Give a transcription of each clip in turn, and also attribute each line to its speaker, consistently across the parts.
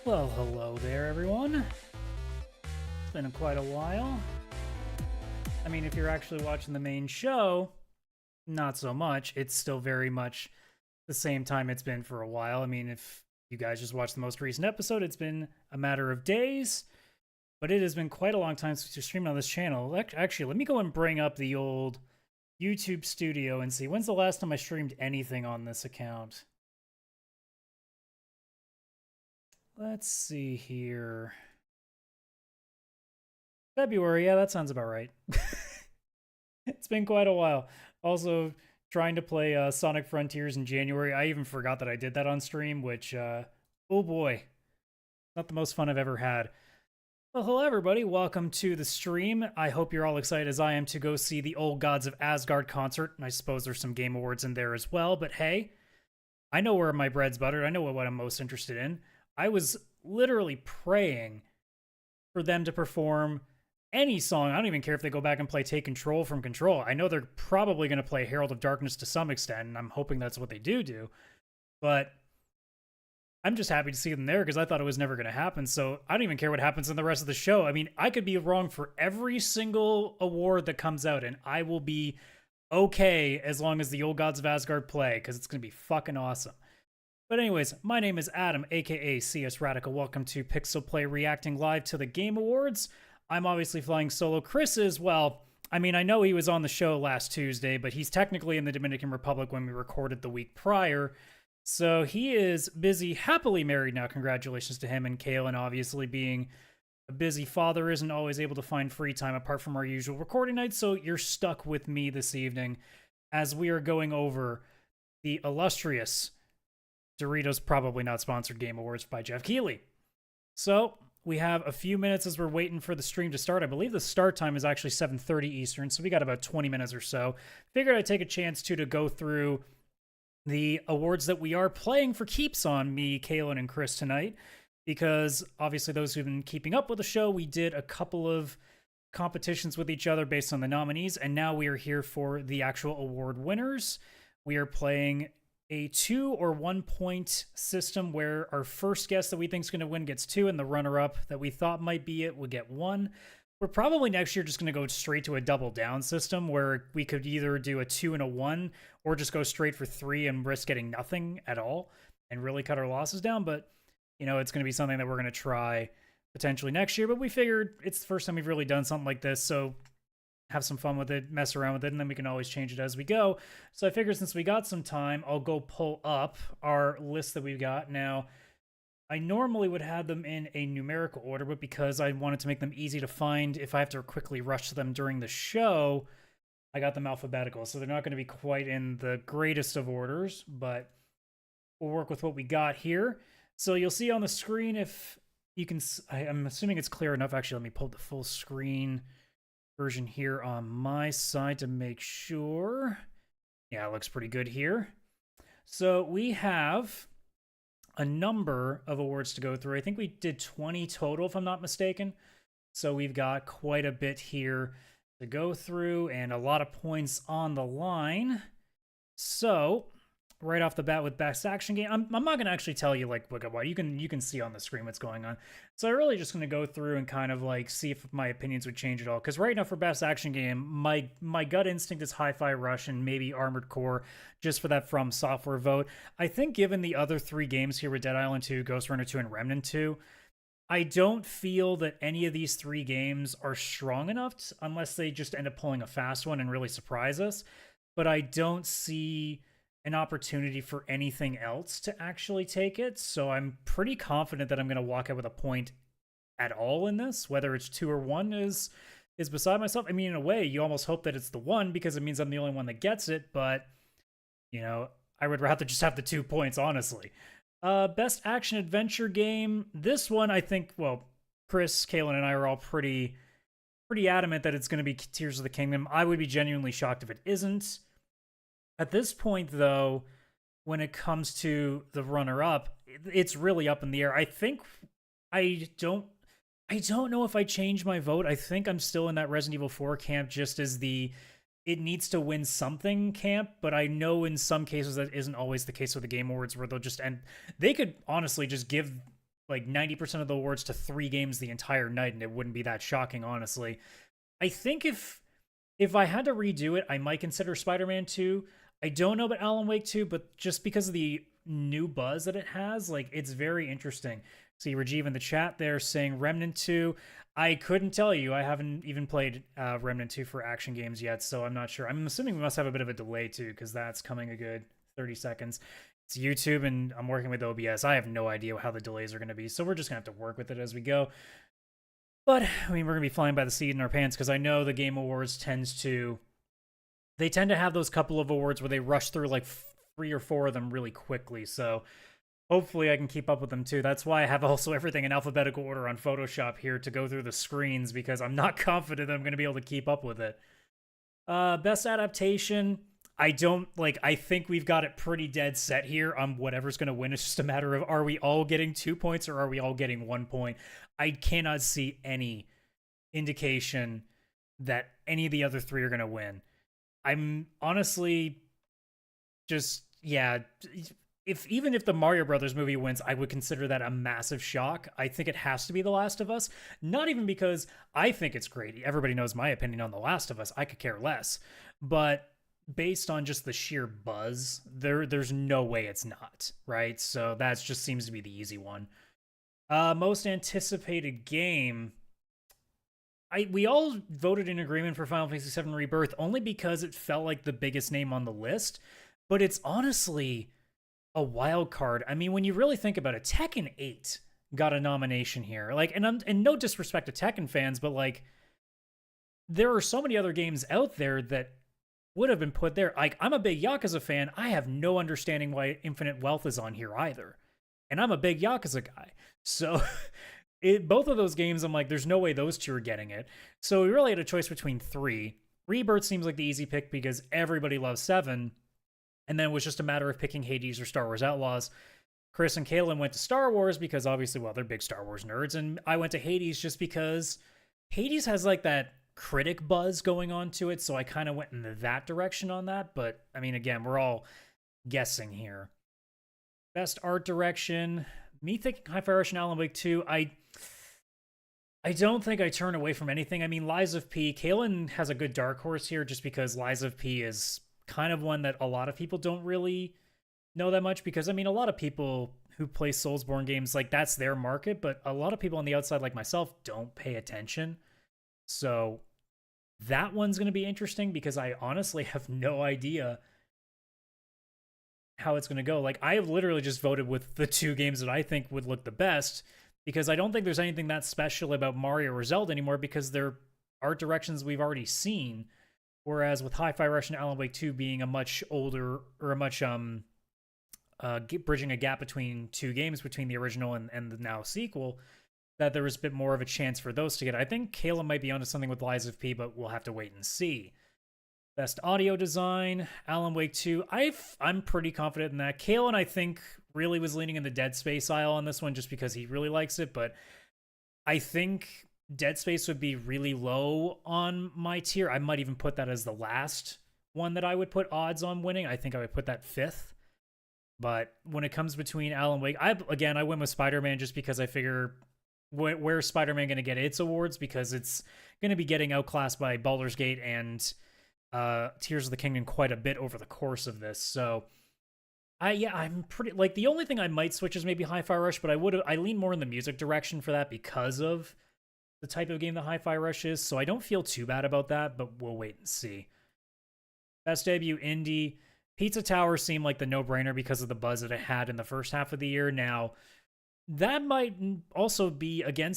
Speaker 1: Well, hello there, everyone. It's been quite a while. I mean, if you're actually watching the main show, not so much. It's still very much the same time it's been for a while. I mean, if you guys just watched the most recent episode, it's been a matter of days, but it has been quite a long time since you streamed on this channel. Actually, let me go and bring up the old YouTube studio and see when's the last time I streamed anything on this account. Let's see here. February, yeah, that sounds about right. It's been quite a while. Also, trying to play Sonic Frontiers in January. I even forgot that I did that on stream, which, oh boy, not the most fun I've ever had. Well, hello everybody, welcome to the stream. I hope you're all excited as I am to go see the Old Gods of Asgard concert, and I suppose there's some Game Awards in there as well, but hey, I know where my bread's buttered. I know what I'm most interested in. I was literally praying for them to perform any song. I don't even care if they go back and play Take Control from Control. I know they're probably going to play Herald of Darkness to some extent, and I'm hoping that's what they do. But I'm just happy to see them there because I thought it was never going to happen. So I don't even care what happens in the rest of the show. I mean, I could be wrong for every single award that comes out, and I will be okay as long as the Old Gods of Asgard play because it's going to be fucking awesome. But anyways, my name is Adam, aka CS Radical. Welcome to PixelPlay reacting live to the Game Awards. I'm obviously flying solo. Chris is, well, I mean, I know he was on the show last Tuesday, but he's technically in the Dominican Republic when we recorded the week prior. So he is busy, happily married now. Congratulations to him. And Kaylan, obviously being a busy father, isn't always able to find free time apart from our usual recording nights. So you're stuck with me this evening as we are going over the illustrious Doritos Probably Not Sponsored Game Awards by Jeff Keighley. So we have a few minutes as we're waiting for the stream to start. I believe the start time is actually 7:30 Eastern, so we got about 20 minutes or so. Figured I'd take a chance to go through the awards that we are playing for keeps on, me, Kaylan, and Chris tonight, because obviously those who've been keeping up with the show, we did a couple of competitions with each other based on the nominees, and now we are here for the actual award winners. We are playing a 2 or 1 point system where our first guess that we think is going to win gets 2, and the runner-up that we thought might be it would get 1. We're probably next year just going to go straight to a double down system where we could either do a 2 and a 1 or just go straight for 3 and risk getting nothing at all and really cut our losses down. But, you know, it's going to be something that we're going to try potentially next year. But we figured it's the first time we've really done something like this, so have some fun with it, mess around with it, and then we can always change it as we go. So I figured since we got some time, I'll go pull up our list that we've got. Now, I normally would have them in a numerical order, but because I wanted to make them easy to find if I have to quickly rush them during the show, I got them alphabetical. So they're not going to be quite in the greatest of orders, but we'll work with what we got here. So you'll see on the screen if you can, I'm assuming it's clear enough. Actually, let me pull up the full screen version here on my side to make sure. Yeah, it looks pretty good here. So we have a number of awards to go through. I think we did 20 total, if I'm not mistaken. So we've got quite a bit here to go through and a lot of points on the line. So right off the bat with Best Action Game, I'm not going to actually tell you like what you can see on the screen what's going on. So I'm really just going to go through and kind of like see if my opinions would change at all. Because right now for Best Action Game, my gut instinct is Hi-Fi Rush and maybe Armored Core, just for that From Software vote. I think given the other 3 games here with Dead Island 2, Ghost Runner 2, and Remnant 2, I don't feel that any of these 3 games are strong enough unless they just end up pulling a fast one and really surprise us. But I don't see an opportunity for anything else to actually take it. So I'm pretty confident that I'm going to walk out with a point at all in this. Whether it's 2 or 1 is beside myself. I mean, in a way, you almost hope that it's the 1 because it means I'm the only one that gets it. But, you know, I would rather just have the 2 points, honestly. Best Action Adventure Game. This one, I think, well, Chris, Kaylan, and I are all pretty adamant that it's going to be Tears of the Kingdom. I would be genuinely shocked if it isn't. At this point, though, when it comes to the runner-up, it's really up in the air. I think I don't know if I change my vote. I think I'm still in that Resident Evil 4 camp, just as the it needs to win something camp, but I know in some cases that isn't always the case with the Game Awards, where they'll just end. They could honestly just give like 90% of the awards to 3 games the entire night, and it wouldn't be that shocking, honestly. I think if I had to redo it, I might consider Spider-Man 2. I don't know about Alan Wake 2, but just because of the new buzz that it has, like, it's very interesting. See Rajiv in the chat there saying Remnant 2. I couldn't tell you. I haven't even played Remnant 2 for action games yet, so I'm not sure. I'm assuming we must have a bit of a delay too, because that's coming a good 30 seconds. It's YouTube, and I'm working with OBS. I have no idea how the delays are going to be, so we're just going to have to work with it as we go. But, I mean, we're going to be flying by the seat in our pants, because I know the Game Awards tend to have those couple of awards where they rush through like 3 or 4 of them really quickly, so hopefully I can keep up with them too. That's why I have also everything in alphabetical order on Photoshop here to go through the screens, because I'm not confident that I'm going to be able to keep up with it. Best adaptation, I think we've got it pretty dead set here on whatever's going to win. It's just a matter of, are we all getting 2 points or are we all getting 1 point? I cannot see any indication that any of the other 3 are going to win. I'm honestly just, yeah, even if the Mario Brothers movie wins, I would consider that a massive shock. I think it has to be The Last of Us. Not even because I think it's great. Everybody knows my opinion on The Last of Us. I could care less. But based on just the sheer buzz, there's no way it's not, right? So that just seems to be the easy one. Most anticipated game. We all voted in agreement for Final Fantasy VII Rebirth only because it felt like the biggest name on the list. But it's honestly a wild card. I mean, when you really think about it, Tekken 8 got a nomination here. Like, and no disrespect to Tekken fans, but like, there are so many other games out there that would have been put there. Like, I'm a big Yakuza fan. I have no understanding why Infinite Wealth is on here either. And I'm a big Yakuza guy. So both of those games, I'm like, there's no way those 2 are getting it. So we really had a choice between 3. Rebirth seems like the easy pick because everybody loves 7. And then it was just a matter of picking Hades or Star Wars Outlaws. Chris and Kaylan went to Star Wars because obviously, well, they're big Star Wars nerds. And I went to Hades just because Hades has like that critic buzz going on to it. So I kind of went in that direction on that. But I mean, again, we're all guessing here. Best art direction. Me thinking Hi-Fi Rush and Alan Wake 2. I don't think I turn away from anything. I mean, Lies of P. Kaylan has a good dark horse here just because Lies of P is kind of one that a lot of people don't really know that much, because I mean, a lot of people who play Soulsborne games, like, that's their market, but a lot of people on the outside like myself don't pay attention. So that one's going to be interesting because I honestly have no idea how it's going to go. Like, I have literally just voted with the 2 games that I think would look the best, because I don't think there's anything that special about Mario or Zelda anymore because they're art directions we've already seen. Whereas with Hi-Fi Rush and Alan Wake 2 being a much older, or a much bridging a gap between 2 games, between the original and the now sequel, that there was a bit more of a chance for those to get it. I think Kayla might be onto something with Lies of P, but we'll have to wait and see. Best audio design, Alan Wake 2. I'm pretty confident in that. Kaylan, I think, really was leaning in the Dead Space aisle on this one just because he really likes it, but I think Dead Space would be really low on my tier. I might even put that as the last one that I would put odds on winning. I think I would put that 5th. But when it comes between Alan Wake, I went with Spider-Man just because I figure where's Spider-Man going to get its awards, because it's going to be getting outclassed by Baldur's Gate and Tears of the Kingdom quite a bit over the course of this. So I'm pretty, like, the only thing I might switch is maybe Hi-Fi Rush, but I lean more in the music direction for that because of the type of game that Hi-Fi Rush is, so I don't feel too bad about that, but we'll wait and see. Best debut indie. Pizza Tower seemed like the no-brainer because of the buzz that it had in the first half of the year. Now, that might also be in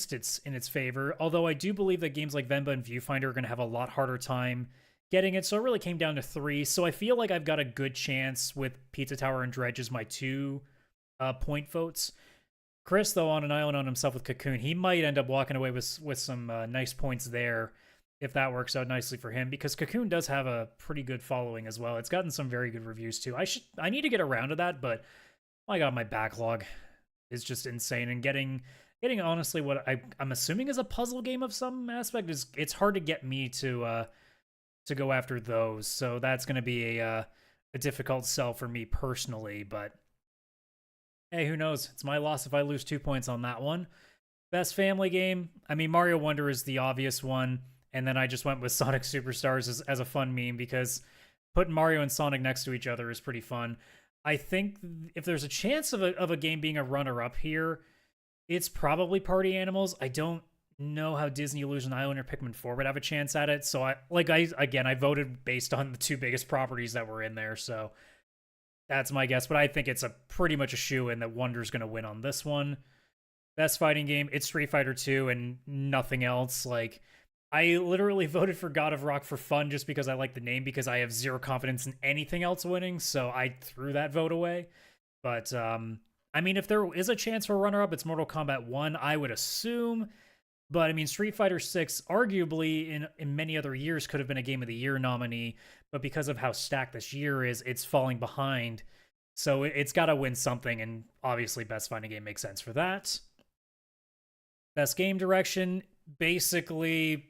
Speaker 1: its favor, although I do believe that games like Venba and Viewfinder are going to have a lot harder time getting it, so it really came down to 3. So I feel like I've got a good chance with Pizza Tower and Dredge as my 2 point votes. Chris, though, on an island on himself with Cocoon, he might end up walking away with some nice points there if that works out nicely for him, because Cocoon does have a pretty good following as well. It's gotten some very good reviews too. I need to get around to that, but my God, my backlog is just insane. And getting honestly what I'm assuming is a puzzle game of some aspect it's hard to get me to go after those. So that's going to be a difficult sell for me personally, but Hey, who knows? It's my loss if I lose 2 points on that one. Best family game? I mean, Mario Wonder is the obvious one. And then I just went with Sonic Superstars as a fun meme because putting Mario and Sonic next to each other is pretty fun. I think if there's a chance of a game being a runner-up here, it's probably Party Animals. I don't know how Disney Illusion Island or Pikmin 4 would have a chance at it. So I voted based on the two biggest properties that were in there. So that's my guess. But I think it's a pretty much a shoo-in that Wonder's going to win on this one. Best fighting game, it's Street Fighter 2 and nothing else. Like, I literally voted for God of Rock for fun just because I like the name, because I have zero confidence in anything else winning, so I threw that vote away. But, I mean, if there is a chance for a runner-up, it's Mortal Kombat 1, I would assume. But, I mean, Street Fighter 6, arguably, in many other years, could have been a Game of the Year nominee, but because of how stacked this year is, it's falling behind. So it's got to win something, and obviously Best Fighting Game makes sense for that. Best Game Direction, basically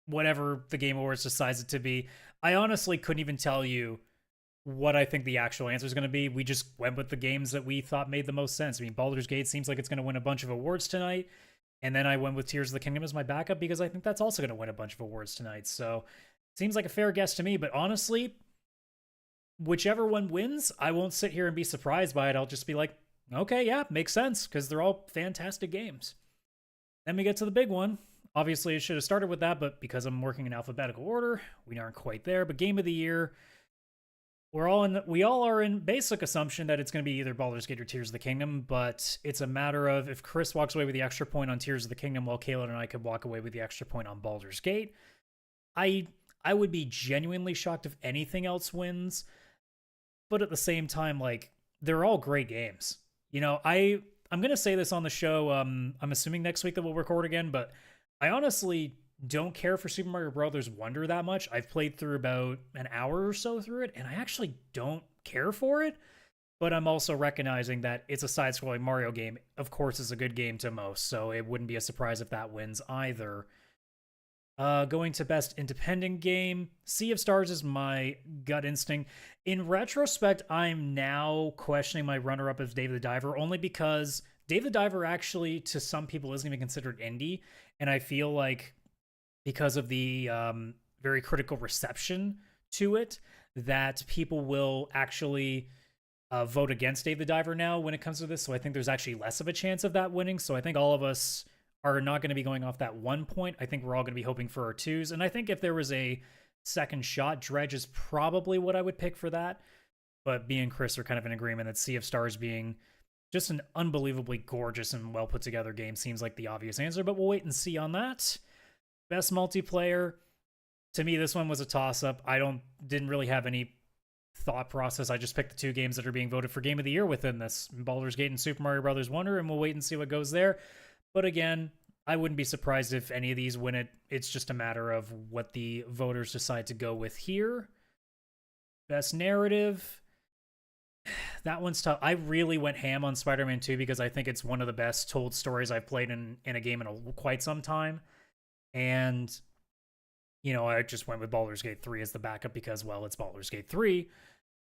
Speaker 1: whatever the Game Awards decides it to be. I honestly couldn't even tell you what I think the actual answer is going to be. We just went with the games that we thought made the most sense. I mean, Baldur's Gate seems like it's going to win a bunch of awards tonight. And then I went with Tears of the Kingdom as my backup because I think that's also going to win a bunch of awards tonight. So seems like a fair guess to me. But honestly, whichever one wins, I won't sit here and be surprised by it. I'll just be like, okay, yeah, makes sense, because they're all fantastic games. Then we get to the big one. Obviously, I should have started with that, but because I'm working in alphabetical order, we aren't quite there. But Game of the Year, we all are in basic assumption that it's going to be either Baldur's Gate or Tears of the Kingdom, but it's a matter of if Chris walks away with the extra point on Tears of the Kingdom, while Kaylan and I could walk away with the extra point on Baldur's Gate. I would be genuinely shocked if anything else wins, but at the same time, like, they're all great games. You know, I'm going to say this on the show. I'm assuming next week that we'll record again, but I honestly don't care for Super Mario Brothers Wonder that much. I've played through about an hour or so through it, and I actually don't care for it. But I'm also recognizing that it's a side-scrolling Mario game. Of course, it's a good game to most, so it wouldn't be a surprise if that wins either. Going to Best Independent Game, Sea of Stars is my gut instinct. In retrospect, I'm now questioning my runner-up as Dave the Diver, only because Dave the Diver actually, to some people, isn't even considered indie, and I feel like because of the very critical reception to it, that people will actually vote against Dave the Diver now when it comes to this, so I think there's actually less of a chance of that winning, so I think all of us are not going to be going off that 1 point. I think we're all going to be hoping for our 2s, and I think if there was a second shot, Dredge is probably what I would pick for that, but me and Chris are kind of in agreement that Sea of Stars being just an unbelievably gorgeous and well put together game seems like the obvious answer, but we'll wait and see on that. Best multiplayer, to me, this one was a toss-up. Didn't really have any thought process. I just picked the 2 games that are being voted for Game of the Year within this, Baldur's Gate and Super Mario Brothers Wonder, and we'll wait and see what goes there. But again, I wouldn't be surprised if any of these win it. It's just a matter of what the voters decide to go with here. Best narrative, that one's tough. I really went ham on Spider-Man 2 because I think it's one of the best told stories I've played in a game in quite some time. And, you know, I just went with Baldur's Gate 3 as the backup because, well, it's Baldur's Gate 3.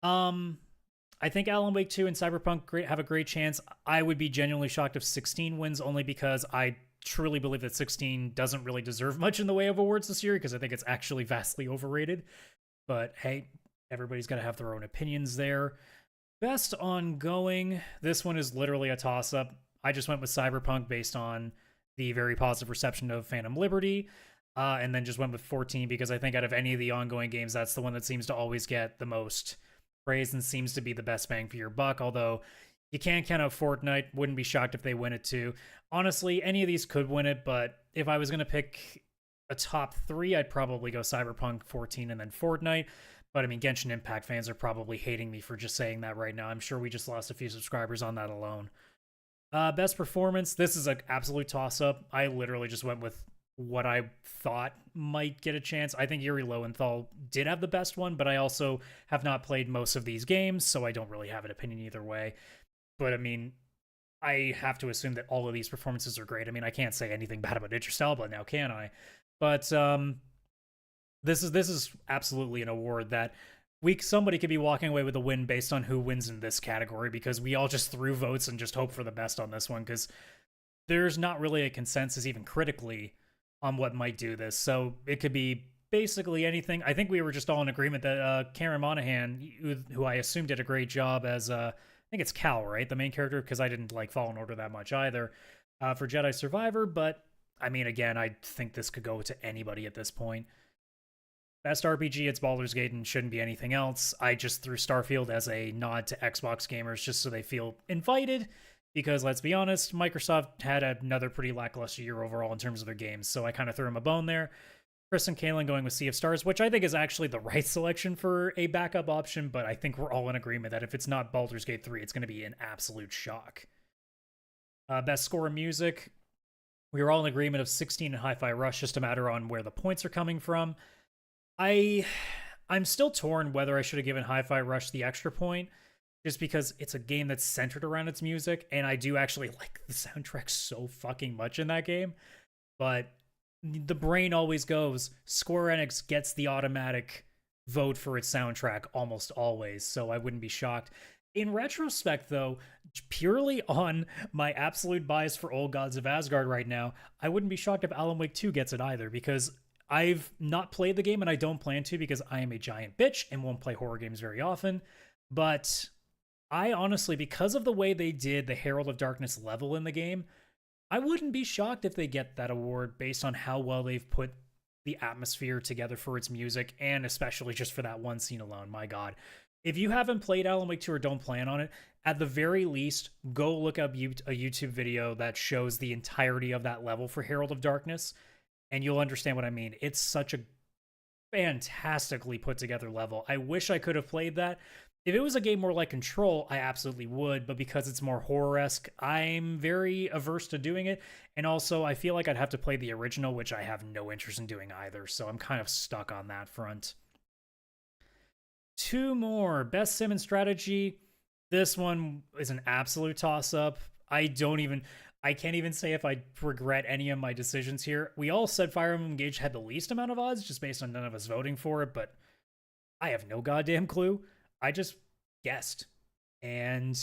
Speaker 1: I think Alan Wake 2 and Cyberpunk have a great chance. I would be genuinely shocked if 16 wins, only because I truly believe that 16 doesn't really deserve much in the way of awards this year, because I think it's actually vastly overrated. But hey, everybody's got to have their own opinions there. Best ongoing, this one is literally a toss-up. I just went with Cyberpunk based on the very positive reception of Phantom Liberty, and then just went with 14 because I think out of any of the ongoing games, that's the one that seems to always get the most praise and seems to be the best bang for your buck, although you can't count out Fortnite. Wouldn't be shocked if they win it too. Honestly, any of these could win it, but if I was going to pick a top 3, I'd probably go Cyberpunk, 14, and then Fortnite. But I mean, Genshin Impact fans are probably hating me for just saying that right now. I'm sure we just lost a few subscribers on that alone. Best performance, this is an absolute toss-up. I literally just went with what I thought might get a chance. I think Yuri Lowenthal did have the best one, but I also have not played most of these games, so I don't really have an opinion either way. But I mean, I have to assume that all of these performances are great. I mean, I can't say anything bad about Idris Elba now, can I? But this is absolutely an award that somebody could be walking away with a win based on who wins in this category, because we all just threw votes and just hope for the best on this one, because there's not really a consensus even critically on what might do this. So it could be basically anything. I think we were just all in agreement that Karen Monahan, who I assume did a great job as I think it's Cal, right, the main character, because I didn't like Fallen Order that much either, for Jedi Survivor. But I mean, again, I think this could go to anybody at this point. Best RPG, it's Baldur's Gate and shouldn't be anything else. I just threw Starfield as a nod to Xbox gamers just so they feel invited, because let's be honest, Microsoft had another pretty lackluster year overall in terms of their games, so I kind of threw him a bone there. Chris and Kaylan going with Sea of Stars, which I think is actually the right selection for a backup option, but I think we're all in agreement that if it's not Baldur's Gate 3, it's going to be an absolute shock. Best score and music, we were all in agreement of 16 and Hi-Fi Rush, just a matter on where the points are coming from. I'm still torn whether I should have given Hi-Fi Rush the extra point, just because it's a game that's centered around its music, and I do actually like the soundtrack so fucking much in that game. But the brain always goes, Square Enix gets the automatic vote for its soundtrack almost always, so I wouldn't be shocked. In retrospect, though, purely on my absolute bias for Old Gods of Asgard right now, I wouldn't be shocked if Alan Wake 2 gets it either, because I've not played the game, and I don't plan to, because I am a giant bitch and won't play horror games very often. But I honestly, because of the way they did the Herald of Darkness level in the game, I wouldn't be shocked if they get that award based on how well they've put the atmosphere together for its music, and especially just for that one scene alone. My God. If you haven't played Alan Wake 2 or don't plan on it, at the very least, go look up a YouTube video that shows the entirety of that level for Herald of Darkness, and you'll understand what I mean. It's such a fantastically put together level. I wish I could have played that. If it was a game more like Control, I absolutely would, but because it's more horror-esque, I'm very averse to doing it. And also, I feel like I'd have to play the original, which I have no interest in doing either, so I'm kind of stuck on that front. Two more. Best Sim and Strategy. This one is an absolute toss-up. I can't even say if I regret any of my decisions here. We all said Fire Emblem Engage had the least amount of odds, just based on none of us voting for it, but I have no goddamn clue. I just guessed. And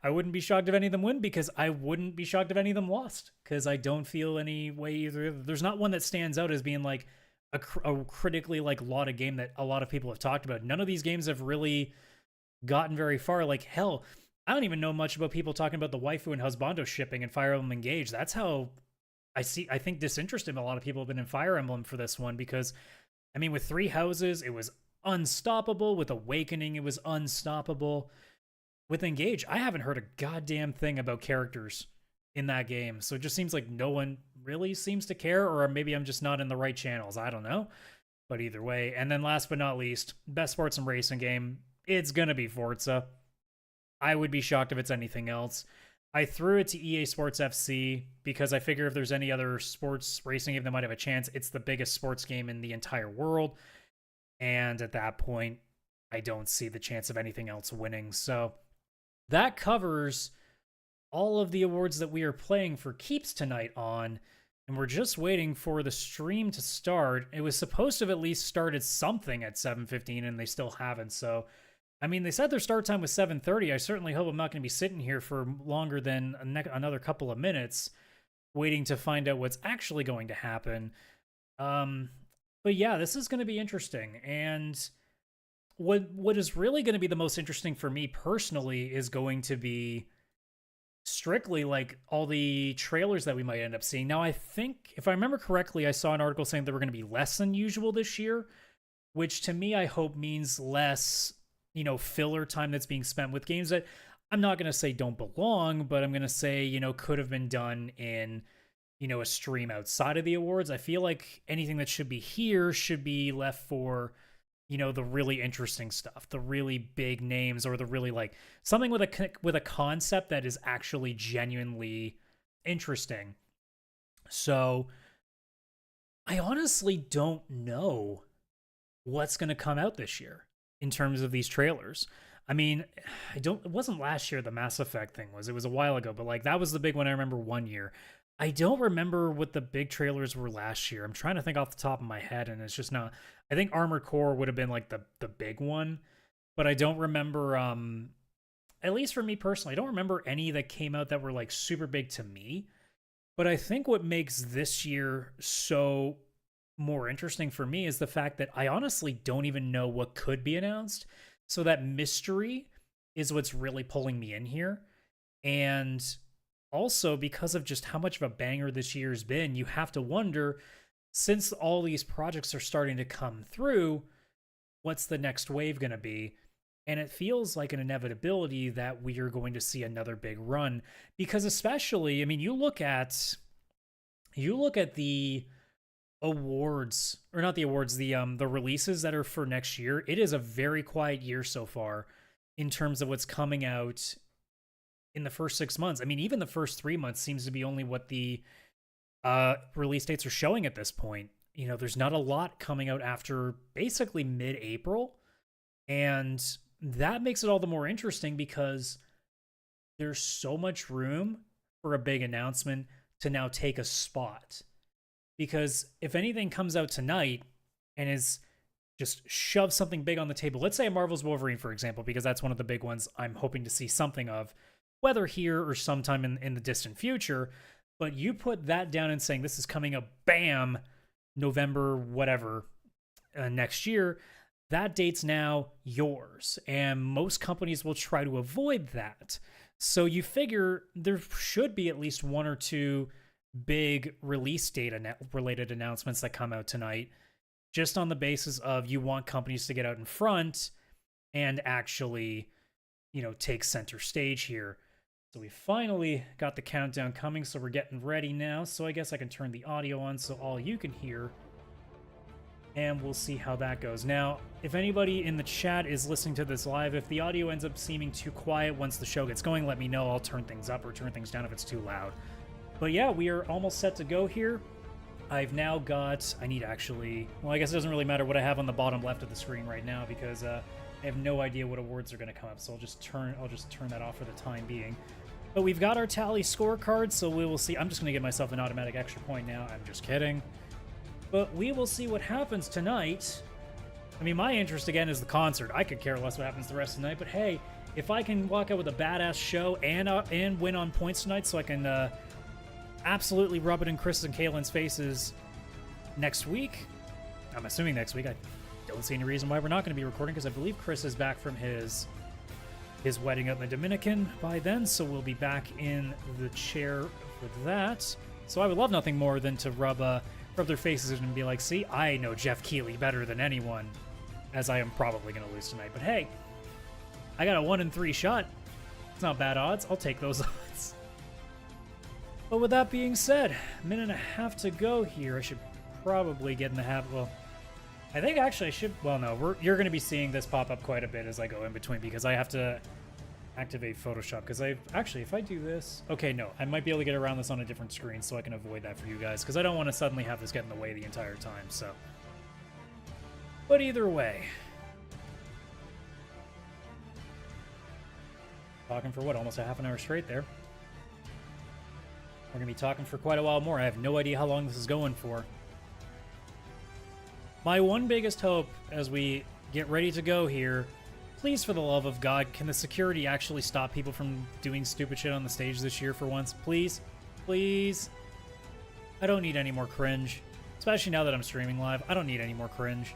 Speaker 1: I wouldn't be shocked if any of them win, because I wouldn't be shocked if any of them lost, because I don't feel any way either. There's not one that stands out as being like a critically like lauded game that a lot of people have talked about. None of these games have really gotten very far. Like, hell, I don't even know much about people talking about the waifu and husbando shipping in Fire Emblem Engage. That's how I think disinterested a lot of people have been in Fire Emblem for this one, because I mean, with Three Houses, it was unstoppable. With Awakening, it was unstoppable. With Engage, I haven't heard a goddamn thing about characters in that game. So it just seems like no one really seems to care, or maybe I'm just not in the right channels. I don't know. But either way. And then last but not least, best sports and racing game. It's going to be Forza. I would be shocked if it's anything else. I threw it to EA Sports FC because I figure if there's any other sports racing game that might have a chance, it's the biggest sports game in the entire world. And at that point, I don't see the chance of anything else winning. So that covers all of the awards that we are playing for keeps tonight on. And we're just waiting for the stream to start. It was supposed to have at least started something at 7:15, and they still haven't. So, I mean, they said their start time was 7:30. I certainly hope I'm not going to be sitting here for longer than another couple of minutes waiting to find out what's actually going to happen. But yeah, this is going to be interesting. And what is really going to be the most interesting for me personally is going to be strictly like all the trailers that we might end up seeing. Now, I think, if I remember correctly, I saw an article saying there were going to be less than usual this year, which to me, I hope means less, filler time that's being spent with games that I'm not going to say don't belong, but I'm going to say, could have been done in, a stream outside of the awards. I feel like anything that should be here should be left for, the really interesting stuff, the really big names, or the really like something with a concept that is actually genuinely interesting. So I honestly don't know what's going to come out this year in terms of these trailers. I mean, it wasn't last year the Mass Effect thing was. It was a while ago, but like that was the big one I remember one year. I don't remember what the big trailers were last year. I'm trying to think off the top of my head, and it's just not. I think Armored Core would have been like the big one, but I don't remember. At least for me personally, I don't remember any that came out that were like super big to me. But I think what makes this year so more interesting for me is the fact that I honestly don't even know what could be announced. So that mystery is what's really pulling me in here. And also, because of just how much of a banger this year's been, you have to wonder, since all these projects are starting to come through, what's the next wave going to be? And it feels like an inevitability that we are going to see another big run, because especially, I mean, you look at the awards, or not the awards, the releases that are for next year. It is a very quiet year so far in terms of what's coming out in the first 6 months. I mean, even the first 3 months seems to be only what the release dates are showing at this point. You know, there's not a lot coming out after basically mid-April, and that makes it all the more interesting because there's so much room for a big announcement to now take a spot. Because if anything comes out tonight and is just shove something big on the table, let's say Marvel's Wolverine, for example, because that's one of the big ones I'm hoping to see something of, whether here or sometime in the distant future, but you put that down and saying this is coming up, bam, November, whatever, next year, that date's now yours. And most companies will try to avoid that. So you figure there should be at least one or two big release date related announcements that come out tonight, just on the basis of you want companies to get out in front and actually, you know, take center stage here. So we finally got the countdown coming, so we're getting ready now. So I guess I can turn the audio on so all you can hear, and we'll see how that goes. Now, if anybody in the chat is listening to this live, if the audio ends up seeming too quiet once the show gets going, let me know. I'll turn things up or turn things down if it's too loud. But yeah, we are almost set to go here. I've now got, I need actually, well, I guess it doesn't really matter what I have on the bottom left of the screen right now, because I have no idea what awards are going to come up, so I'll just turn that off for the time being. But we've got our tally scorecard, so we will see. I'm just going to give myself an automatic extra point now. I'm just kidding. But we will see what happens tonight. I mean, my interest again is the concert. I could care less what happens the rest of the night, but hey, if I can walk out with a badass show and win on points tonight, so I can absolutely rub it in Chris and Kaylan's faces next week. I'm assuming next week. I don't see any reason why we're not going to be recording, because I believe Chris is back from his wedding out in the Dominican by then, so we'll be back in the chair for that. So I would love nothing more than to rub their faces and be like, see, I know Jeff Keighley better than anyone, as I am probably going to lose tonight. But hey, I got a 1-in-3 shot. It's not bad odds. I'll take those odds. But with that being said, a minute and a half to go here. I should probably get in the habit. Well, I think actually I should. Well, no, you're going to be seeing this pop up quite a bit as I go in between, because I have to activate Photoshop. Because actually, if I do this, okay, no, I might be able to get around this on a different screen, so I can avoid that for you guys, because I don't want to suddenly have this get in the way the entire time. So, but either way, talking for what, almost a half an hour straight there. We're going to be talking for quite a while more. I have no idea how long this is going for. My one biggest hope as we get ready to go here, please, for the love of God, can the security actually stop people from doing stupid shit on the stage this year for once? Please? Please? I don't need any more cringe. Especially now that I'm streaming live. I don't need any more cringe.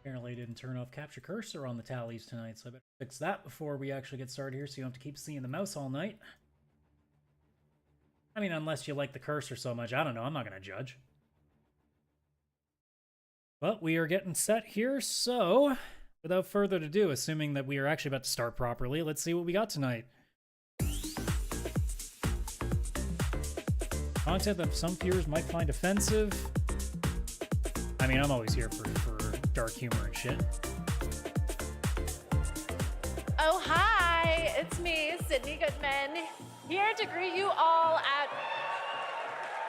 Speaker 1: Apparently I didn't turn off capture cursor on the tallies tonight, so I better fix that before we actually get started here, so you don't have to keep seeing the mouse all night. I mean, unless you like the cursor so much, I don't know, I'm not going to judge. Well, we are getting set here, so without further ado, assuming that we are actually about to start properly, let's see what we got tonight. Content that some viewers might find offensive. I mean, I'm always here for dark humor and shit.
Speaker 2: Oh, hi, it's me, Sydney Goodman, here to greet you all at...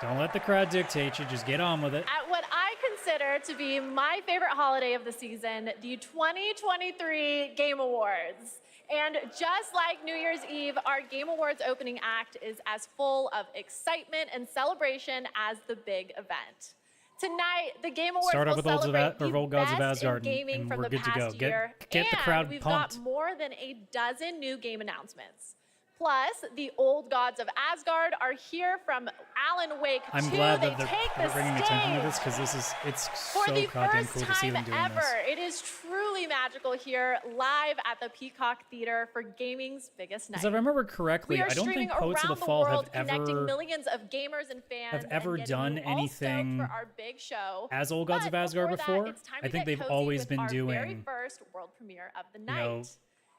Speaker 1: Don't let the crowd dictate you, just get on with it.
Speaker 2: At what I consider to be my favorite holiday of the season, the 2023 Game Awards. And just like New Year's Eve, our Game Awards opening act is as full of excitement and celebration as the big event. Tonight, the Game Awards
Speaker 1: Start off
Speaker 2: will
Speaker 1: with
Speaker 2: celebrate the
Speaker 1: Old Gods of
Speaker 2: best in
Speaker 1: Asgard,
Speaker 2: gaming
Speaker 1: and
Speaker 2: from
Speaker 1: we're
Speaker 2: the
Speaker 1: good to go.
Speaker 2: past year.
Speaker 1: Get the crowd
Speaker 2: we've
Speaker 1: pumped.
Speaker 2: got more than a dozen new game announcements. Plus, the Old Gods of Asgard are here from Alan Wake 2.
Speaker 1: I'm glad that
Speaker 2: they
Speaker 1: they're bringing attention to this because it's so goddamn cool to see them doing
Speaker 2: ever,
Speaker 1: this.
Speaker 2: it is truly magical here, live at the Peacock Theater for gaming's biggest night.
Speaker 1: As I remember correctly,
Speaker 2: We are
Speaker 1: I don't think
Speaker 2: streaming
Speaker 1: Poets of
Speaker 2: around
Speaker 1: the Fall
Speaker 2: world,
Speaker 1: have
Speaker 2: connecting
Speaker 1: ever
Speaker 2: millions of gamers and fans
Speaker 1: done
Speaker 2: and getting you all
Speaker 1: anything
Speaker 2: stoked for our big show.
Speaker 1: as Old Gods of Asgard before.
Speaker 2: It's time
Speaker 1: I
Speaker 2: to
Speaker 1: think
Speaker 2: get
Speaker 1: they've
Speaker 2: cozy
Speaker 1: always
Speaker 2: with
Speaker 1: been
Speaker 2: our very
Speaker 1: doing,
Speaker 2: first world premiere of the
Speaker 1: you
Speaker 2: night.
Speaker 1: know,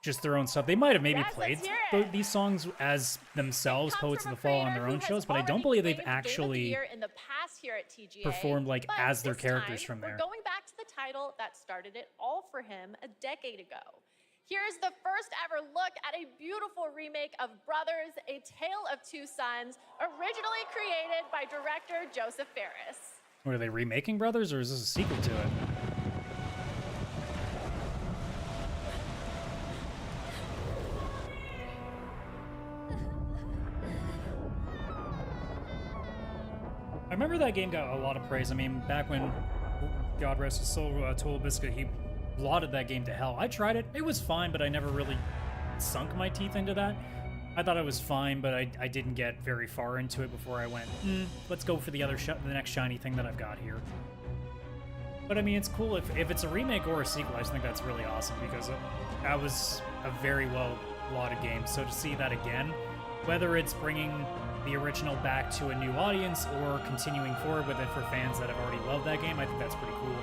Speaker 1: just their own stuff. They might have maybe
Speaker 2: Yes,
Speaker 1: played
Speaker 2: let's hear it.
Speaker 1: these songs as themselves,
Speaker 2: It comes
Speaker 1: Poets of
Speaker 2: from
Speaker 1: the
Speaker 2: a
Speaker 1: Fall, on
Speaker 2: creator
Speaker 1: their
Speaker 2: who
Speaker 1: own
Speaker 2: has
Speaker 1: shows, but I don't
Speaker 2: already
Speaker 1: believe they've
Speaker 2: claimed Game of the
Speaker 1: actually
Speaker 2: Year in the past here at TGA,
Speaker 1: performed like
Speaker 2: but
Speaker 1: as their
Speaker 2: this
Speaker 1: characters
Speaker 2: time,
Speaker 1: from there.
Speaker 2: We're going back to the title that started it all for him a decade ago. Here's the first ever look at a beautiful remake of Brothers, A Tale of Two Sons, originally created by director Joseph Fares.
Speaker 1: What, are they remaking Brothers, or is this a sequel to it? I remember that game got a lot of praise. I mean, back when, God rest his soul, Total Biscuit, he lauded that game to hell. I tried it. It was fine, but I never really sunk my teeth into that. I thought it was fine, but I didn't get very far into it before I went, let's go for the next shiny thing that I've got here. But I mean, it's cool if it's a remake or a sequel. I just think that's really awesome because that was a very well lauded game. So to see that again, whether it's bringing the original back to a new audience or continuing forward with it for fans that have already loved that game, I think that's pretty cool.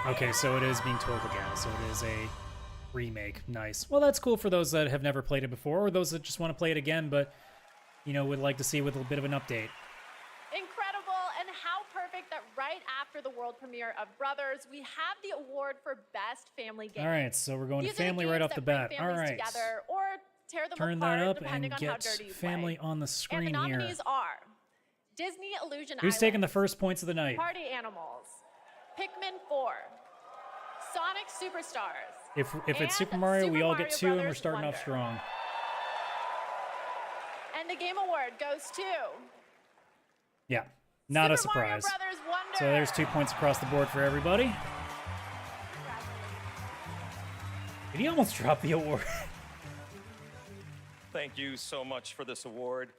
Speaker 1: Okay, so it is being told again, so it is a remake. Nice. Well, that's cool for those that have never played it before, or those that just want to play it again, but, you know, would like to see it with a bit of an update.
Speaker 2: Incredible, and how perfect that right after the world premiere of Brothers, we have the award for Best Family Game.
Speaker 1: All right, so we're going
Speaker 2: These
Speaker 1: to family
Speaker 2: are the
Speaker 1: right off
Speaker 2: games
Speaker 1: the
Speaker 2: that
Speaker 1: bat.
Speaker 2: bring
Speaker 1: All
Speaker 2: families
Speaker 1: right.
Speaker 2: together or tear them
Speaker 1: Turn
Speaker 2: apart,
Speaker 1: that up and
Speaker 2: depending on how
Speaker 1: get
Speaker 2: dirty you
Speaker 1: family
Speaker 2: play.
Speaker 1: on the
Speaker 2: And
Speaker 1: screen
Speaker 2: the
Speaker 1: here.
Speaker 2: nominees are Disney Illusion
Speaker 1: Who's taking the
Speaker 2: Islands,
Speaker 1: first points of the night?
Speaker 2: Party Animals, Pikmin 4, Sonic Superstars.
Speaker 1: If it's
Speaker 2: and
Speaker 1: Super Mario, we all
Speaker 2: Super
Speaker 1: get
Speaker 2: Mario
Speaker 1: 2 and we're
Speaker 2: Brothers
Speaker 1: starting off
Speaker 2: Wonder.
Speaker 1: strong.
Speaker 2: And the Game Award goes to
Speaker 1: Yeah, not a
Speaker 2: Super Mario
Speaker 1: surprise.
Speaker 2: Brothers Wonder.
Speaker 1: So there's 2 points across the board for everybody. Did he almost drop the award?
Speaker 3: Thank you so much for this award.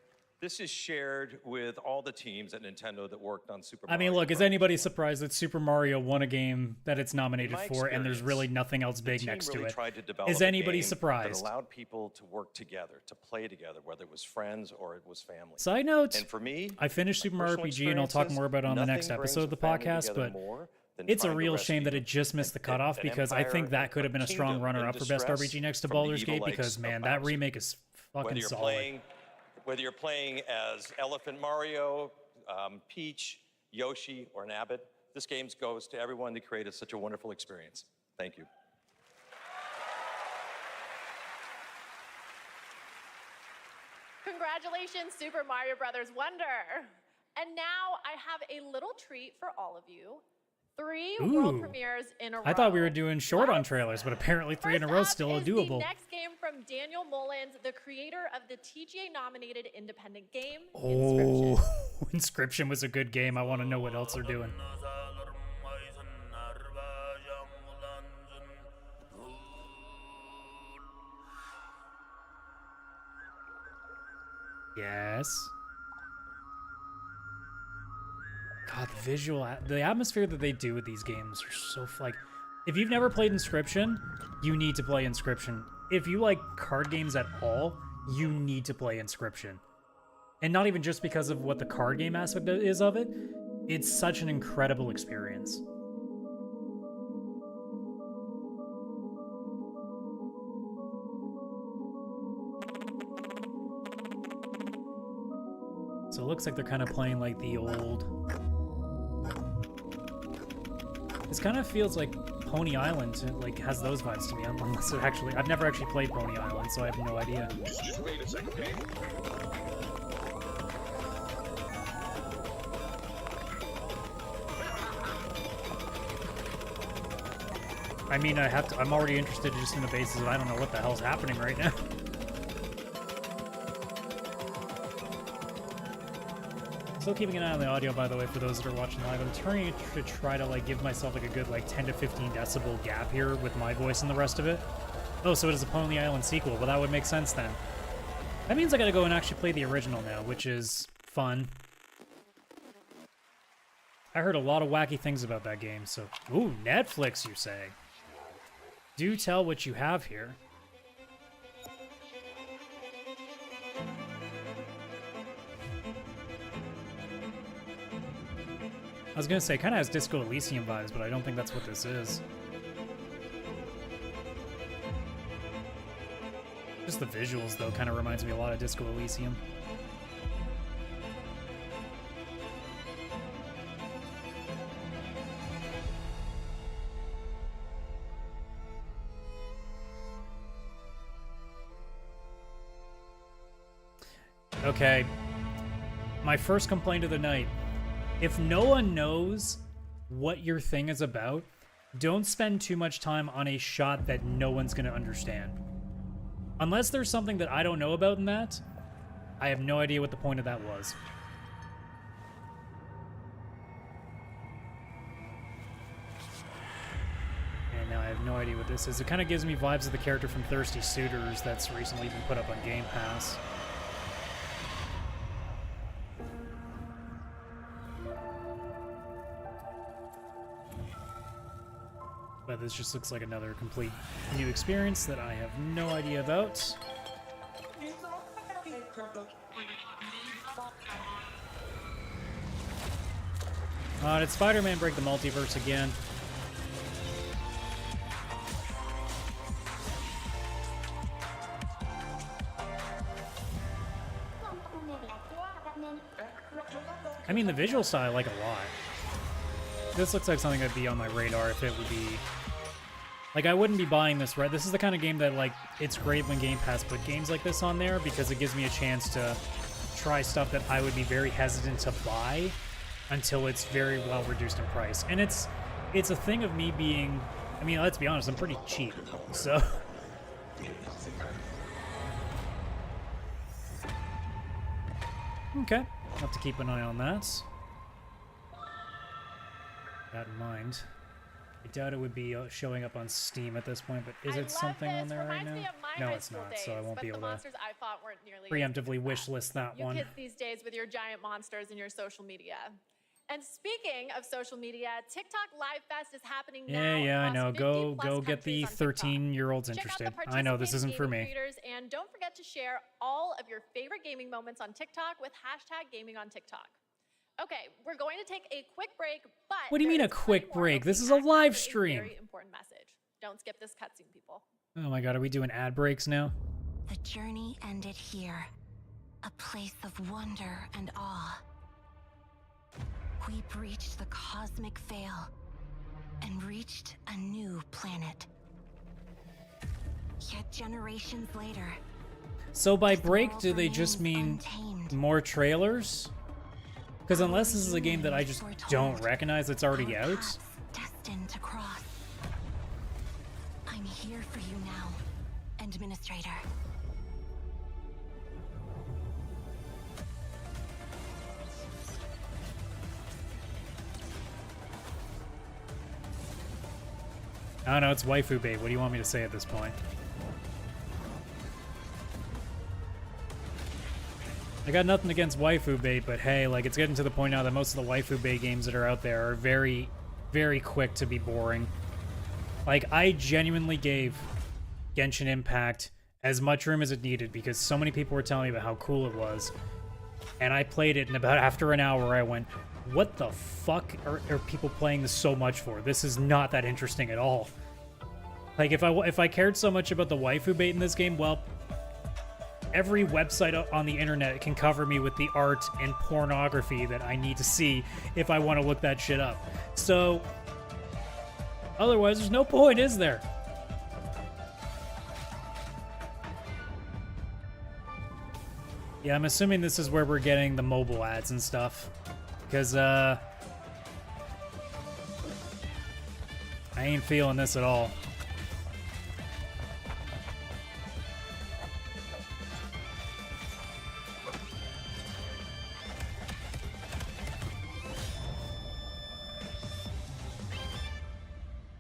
Speaker 3: This is shared with all the teams at Nintendo that worked on Super Mario.
Speaker 1: I mean, look, is
Speaker 3: Bros.
Speaker 1: anybody surprised that Super Mario won a game that it's nominated
Speaker 3: In my
Speaker 1: for and there's really
Speaker 3: experience,
Speaker 1: nothing else
Speaker 3: the
Speaker 1: big
Speaker 3: team
Speaker 1: next
Speaker 3: really
Speaker 1: to it?
Speaker 3: tried to develop
Speaker 1: Is
Speaker 3: a
Speaker 1: anybody
Speaker 3: game
Speaker 1: surprised?
Speaker 3: That allowed people to work together, to play together, whether it was friends or it was family.
Speaker 1: Side note,
Speaker 3: And for me,
Speaker 1: I finished
Speaker 3: my
Speaker 1: Super Mario
Speaker 3: personal
Speaker 1: RPG and I'll talk more about it on the
Speaker 3: nothing
Speaker 1: next
Speaker 3: brings
Speaker 1: episode of
Speaker 3: a
Speaker 1: the
Speaker 3: family
Speaker 1: podcast,
Speaker 3: together
Speaker 1: but
Speaker 3: more than
Speaker 1: it's a
Speaker 3: trying to
Speaker 1: real shame that
Speaker 3: rescue
Speaker 1: it just missed the
Speaker 3: an-
Speaker 1: cutoff
Speaker 3: an
Speaker 1: because I think
Speaker 3: empire,
Speaker 1: that could have been a strong
Speaker 3: kingdom in
Speaker 1: runner-up for Best
Speaker 3: distress
Speaker 1: RPG next to
Speaker 3: from the
Speaker 1: Baldur's
Speaker 3: evil
Speaker 1: Gate
Speaker 3: likes
Speaker 1: because,
Speaker 3: of
Speaker 1: man, that
Speaker 3: Bowser.
Speaker 1: remake is fucking
Speaker 3: whether you're
Speaker 1: solid.
Speaker 3: playing as Elephant Mario, Peach, Yoshi, or Nabbit, this game goes to everyone that created such a wonderful experience. Thank you.
Speaker 2: Congratulations, Super Mario Brothers Wonder. And now I have a little treat for all of you. 3 world
Speaker 1: Ooh.
Speaker 2: premieres in a row.
Speaker 1: I thought we were doing short on
Speaker 2: What?
Speaker 1: trailers, but apparently 3 in a
Speaker 2: First
Speaker 1: row is
Speaker 2: up
Speaker 1: still
Speaker 2: is
Speaker 1: doable.
Speaker 2: the next game from Daniel Mullins, the creator of the TGA-nominated independent game,
Speaker 1: Oh,
Speaker 2: Inscription.
Speaker 1: Inscription was a good game. I want to know what else they're doing. Yes. God, the atmosphere that they do with these games are so like. If you've never played Inscription, you need to play Inscription. If you like card games at all, you need to play Inscription. And not even just because of what the card game aspect is of it, it's such an incredible experience. looks like they're kind of playing like the old... This kind of feels like Pony Island, like, has those vibes to me, unless it actually... I've never actually played Pony Island, so I have no idea.
Speaker 4: Just wait a second, man.
Speaker 1: I mean, I'm already interested just in the basis of I don't know what the hell's happening right now. Still keeping an eye on the audio, by the way, for those that are watching live. I'm turning to try to, like, give myself, like, a good, like, 10 to 15 decibel gap here with my voice and the rest of it. Oh, so it is a Pony Island sequel. Well, that would make sense then. That means I gotta go and actually play the original now, which is fun. I heard a lot of wacky things about that game, so... Ooh, Netflix, you say? Do tell what you have here. I was gonna say, kind of has Disco Elysium vibes, but I don't think that's what this is. Just the visuals, though, kind of reminds me a lot of Disco Elysium. Okay, my first complaint of the night. If no one knows what your thing is about, don't spend too much time on a shot that no one's going to understand. Unless there's something that I don't know about in that, I have no idea what the point of that was. And now I have no idea what this is. It kind of gives me vibes of the character from Thirsty Suitors that's recently been put up on Game Pass. But this just looks like another complete new experience that I have no idea about. Did Spider-Man break the multiverse again? I mean, the visual style I like a lot. This looks like something that'd be on my radar if it would be... Like, I wouldn't be buying this, right? This is the kind of game that, like, it's great when Game Pass put games like this on there because it gives me a chance to try stuff that I would be very hesitant to buy until it's very well reduced in price. And it's a thing of me being... I mean, let's be honest, I'm pretty cheap, so... Okay, I'll have to keep an eye on that. That in mind. I doubt it would be showing up on Steam at this point, but is it something on there right now? No, it's not, so I won't be able to preemptively wishlist that one.
Speaker 2: You kids these days with your giant monsters and your social media. And speaking of social media, TikTok Live Fest is happening now.
Speaker 1: Yeah, I know. Go get the 13-year-olds interested. I know this isn't for me.
Speaker 2: And don't forget to share all of your favorite gaming moments on TikTok with #GamingOnTikTok. Okay, we're going to take a quick break, but...
Speaker 1: What do you mean a quick break? This is a live stream.
Speaker 2: Very important message. Don't skip this cutscene, people.
Speaker 1: Oh my god, are we doing ad breaks now?
Speaker 5: The journey ended here, a place of wonder and awe. We breached the cosmic veil and reached a new planet. Yet generations later...
Speaker 1: So by break, do they just mean more trailers? Because unless this is a game that I just don't recognize that's already out.
Speaker 5: Destined to cross. I'm here for you now, Administrator.
Speaker 1: I don't know, it's waifu bait. What do you want me to say at this point? I got nothing against waifu bait, but hey, like, it's getting to the point now that most of the waifu bait games that are out there are very, very quick to be boring. Like, I genuinely gave Genshin Impact as much room as it needed because so many people were telling me about how cool it was. And I played it, and about after an hour, I went, what the fuck are people playing this so much for? This is not that interesting at all. Like, if I cared so much about the waifu bait in this game, well, every website on the internet can cover me with the art and pornography that I need to see if I want to look that shit up. So, otherwise, there's no point, is there? Yeah, I'm assuming this is where we're getting the mobile ads and stuff. Because, I ain't feeling this at all.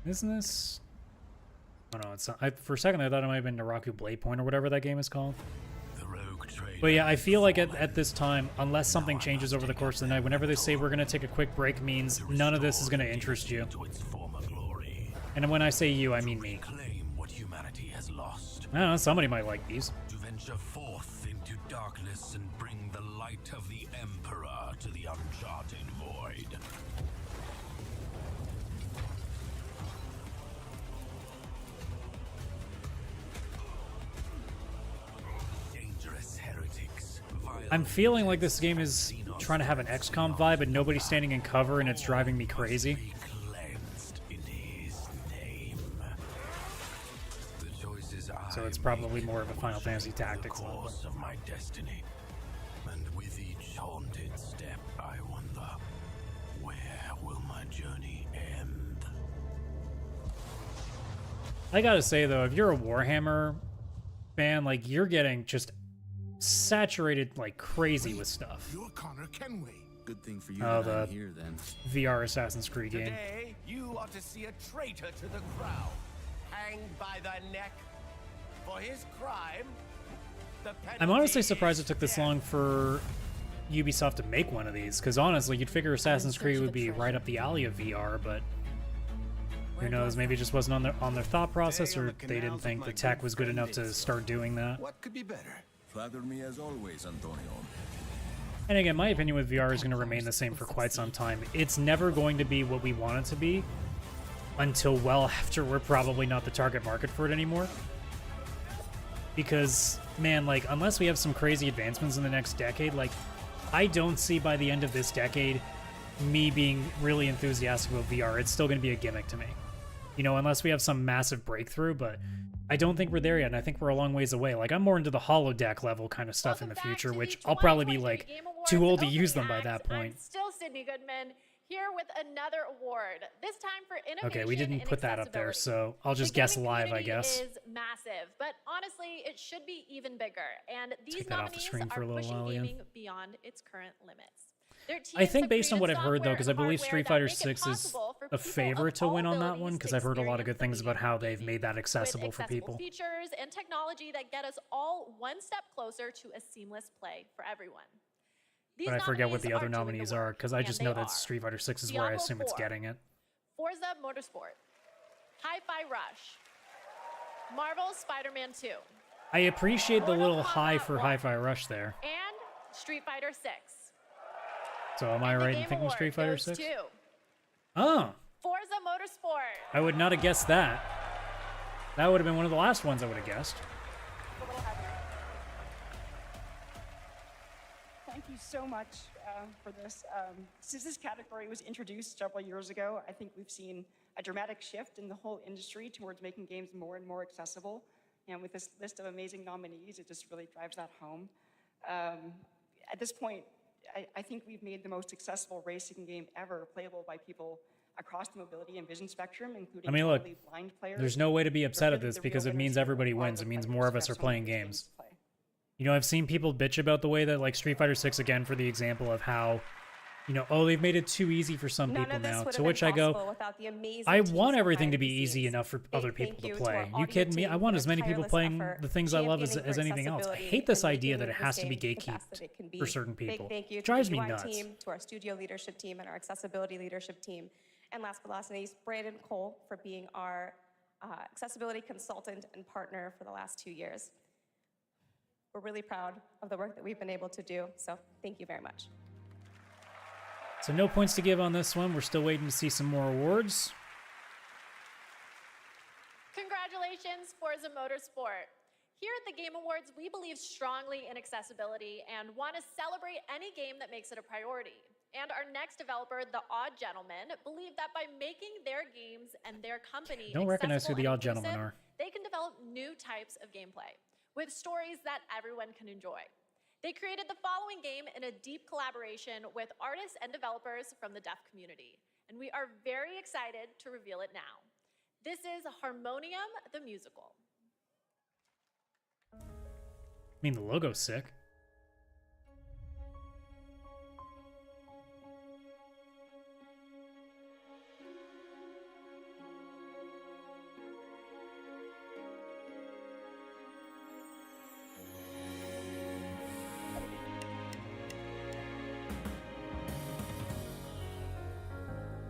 Speaker 1: Isn't this... Oh no, it's not. For a second I thought it might have been Naraku Blade Point or whatever that game is called. But yeah, I feel like at this time, unless something changes over the course of the night, whenever they say we're going to take a quick break means none of this is going to interest you. And when I say you, I mean me. I don't know, somebody might like these.
Speaker 4: To venture forth into darkness and bring the light of the Emperor to the uncharted void.
Speaker 1: I'm feeling like this game is trying to have an XCOM vibe, but nobody's standing in cover, and it's driving me crazy. So it's probably more of a Final Fantasy Tactics level.
Speaker 4: Of my destiny. And with each haunted step, I wonder, where will my journey end?
Speaker 1: I gotta say though, if you're a Warhammer fan, like you're getting just saturated like crazy with stuff.
Speaker 6: You're Connor Kenway. Good thing for you
Speaker 1: Oh,
Speaker 6: that I'm
Speaker 1: the
Speaker 6: here then.
Speaker 1: VR Assassin's Creed game.
Speaker 7: Today, you ought to see a traitor to the crown, hanged by the neck for his crime.
Speaker 1: I'm honestly surprised it took this long for Ubisoft to make one of these, because honestly, you'd figure Assassin's Creed would be right up the alley of VR, but who knows? Maybe it just wasn't on their thought process, or they didn't think the tech was good enough to start doing that.
Speaker 6: What could be better? Flatter me as always, Antonio.
Speaker 1: And again, my opinion with VR is going to remain the same for quite some time. It's never going to be what we want it to be until well after we're probably not the target market for it anymore. Because, man, like, unless we have some crazy advancements in the next decade, like, I don't see by the end of this decade me being really enthusiastic about VR. It's still going to be a gimmick to me. You know, unless we have some massive breakthrough, but I don't think we're there yet, and I think we're a long ways away. Like, I'm more into the holodeck level kind of stuff in the future, which I'll probably be, like, too old to use them by that point.
Speaker 2: I'm still Sydney Goodman, here with another award, this time for innovation.
Speaker 1: Okay, we didn't put that up there, so I'll just
Speaker 2: the
Speaker 1: guess
Speaker 2: gaming
Speaker 1: live, I
Speaker 2: community
Speaker 1: guess.
Speaker 2: Is massive, but honestly, it should be even bigger. And these
Speaker 1: Take that off the
Speaker 2: nominees
Speaker 1: screen for
Speaker 2: are
Speaker 1: a little
Speaker 2: pushing
Speaker 1: while again.
Speaker 2: gaming beyond its current limits.
Speaker 1: I think based on what I've heard, though, because I believe Street Fighter 6 is a favorite to win on that one, because I've heard a lot of good things about how they've made that accessible for people.
Speaker 2: Features and technology that get us all one step closer to a seamless play for everyone.
Speaker 1: But I forget what the other nominees are, because I just know that Street Fighter 6 is where I assume it's getting it.
Speaker 2: Forza Motorsport, Hi-Fi Rush, Marvel's Spider-Man 2.
Speaker 1: I appreciate the little high for Hi-Fi Rush there.
Speaker 2: And Street Fighter 6.
Speaker 1: So am I right in thinking Street Fighter 6? Oh!
Speaker 2: Forza Motorsport.
Speaker 1: I would not have guessed that. That would have been one of the last ones I would have guessed.
Speaker 8: Thank you so much for this. Since this category was introduced several years ago, I think we've seen a dramatic shift in the whole industry towards making games more and more accessible. And with this list of amazing nominees, it just really drives that home. At this point, I think we've made the most accessible racing game ever playable by people across the mobility and vision spectrum, including
Speaker 1: look,
Speaker 8: totally blind players.
Speaker 1: there's no way to be upset at this because it means everybody wins. It means more of us are playing games. You know, I've seen people bitch about the way that, like, Street Fighter 6, again, for the example of how, you know, oh, they've made it too easy for some people now. To which I go, I want everything to be easy enough for other people to play. You kidding me? I want as many people playing the things I love as anything else. I hate this idea that it has to be gatekeeped for certain people. It drives me nuts.
Speaker 9: To our studio leadership team and our accessibility leadership team. And last but not least, Brandon Cole for being our accessibility consultant and partner for the last 2 years. We're really proud of the work that we've been able to do, so thank you very much.
Speaker 1: So no points to give on this one. We're still waiting to see some more awards.
Speaker 2: Congratulations, Forza Motorsport. Here at the Game Awards, we believe strongly in accessibility and want to celebrate any game that makes it a priority. And our next developer, The Odd Gentlemen, believe that by making their games and their company
Speaker 1: Don't recognize who
Speaker 2: accessible
Speaker 1: The
Speaker 2: and
Speaker 1: Odd Gentlemen
Speaker 2: inclusive,
Speaker 1: are.
Speaker 2: they can develop new types of gameplay with stories that everyone can enjoy. They created the following game in a deep collaboration with artists and developers from the deaf community, and we are very excited to reveal it now. This is Harmonium the Musical.
Speaker 1: I mean, the logo's sick.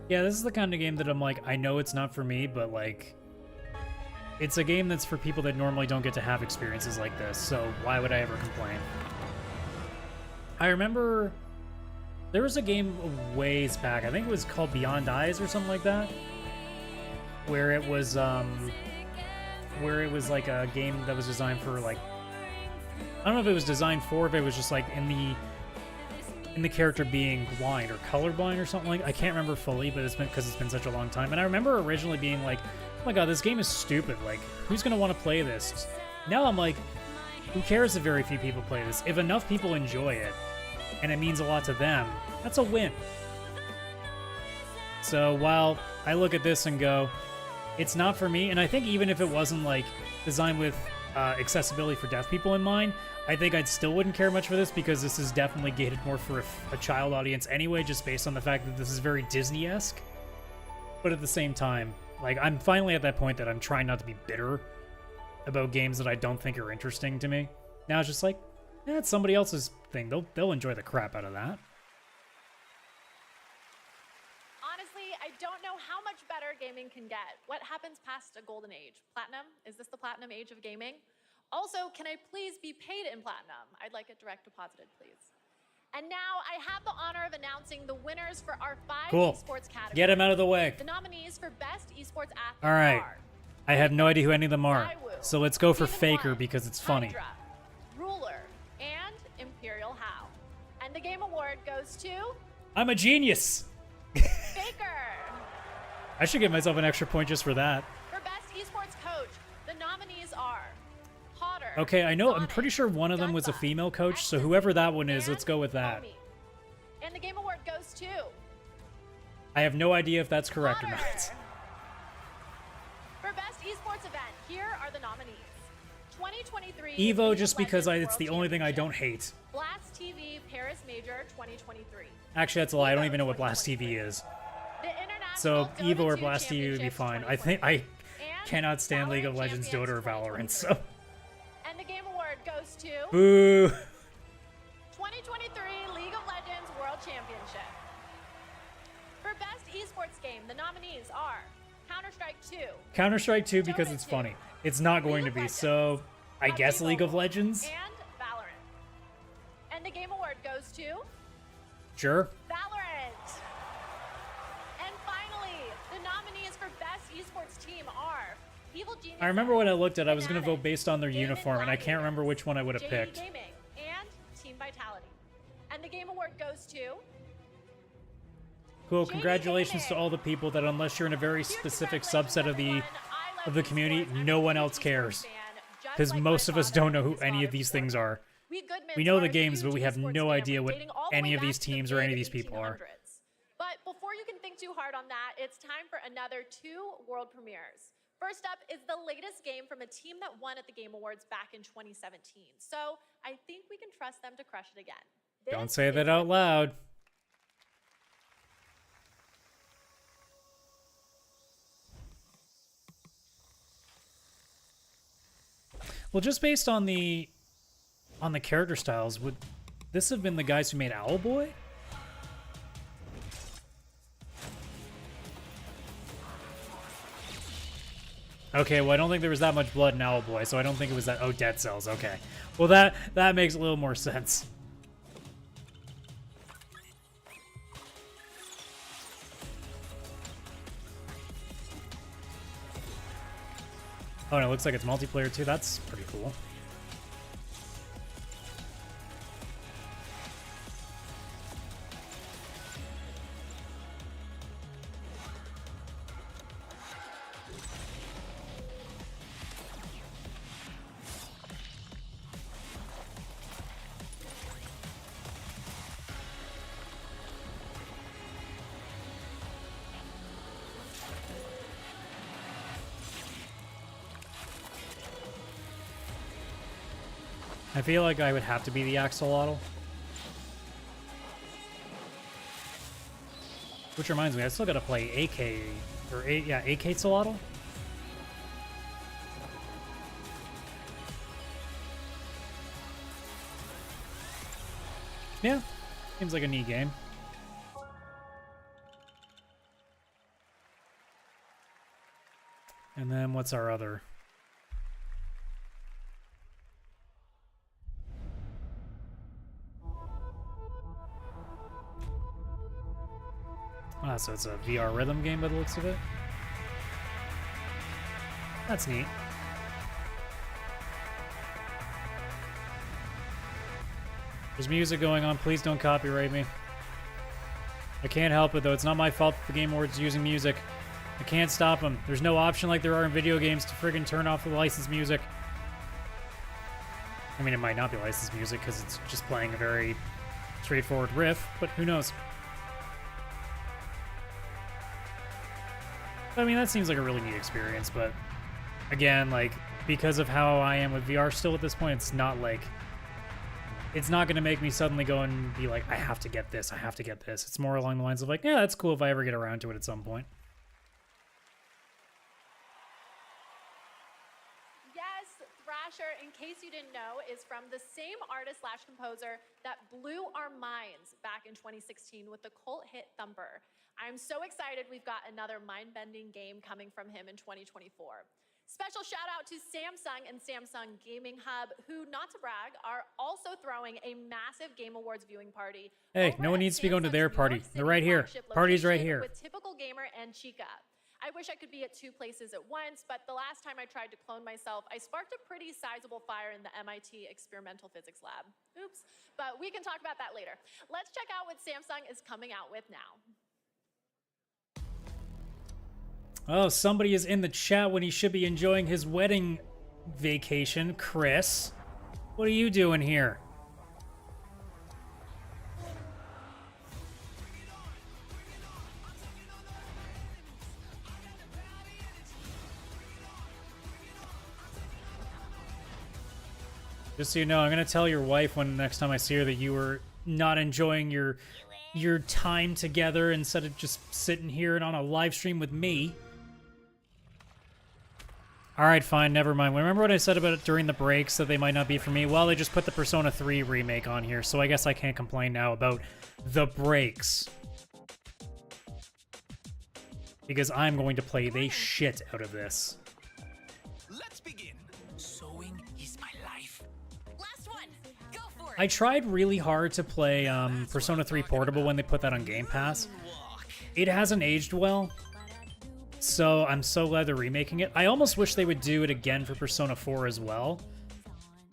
Speaker 1: Yeah, this is the kind of game that I'm like, I know it's not for me, but like, it's a game that's for people that normally don't get to have experiences like this, so why would I ever complain? I remember there was a game ways back, I think it was called Beyond Eyes or something like that, where it was like a game that was designed for like, I don't know if it was designed for, if it was just like in the character being blind or colorblind or something like. I can't remember fully, but it's been because it's been such a long time. And I remember originally being like, oh my god, this game is stupid. Like, who's gonna want to play this? Now I'm like, who cares if very few people play this? If enough people enjoy it, and it means a lot to them, that's a win. So while I look at this and go, it's not for me, and I think even if it wasn't like designed with accessibility for deaf people in mind, I think I still wouldn't care much for this because this is definitely gated more for a child audience anyway, just based on the fact that this is very Disney-esque. But at the same time, like, I'm finally at that point that I'm trying not to be bitter about games that I don't think are interesting to me. Now it's just like, it's somebody else's thing. They'll enjoy the crap out of that.
Speaker 2: Honestly, I don't know how much better gaming can get. What happens past a golden age? Platinum? Is this the platinum age of gaming? Also, can I please be paid in platinum? I'd like it direct deposited, please. And now I have the honor of announcing the winners for our 5 esports categories.
Speaker 1: Get him out of the way.
Speaker 2: The nominees for best esports athlete
Speaker 1: All right.
Speaker 2: are
Speaker 1: I have no idea who any of them are.
Speaker 2: Iwu,
Speaker 1: So let's go for
Speaker 2: Steven
Speaker 1: Faker
Speaker 2: One,
Speaker 1: because it's funny.
Speaker 2: Hydra, Ruler, and Imperial How. And the game award goes to
Speaker 1: I'm a genius.
Speaker 2: Faker.
Speaker 1: I should give myself an extra point just for that.
Speaker 2: For best esports coach, the nominees are Potter.
Speaker 1: Okay, I know. I'm
Speaker 2: Sonic,
Speaker 1: pretty sure one of them was a
Speaker 2: Gunpla,
Speaker 1: female coach, so
Speaker 2: Exodus,
Speaker 1: whoever that one is,
Speaker 2: and
Speaker 1: let's go with that.
Speaker 2: Homie. And the game award goes to
Speaker 1: I have no idea if that's correct or
Speaker 2: Potter.
Speaker 1: not.
Speaker 2: For best esports event, here are the nominees. 2023
Speaker 1: Evo,
Speaker 2: League of
Speaker 1: just because
Speaker 2: Legends
Speaker 1: it's the
Speaker 2: World
Speaker 1: only thing I don't
Speaker 2: Championship.
Speaker 1: hate.
Speaker 2: Blast TV Paris Major 2023.
Speaker 1: Actually, that's a lie. I don't even know what Blast TV is.
Speaker 2: The International
Speaker 1: So Evo or
Speaker 2: Dota 2
Speaker 1: Blast TV would be
Speaker 2: Championships
Speaker 1: fine. I
Speaker 2: 2023.
Speaker 1: think I cannot stand League of
Speaker 2: Valorant
Speaker 1: Legends, Dota, or
Speaker 2: Champions
Speaker 1: Valorant. So
Speaker 2: 2023. And the game award goes to
Speaker 1: boo.
Speaker 2: 2023 League of Legends World Championship. For best esports game, the nominees are Counter-Strike 2,
Speaker 1: Counter-Strike 2 because
Speaker 2: Dota
Speaker 1: it's
Speaker 2: 2,
Speaker 1: funny. It's not going to
Speaker 2: League of
Speaker 1: be.
Speaker 2: Legends,
Speaker 1: So I guess
Speaker 2: PUBG
Speaker 1: League of
Speaker 2: Mobile,
Speaker 1: Legends.
Speaker 2: and Valorant. And the game award goes to
Speaker 1: Sure.
Speaker 2: Valorant. And finally, the nominees for best esports team are Evil Genius.
Speaker 1: I remember when I looked at it, I was going to vote
Speaker 2: Fnatic,
Speaker 1: based on their
Speaker 2: David
Speaker 1: uniform, and I can't remember which one I would have
Speaker 2: JD
Speaker 1: picked.
Speaker 2: Gaming, and Team Vitality. And the game award goes to
Speaker 1: Cool.
Speaker 2: JD
Speaker 1: Congratulations to
Speaker 2: Gaming.
Speaker 1: all the people that, unless you're in a very
Speaker 2: Huge
Speaker 1: specific
Speaker 2: congratulations,
Speaker 1: subset of the
Speaker 2: everyone. I love
Speaker 1: community,
Speaker 2: esports. I'm
Speaker 1: no
Speaker 2: a
Speaker 1: one
Speaker 2: huge
Speaker 1: else
Speaker 2: esports
Speaker 1: cares.
Speaker 2: fan, just
Speaker 1: Because
Speaker 2: like
Speaker 1: most
Speaker 2: my
Speaker 1: of us
Speaker 2: father
Speaker 1: don't know
Speaker 2: and
Speaker 1: who
Speaker 2: his
Speaker 1: any
Speaker 2: father
Speaker 1: of these
Speaker 2: before
Speaker 1: things
Speaker 2: him.
Speaker 1: are.
Speaker 2: We Goodmans
Speaker 1: We know
Speaker 2: are
Speaker 1: the
Speaker 2: a
Speaker 1: games, but
Speaker 2: huge
Speaker 1: we have
Speaker 2: esports
Speaker 1: no
Speaker 2: fan,
Speaker 1: idea what
Speaker 2: dating all the
Speaker 1: any
Speaker 2: way
Speaker 1: of these
Speaker 2: back to the
Speaker 1: teams or any of
Speaker 2: mid
Speaker 1: these people are.
Speaker 2: 1800s. But before you can think too hard on that, it's time for another 2 world premieres. First up is the latest game from a team that won at the Game Awards back in 2017. So I think we can trust them to crush it again.
Speaker 1: Don't
Speaker 2: This
Speaker 1: say
Speaker 2: is
Speaker 1: that out loud. Well, just based on the character styles, would this have been the guys who made Owlboy? Okay, well, I don't think there was that much blood in Owlboy, so I don't think it was that. Oh, Dead Cells. Okay, well that makes a little more sense. Oh, and it looks like it's multiplayer too. That's pretty cool. I feel like I would have to be the axolotl. Which reminds me, I still gotta play AK, or AK-Solotl? Yeah, seems like a neat game. And then what's our other? Ah, so it's a VR rhythm game by the looks of it. That's neat. There's music going on. Please don't copyright me. I can't help it, though. It's not my fault that the Game Awards is using music. I can't stop them. There's no option like there are in video games to friggin' turn off the licensed music. I mean, it might not be licensed music because it's just playing a very straightforward riff, but who knows? I mean, that seems like a really neat experience, but again, like, because of how I am with VR still at this point, it's not like... It's not going to make me suddenly go and be like, I have to get this, I have to get this. It's more along the lines of like, yeah, that's cool if I ever get around to it at some point.
Speaker 2: Yes, Thrasher, in case you didn't know, is from the same artist/composer that blew our minds back in 2016 with the cult hit Thumper. I'm so excited we've got another mind-bending game coming from him in 2024. Special shout out to Samsung and Samsung Gaming Hub, who, not to brag, are also throwing a massive Game Awards viewing party.
Speaker 1: Hey, no one needs to be going to their party. They're right here. Party's right here.
Speaker 2: With Typical Gamer and Chica. I wish I could be at two places at once, but the last time I tried to clone myself, I sparked a pretty sizable fire in the MIT Experimental Physics Lab. Oops, but we can talk about that later. Let's check out what Samsung is coming out with now.
Speaker 1: Oh, somebody is in the chat when he should be enjoying his wedding vacation. Chris, what are you doing here? Just so you know, I'm going to tell your wife when next time I see her that you were not enjoying your time together instead of just sitting here and on a live stream with me. Alright, fine, never mind. Remember what I said about it during the breaks, that they might not be for me? Well, they just put the Persona 3 remake on here, so I guess I can't complain now about the breaks. Because I'm going to play the shit out of this.
Speaker 7: Let's begin. Sewing is my life.
Speaker 5: Last one. Go for it.
Speaker 1: I tried really hard to play Persona 3 Portable when they put that on Game Pass. It hasn't aged well. So I'm so glad they're remaking it. I almost wish they would do it again for Persona 4 as well.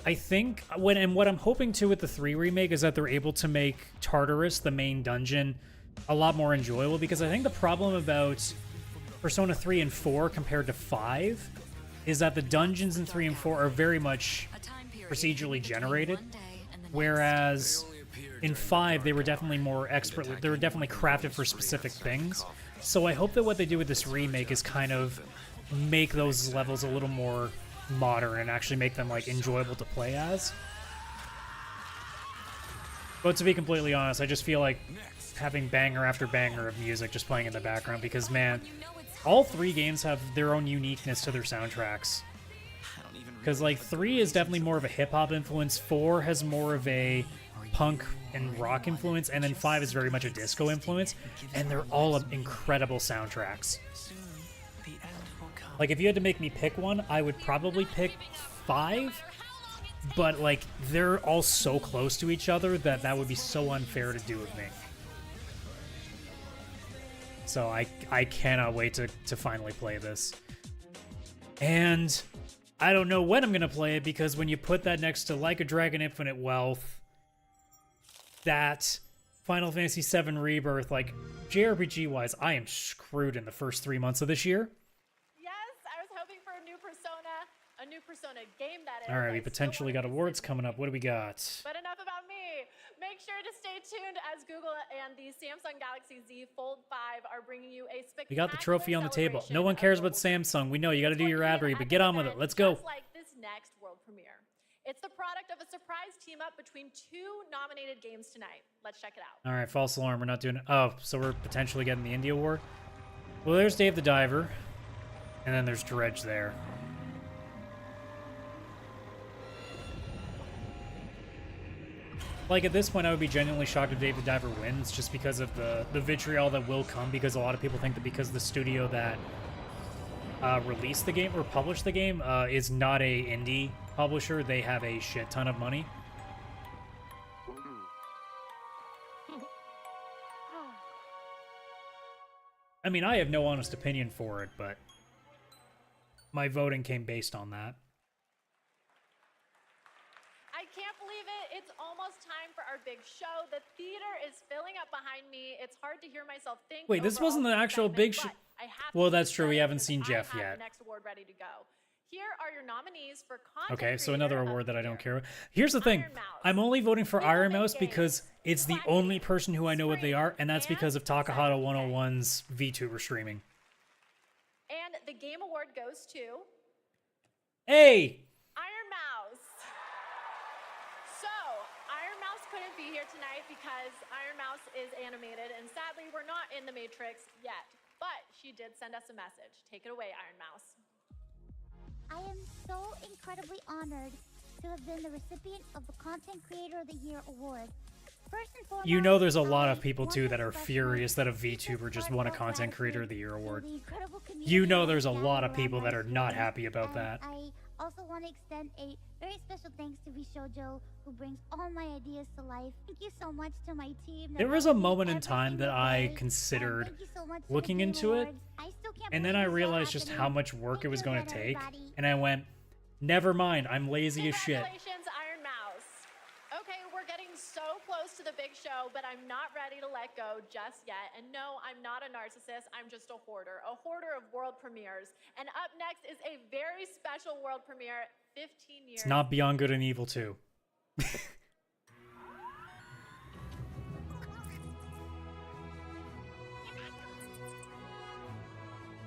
Speaker 1: I think what I'm hoping to with the 3 remake is that they're able to make Tartarus, the main dungeon, a lot more enjoyable, because I think the problem about Persona 3 and 4 compared to 5 is that the dungeons in 3 and 4 are very much procedurally generated, whereas in 5 they were definitely more expertly, they were definitely crafted for specific things. So I hope that what they do with this remake is kind of make those levels a little more modern and actually make them like enjoyable to play as. But to be completely honest, I just feel like having banger after banger of music just playing in the background, because man, all 3 games have their own uniqueness to their soundtracks. Because like 3 is definitely more of a hip-hop influence, 4 has more of a punk and rock influence, and then 5 is very much a disco influence, and they're all incredible soundtracks. Like, if you had to make me pick one, I would probably pick 5, but like they're all so close to each other that that would be so unfair to do with me. So I cannot wait to finally play this. And I don't know when I'm gonna play it, because when you put that next to Like a Dragon Infinite Wealth, that Final Fantasy VII Rebirth, like, JRPG-wise, I am screwed in the first 3 months of this year.
Speaker 2: Yes, I was hoping for a new Persona game, that is.
Speaker 1: All right, we potentially got awards coming up. What do we got?
Speaker 2: But enough about me. Make sure to stay tuned as Google and the Samsung Galaxy Z Fold 5 are bringing you a spectacular
Speaker 1: We got the trophy on the table. No one
Speaker 2: celebration
Speaker 1: cares
Speaker 2: of
Speaker 1: about
Speaker 2: mobile
Speaker 1: Samsung. We know you got to do your ad read, but get on with it. Let's go.
Speaker 2: Just like this next world premiere. It's the product of a surprise team up between 2 nominated games tonight. Let's check it out.
Speaker 1: All right, false alarm. We're not doing it. Oh, so we're potentially getting the India War. Well, there's Dave the Diver, and then there's Dredge there. Like, at this point, I would be genuinely shocked if Dave the Diver wins, just because of the vitriol that will come, because a lot of people think that because the studio that released the game, or published the game, is not a indie publisher, they have a shit ton of money. I mean, I have no honest opinion for it, but my voting came based on that.
Speaker 2: I can't believe it. It's almost time for our big show. The theater is filling up behind me. It's hard to hear myself think.
Speaker 1: Wait, this wasn't the actual big show. Well, that's true. We haven't seen Jeff yet.
Speaker 2: The next award ready to go. Here are your nominees for content.
Speaker 1: Okay, so another award that I don't care about. Here's the thing. I'm only voting for Iron Mouse because it's the only person who I know what they are, and that's because of Takahata 101's VTuber streaming.
Speaker 2: And the game award goes to
Speaker 1: Hey!
Speaker 2: Iron Mouse. So, Iron Mouse couldn't be here tonight because Iron Mouse is animated, and sadly, we're not in the Matrix yet. But she did send us a message. Take it away, Iron Mouse.
Speaker 10: I am so incredibly honored to have been the recipient of the Content Creator of the Year award. First and foremost,
Speaker 1: You know there's a lot of people, too, that are furious that a VTuber just won a Content Creator of the Year award. You know there's a lot of people that are not happy about that.
Speaker 10: I also want to extend a very special thanks to Vishojo, who brings all my ideas to life. Thank you so much to my team.
Speaker 1: There was a moment in time that I considered looking into it, and then I realized just how much work it was going to take, and I went, never mind, I'm lazy as shit.
Speaker 2: Congratulations, Iron Mouse. Okay, we're getting so close to the big show, but I'm not ready to let go just yet. And no, I'm not a narcissist. I'm just a hoarder of world premieres. And up next is a very special world premiere, 15 years.
Speaker 1: It's not Beyond Good and Evil 2.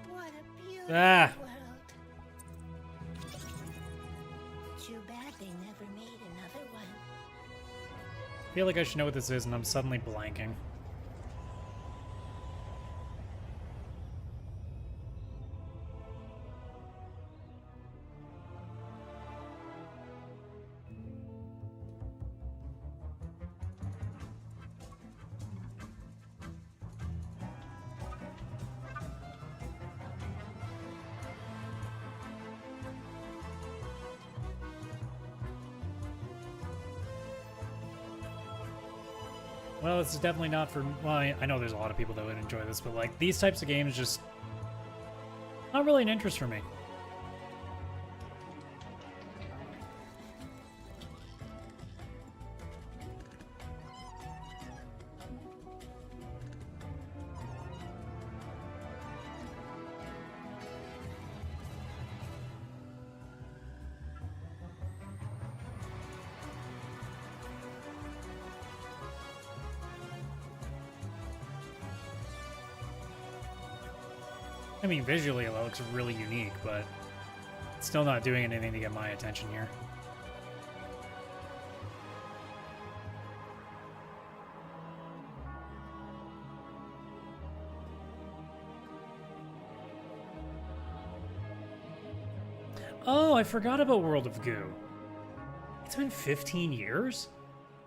Speaker 10: What a beautiful
Speaker 1: Ah.
Speaker 10: world. Too bad they never made another one.
Speaker 1: I feel like I should know what this is, and I'm suddenly blanking. Well, this is definitely not for... Well, I know there's a lot of people that would enjoy this, but, like, these types of games just... not really an interest for me. I mean, visually it looks really unique, but it's still not doing anything to get my attention here. Oh, I forgot about World of Goo. It's been 15 years?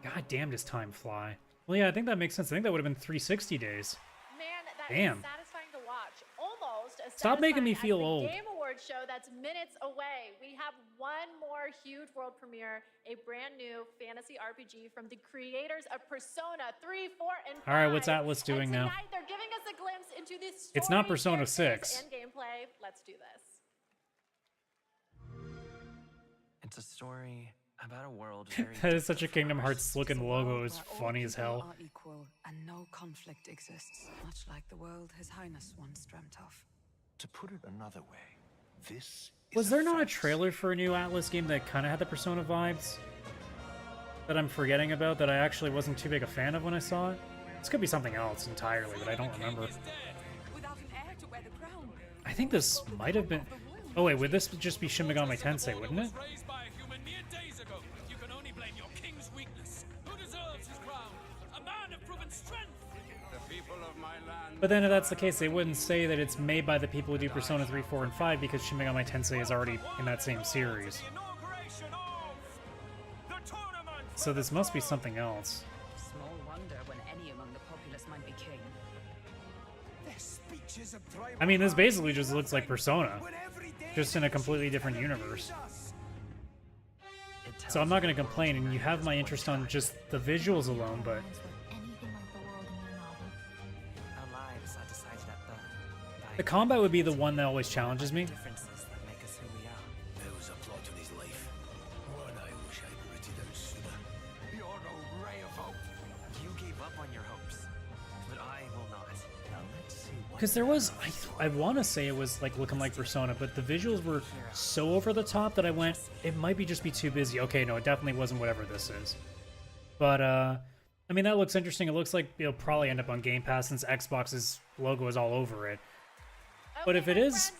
Speaker 1: God damn, does time fly. Well, yeah, I think that makes sense. I think that would have been 360 days.
Speaker 2: Man, that
Speaker 1: Damn.
Speaker 2: is satisfying to watch. Almost as
Speaker 1: Stop making me
Speaker 2: satisfying
Speaker 1: feel
Speaker 2: as
Speaker 1: old.
Speaker 2: the Game Awards show that's minutes away. We have one more huge world premiere, a brand new fantasy RPG from the creators of Persona 3, 4, and 5.
Speaker 1: All right, what's Atlas doing now?
Speaker 2: Tonight they're giving us a glimpse into this story,
Speaker 1: It's not Persona
Speaker 2: characters,
Speaker 1: 6.
Speaker 2: and gameplay. Let's do this.
Speaker 11: It's a story about a world very
Speaker 1: That is such a
Speaker 11: different from
Speaker 1: Kingdom
Speaker 11: ours.
Speaker 1: Hearts looking logo. Is
Speaker 12: Where all
Speaker 1: funny as
Speaker 12: people
Speaker 1: hell.
Speaker 12: are equal and no conflict exists, much like the world His Highness once dreamt of.
Speaker 6: To put it another way, this
Speaker 1: Was there not a trailer for a new Atlas game that kind of had the Persona vibes? That I'm forgetting about, that I actually wasn't too big a fan of when I saw it? This could be something else entirely, but I don't remember.
Speaker 12: Without an heir to wear the crown.
Speaker 1: I think this might have been... Oh wait, would this just be Shin Megami Tensei, wouldn't it? But then if that's the case, they wouldn't say that it's made by the people who do Persona 3, 4, and 5 because Shin Megami Tensei is already in that same series. So this must be something else.
Speaker 12: Small wonder when any among the populace might be king.
Speaker 1: I mean, this basically just looks like Persona, just in a completely different universe. So I'm not going to complain, and you have my interest on just the visuals alone, but...
Speaker 11: Our lives are decided at birth.
Speaker 1: The combat would be the one that always challenges me.
Speaker 11: Differences that make us who we are.
Speaker 4: There was a plot to his life. One I wish I'd written out sooner.
Speaker 6: You're no ray of hope.
Speaker 11: You gave up on your hopes, but I will not.
Speaker 6: Now let's see what.
Speaker 1: Because there was, I want to say it was like looking like Persona, but the visuals were so over the top that I went, it might be just be too busy. Okay, no, it definitely wasn't whatever this is. But, I mean, that looks interesting. It looks like it'll probably end up on Game Pass since Xbox's logo is all over it. But if it is,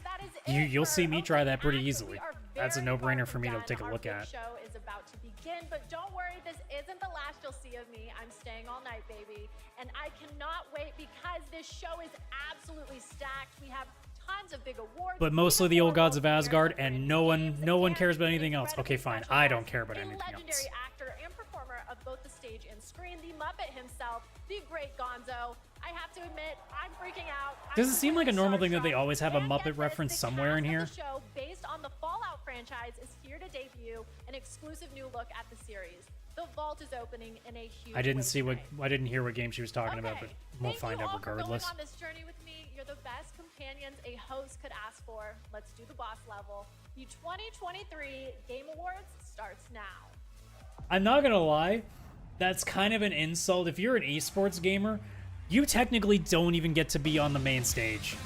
Speaker 1: you'll see me try that pretty easily. That's a no-brainer for me to take a look at.
Speaker 2: Our show is about to begin, but don't worry, this isn't the last you'll see of me. I'm staying all night, baby. And I cannot wait because this show is absolutely stacked. We have tons of big awards.
Speaker 1: But mostly the old gods of Asgard, and no one cares about anything else. Okay, fine. I don't care about anything else.
Speaker 2: Legendary actor and performer of both the stage and screen, the Muppet himself, the great Gonzo. I have to admit, I'm freaking out.
Speaker 1: Does it seem like a normal thing that they always have a Muppet reference somewhere in here?
Speaker 2: The show, based on the Fallout franchise, is here to debut an exclusive new look at the series. The vault is opening in a huge
Speaker 1: I didn't hear what game she was talking about, but we'll find out regardless.
Speaker 2: Thank you all for going on this journey with me. You're the best companions a host could ask for. Let's do the boss level. The 2023 Game Awards starts now.
Speaker 1: I'm not gonna lie, that's kind of an insult. If you're an esports gamer, you technically don't even get to be on the main stage.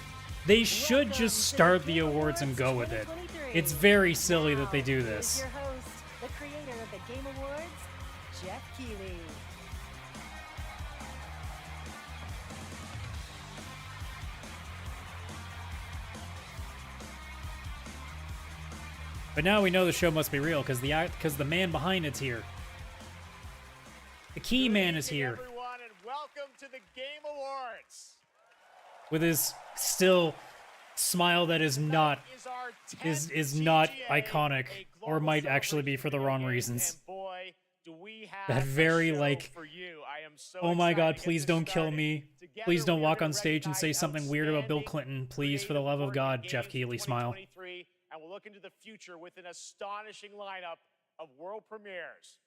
Speaker 1: They should just start the awards and go with it. It's very silly that they do this.
Speaker 13: Your host, the creator of the Game Awards, Jeff Keighley.
Speaker 1: But now we know the show must be real because the man behind it's here. The key man is here.
Speaker 14: Everyone, and welcome to the Game Awards.
Speaker 1: With his still smile that is not iconic, or might actually be for the wrong reasons.
Speaker 14: Boy, do we have
Speaker 1: that very like,
Speaker 14: for you. I am so
Speaker 1: oh my God,
Speaker 14: excited to
Speaker 1: please
Speaker 14: get
Speaker 1: don't
Speaker 14: this
Speaker 1: kill
Speaker 14: started.
Speaker 1: me.
Speaker 14: Together,
Speaker 1: Please don't
Speaker 14: we
Speaker 1: walk
Speaker 14: are
Speaker 1: on stage and say something weird about Bill Clinton. Please, for the love of God, Jeff Keighley, smile.
Speaker 14: And we'll look into the future with an astonishing lineup of world premieres.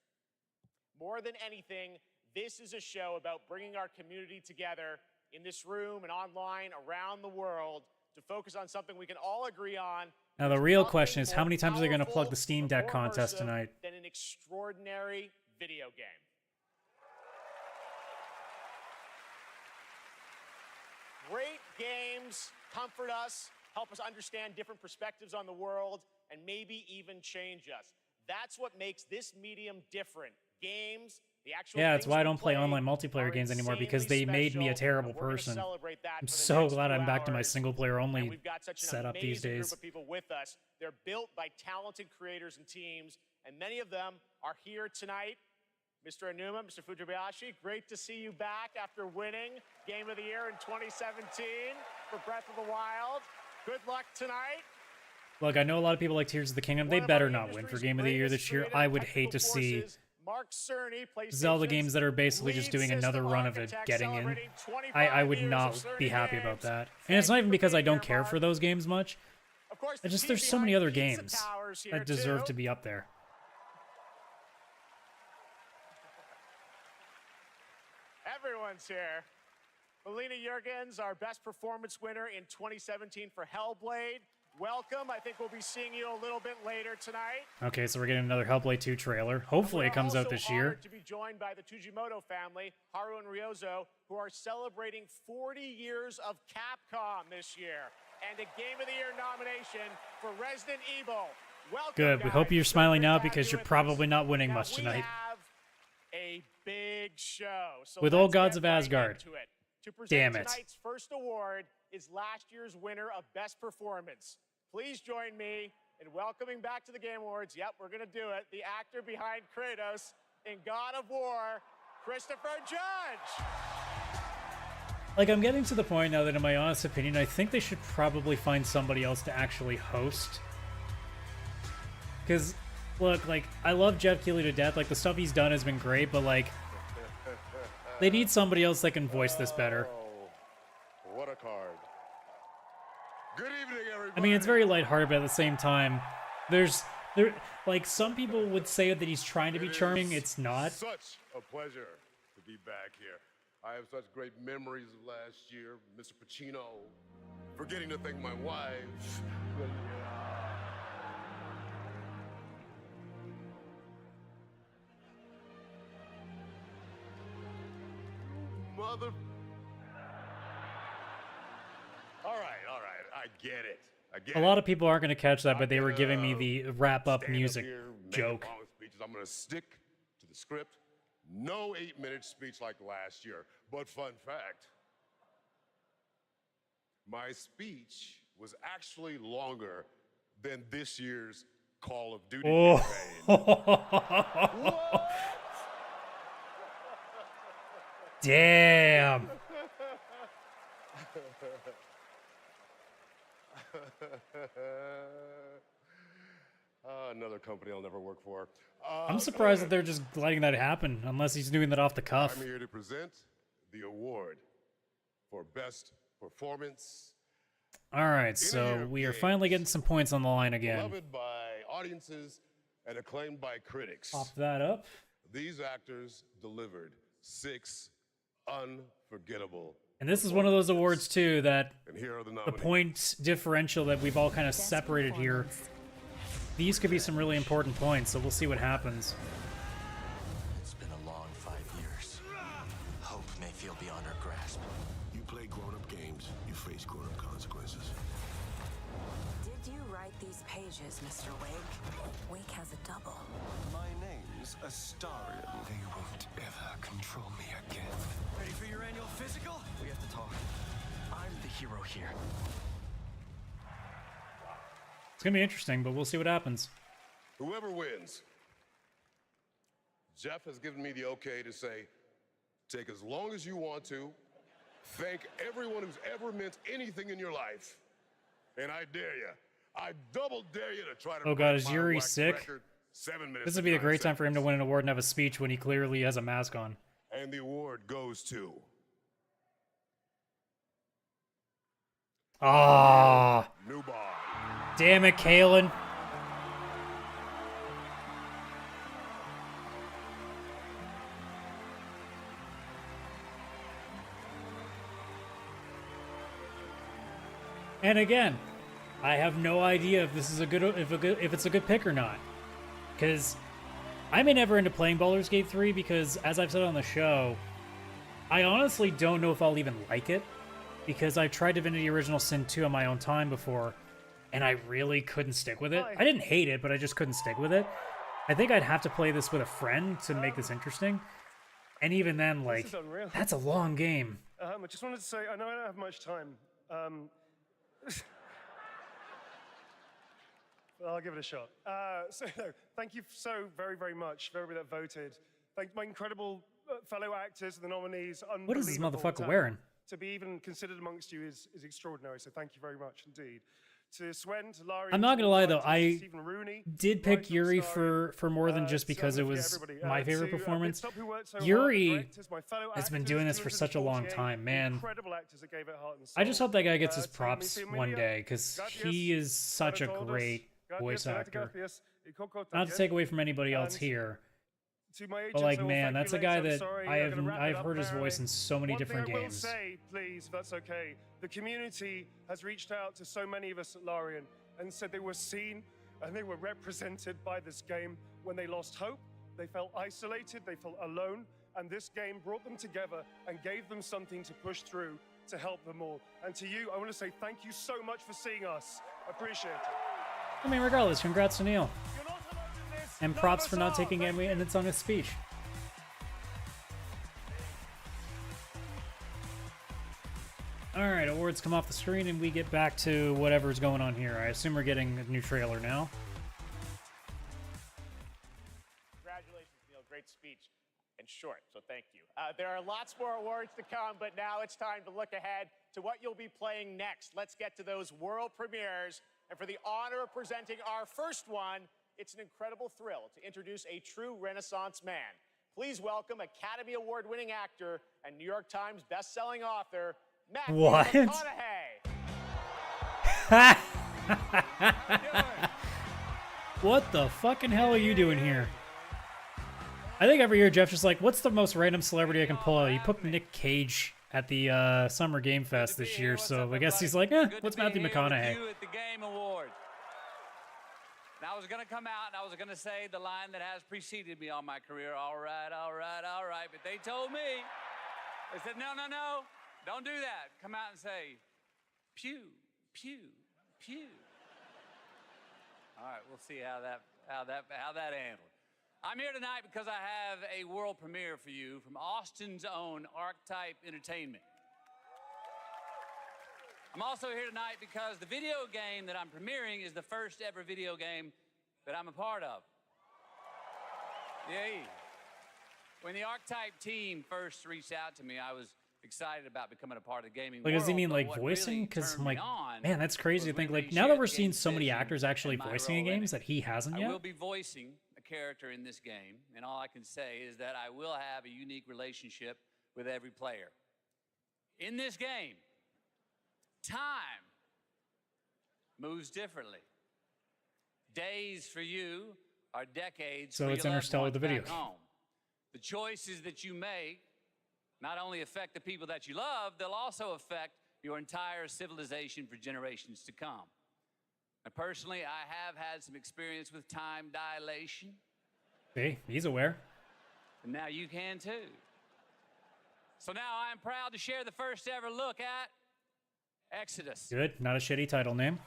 Speaker 14: More than anything, this is a show about bringing our community together in this room and online around the world to focus on something we can all agree on.
Speaker 1: Now the real question is, how many times are they going to plug the Steam Deck contest tonight?
Speaker 14: Than an extraordinary video game. Great games comfort us, help us understand different perspectives on the world, and maybe even change us. That's what makes this medium different. Games, the actual
Speaker 1: Yeah, that's why I don't play online multiplayer games anymore, because they made me a terrible person. I'm so glad I'm back to my single player only setup these days.
Speaker 14: Group of people with us. They're built by talented creators and teams, and many of them are here tonight. Mr. Aonuma, Mr. Fujibayashi, great to see you back after winning Game of the Year in 2017 for Breath of the Wild. Good luck tonight.
Speaker 1: Look, I know a lot of people like Tears of the Kingdom. They better not win for Game of the Year this year. I would hate to see Zelda games that are basically just doing another run of it getting in. I would not be happy about that. And it's not even because I don't care for those games much. There's so many other games that deserve to be up there.
Speaker 14: Everyone's here. Melina Jurgens, our best performance winner in 2017 for Hellblade. Welcome. I think we'll be seeing you a little bit later tonight.
Speaker 1: Okay, so we're getting another Hellblade 2 trailer. Hopefully it comes out this year.
Speaker 14: To be joined by the Tujimoto family, Haru and Ryozo, who are celebrating 40 years of Capcom this year, and a Game of the Year nomination for Resident Evil. Welcome,
Speaker 1: Good. We hope
Speaker 14: guys.
Speaker 1: you're smiling now because you're probably not winning much tonight.
Speaker 14: We have a big show. So
Speaker 1: With Old Gods of Asgard.
Speaker 14: To present
Speaker 1: Damn it.
Speaker 14: tonight's first award is last year's winner of Best Performance. Please join me in welcoming back to the Game Awards. Yep, we're going to do it. The actor behind Kratos in God of War, Christopher Judge.
Speaker 1: Like, I'm getting to the point now that, in my honest opinion, I think they should probably find somebody else to actually host. Because, look, like, I love Jeff Keighley to death. Like, the stuff he's done has been great, but, like, they need somebody else that can voice this better.
Speaker 15: Oh, what a card. Good evening, everybody.
Speaker 1: I mean, it's very lighthearted, but at the same time, like, some people would say that he's trying to be charming. It's not.
Speaker 15: Such a pleasure to be back here. I have such great memories of last year, Mr. Pacino, forgetting to thank my wife. Mother. All right, I get it.
Speaker 1: A lot of people aren't going to catch that, but they were giving me the wrap-up music joke.
Speaker 15: I'm going to stick to the script. No 8-minute speech like last year. But fun fact, my speech was actually longer than this year's Call of Duty campaign.
Speaker 1: Damn.
Speaker 15: Another company I'll never work for.
Speaker 1: I'm surprised that they're just letting that happen, unless he's doing that off the cuff.
Speaker 15: I'm here to present the award for best performance.
Speaker 1: All right, so we are finally getting some points on the line again.
Speaker 15: Beloved by audiences and acclaimed by critics.
Speaker 1: Pop that up.
Speaker 15: These actors delivered 6 unforgettable.
Speaker 1: And this is one of those awards, too, that
Speaker 15: And here are the
Speaker 1: the point differential that we've all kind of separated here, these could be some really important points, so we'll see what happens.
Speaker 11: It's been a long 5 years. Hope may feel beyond our grasp.
Speaker 4: You play grown-up games, you face grown-up consequences.
Speaker 12: Did you write these pages, Mr. Wake? Wake has a double.
Speaker 6: My name's Astarion.
Speaker 4: They won't ever control me again.
Speaker 6: Ready for your annual physical?
Speaker 11: We have to talk. I'm the hero here.
Speaker 1: It's going to be interesting, but we'll see what happens.
Speaker 15: Whoever wins, Jeff has given me the okay to say, take as long as you want to, thank everyone who's ever meant anything in your life, and I dare you. I double dare you to try to.
Speaker 1: Oh god, is Yuri sick?
Speaker 15: 7 minutes.
Speaker 1: This would be a great time for him to win an award and have a speech when he clearly has a mask on.
Speaker 15: And the award goes to.
Speaker 1: Ah.
Speaker 15: Newborn.
Speaker 1: Damn it, Kaylan. And again, I have no idea if this is if it's a good pick or not, because I'm never into playing Baldur's Gate 3 because, as I've said on the show, I honestly don't know if I'll even like it, because I've tried Divinity Original Sin 2 on my own time before, and I really couldn't stick with it. I didn't hate it, but I just couldn't stick with it. I think I'd have to play this with a friend to make this interesting, and even then, like, that's a long game.
Speaker 16: I just wanted to say, I know I don't have much time. I'll give it a shot. Thank you so very, very much for everybody that voted. Thank my incredible fellow actors and the nominees.
Speaker 1: What is this motherfucker
Speaker 16: to,
Speaker 1: wearing?
Speaker 16: To be even considered amongst you is extraordinary, so thank you very much indeed. To Swen, to Larry,
Speaker 1: I'm not gonna lie though, I
Speaker 16: Stephen Rooney,
Speaker 1: did pick Yuri for more than just because it was my favorite performance. Yuri has been doing this for such a long time, man. I just hope that guy gets his props one day, because he is such a great voice actor. Not to take away from anybody else here, but like, man, that's a guy that I've heard his voice in so many different games.
Speaker 16: Say, please, if that's okay. The community has reached out to so many of us at Larian and said they were seen and they were represented by this game. When they lost hope, they felt isolated, they felt alone, and this game brought them together and gave them something to push through to help them all. And to you, I want to say thank you so much for seeing us. Appreciate it.
Speaker 1: I mean, regardless, congrats to Neil. And props for not taking any minutes on his speech. Alright, awards come off the screen and we get back to whatever's going on here. I assume we're getting a new trailer now.
Speaker 14: Congratulations, Neil. Great speech. And short, so thank you. There are lots more awards to come, but now it's time to look ahead to what you'll be playing next. Let's get to those world premieres. And for the honor of presenting our first one, it's an incredible thrill to introduce a true Renaissance man. Please welcome Academy Award-winning actor and New York Times best-selling author, Matthew McConaughey.
Speaker 1: What the fucking hell are you doing here? I think every year Jeff's just like, what's the most random celebrity I can pull out? He put Nick Cage at the Summer Game Fest this year, so I guess he's like, what's Matthew McConaughey?
Speaker 17: You at the Game Awards. And I was going to come out and I was going to say the line that has preceded me all my career, all right, all right, all right. But they told me, they said, no, no, no, don't do that. Come out and say, pew, pew, pew. All right, we'll see how that handled. I'm here tonight because I have a world premiere for you from Austin's own Archetype Entertainment. I'm also here tonight because the video game that I'm premiering is the first ever video game that I'm a part of. Yay. When the Archetype team first reached out to me, I was excited about becoming a part of the gaming world.
Speaker 1: Like, does he mean like voicing? Because I'm like, man, that's crazy to think. Like, now that we're seeing so many actors actually voicing in games that he hasn't yet.
Speaker 17: I will be voicing a character in this game, and all I can say is that I will have a unique relationship with every player. In this game, time moves differently. Days for you are decades
Speaker 1: so
Speaker 17: for
Speaker 1: it's
Speaker 17: your loved
Speaker 1: Interstellar,
Speaker 17: ones
Speaker 1: the video.
Speaker 17: back home. The choices that you make not only affect the people that you love, they'll also affect your entire civilization for generations to come. And personally, I have had some experience with time dilation.
Speaker 1: See, he's aware.
Speaker 17: And now you can too. So now I am proud to share the first ever look at Exodus.
Speaker 1: Good, not a shitty title name.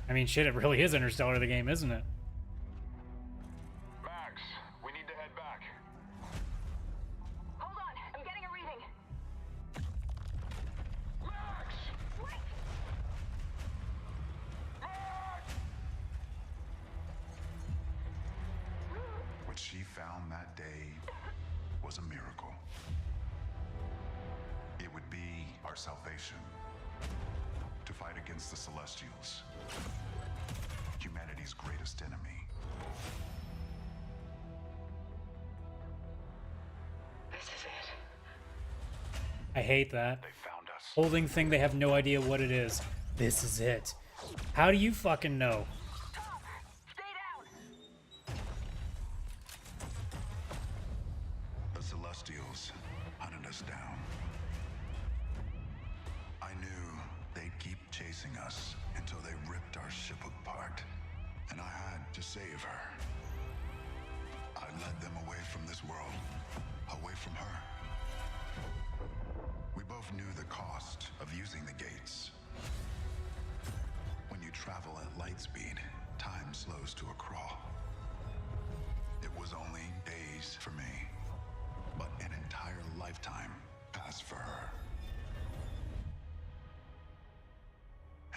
Speaker 1: I mean, shit, it really is Interstellar, the game, isn't it?
Speaker 18: Max, we need to head back.
Speaker 19: Hold on, I'm getting a reading.
Speaker 18: Max!
Speaker 19: Wait!
Speaker 20: What she found that day was a miracle. It would be our salvation to fight against the Celestials, humanity's greatest enemy.
Speaker 19: This is it.
Speaker 1: I hate that.
Speaker 20: They found us.
Speaker 1: Holding thing, they have no idea what it is. This is it. How do you fucking know?
Speaker 20: The Celestials hunted us down. I knew they'd keep chasing us until they ripped our ship apart, and I had to save her. I led them away from this world, away from her. We both knew the cost of using the gates. When you travel at light speed, time slows to a crawl. It was only days for me, but an entire lifetime passed for her.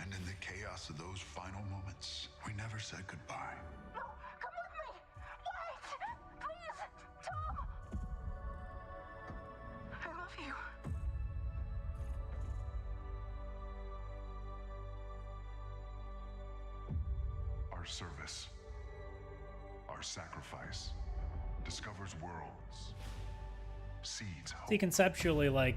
Speaker 20: And in the chaos of those final moments, we never said goodbye.
Speaker 19: No, come with me! Wait! Please! Tom! I love you.
Speaker 20: Our service, our sacrifice, discovers worlds, seeds hope.
Speaker 1: See, conceptually, like,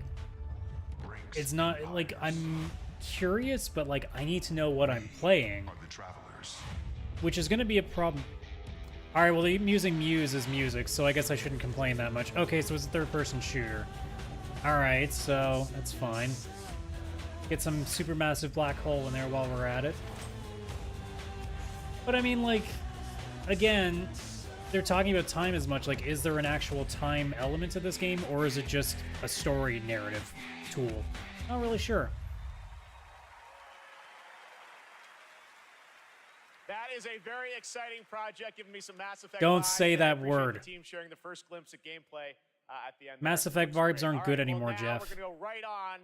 Speaker 1: it's not, like, I'm curious, but, like, I need to know what I'm playing.
Speaker 20: Are the travelers.
Speaker 1: Which is going to be a problem. Alright, well, I'm using Muse as music, so I guess I shouldn't complain that much. Okay, so it's a third-person shooter. Alright, so that's fine. Get some supermassive black hole in there while we're at it. But I mean, like, again, they're talking about time as much. Like, is there an actual time element to this game, or is it just a story narrative tool? Not really sure.
Speaker 14: That is a very exciting project, giving me some Mass Effect
Speaker 1: Don't
Speaker 14: vibes,
Speaker 1: say
Speaker 14: and I
Speaker 1: that
Speaker 14: appreciate
Speaker 1: word.
Speaker 14: The team sharing the first glimpse at gameplay at the end.
Speaker 1: Mass
Speaker 14: there.
Speaker 1: Effect
Speaker 14: Looks
Speaker 1: vibes
Speaker 14: great.
Speaker 1: aren't
Speaker 14: All
Speaker 1: good
Speaker 14: right,
Speaker 1: anymore,
Speaker 14: well, now
Speaker 1: Jeff.
Speaker 14: We're going to go right on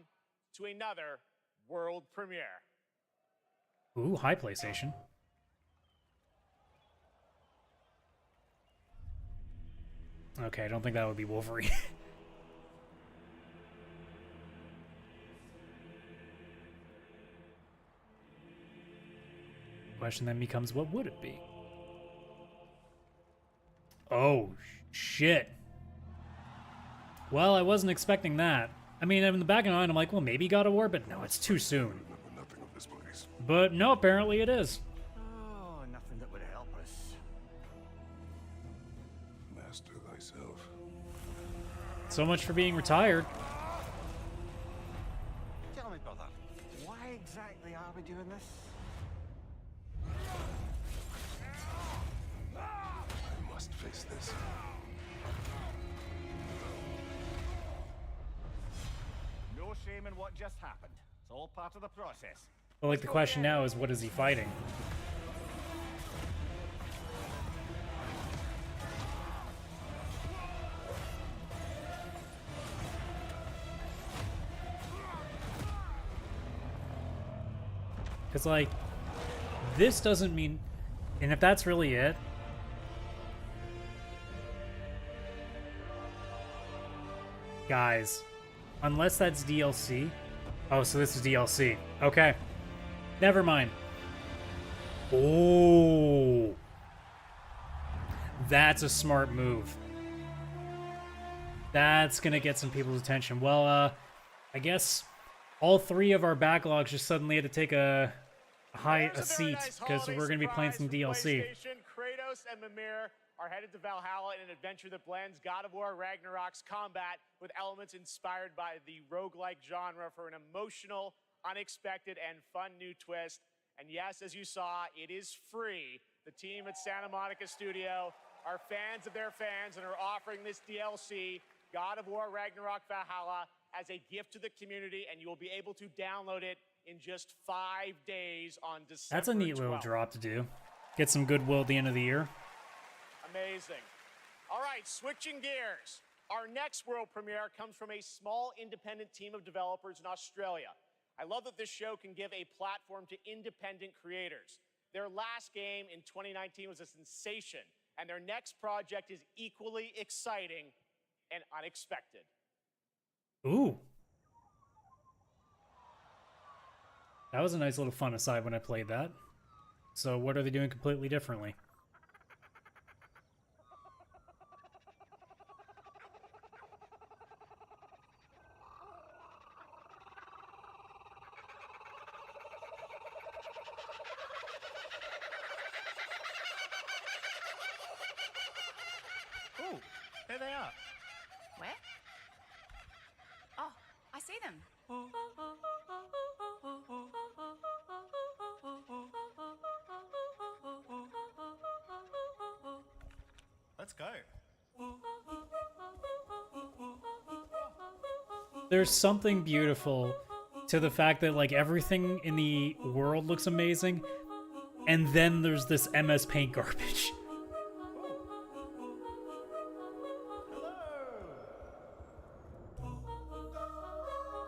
Speaker 14: to another world premiere.
Speaker 1: Ooh, hi, PlayStation. Okay, I don't think that would be Wolverine. Question then becomes, what would it be? Oh, shit. Well, I wasn't expecting that. I mean, in the back of my mind, I'm like, well, maybe God of War, but no, it's too soon.
Speaker 15: Nothing of this place.
Speaker 1: But no, apparently it is.
Speaker 7: Oh, nothing that would help us.
Speaker 15: Master thyself.
Speaker 1: So much for being retired.
Speaker 7: Tell me, brother, why exactly are we doing this?
Speaker 15: I must face this.
Speaker 7: No shame in what just happened. It's all part of the process.
Speaker 1: But like the question now is, what is he fighting? Because like, this doesn't mean, and if that's really it, guys, unless that's DLC. Oh, so this is DLC. Okay. Never mind. Oh. That's a smart move. That's gonna get some people's attention. Well, I guess all three of our backlogs just suddenly had to take a seat because we're gonna be playing some DLC.
Speaker 14: Kratos and Mimir are headed to Valhalla in an adventure that blends God of War Ragnarok's combat with elements inspired by the roguelike genre for an emotional, unexpected, and fun new twist. And yes, as you saw, it is free. The team at Santa Monica Studio are fans of their fans and are offering this DLC, God of War Ragnarok Valhalla, as a gift to the community, and you will be able to download it in just 5 days on December 12th.
Speaker 1: That's a neat little drop to do. Get some goodwill at the end of the year.
Speaker 14: Amazing. All right, switching gears. Our next world premiere comes from a small independent team of developers in Australia. I love that this show can give a platform to independent creators. Their last game in 2019 was a sensation, and their next project is equally exciting and unexpected.
Speaker 1: Ooh. That was a nice little fun aside when I played that. So what are they doing completely differently?
Speaker 21: Oh, there they are.
Speaker 22: Where? Oh, I see them.
Speaker 21: Let's go.
Speaker 1: There's something beautiful to the fact that like everything in the world looks amazing, and then there's this MS Paint garbage.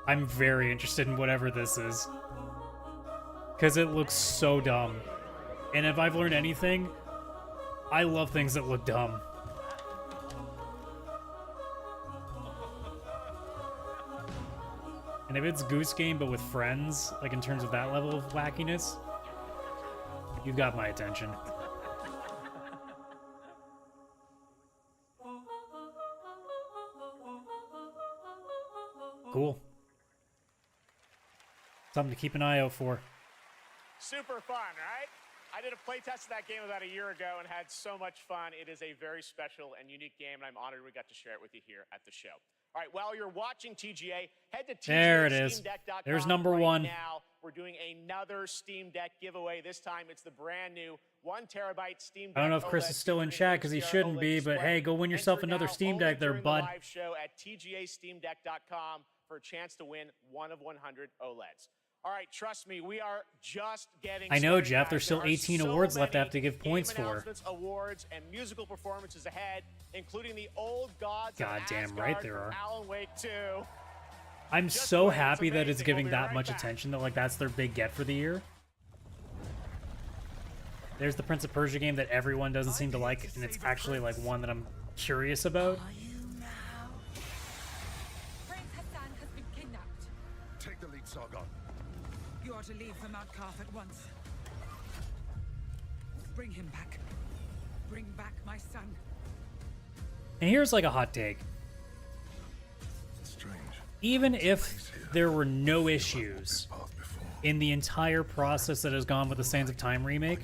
Speaker 1: I'm very interested in whatever this is, because it looks so dumb. And if I've learned anything, I love things that look dumb. And if it's Goose Game but with friends, like in terms of that level of wackiness, you've got my attention. Cool. Something to keep an eye out for.
Speaker 14: Super fun, right? I did a playtest of that game about a year ago and had so much fun. It is a very special and unique game, and I'm honored we got to share it with you here at the show. All right, while you're watching TGA, head to
Speaker 1: There it is.
Speaker 14: TGASteamDeck.com.
Speaker 1: There's number
Speaker 14: right
Speaker 1: one.
Speaker 14: Now, we're doing another Steam Deck giveaway. This time, it's the brand new 1 terabyte Steam Deck.
Speaker 1: I don't know if Chris is still in chat because he shouldn't be, but hey, go win yourself another Steam Deck there, bud.
Speaker 14: Live show at TGASteamDeck.com for a chance to win one of 100 OLEDs. All right, trust me, we are just getting
Speaker 1: I know,
Speaker 14: started,
Speaker 1: Jeff.
Speaker 14: guys.
Speaker 1: There's still
Speaker 14: There are
Speaker 1: 18
Speaker 14: so
Speaker 1: awards left I
Speaker 14: many
Speaker 1: have to give points
Speaker 14: game
Speaker 1: for.
Speaker 14: announcements, awards, and musical performances ahead, including the Old Gods of
Speaker 1: Goddamn
Speaker 14: Asgard
Speaker 1: right there
Speaker 14: from
Speaker 1: are.
Speaker 14: Alan Wake 2.
Speaker 1: I'm
Speaker 14: Just
Speaker 1: so
Speaker 14: play,
Speaker 1: happy that it's
Speaker 14: amazing.
Speaker 1: giving
Speaker 14: We'll be
Speaker 1: that
Speaker 14: right
Speaker 1: much
Speaker 14: back.
Speaker 1: attention that like that's their big get for the year. There's the Prince of Persia game that everyone doesn't seem to like, and it's actually like one that I'm curious about.
Speaker 3: Prince Hassan has been kidnapped.
Speaker 15: Take the lead, Sargon.
Speaker 3: You are to leave for Mount Karth at once. Bring him back. Bring back my son.
Speaker 1: And here's like a hot take.
Speaker 15: Strange.
Speaker 1: Even if there were no issues in the entire process that has gone with the Sands of Time remake,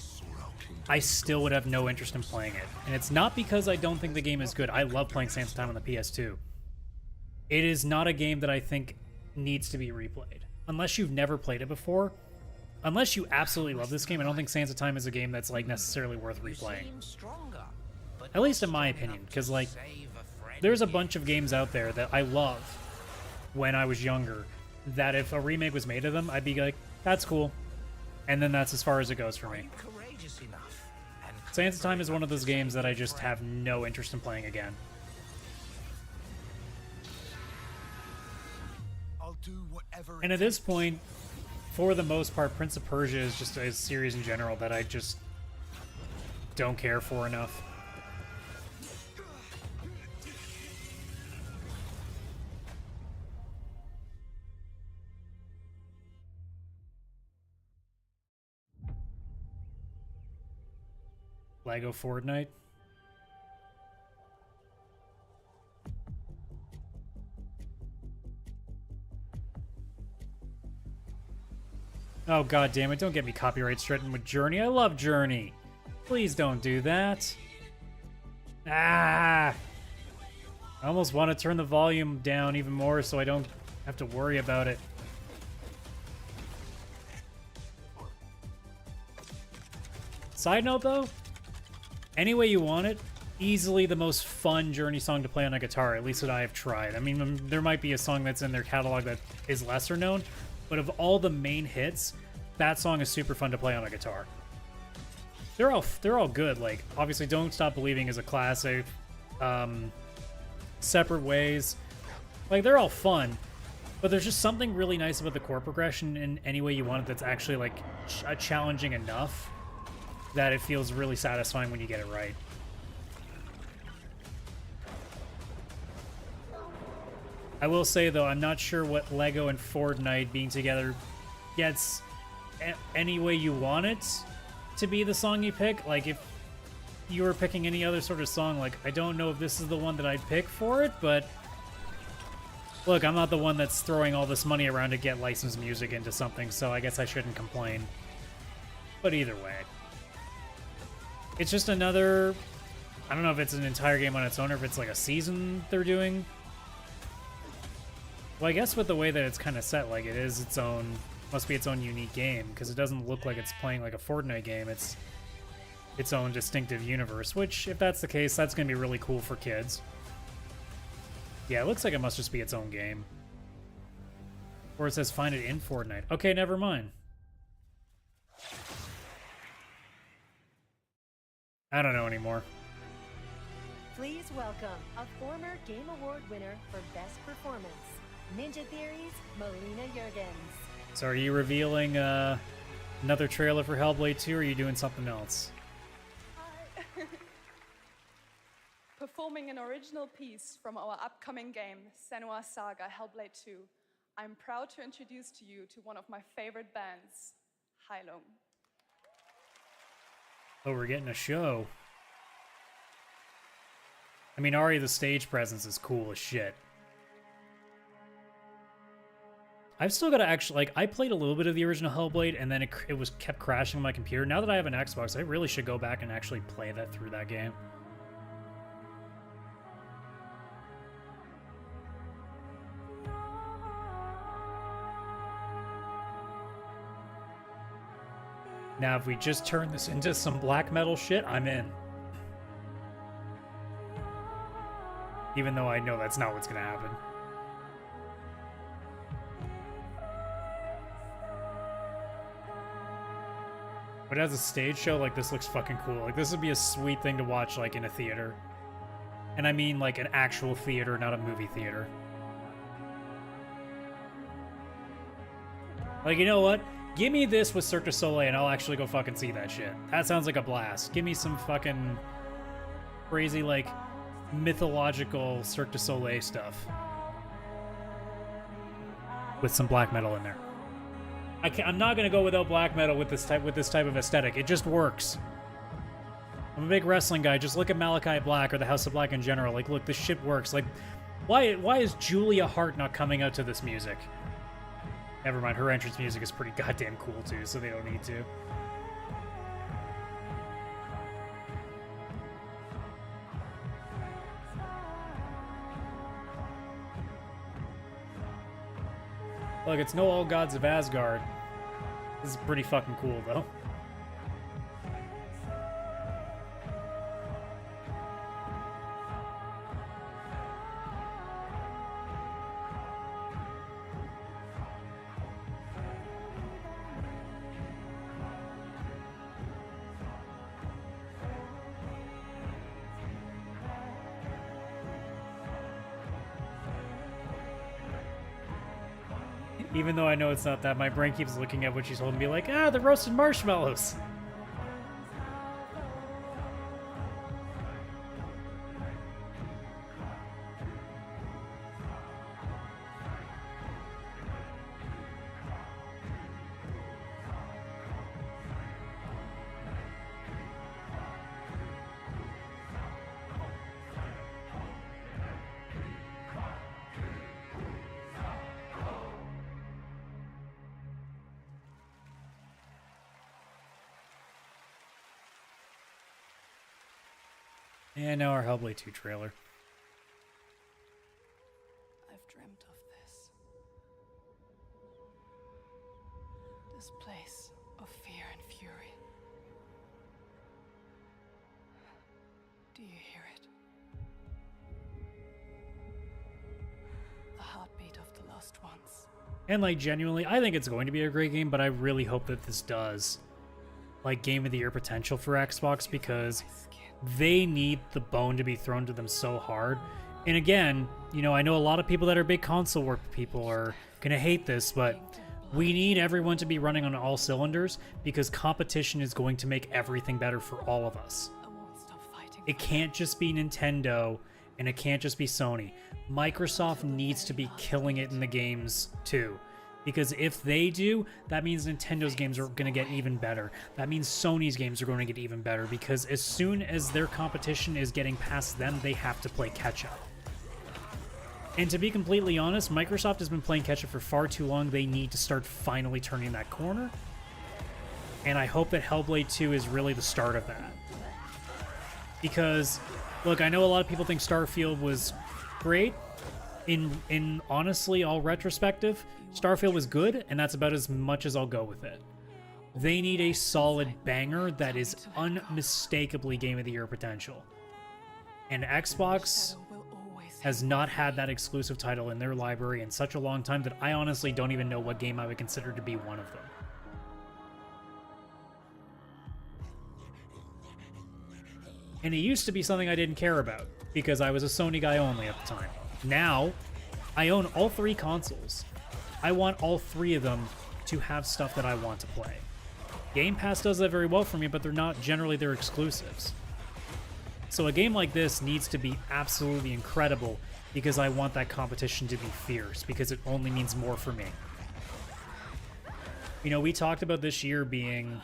Speaker 1: I still would have no interest in playing it. And it's not because I don't think the game is good. I love playing Sands of Time on the PS2. It is not a game that I think needs to be replayed. Unless you've never played it before, unless you absolutely love this game, I don't think Sands of Time is a game that's like necessarily worth replaying. At least in my opinion, because like there's a bunch of games out there that I love when I was younger that if a remake was made of them, I'd be like, that's cool. And then that's as far as it goes for me. Sands of Time is one of those games that I just have no interest in playing again. And at this point, for the most part, Prince of Persia is just a series in general that I just don't care for enough. Lego Fortnite. Oh god damn it, don't get me copyright stricken with Journey. I love Journey. Please don't do that. Ah! I almost want to turn the volume down even more so I don't have to worry about it. Side note though, Any Way You Want It, easily the most fun Journey song to play on a guitar, at least that I have tried. I mean, there might be a song that's in their catalog that is lesser known, but of all the main hits, that song is super fun to play on a guitar. They're all good. Like, obviously, Don't Stop Believing is a classic. Separate Ways. Like, they're all fun, but there's just something really nice about the chord progression in Any Way You Want It that's actually, like, challenging enough that it feels really satisfying when you get it right. I will say, though, I'm not sure what Lego and Fortnite being together gets Any Way You Want It to be the song you pick. Like, if you were picking any other sort of song, like, I don't know if this is the one that I'd pick for it, but look, I'm not the one that's throwing all this money around to get licensed music into something, so I guess I shouldn't complain. But either way, it's just another, I don't know if it's an entire game on its own or if it's like a season they're doing. Well, I guess with the way that it's kind of set, like it is its own, must be its own unique game, because it doesn't look like it's playing like a Fortnite game. It's its own distinctive universe, which, if that's the case, that's going to be really cool for kids. Yeah, it looks like it must just be its own game. Or it says find it in Fortnite. Okay, never mind. I don't know anymore.
Speaker 13: Please welcome a former Game Award winner for Best Performance, Ninja Theory's Melina Jurgens.
Speaker 1: So are you revealing another trailer for Hellblade 2, or are you doing something else?
Speaker 8: Hi. Performing an original piece from our upcoming game, Senua's Saga Hellblade 2, I'm proud to introduce to you to one of my favorite bands, Hylum.
Speaker 1: Oh, we're getting a show. I mean, already the stage presence is cool as shit. I've still got to actually, like, I played a little bit of the original Hellblade, and then it kept crashing on my computer. Now that I have an Xbox, I really should go back and actually play that through that game. Now, if we just turn this into some black metal shit, I'm in. Even though I know that's not what's gonna happen. But as a stage show, like, this looks fucking cool. Like, this would be a sweet thing to watch, like, in a theater. And I mean, like, an actual theater, not a movie theater. Like, you know what? Give me this with Cirque du Soleil and I'll actually go fucking see that shit. That sounds like a blast. Give me some fucking crazy, like, mythological Cirque du Soleil stuff with some black metal in there. I'm not gonna go without black metal with this type of aesthetic. It just works. I'm a big wrestling guy. Just look at Malachi Black or the House of Black in general. Like, look, this shit works. Like, why is Julia Hart not coming out to this music? Never mind, her entrance music is pretty goddamn cool too, so they don't need to. Look, it's no All Gods of Asgard. This is pretty fucking cool, though. Even though I know it's not that, my brain keeps looking at what she's holding and be like, ah, the roasted marshmallows. And now our Hellblade 2 trailer.
Speaker 8: I've dreamt of this. This place of fear and fury. Do you hear it? The heartbeat of the lost ones.
Speaker 1: And, like, genuinely, I think it's going to be a great game, but I really hope that this does, like, Game of the Year potential for Xbox, because they need the bone to be thrown to them so hard. And again, you know, I know a lot of people that are big console work people are gonna hate this, but we need everyone to be running on all cylinders, because competition is going to make everything better for all of us. It can't just be Nintendo, and it can't just be Sony. Microsoft needs to be killing it in the games too. Because if they do, that means Nintendo's games are going to get even better. That means Sony's games are going to get even better, because as soon as their competition is getting past them, they have to play catch-up. And to be completely honest, Microsoft has been playing catch-up for far too long. They need to start finally turning that corner. And I hope that Hellblade 2 is really the start of that. Because, look, I know a lot of people think Starfield was great. In honestly, all retrospective, Starfield was good, and that's about as much as I'll go with it. They need a solid banger that is unmistakably Game of the Year potential. And Xbox has not had that exclusive title in their library in such a long time that I honestly don't even know what game I would consider to be one of them. And it used to be something I didn't care about, because I was a Sony guy only at the time. Now, I own all three consoles. I want all three of them to have stuff that I want to play. Game Pass does that very well for me, but they're not generally their exclusives. So a game like this needs to be absolutely incredible, because I want that competition to be fierce, because it only means more for me. You know, we talked about this year being,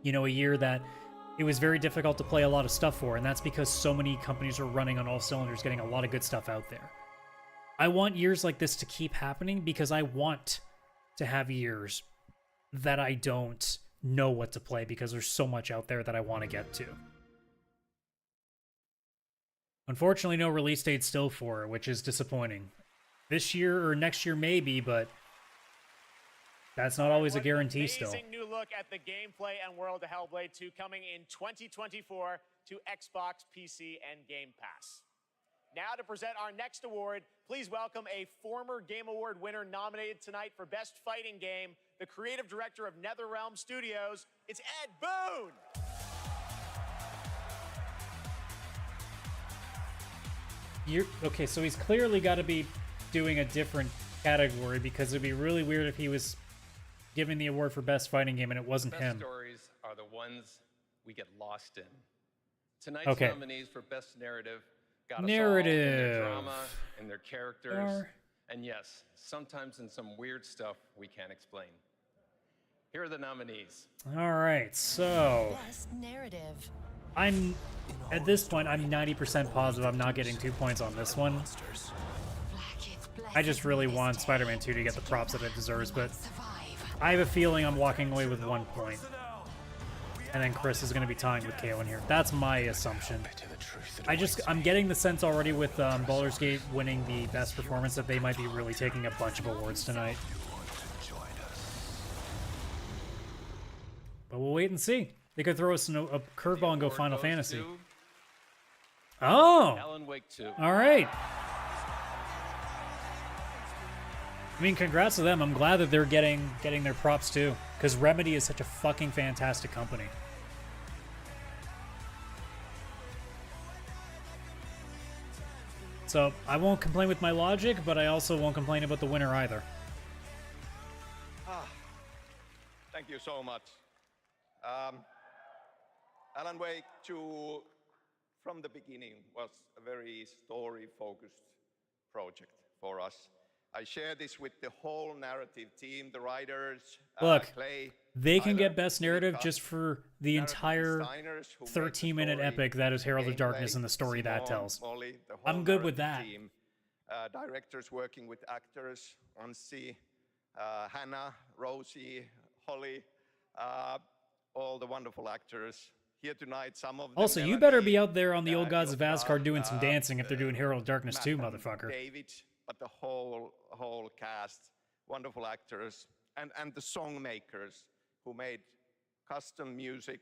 Speaker 1: you know, a year that it was very difficult to play a lot of stuff for, and that's because so many companies are running on all cylinders, getting a lot of good stuff out there. I want years like this to keep happening, because I want to have years that I don't know what to play, because there's so much out there that I want to get to. Unfortunately, no release date still for it, which is disappointing. This year or next year maybe, but that's not always a guarantee still.
Speaker 14: Amazing new look at the gameplay and world of Hellblade 2 coming in 2024 to Xbox, PC, and Game Pass. Now to present our next award, please welcome a former Game Award winner nominated tonight for Best Fighting Game, the creative director of NetherRealm Studios. It's Ed Boon!
Speaker 1: Okay, so he's clearly got to be doing a different category, because it'd be really weird if he was giving the award for Best Fighting Game and it wasn't him.
Speaker 5: Best stories are the ones we get lost in. Tonight's nominees for Best Narrative Got us all in
Speaker 1: Narrative.
Speaker 5: their drama, in their characters,
Speaker 1: Or-
Speaker 5: and yes, sometimes in some weird stuff we can't explain. Here are the nominees.
Speaker 1: All right, so
Speaker 9: Best narrative.
Speaker 1: I'm at this point I'm 90% positive I'm not getting 2 points on this one. I just really want Spider-Man 2 to get the props that it deserves, but I have a feeling I'm walking away with 1 point. And then Chris is going to be tying with Kaylan here. That's my assumption. I'm getting the sense already with Baldur's Gate winning the best performance that they might be really taking a bunch of awards tonight. But we'll wait and see. They could throw us a curveball and go Final Fantasy. Oh!
Speaker 5: Alan Wake 2.
Speaker 1: All right. I mean, congrats to them. I'm glad that they're getting their props too, because Remedy is such a fucking fantastic company. So I won't complain with my logic, but I also won't complain about the winner either.
Speaker 23: Thank you so much. Alan Wake 2, from the beginning, was a very story-focused project for us. I share this with the whole narrative team, the writers,
Speaker 1: Look,
Speaker 23: Clay,
Speaker 1: they can
Speaker 23: Tyler,
Speaker 1: get best narrative just for the entire
Speaker 23: designers who made the
Speaker 1: 13-minute
Speaker 23: story,
Speaker 1: epic that is Herald of Darkness
Speaker 23: gameplay,
Speaker 1: and the story that
Speaker 23: Simone,
Speaker 1: tells.
Speaker 23: Molly, the whole
Speaker 1: I'm good with
Speaker 23: narrative
Speaker 1: that.
Speaker 23: team, directors working with actors, Ansi, Hannah, Rosie, Holly, all the wonderful actors here tonight. Some of them
Speaker 1: Also, you better be out there on the old gods of Asgard doing some dancing if they're doing Herald of Darkness too,
Speaker 23: Matt and
Speaker 1: motherfucker.
Speaker 23: David, but the whole cast, wonderful actors, and the song makers who made custom music,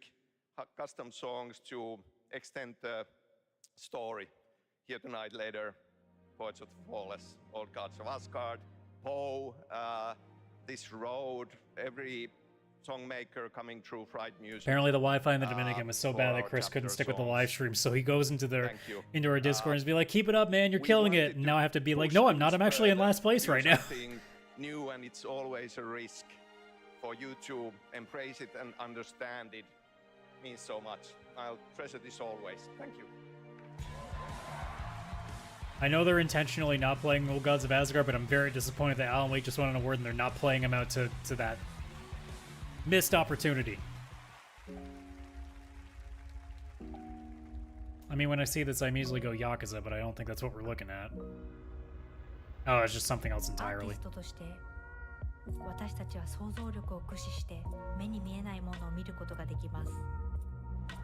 Speaker 23: custom songs to extend the story. Here tonight, later, Poets of the Flawless, Old Gods of Asgard, Poe, This Road, every song maker coming through Fright Music.
Speaker 1: Apparently the Wi-Fi in the Dominican was so bad that Chris couldn't stick with the live stream, so he goes into our Discord and be like, "Keep it up, man, you're killing it." And now I have to be like, "No, I'm not. I'm actually in last place right now."
Speaker 23: Something new, and it's always a risk for you to embrace it and understand it. Means so much. I'll treasure this always. Thank you.
Speaker 1: I know they're intentionally not playing Old Gods of Asgard, but I'm very disappointed that Alan Wake just won an award and they're not playing him out to that missed opportunity. I mean, when I see this, I immediately go Yakuza, but I don't think that's what we're looking at. Oh, it's just something else entirely.
Speaker 24: 私たちは想像力を駆使して目に見えないものを見ることができます。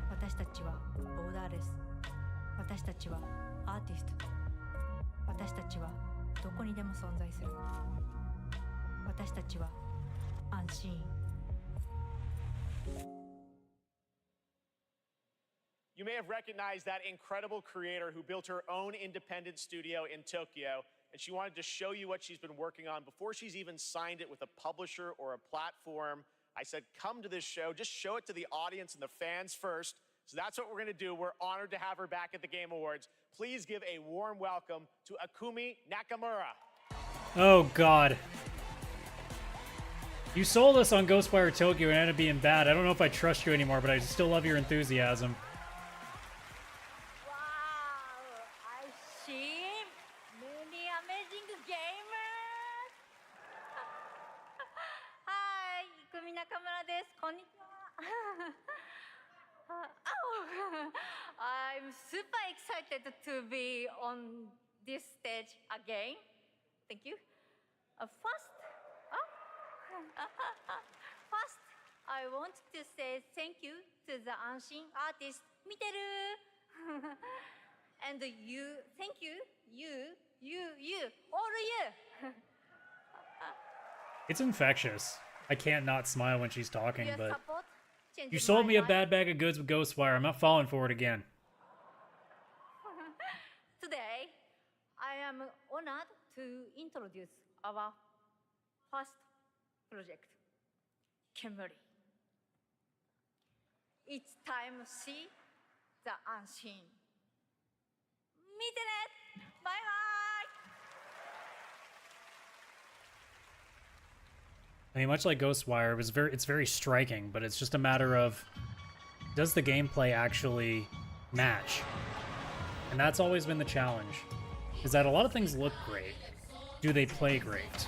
Speaker 24: 私たちはボーダーレス。私たちはアーティスト。私たちはどこにでも存在する。私たちは安心。
Speaker 14: You may have recognized that incredible creator who built her own independent studio in Tokyo, and she wanted to show you what she's been working on before she's even signed it with a publisher or a platform. I said, come to this show, just show it to the audience and the fans first. So that's what we're gonna do. We're honored to have her back at the Game Awards. Please give a warm welcome to Akumi Nakamura.
Speaker 1: Oh, God. You sold us on Ghostwire Tokyo and ended up being bad. I don't know if I trust you anymore, but I still love your enthusiasm.
Speaker 24: I'm super excited to be on this stage again. Thank you. First, I want to say thank you to the Anshin artist, Miteru. And you, thank you, all of you.
Speaker 1: It's infectious. I can't not smile when she's talking,
Speaker 24: Your
Speaker 1: but
Speaker 24: support changed
Speaker 1: you sold
Speaker 24: my
Speaker 1: me a
Speaker 24: life.
Speaker 1: bad bag of goods with Ghostwire. I'm not falling for it again.
Speaker 24: Today, I am honored to introduce our first project, Kemuri. It's time to see the unseen. Meet it! Bye bye!
Speaker 1: I mean, much like Ghostwire, it's very striking, but it's just a matter of, does the gameplay actually match? And that's always been the challenge, is that a lot of things look great. Do they play great?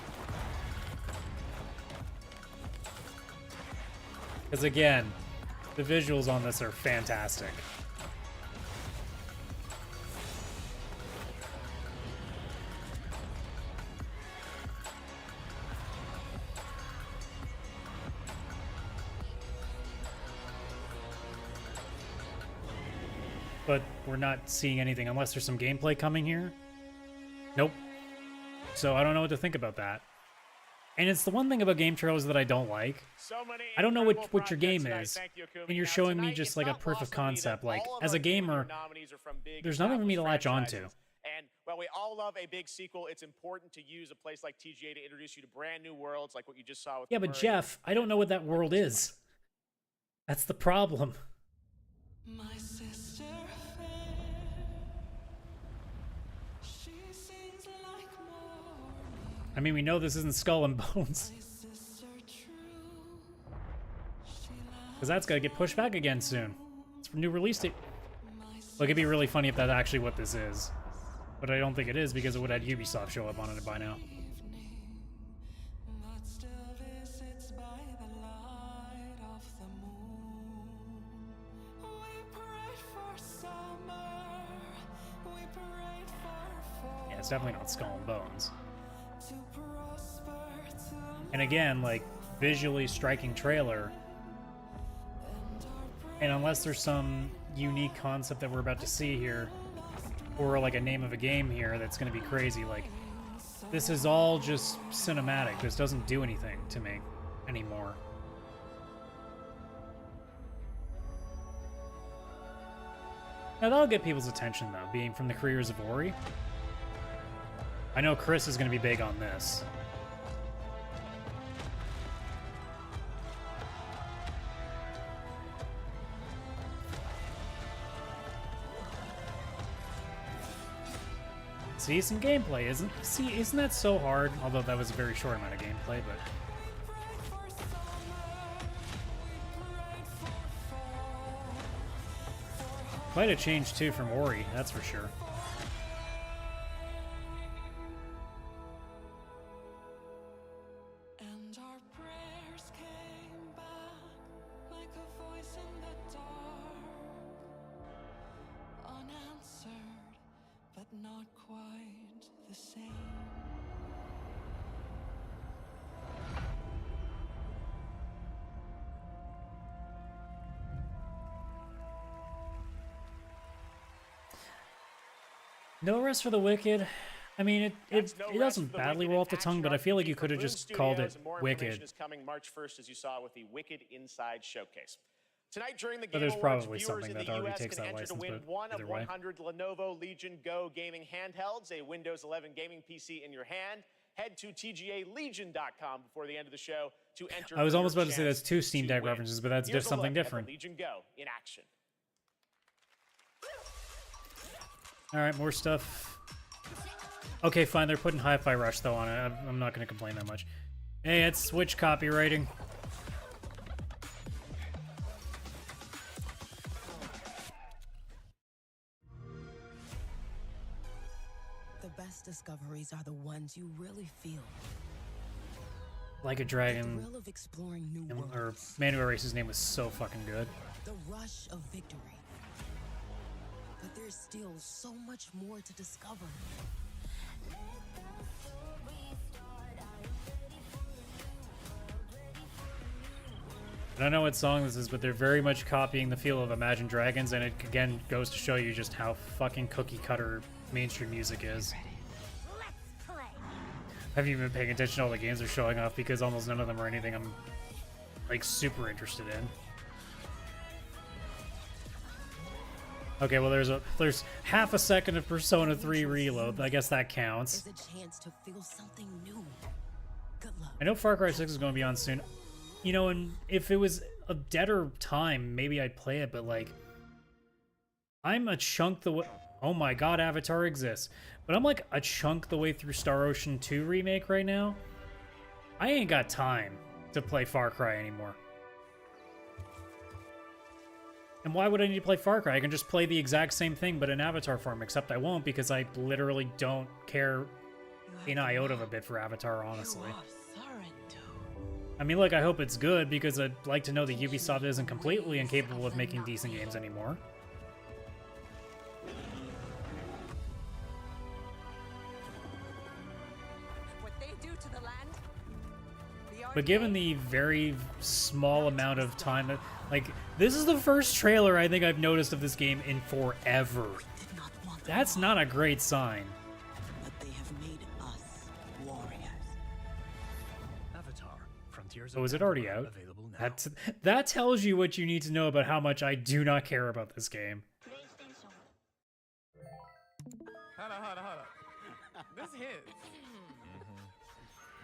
Speaker 1: Because again, the visuals on this are fantastic. But we're not seeing anything unless there's some gameplay coming here. Nope. So I don't know what to think about that. And it's the one thing about game trailers that I don't like. I don't know what your game is, and you're showing me just like a proof of concept. Like, as a gamer, there's nothing for me to latch onto.
Speaker 14: And while we all love a big sequel, it's important to use a place like TGA to introduce you to brand new worlds like what you just saw with
Speaker 1: Yeah, but
Speaker 14: Murray.
Speaker 1: Jeff, I don't know what that world is. That's the problem.
Speaker 19: My sister
Speaker 1: I mean, we know this isn't Skull and Bones. Because that's got to get pushed back again soon. It's a new release date. Look, it'd be really funny if that's actually what this is. But I don't think it is, because it would have had Ubisoft show up on it by now. Yeah, it's definitely not Skull and Bones. And again, like, visually striking trailer. And unless there's some unique concept that we're about to see here, or like a name of a game here that's going to be crazy, like, this is all just cinematic. This doesn't do anything to me anymore. Now that'll get people's attention though, being from the creators of Ori. I know Chris is going to be big on this. See, some gameplay, isn't that so hard? Although that was a very short amount of gameplay, but... Might have changed too from Ori, that's for sure.
Speaker 19: and our prayers came back like a voice in the dark, unanswered, but not quite the same.
Speaker 1: No Rest for the Wicked. I mean, it doesn't badly roll off the tongue, but I feel like you could have just called it Wicked.
Speaker 14: Is coming March 1st, as you saw with the Wicked Inside Showcase. Tonight during the
Speaker 1: But
Speaker 14: Game
Speaker 1: there's
Speaker 14: Awards,
Speaker 1: probably
Speaker 14: viewers
Speaker 1: something
Speaker 14: in
Speaker 1: that
Speaker 14: the
Speaker 1: already
Speaker 14: US
Speaker 1: takes
Speaker 14: can
Speaker 1: that
Speaker 14: enter to
Speaker 1: license,
Speaker 14: win
Speaker 1: but
Speaker 14: one of
Speaker 1: either way.
Speaker 14: 100 Lenovo Legion Go gaming handhelds, a Windows 11 gaming PC in your hand. Head to TGALegion.com before the end of the show to enter.
Speaker 1: I was
Speaker 14: for
Speaker 1: almost
Speaker 14: your
Speaker 1: about to say
Speaker 14: chance
Speaker 1: that's two Steam
Speaker 14: to
Speaker 1: Deck
Speaker 14: win.
Speaker 1: references, but that's
Speaker 14: Here's
Speaker 1: just
Speaker 14: a
Speaker 1: something
Speaker 14: look at the
Speaker 1: different.
Speaker 14: Legion Go in action.
Speaker 1: All right, more stuff. Okay, fine. They're putting Hi-Fi Rush though on it. I'm not going to complain that much. Hey, it's Switch copywriting.
Speaker 2: The best discoveries are the ones you really feel.
Speaker 1: Like a Dragon,
Speaker 2: The thrill of exploring new
Speaker 1: or
Speaker 2: worlds.
Speaker 1: Manu Erase's name was so fucking good.
Speaker 2: The rush of victory. But there's still so much more to discover.
Speaker 1: I don't know what song this is, but they're very much copying the feel of Imagine Dragons, and it again goes to show you just how fucking cookie cutter mainstream music is. I haven't even been paying attention to all the games they're showing off because almost none of them are anything I'm like super interested in. Okay, well there's half a second of Persona 3 Reload. I guess that counts.
Speaker 2: There's a chance to feel something new. Good luck.
Speaker 1: I know Far Cry 6 is going to be on soon. You know, and if it was a deader time, maybe I'd play it, but like, I'm a chunk the way. Oh my god, Avatar exists. But I'm like a chunk the way through Star Ocean 2 Remake right now. I ain't got time to play Far Cry anymore. And why would I need to play Far Cry? I can just play the exact same thing, but in Avatar form, except I won't because I literally don't care an iota of a bit for Avatar, honestly. I mean, look, I hope it's good because I'd like to know that Ubisoft isn't completely incapable of making decent games anymore.
Speaker 2: What they do to the land.
Speaker 1: But given the very small amount of time, like, this is the first trailer I think I've noticed of this game in forever. That's not a great sign.
Speaker 2: But they have made us warriors.
Speaker 21: Avatar, Frontiers
Speaker 1: Oh, is it already out?
Speaker 21: available now.
Speaker 1: That tells you what you need to know about how much I do not care about this game.
Speaker 4: Hold on. This hits.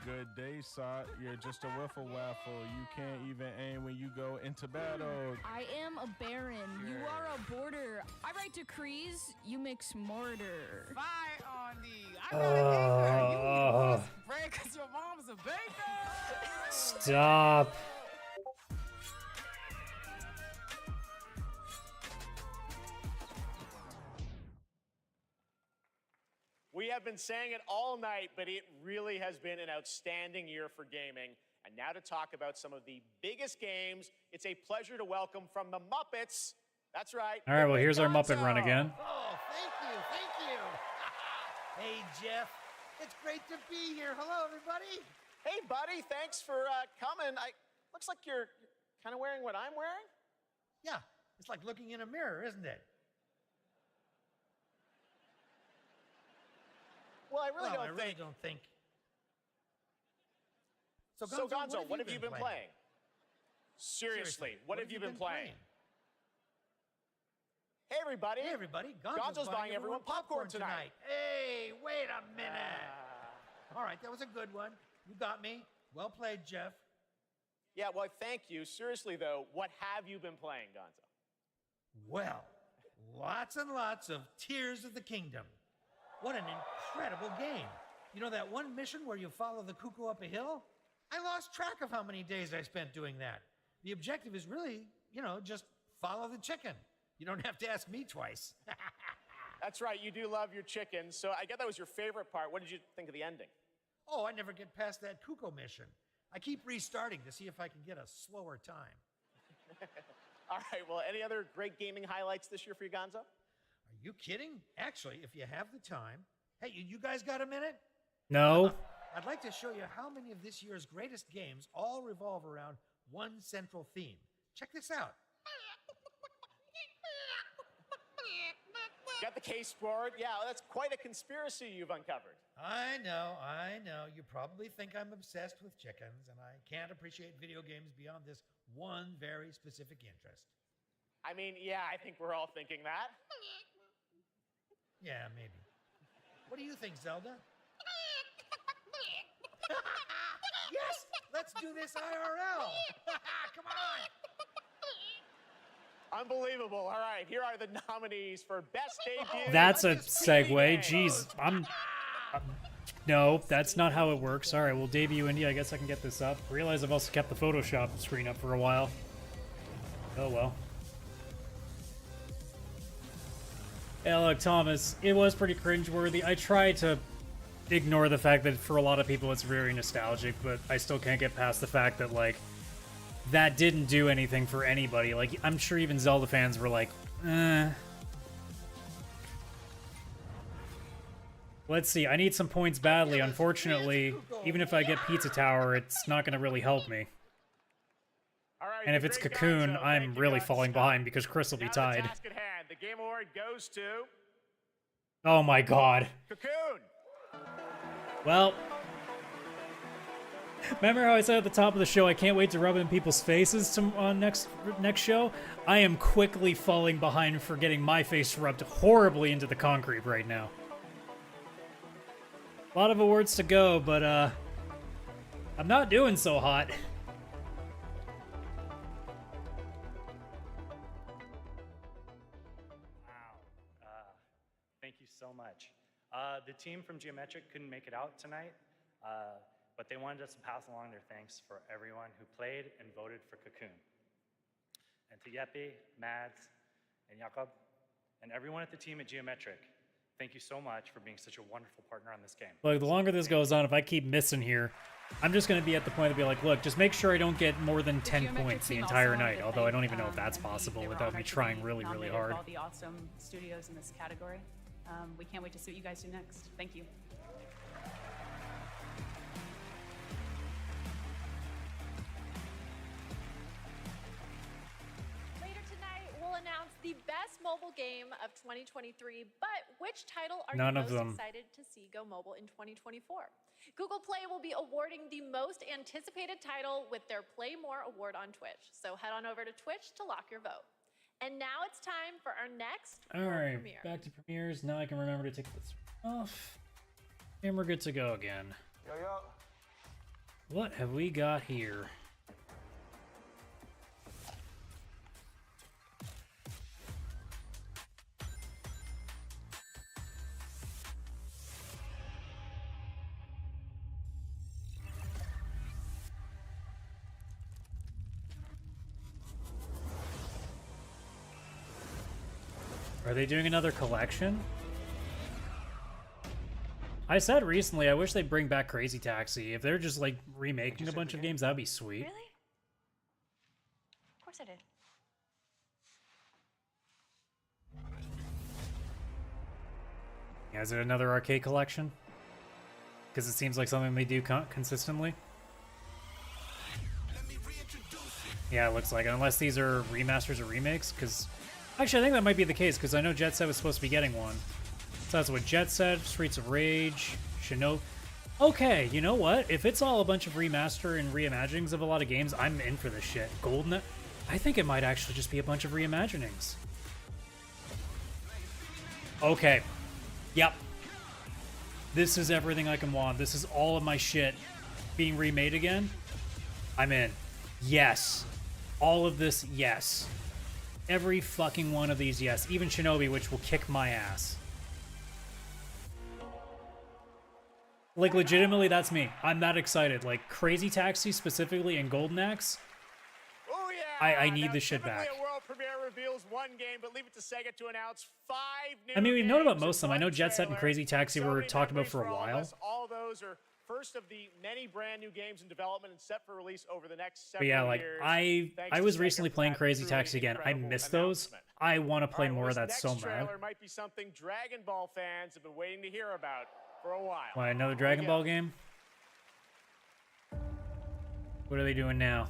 Speaker 9: Good day, Sot. You're just a wiffle waffle. You can't even aim when you go into battle.
Speaker 10: I am a baron. You are a border. I write decrees. You mix mortar.
Speaker 4: Fire on thee. I got an acre. You eat bread because your mom's a baker.
Speaker 1: Stop.
Speaker 14: We have been saying it all night, but it really has been an outstanding year for gaming. And now to talk about some of the biggest games, it's a pleasure to welcome from the Muppets. That's right.
Speaker 1: All right, well, here's our Muppet run again.
Speaker 12: Oh, thank you. Hey, Jeff. It's great to be here. Hello, everybody.
Speaker 14: Hey, buddy. Thanks for coming. Looks like you're kind of wearing what I'm wearing.
Speaker 12: Yeah, it's like looking in a mirror, isn't it?
Speaker 14: Well, I really
Speaker 12: I don't think. So,
Speaker 14: Gonzo, what have you been playing? Seriously, what have you been playing? Hey, everybody.
Speaker 12: Hey, everybody.
Speaker 14: Gonzo's buying everyone popcorn tonight.
Speaker 12: Hey, wait a minute. All right, that was a good one. You got me. Well played, Jeff.
Speaker 14: Yeah, well, thank you. Seriously, though, what have you been playing, Gonzo?
Speaker 12: Well, lots and lots of Tears of the Kingdom. What an incredible game. You know that one mission where you follow the cuckoo up a hill? I lost track of how many days I spent doing that. The objective is really, just follow the chicken. You don't have to ask me twice.
Speaker 14: That's right, you do love your chickens, so I guess that was your favorite part. What did you think of the ending?
Speaker 12: Oh, I never get past that cuckoo mission. I keep restarting to see if I can get a slower time.
Speaker 14: All right, well, any other great gaming highlights this year for you, Gonzo?
Speaker 12: Are you kidding? Actually, if you have the time. Hey, you guys got a minute?
Speaker 1: No.
Speaker 12: I'd like to show you how many of this year's greatest games all revolve around one central theme. Check this out.
Speaker 14: Got the case board? Yeah, that's quite a conspiracy you've uncovered.
Speaker 12: I know. You probably think I'm obsessed with chickens, and I can't appreciate video games beyond this one very specific interest.
Speaker 14: I mean, yeah, I think we're all thinking that.
Speaker 12: Yeah, maybe. What do you think, Zelda? Yes! Let's do this IRL! Come on!
Speaker 14: Unbelievable. All right, here are the nominees for Best Debut.
Speaker 1: That's a segue. Jeez, no, that's not how it works. All right, we'll debut indie. I guess I can get this up. Realize I've also kept the Photoshop screen up for a while. Oh, well. Yeah, look, Thomas, it was pretty cringeworthy. I tried to ignore the fact that for a lot of people it's very nostalgic, but I still can't get past the fact that, like, that didn't do anything for anybody. Like, I'm sure even Zelda fans were like, eh. Let's see, I need some points badly. Unfortunately, even if I get Pizza Tower, it's not going to really help me.
Speaker 14: All right,
Speaker 1: And if it's Cocoon, I'm really falling behind because Chris will be tied.
Speaker 14: The task at hand. The Game Award goes to
Speaker 1: Oh my god.
Speaker 14: Cocoon.
Speaker 1: Well, remember how I said at the top of the show I can't wait to rub in people's faces on next show? I am quickly falling behind for getting my face rubbed horribly into the concrete right now. A lot of awards to go, but I'm not doing so hot.
Speaker 25: Thank you so much. The team from Geometric couldn't make it out tonight, but they wanted us to pass along their thanks for everyone who played and voted for Cocoon. and to Yeppe, Mads, and Jakob, and everyone at the team at Geometric. Thank you so much for being such a wonderful partner on this game.
Speaker 1: Look, the longer this goes on, if I keep missing here, I'm just going to be at the point to be like, look, just make sure I don't get more than 10 points the entire night, although I don't even know if that's possible without me trying really, really hard.
Speaker 6: All the awesome studios in this category. We can't wait to see what you guys do next. Thank you.
Speaker 11: Later tonight, we'll announce the best mobile game of 2023, but which title are
Speaker 1: None
Speaker 11: you
Speaker 1: of
Speaker 11: most
Speaker 1: them.
Speaker 11: excited to see go mobile in 2024? Google Play will be awarding the most anticipated title with their Play More award on Twitch. So head on over to Twitch to lock your vote. And now it's time for our next
Speaker 1: All
Speaker 11: world
Speaker 1: right,
Speaker 11: premiere.
Speaker 1: back to premieres. Now I can remember to take this off. And we're good to go again.
Speaker 16: Yo, yo.
Speaker 1: What have we got here? Are they doing another collection? I said recently, I wish they'd bring back Crazy Taxi. If they're just like remaking a bunch of games, that'd be sweet.
Speaker 11: Really? Of course I did.
Speaker 1: Yeah, is it another arcade collection? Because it seems like something they do consistently. Yeah, it looks like it. Unless these are remasters or remakes, because actually I think that might be the case, because I know Jet Set was supposed to be getting one. So that's what Jet Set, Streets of Rage, Shinobi. Okay, you know what? If it's all a bunch of remaster and reimaginings of a lot of games, I'm in for this shit. Golden, I think it might actually just be a bunch of reimaginings. Okay. Yep. This is everything I can want. This is all of my shit being remade again. I'm in. Yes. All of this, yes. Every fucking one of these, yes. Even Shinobi, which will kick my ass. Like, legitimately, that's me. I'm that excited. Like, Crazy Taxi specifically and Golden Axe.
Speaker 14: Oh yeah!
Speaker 1: I need this shit back.
Speaker 14: A world premiere reveals one game, but leave it to Sega to announce 5 new
Speaker 1: I mean, we've known about
Speaker 14: games
Speaker 1: most of them. I know Jet Set and Crazy Taxi
Speaker 14: So
Speaker 1: were
Speaker 14: many
Speaker 1: talked about
Speaker 14: memories
Speaker 1: for a
Speaker 14: all of
Speaker 1: while.
Speaker 14: us. All those are first of the many brand new games in development and set for release over the next
Speaker 1: But
Speaker 14: several
Speaker 1: yeah, like,
Speaker 14: years.
Speaker 1: I
Speaker 14: Thanks to
Speaker 1: was
Speaker 14: Sega
Speaker 1: recently
Speaker 14: for
Speaker 1: playing
Speaker 14: that
Speaker 1: Crazy
Speaker 14: truly
Speaker 1: Taxi again. I
Speaker 14: incredible
Speaker 1: miss those.
Speaker 14: announcement.
Speaker 1: I want to play
Speaker 14: All right,
Speaker 1: more
Speaker 14: well,
Speaker 1: of that
Speaker 14: this
Speaker 1: so
Speaker 14: next
Speaker 1: bad.
Speaker 14: trailer might be something Dragon Ball fans have been waiting to hear about for a while.
Speaker 1: Why, another Dragon Ball game? What are they doing now?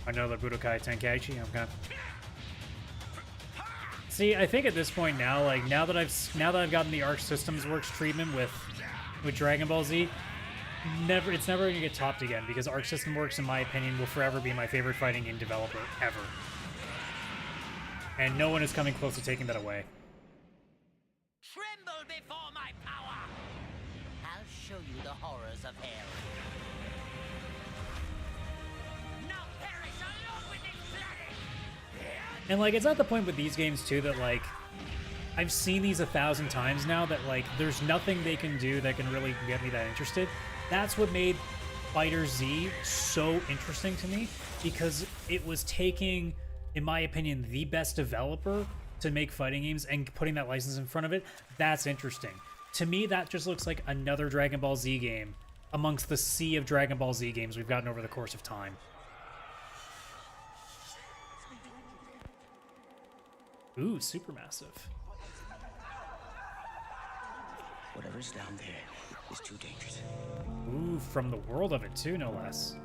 Speaker 1: Another Budokai Tenkaichi. Okay. See, I think at this point now, like now that I've gotten the Arc Systems Works treatment with Dragon Ball Z, it's never gonna get topped again, because Arc System Works, in my opinion, will forever be my favorite fighting game developer ever. And no one is coming close to taking that away.
Speaker 7: Tremble before my power! I'll show you the horrors of hell. Now perish along with this planet!
Speaker 1: And like, it's at the point with these games too that like, I've seen these 1,000 times now that like, there's nothing they can do that can really get me that interested. That's what made Fighter Z so interesting to me, because it was taking, in my opinion, the best developer to make fighting games and putting that license in front of it. That's interesting. To me, that just looks like another Dragon Ball Z game amongst the sea of Dragon Ball Z games we've gotten over the course of time. Ooh, Supermassive.
Speaker 7: Whatever's down there is too dangerous.
Speaker 1: Ooh, from the world of it too, no less.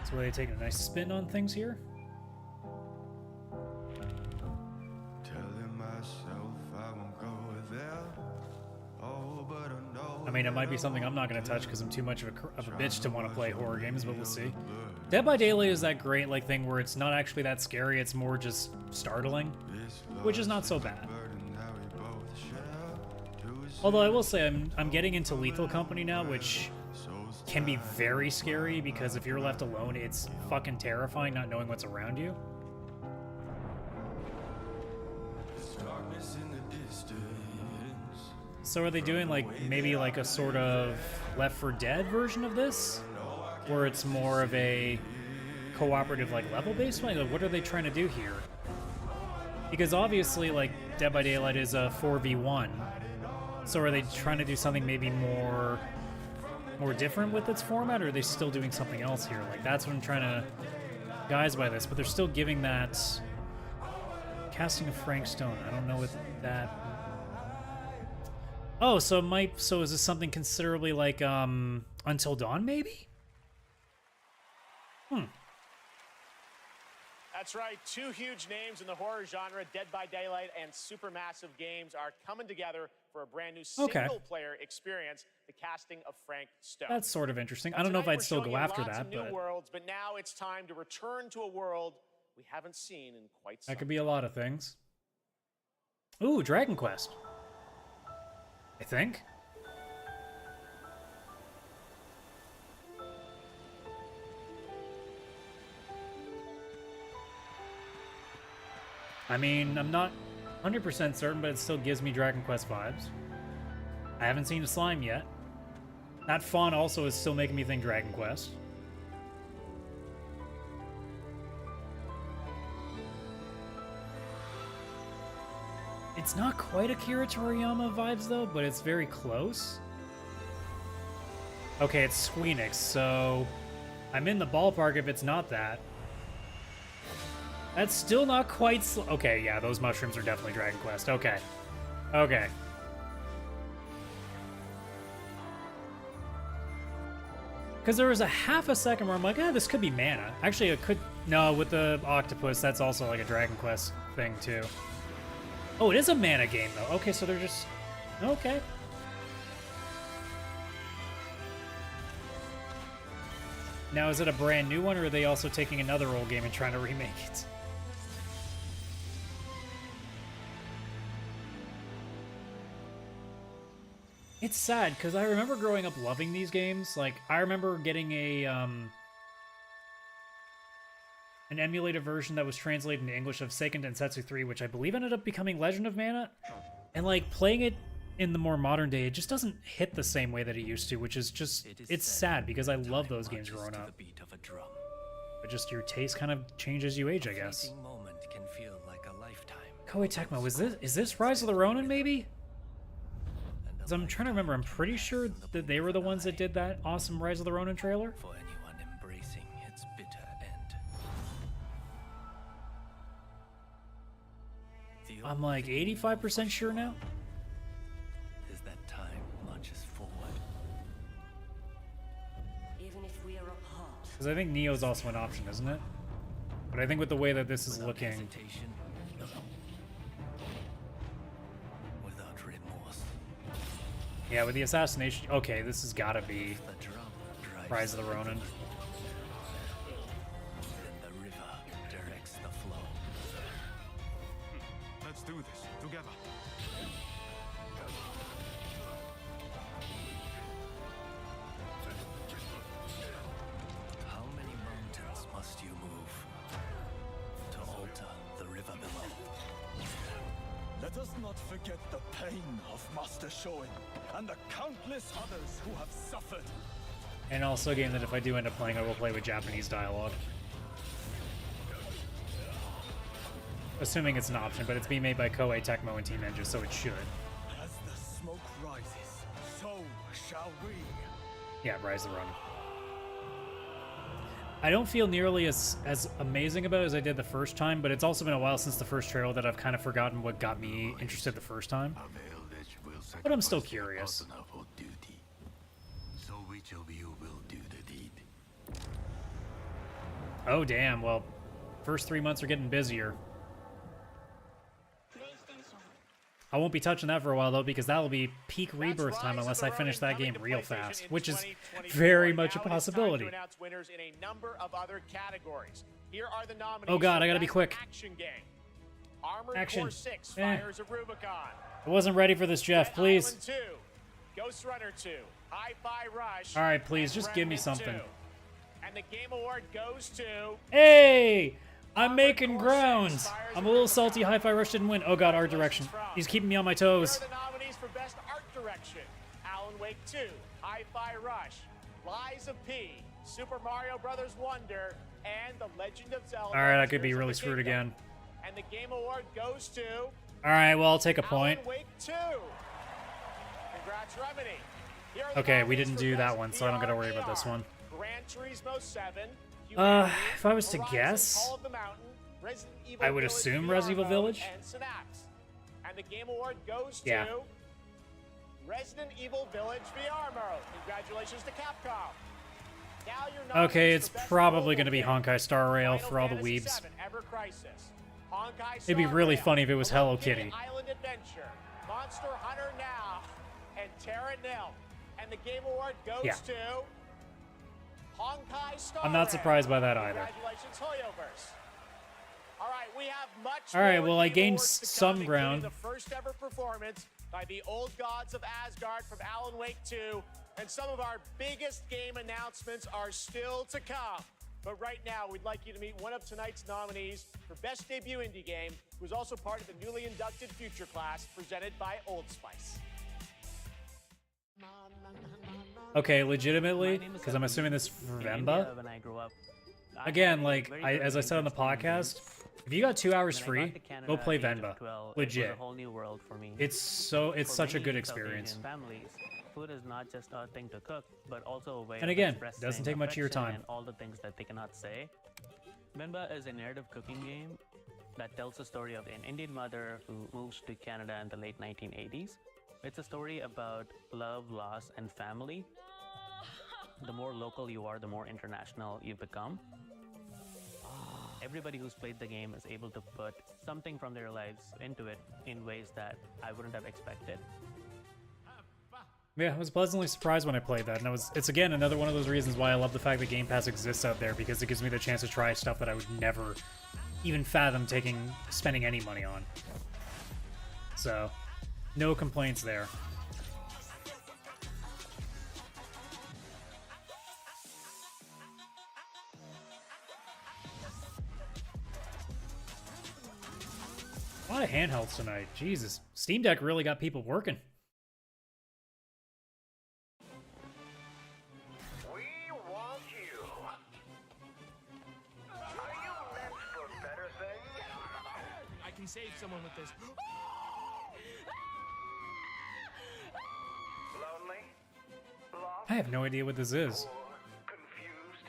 Speaker 1: So are they taking a nice spin on things here?
Speaker 17: Telling myself I won't go there. Oh, but I know.
Speaker 1: I mean, it might be something I'm not going to touch because I'm too much of a bitch to want to play horror games, but we'll see. Dead by Daylight is that great like thing where it's not actually that scary, it's more just startling, which is not so bad. Although I will say I'm getting into Lethal Company now, which can be very scary because if you're left alone, it's fucking terrifying not knowing what's around you.
Speaker 17: darkness in the distance.
Speaker 1: So are they doing like maybe like a sort of Left 4 Dead version of this, where it's more of a cooperative like level-based one? Like, what are they trying to do here? Because obviously like Dead by Daylight is a 4v1, so are they trying to do something maybe more different with its format, or are they still doing something else here? Like, that's what I'm trying to guise by this, but they're still giving that casting of Frank Stone. I don't know what that. Oh, so is this something considerably like Until Dawn, maybe?
Speaker 14: That's right. Two huge names in the horror genre, Dead by Daylight and Supermassive Games, are coming together for a brand new single-player experience, the casting of Frank Stone.
Speaker 1: That's sort of interesting. I don't know if I'd still go after that,
Speaker 14: but worlds, but now it's time to return to a world we haven't seen in quite some time.
Speaker 1: That could be a lot of things. Ooh, Dragon Quest. I think. I mean, I'm not 100% certain, but it still gives me Dragon Quest vibes. I haven't seen a slime yet. That font also is still making me think Dragon Quest. It's not quite Akira Toriyama vibes though, but it's very close. Okay, it's Squeenix, so I'm in the ballpark if it's not that. That's still not quite okay, yeah, those mushrooms are definitely Dragon Quest. Okay. Okay. Because there was a half a second where I'm like, this could be mana. Actually, it could... No, with the octopus, that's also like a Dragon Quest thing, too. Oh, it is a mana game, though. Okay, so they're just... Okay. Now, is it a brand new one, or are they also taking another old game and trying to remake it? It's sad, because I remember growing up loving these games. Like, I remember getting a, an emulated version that was translated into English of Seiken Densetsu 3, which I believe ended up becoming Legend of Mana. And, like, playing it in the more modern day, it just doesn't hit the same way that it used to, which is just, it's sad, because I love those games growing up. But just your taste kind of changes as you age, I guess. Koei Tecmo, is this Rise of the Ronin, maybe? Because I'm trying to remember, I'm pretty sure that they were the ones that did that awesome Rise of the Ronin trailer.
Speaker 3: For anyone embracing its bitter end.
Speaker 1: I'm like 85% sure now.
Speaker 3: Is that time marches forward.
Speaker 2: Even if we are apart.
Speaker 1: Because I think Neo's also an option, isn't it? But I think with the way that this is looking...
Speaker 3: Hesitation, without remorse.
Speaker 1: Yeah, with the assassination... Okay, this has got to be Rise of the Ronin.
Speaker 3: Then the river directs the flow.
Speaker 9: Let's do this together.
Speaker 3: How many mountains must you move to alter the river below?
Speaker 16: Let us not forget the pain of Master Shoin and the countless others who have suffered.
Speaker 1: And also a game that if I do end up playing, I will play with Japanese dialogue. Assuming it's an option, but it's being made by Koei Tecmo and Team Ninja, so it should.
Speaker 16: As the smoke rises, so shall we.
Speaker 1: Yeah, Rise of the Ronin. I don't feel nearly as amazing about it as I did the first time, but it's also been a while since the first trailer that I've kind of forgotten what got me interested the first time. But I'm still curious.
Speaker 17: So which of you will do the deed?
Speaker 1: Oh, damn. Well, first 3 months are getting busier. I won't be touching that for a while, though, because that'll be peak rebirth time unless I finish that game real fast, which is very much a possibility. Oh god, I gotta be quick. Action. I wasn't ready for this, Jeff, please. Alright, please, just give me something.
Speaker 14: And the game award goes to...
Speaker 1: Hey! I'm making ground. I'm a little salty. Hi-Fi Rush didn't win. Oh god, art direction. He's keeping me on my toes.
Speaker 14: Here are the nominees for Best Art Direction: Alan Wake 2, Hi-Fi Rush, Lies of P, Super Mario Brothers Wonder, and The Legend of Zelda.
Speaker 1: All right, I could be
Speaker 14: Tears of
Speaker 1: really
Speaker 14: the
Speaker 1: screwed
Speaker 14: Kingdom.
Speaker 1: again.
Speaker 14: And the Game Award goes to
Speaker 1: All right, well, I'll take a point.
Speaker 14: Alan Wake 2. Congrats, Remedy. Here are the
Speaker 1: Okay, we
Speaker 14: nominees
Speaker 1: didn't
Speaker 14: for
Speaker 1: do that
Speaker 14: Best
Speaker 1: one, so I don't gotta worry about this
Speaker 14: VR.
Speaker 1: one.
Speaker 14: Gran Turismo 7,
Speaker 1: If I was to
Speaker 14: Horizon
Speaker 1: guess,
Speaker 14: Call of the Mountain, Resident Evil
Speaker 1: I would
Speaker 14: Village
Speaker 1: assume
Speaker 14: VR
Speaker 1: Resident Evil
Speaker 14: mode,
Speaker 1: Village.
Speaker 14: and Synapse. And the Game Award goes
Speaker 1: Yeah.
Speaker 14: to Resident Evil Village VR mode. Congratulations to Capcom. Now you're nominees
Speaker 1: Okay, it's
Speaker 14: for Best
Speaker 1: probably
Speaker 14: Mobile
Speaker 1: gonna be
Speaker 14: Game.
Speaker 1: Honkai Star Rail
Speaker 14: Final
Speaker 1: for all the
Speaker 14: Fantasy
Speaker 1: weebs.
Speaker 14: VII, Ever Crisis, Honkai
Speaker 1: It'd be
Speaker 14: Star
Speaker 1: really
Speaker 14: Rail,
Speaker 1: funny if it was Hello
Speaker 14: Kitty
Speaker 1: Kitty.
Speaker 14: Island Adventure, Monster Hunter Now, and Terra Nil. And the Game Award goes
Speaker 1: Yeah.
Speaker 14: to Honkai Star
Speaker 1: I'm not
Speaker 14: Rail.
Speaker 1: surprised by that either.
Speaker 14: Congratulations, Hoyoverse. All right, we have much
Speaker 1: All right,
Speaker 14: more
Speaker 1: well, I
Speaker 14: Game
Speaker 1: gained
Speaker 14: Awards to
Speaker 1: some
Speaker 14: come, including
Speaker 1: ground.
Speaker 14: The first ever performance by the Old Gods of Asgard from Alan Wake 2, and some of our biggest game announcements are still to come. But right now, we'd like you to meet one of tonight's nominees for Best Debut Indie Game, who's also part of the newly inducted Future Class presented by Old Spice.
Speaker 1: Okay, legitimately, because I'm assuming this is for Vemba. Again, like as I said on the podcast, if you got 2 hours free, go play Venba. Legit. It's such a good experience.
Speaker 13: Food is not just a thing to cook, but also a way
Speaker 1: And
Speaker 13: of
Speaker 1: again,
Speaker 13: expressing
Speaker 1: doesn't take much of your
Speaker 13: affection
Speaker 1: time.
Speaker 13: and all the things that they cannot say. Venba is a narrative cooking game that tells the story of an Indian mother who moves to Canada in the late 1980s. It's a story about love, loss, and family. The more local you are, the more international you become. Everybody who's played the game is able to put something from their lives into it in ways that I wouldn't have expected.
Speaker 1: Yeah, I was pleasantly surprised when I played that, and it's again another one of those reasons why I love the fact that Game Pass exists out there, because it gives me the chance to try stuff that I would never even fathom spending any money on. So, no complaints there. A lot of handhelds tonight. Jesus, Steam Deck really got people working.
Speaker 4: I can save someone with this.
Speaker 15: Lonely? Lost?
Speaker 1: I have no idea what this is.
Speaker 15: Confused?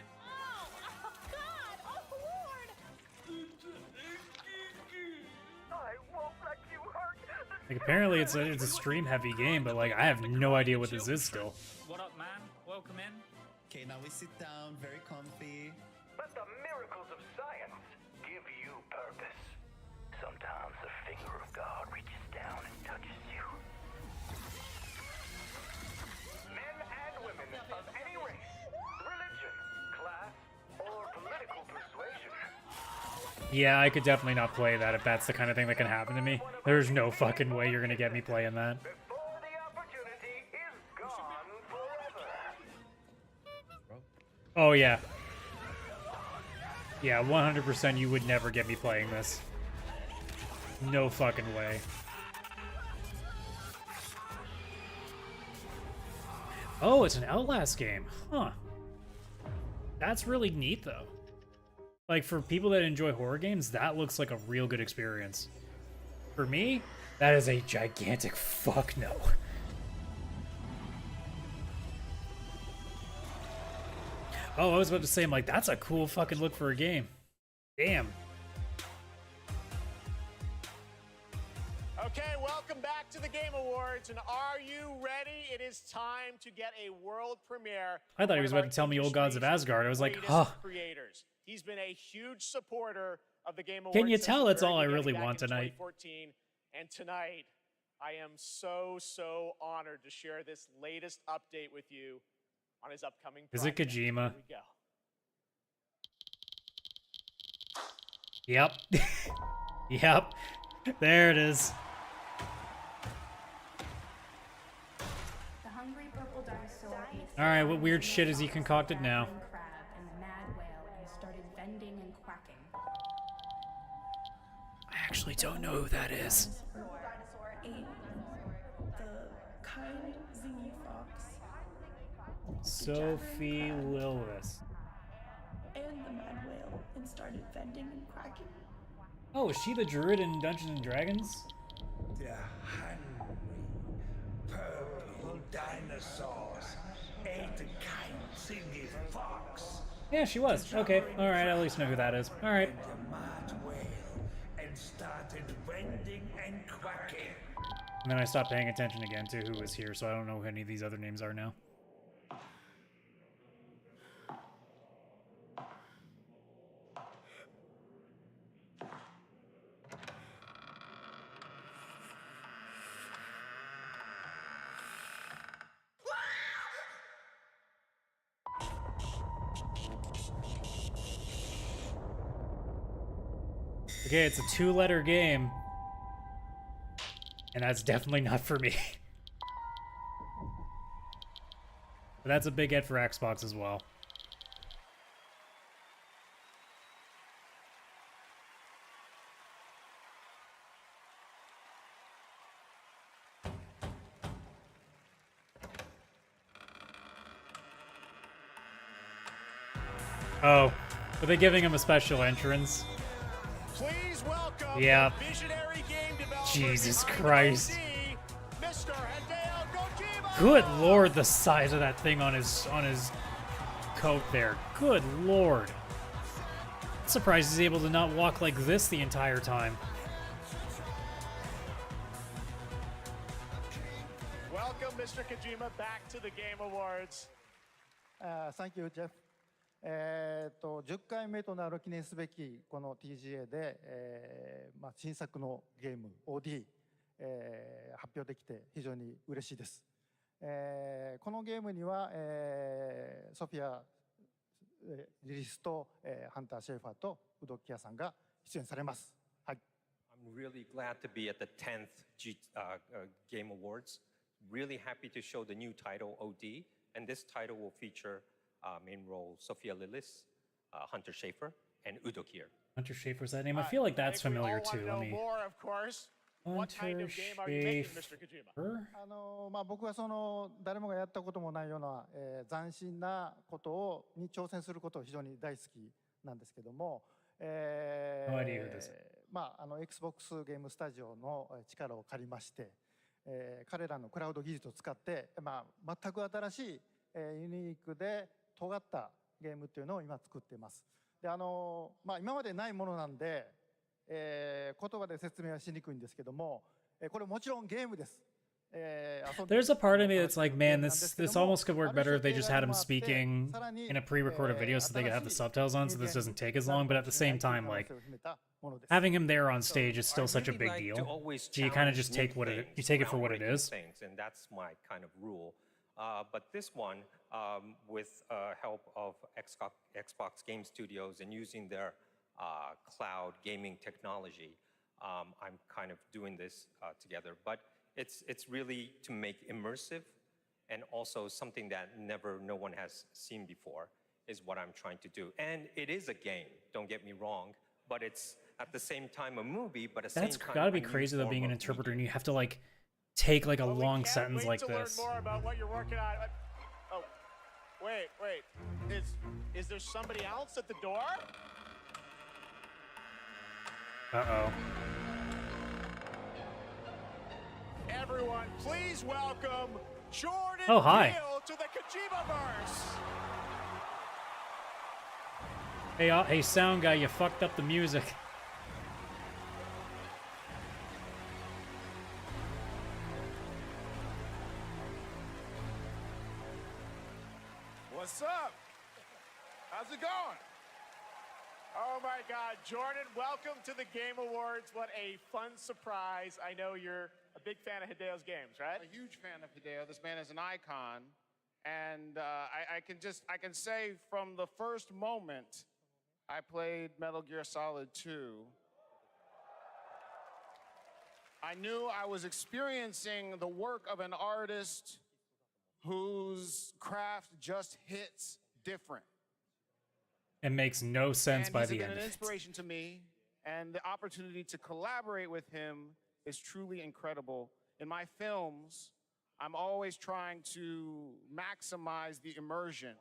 Speaker 15: I won't let you hurt.
Speaker 1: Like apparently it's a stream heavy game, but like I have no idea what this is still.
Speaker 18: What up, man? Welcome in.
Speaker 3: Okay, now we sit down, very comfy.
Speaker 15: Let the miracles of science give you purpose. Sometimes the finger of God reaches down and touches you. Men and women of any race, religion, class, or political persuasion.
Speaker 1: Yeah, I could definitely not play that if that's the kind of thing that can happen to me. There's no fucking way you're gonna get me playing that. Oh yeah. Yeah, 100% you would never get me playing this. No fucking way. Oh, it's an Outlast game. Huh. That's really neat though. Like for people that enjoy horror games, that looks like a real good experience. For me, that is a gigantic fuck no. Oh, I was about to say, I'm like, that's a cool fucking look for a game. Damn.
Speaker 14: Okay, welcome back to the Game Awards, and are you ready? It is time to get a world premiere.
Speaker 1: I thought he was about to tell me Old Gods of Asgard. I was like, huh.
Speaker 14: Creators. He's been a huge supporter of the Game Awards.
Speaker 1: Can you
Speaker 14: since
Speaker 1: tell
Speaker 14: the
Speaker 1: that's
Speaker 14: very
Speaker 1: all I
Speaker 14: beginning
Speaker 1: really
Speaker 14: back
Speaker 1: want
Speaker 14: in
Speaker 1: tonight?
Speaker 14: 2014. And tonight, I am so honored to share this latest update with you on his upcoming
Speaker 1: Is it
Speaker 14: project.
Speaker 1: Kojima?
Speaker 14: Here we go.
Speaker 1: Yep. Yep. There it is.
Speaker 6: The hungry purple dinosaur ate
Speaker 1: Alright, what weird shit has he concocted now?
Speaker 6: crab and mad whale and started bending and quacking.
Speaker 1: actually don't know who that is.
Speaker 5: Ate the kind zingy fox
Speaker 1: Sophie Lillis.
Speaker 5: and the mad whale and started venting and quacking.
Speaker 1: Oh, is she the druid in Dungeons and Dragons?
Speaker 17: The hungry, purple dinosaurs ate the kind zingy fox.
Speaker 1: Yeah, she was. Okay, all right. I at least know who that is. All right.
Speaker 17: The mad whale and started venting and quacking.
Speaker 1: And then I stopped paying attention again to who was here, so I don't know who any of these other names are now. Okay, it's a 2-letter game. And that's definitely not for me. But that's a big hit for Xbox as well. Oh, are they giving him a special entrance?
Speaker 14: Please welcome
Speaker 1: Yeah.
Speaker 14: the visionary game developer
Speaker 1: Jesus
Speaker 14: behind
Speaker 1: Christ.
Speaker 14: OD, Mr. Hideo Kojima.
Speaker 1: Good lord, the size of that thing on his coat there. Good lord. I'm surprised he's able to not walk like this the entire time.
Speaker 14: Welcome, Mr. Kojima, back to the Game Awards.
Speaker 8: Thank you, Jeff. 10回目となる記念すべきこの TGA で、新作のゲーム OD、発表できて非常に嬉しいです。このゲームには、ソフィア・リリスと、ハンター・シェーファーとウドッキアさんが出演されます。はい。
Speaker 20: I'm really glad to be at the 10th Game Awards. Really happy to show the new title OD, and this title will feature main role Sophia Lillis, Hunter Schafer, and Udo Kier.
Speaker 1: Hunter Schafer's that name? I feel like that's familiar too. Let me.
Speaker 14: More, of course. What kind of game are you making, Mr. Kojima?
Speaker 8: 僕はその誰もがやったこともないような、斬新なことに挑戦することを非常に大好きなんですけども、
Speaker 1: No idea who this is.
Speaker 8: Xbox ゲームスタジオの力を借りまして、彼らのクラウド技術を使って、全く新しい、ユニークで尖ったゲームっていうのを今作っています。で今までないものなんで、言葉で説明はしにくいんですけども、これもちろんゲームです。
Speaker 1: There's a part of me that's like, man, this almost could work better if they just had him speaking in a pre-recorded video so they could have the subtitles on so this doesn't take as long, but at the same time, like, having him there on stage is still such a big deal. So you kind of just take it for what it is.
Speaker 20: And that's my kind of rule. But this one, with help of Xbox Game Studios and using their cloud gaming technology, I'm kind of doing this together. But it's really to make immersive and also something that no one has seen before is what I'm trying to do. And it is a game, don't get me wrong, but it's at the same time a movie, but at the same time...
Speaker 1: That's gotta be crazy though, being an interpreter, and you have to like take like a long sentence like this.
Speaker 14: Learn more about what you're working on. Oh, wait. Is there somebody else at the door?
Speaker 1: Uh-oh.
Speaker 14: Everyone, please welcome Jordan
Speaker 1: hi.
Speaker 14: Peele to the Kojima-verse.
Speaker 1: Hey, sound guy, you fucked up the music.
Speaker 14: What's up? How's it going? Oh my God, Jordan, welcome to the Game Awards. What a fun surprise. I know you're a big fan of Hideo's games, right?
Speaker 4: A huge fan of Hideo. This man is an icon. And I can say from the first moment I played Metal Gear Solid 2, I knew I was experiencing the work of an artist whose craft just hits different.
Speaker 1: It makes no sense by the
Speaker 4: He's
Speaker 1: end
Speaker 4: been
Speaker 1: of
Speaker 4: an
Speaker 1: it.
Speaker 4: inspiration to me, And the opportunity to collaborate with him is truly incredible. In my films, I'm always trying to maximize the immersion,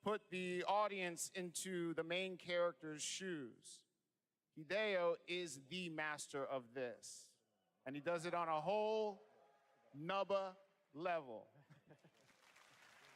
Speaker 4: put the audience into the main character's shoes. Hideo is the master of this, and he does it on a whole nubba level.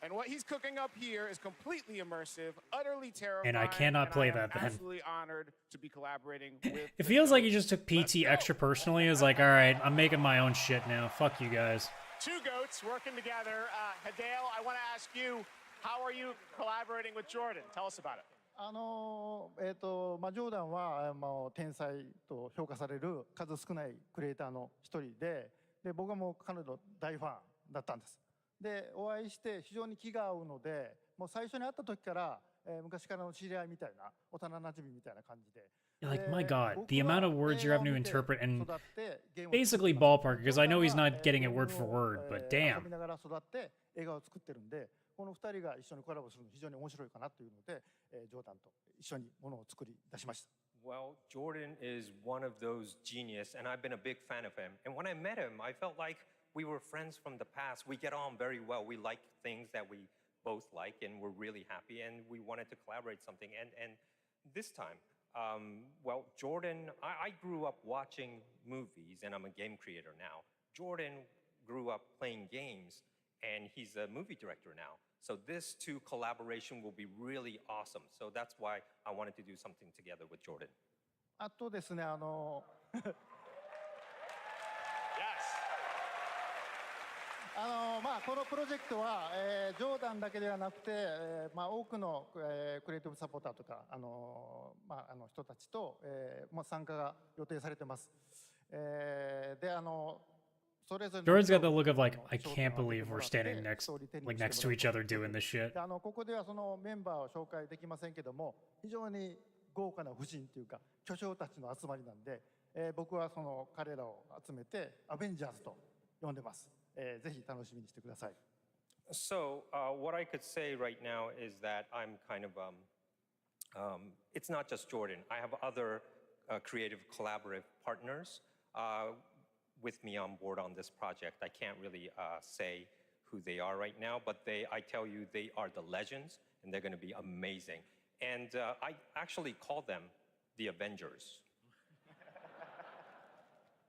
Speaker 4: And what he's cooking up here is completely immersive, utterly terrifying.
Speaker 1: And I cannot play that
Speaker 4: I'm
Speaker 1: then.
Speaker 4: absolutely honored to be collaborating with.
Speaker 1: It feels like he just took PT extra personally. Is like, all right, I'm making my own shit now. Fuck you guys.
Speaker 14: Two goats working together. Hideo, I want to ask you, how are you collaborating with Jordan? Tell us about it.
Speaker 8: ジョーダンは天才と評価される数少ないクリエイターの一人で、僕はもう彼の大ファンだったんです。で、お会いして非常に気が合うので、もう最初に会った時から、昔からの知り合いみたいな、幼馴染みたいな感じで。
Speaker 1: Like, my god, the amount of words you're having to interpret and basically ballpark, because I know he's not getting it word for word, but damn.
Speaker 8: 遊びながら育って映画を作ってるんで、この二人が一緒にコラボするの非常に面白いかなというので、ジョーダンと一緒にものを作り出しました。
Speaker 20: Well, Jordan is one of those genius, and I've been a big fan of him. And when I met him, I felt like we were friends from the past. We get on very well. We like things that we both like, and we're really happy, and we wanted to collaborate something. And this time, well, Jordan, I grew up watching movies, and I'm a game creator now. Jordan grew up playing games, and he's a movie director now. So this two collaboration will be really awesome. So that's why I wanted to do something together with Jordan.
Speaker 8: あとですね、このプロジェクトは、ジョーダンだけではなくて、多くの、クリエイティブサポーターとか、人たちと、参加が予定されてます。
Speaker 1: Jordan's got the look of like, I can't believe we're standing next to each other doing this shit.
Speaker 8: ここではそのメンバーを紹介できませんけども、非常に豪華な夫人というか巨匠たちの集まりなんで、僕はその彼らを集めてアベンジャーズと呼んでます。ぜひ楽しみにしてください。
Speaker 20: So what I could say right now is that I'm kind of it's not just Jordan. I have other creative collaborative partners with me on board on this project. I can't really say who they are right now, but I tell you, they are the legends, and they're going to be amazing. And I actually call them the Avengers.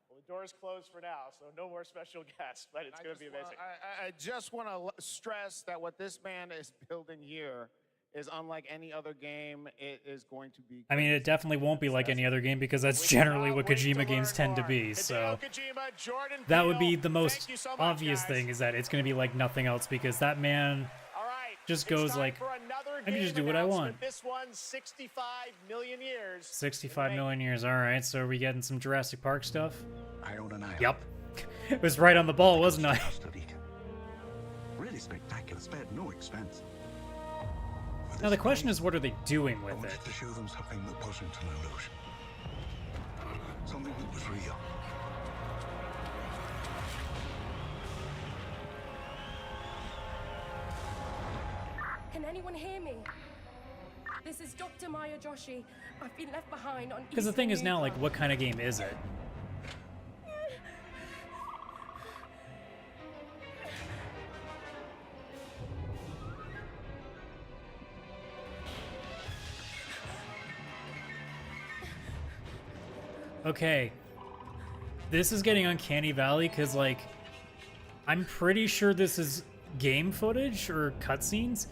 Speaker 14: Well, the door's closed for now, so no more special guests, but it's going to be amazing.
Speaker 4: I just want to stress that what this man is building here is unlike any other game. It is going to be...
Speaker 1: I mean, it definitely won't be like any other game because that's generally what Kojima games tend to be, so... That would be the most obvious thing, is that it's going to be like nothing else, because that man just goes like, I can just do what I want.
Speaker 14: This one's 65 million years.
Speaker 1: 65 million years, alright, so are we getting some Jurassic Park stuff?
Speaker 19: I own an island.
Speaker 1: Yep. It was right on the ball, wasn't I?
Speaker 19: Really spectacular, spared no expense.
Speaker 1: Now the question is, what are they doing with it?
Speaker 19: To show them something that wasn't an illusion. Something that was real.
Speaker 5: Can anyone hear me? This is Dr. Maya Joshi. I've been left behind on
Speaker 1: Because the thing is now, like, what kind of game is it? Okay, this is getting Uncanny Valley because, like, I'm pretty sure this is game footage or cutscenes,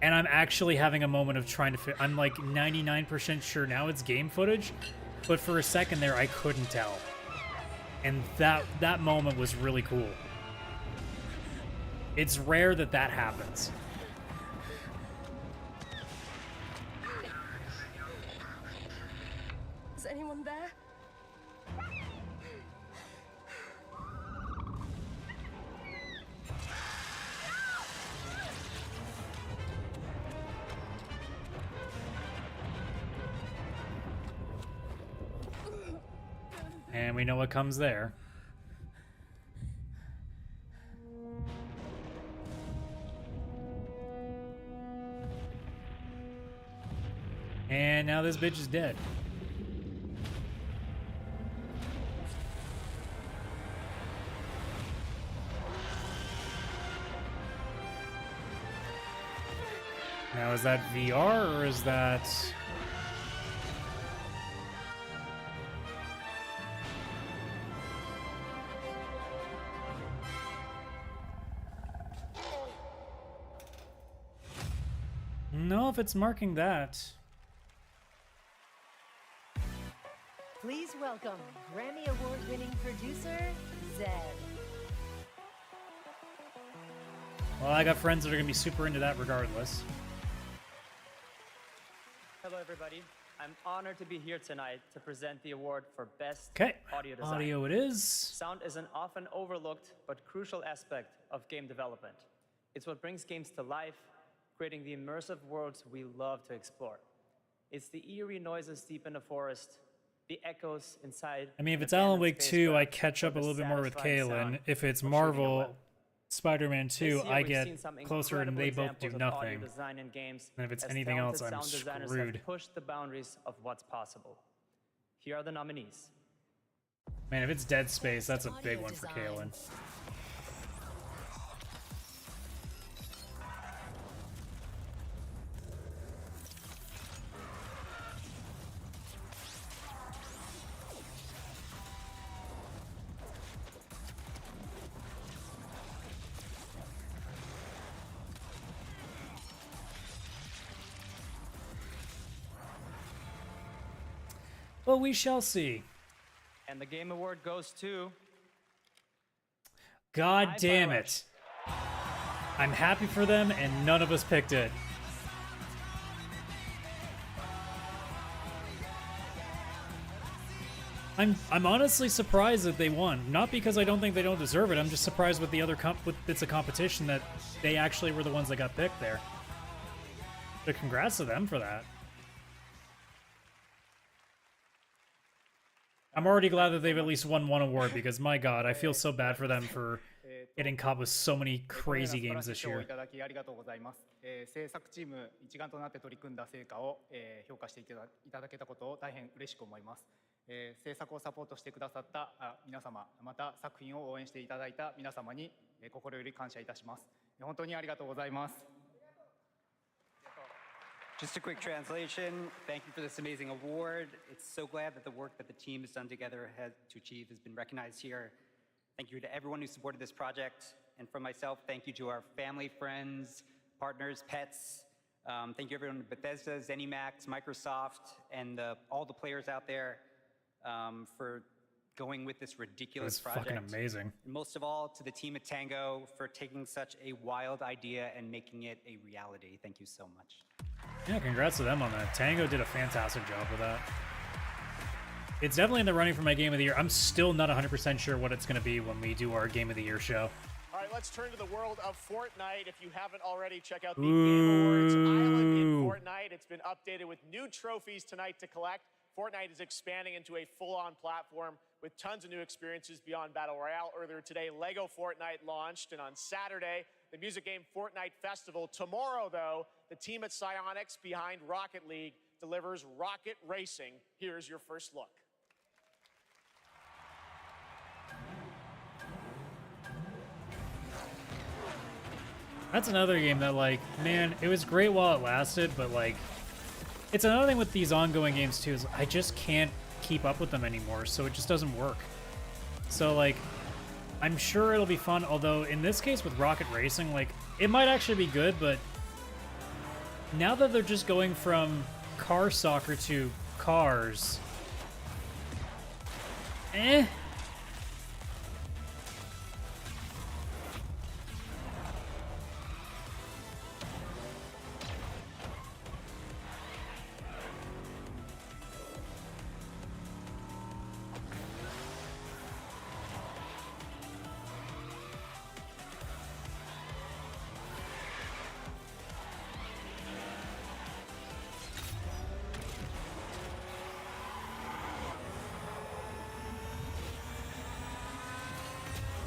Speaker 1: and I'm actually having a moment of trying to I'm like 99% sure now it's game footage, but for a second there I couldn't tell, and that moment was really cool. It's rare that happens.
Speaker 5: Is anyone there?
Speaker 1: And we know what comes there. And now this bitch is dead. Now, is that VR or is that... No, if it's marking that.
Speaker 10: Please welcome Grammy Award-winning producer, Zed.
Speaker 1: Well, I got friends that are going to be super into that regardless.
Speaker 21: Hello, everybody. I'm honored to be here tonight to present the award for Best
Speaker 1: Okay,
Speaker 21: Audio Design.
Speaker 1: audio it is.
Speaker 21: Sound is an often overlooked but crucial aspect of game development. It's what brings games to life, creating the immersive worlds we love to explore. It's the eerie noises deep in the forest, the echoes inside.
Speaker 1: I mean, if
Speaker 21: an
Speaker 1: it's Alan
Speaker 21: abandoned
Speaker 1: Wake 2, I
Speaker 21: spacecraft,
Speaker 1: catch
Speaker 21: or
Speaker 1: up a
Speaker 21: the
Speaker 1: little bit more with
Speaker 21: satisfying
Speaker 1: Kaylan.
Speaker 21: sound
Speaker 1: If it's
Speaker 21: of shooting a
Speaker 1: Marvel
Speaker 21: web.
Speaker 1: Spider-Man 2,
Speaker 21: This year
Speaker 1: I
Speaker 21: we've
Speaker 1: get
Speaker 21: seen some
Speaker 1: closer and
Speaker 21: incredible
Speaker 1: they both do
Speaker 21: examples of audio
Speaker 1: nothing.
Speaker 21: design in games
Speaker 1: And if it's
Speaker 21: as
Speaker 1: anything else,
Speaker 21: talented
Speaker 1: I'm
Speaker 21: sound designers
Speaker 1: screwed.
Speaker 21: have pushed the boundaries of what's possible. Here are the nominees.
Speaker 1: Man, if it's Dead Space, that's a big
Speaker 21: Audio
Speaker 1: one for
Speaker 21: design.
Speaker 1: Kaylan. Well, we shall see.
Speaker 21: And the Game Award goes to...
Speaker 1: God
Speaker 21: Hi,
Speaker 1: damn
Speaker 21: Fire
Speaker 1: it. I'm happy for them, and none of us picked it. I'm honestly surprised that they won. Not because I don't think they don't deserve it. I'm just surprised with the other with bits of competition that they actually were the ones that got picked there. But congrats to them for that. I'm already glad that they've at least won one award because, my god, I feel so bad for them for getting caught with so many crazy games this year.
Speaker 22: いただきありがとうございます。制作チーム一丸となって取り組んだ成果を、評価していただけたことを大変嬉しく思います。制作をサポートしてくださった皆様、また作品を応援していただいた皆様に、心より感謝いたします。本当にありがとうございます。
Speaker 23: Just a quick translation. Thank you for this amazing award. It's so glad that the work that the team has done together to achieve has been recognized here. Thank you to everyone who supported this project. And from myself, thank you to our family, friends, partners, pets. Thank you everyone at Bethesda, ZeniMax, Microsoft, and all the players out there for going with this ridiculous project.
Speaker 1: Fucking amazing.
Speaker 23: And most of all, to the team at Tango for taking such a wild idea and making it a reality. Thank you so much.
Speaker 1: Yeah, congrats to them on that. Tango did a fantastic job with that. It's definitely in the running for my Game of the Year. I'm still not 100% sure what it's going to be when we do our Game of the Year show.
Speaker 14: All right, let's turn to the world of Fortnite. If you haven't already, check out the Game Awards Island in Fortnite. It's been updated with new trophies tonight to collect. Fortnite is expanding into a full-on platform with tons of new experiences beyond Battle Royale. Earlier today, Lego Fortnite launched, and on Saturday, the music game Fortnite Festival. Tomorrow, though, the team at Psyonix behind Rocket League delivers Rocket Racing. Here's your first look.
Speaker 1: That's another game that, like, man, it was great while it lasted, but, like, it's another thing with these ongoing games, too, is I just can't keep up with them anymore, so it just doesn't work. So, like, I'm sure it'll be fun, although in this case with Rocket Racing, like, it might actually be good, but now that they're just going from car soccer to cars, eh.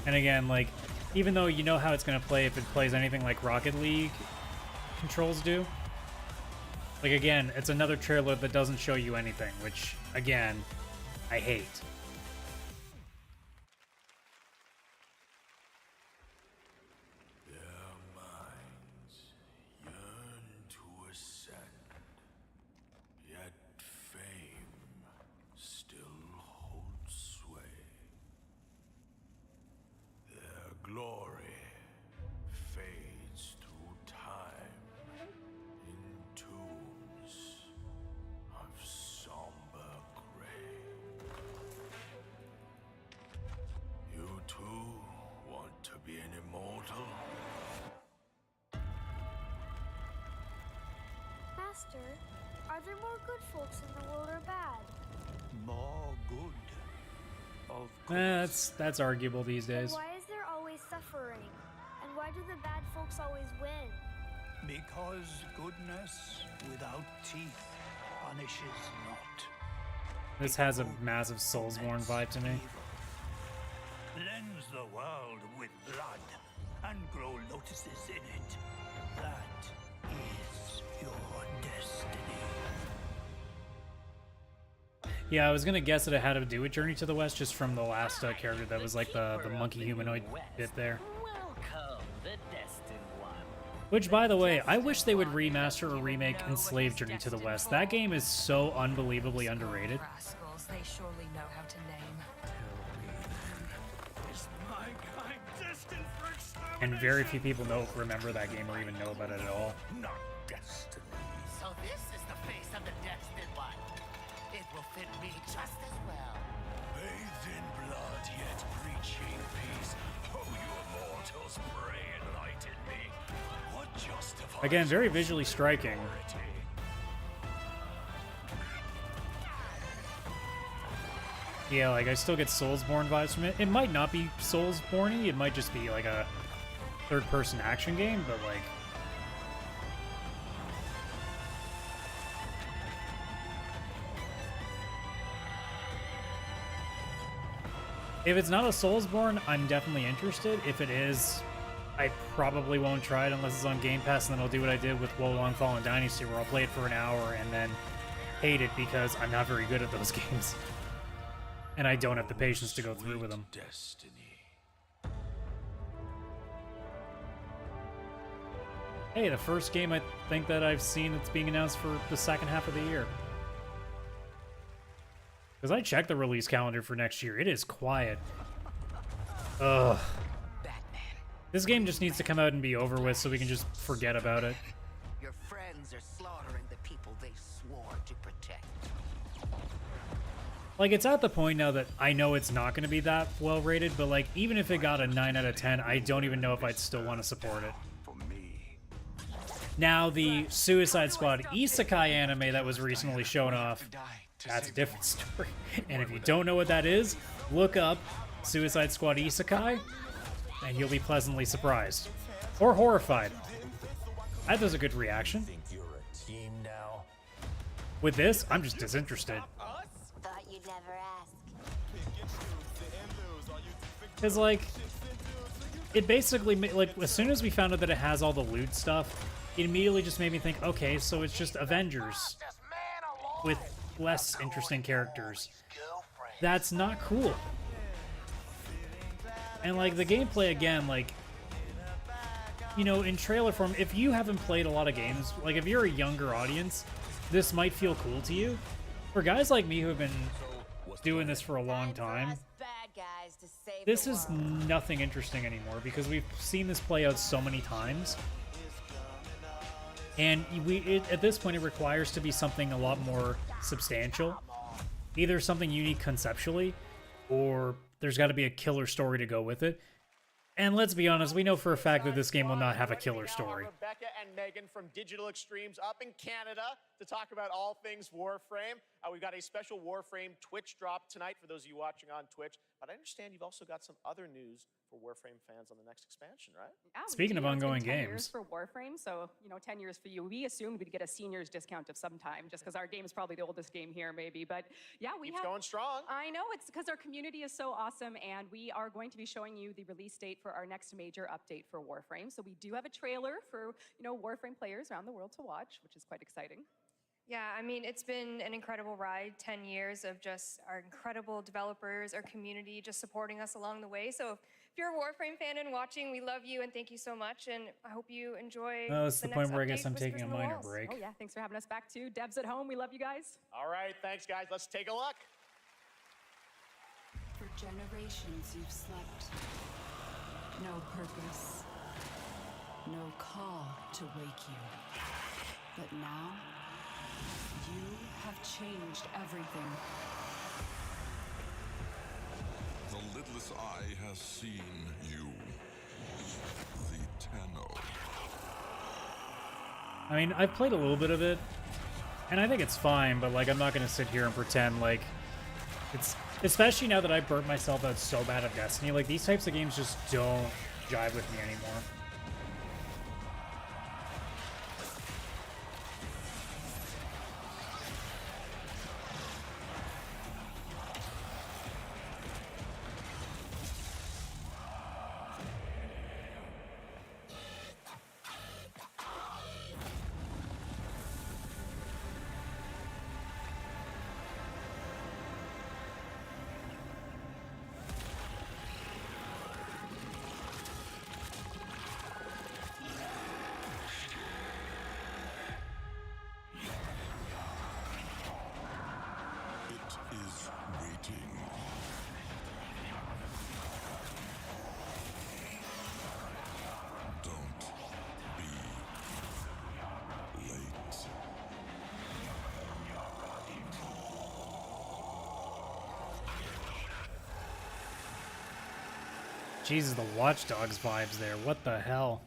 Speaker 1: And again, like, even though you know how it's going to play if it plays anything like Rocket League controls do, like, again, it's another trailer that doesn't show you anything, which, again, I hate.
Speaker 17: Their minds yearn to
Speaker 7: Master, are there more good folks in the world or bad?
Speaker 16: More good. Of
Speaker 1: That's arguable these
Speaker 7: Then
Speaker 1: days.
Speaker 7: why is there always suffering? And why do the bad folks always win?
Speaker 16: Because goodness without teeth punishes not.
Speaker 1: This has a massive Soulsborne vibe to me.
Speaker 16: Cleanse the world with blood and grow lotuses in it. That is your destiny.
Speaker 1: Yeah, I was gonna guess that it had to do with Journey to the West just from the last character that was like the monkey humanoid bit there.
Speaker 11: Welcome, the Destined One.
Speaker 1: Which, by the way, I wish they would remaster or remake Enslaved Journey to the West. That game is so unbelievably underrated.
Speaker 2: Rascals, they surely know how to name.
Speaker 16: Is my kind destined for extermination?
Speaker 1: And very few people remember that game or even know about it at all.
Speaker 16: Not destiny.
Speaker 11: So this is the face of the Destined One. It will fit me just as well.
Speaker 16: Bathed in blood, yet preaching peace. Oh, you mortals, pray enlighten me. What justifies
Speaker 1: Again, very visually striking. Yeah, like I still get Soulsborne vibes from it. It might not be Soulsborne-y, it might just be like a third-person action game, but like... If it's not a Soulsborne, I'm definitely interested. If it is, I probably won't try it unless it's on Game Pass, and then I'll do what I did with Wolong Fallen Dynasty, where I'll play it for an hour and then hate it because I'm not very good at those games. And I don't have the patience to go through with them.
Speaker 16: Destiny.
Speaker 1: Hey, the first game I think that I've seen that's being announced for the second half of the year. Because I checked the release calendar for next year. It is quiet. Ugh. This game just needs to come out and be over with so we can just forget about it.
Speaker 11: Your friends are slaughtering the people they swore to protect.
Speaker 1: Like, it's at the point now that I know it's not going to be that well rated, but like, even if it got a 9 out of 10, I don't even know if I'd still want to support it. Now, the Suicide Squad Isekai anime that was recently shown off, that's a different story. And if you don't know what that is, look up Suicide Squad Isekai, and you'll be pleasantly surprised. Or horrified. I thought it was a good reaction.
Speaker 3: Think you're a team now?
Speaker 1: With this, I'm just disinterested.
Speaker 7: Thought you'd never ask.
Speaker 1: Because, like, it basically, like, as soon as we found out that it has all the loot stuff, it immediately just made me think, okay, so it's just Avengers with less interesting characters. That's not cool. And, like, the gameplay, again, like, you know, in trailer form, if you haven't played a lot of games, like, if you're a younger audience, this might feel cool to you. For guys like me who have been doing this for a long time, this is nothing interesting anymore because we've seen this play out so many times. And at this point, it requires to be something a lot more substantial. Either something unique conceptually, or there's got to be a killer story to go with it. And let's be honest, we know for a fact that this game will not have a killer story.
Speaker 14: Rebecca and Megan from Digital Extremes up in Canada to talk about all things Warframe. We've got a special Warframe Twitch drop tonight for those of you watching on Twitch. But I understand you've also got some other news for Warframe fans on the next expansion, right?
Speaker 6: Yeah,
Speaker 1: Speaking of ongoing games.
Speaker 6: 10 years for Warframe, so, you know, 10 years for you. We assumed we'd get a senior's discount of some time, just because our game is probably the oldest game here, maybe. But yeah, we
Speaker 14: Keeps
Speaker 6: have
Speaker 14: going strong.
Speaker 6: I know, it's because our community is so awesome, and we are going to be showing you the release date for our next major update for Warframe. So we do have a trailer for, you know, Warframe players around the world to watch, which is quite exciting.
Speaker 5: Yeah, I mean, it's been an incredible ride, 10 years of just our incredible developers, our community just supporting us along the way. So if you're a Warframe fan and watching, we love you and thank you so much. And I hope you enjoy
Speaker 1: That's the point where I guess I'm taking a minor break.
Speaker 6: Oh yeah, thanks for having us back too. Debs at home, we love you guys.
Speaker 14: All right, thanks guys. Let's take a look.
Speaker 12: For generations you've slept. No purpose. No call to wake you. But now, you have changed everything.
Speaker 19: The lidless eye has seen you. The Tenno.
Speaker 1: I mean, I've played a little bit of it. And I think it's fine, but like I'm not gonna sit here and pretend like it's, especially now that I burnt myself out so bad at Destiny, like these types of games just don't jive with me anymore. Jesus, the Watch Dogs vibes there. What the hell?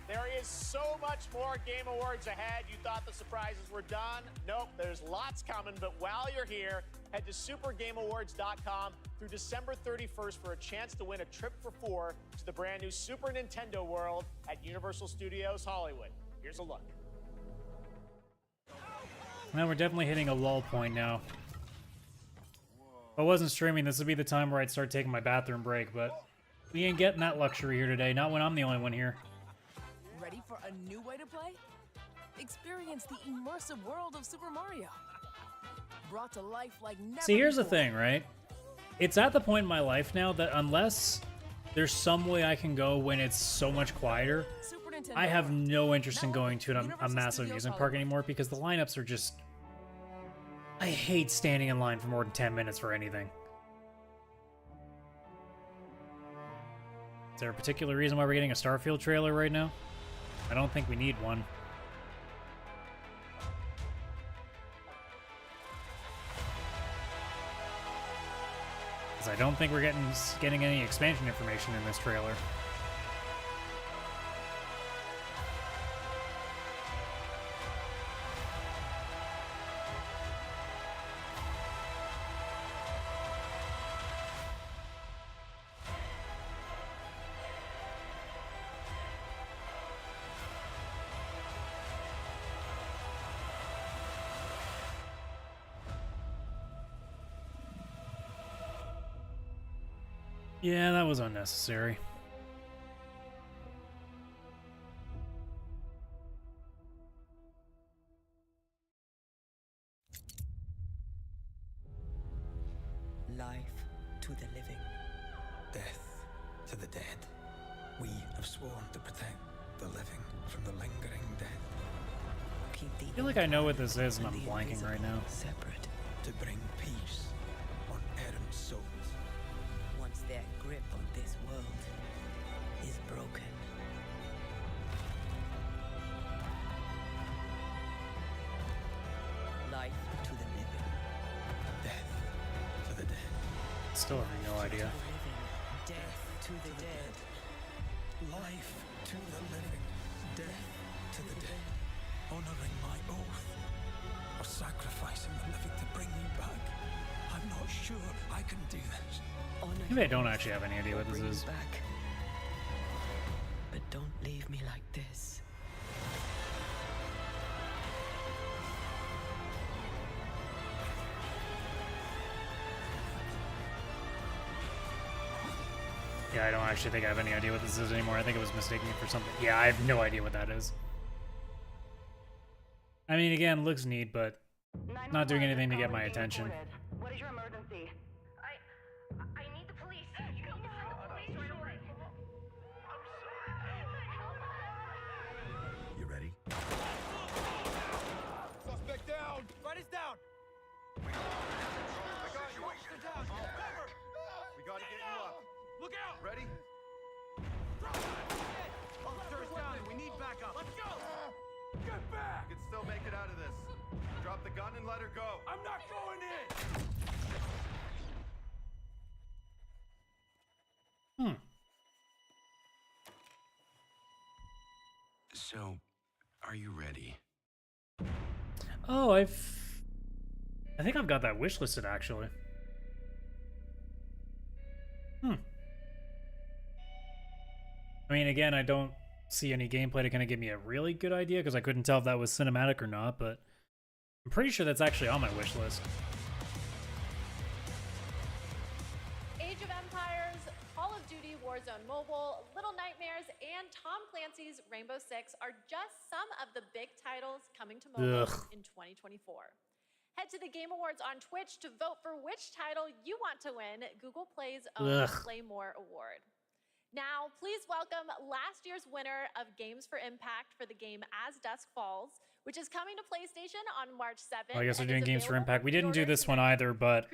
Speaker 14: There is so much more Game Awards ahead. You thought the surprises were done? Nope, there's lots coming. But while you're here, head to supergameawards.com through December 31st for a chance to win a trip for 4 to the brand new Super Nintendo World at Universal Studios Hollywood. Here's a look.
Speaker 1: Well, we're definitely hitting a lull point now. If I wasn't streaming, this would be the time where I'd start taking my bathroom break, but we ain't getting that luxury here today, not when I'm the only one here.
Speaker 2: Ready for a new way to play? Experience the immersive world of Super Mario. Brought to life like never
Speaker 1: See, here's the
Speaker 2: before.
Speaker 1: thing, right? It's at the point in my life now that unless there's some way I can go when it's so much quieter, I have no interest in going to a massive amusement park anymore because the lineups are just... I hate standing in line for more than 10 minutes for anything. Is there a particular reason why we're getting a Starfield trailer right now? I don't think we need one. Because I don't think we're getting any expansion information in this trailer. Yeah, that was unnecessary.
Speaker 9: Life to the living. Death to the dead. We have sworn to protect the living from the lingering dead.
Speaker 1: I feel like I know what this is and I'm blanking right now.
Speaker 9: Separate. To bring peace on errant souls.
Speaker 2: Once their grip on this world is broken. Life to the living.
Speaker 9: Death to the dead.
Speaker 1: Still have no idea.
Speaker 2: Death to the dead.
Speaker 9: Life to the living. Death to the dead. Honoring my oath. Or sacrificing the living to bring you back. I'm not sure I can do this.
Speaker 1: Maybe I don't actually have any idea what this is.
Speaker 2: Back. But don't leave me like this.
Speaker 1: Yeah, I don't actually think I have any idea what this is anymore. I think it was mistaking me for something. Yeah, I have no idea what that is. I mean, again, looks neat, but not doing anything to get my attention.
Speaker 13: What is your emergency? I need the police. You need to send the police right away.
Speaker 16: You ready?
Speaker 18: Suspect down! Right is down! I got you. Down. Cover! We gotta get you up. Look out! Ready? Officer's down and we need backup. Let's go! Get back! You can still make it out of this. Drop the gun and let her go. I'm not going in!
Speaker 8: So, are you ready?
Speaker 1: Oh, I think I've got that wish listed actually. I mean, again, I don't see any gameplay to kind of give me a really good idea because I couldn't tell if that was cinematic or not, but I'm pretty sure that's actually on my wish list.
Speaker 15: Age of Empires, Call of Duty Warzone Mobile, Little Nightmares, and Tom Clancy's Rainbow Six are just some of the big titles coming to mobile in 2024. Head to the Game Awards on Twitch to vote for which title you want to win Google Play's own Play More Award. Now, please welcome last year's winner of Games for Impact for the game As Dusk Falls, which is coming to PlayStation on March 7th.
Speaker 1: Well, I guess we're doing Games for Impact. We didn't do this one either, but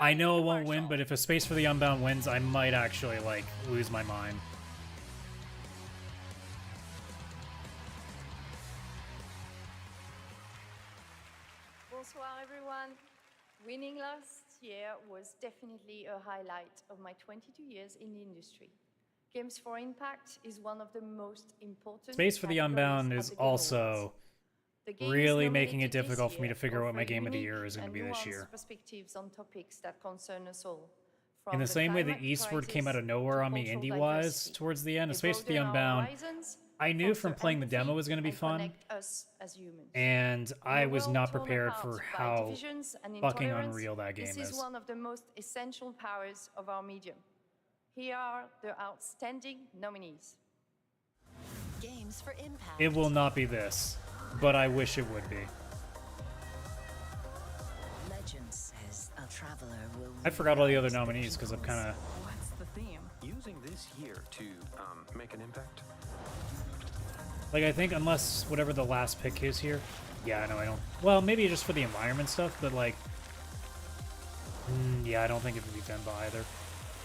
Speaker 1: I know it won't win, but if a Space for the Unbound wins, I might actually, like, lose my mind.
Speaker 20: Bonsoir, everyone. Winning last year was definitely a highlight of my 22 years in the industry. Games for Impact is one of the most important.
Speaker 1: Space for the Unbound is also really making it difficult for me to figure out what my game of the year is going to be this year.
Speaker 20: Perspectives on topics that concern us all.
Speaker 1: In the same way that Eastward came out of nowhere on me indie-wise towards the end, of Space for the Unbound, I knew from playing the demo it was going to be fun, and I was not prepared for how fucking unreal that game is.
Speaker 20: This is one of the most essential powers of our medium. Here are the outstanding nominees.
Speaker 10: Games for Impact.
Speaker 1: It will not be this, but I wish it would be.
Speaker 10: Legend says a traveler will.
Speaker 1: I forgot all the other nominees because I'm kind of.
Speaker 24: What's the theme? Using this year to make an impact.
Speaker 1: Like, I think unless whatever the last pick is here. Yeah, I know, I don't. Well, maybe just for the environment stuff, but like. Yeah, I don't think it would be Denba either.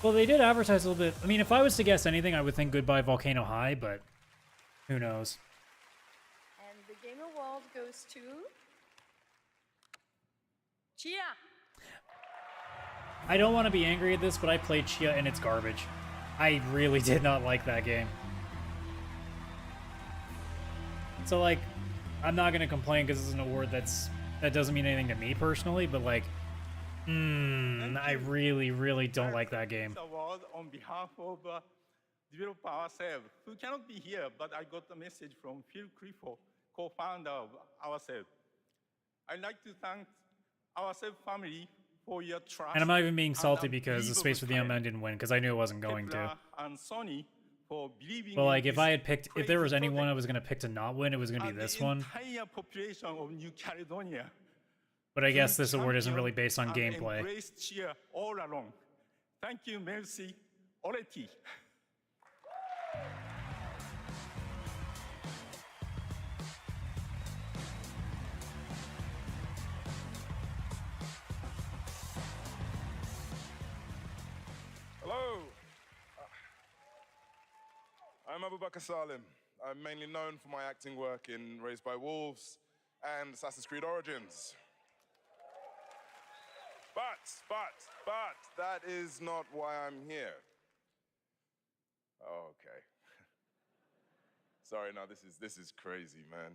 Speaker 1: Well, they did advertise a little bit. I mean, if I was to guess anything, I would think Goodbye Volcano High, but who knows?
Speaker 20: And the Game Award goes to Chia.
Speaker 1: I don't want to be angry at this, but I played Chia and it's garbage. I really did not like that game. So, like, I'm not going to complain because it's an award that doesn't mean anything to me personally, but, like, I really, really don't like that game.
Speaker 25: Award on behalf of developer ourselves, who cannot be here, but I got a message from Phil Clifford, co-founder of ourselves. I'd like to thank ourselves family for your trust.
Speaker 1: And I'm not even being salty because the Space for the Unbound didn't win because I knew it wasn't going to.
Speaker 25: And Sony for believing
Speaker 1: but like, if I had picked, if there was anyone I was going to pick to not win, it was going to be this one.
Speaker 25: Entire population of New Caledonia.
Speaker 1: But I guess this award isn't really based on gameplay.
Speaker 25: Embraced cheer all along. Thank you, merci, Oreti.
Speaker 26: Hello. I'm Abubakar Salim. I'm mainly known for my acting work in Raised by Wolves and Assassin's Creed Origins. But that is not why I'm here. Oh, okay. Sorry, no, this is crazy, man.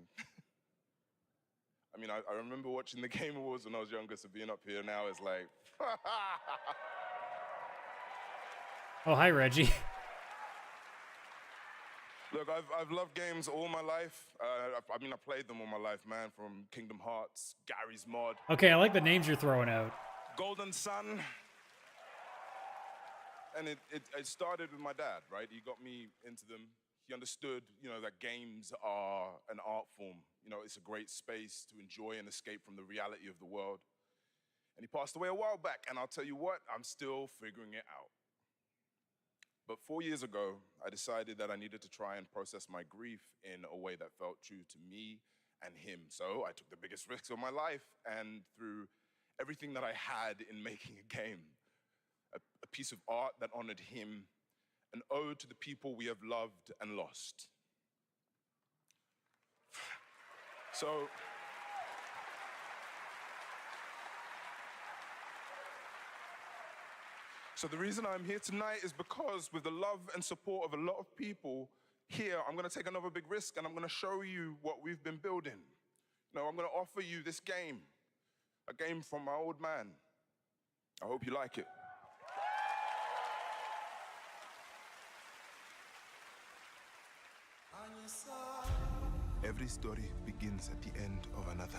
Speaker 26: I mean, I remember watching the Game Awards when I was younger, so being up here now is like...
Speaker 1: Oh, hi, Reggie.
Speaker 26: Look, I've loved games all my life. I mean, I played them all my life, man, from Kingdom Hearts, Gary's Mod.
Speaker 1: Okay, I like the names you're throwing out.
Speaker 26: Golden Sun. And it started with my dad, right? He got me into them. He understood, you know, that games are an art form. You know, it's a great space to enjoy and escape from the reality of the world. And he passed away a while back, and I'll tell you what, I'm still figuring it out. But 4 years ago, I decided that I needed to try and process my grief in a way that felt true to me and him. So I took the biggest risks of my life, and through everything that I had in making a game, a piece of art that honored him, an ode to the people we have loved and lost. So the reason I'm here tonight is because with the love and support of a lot of people, here, I'm going to take another big risk and I'm going to show you what we've been building. You know, I'm going to offer you this game, a game from my old man. I hope you like it.
Speaker 19: Every story begins at the end of another.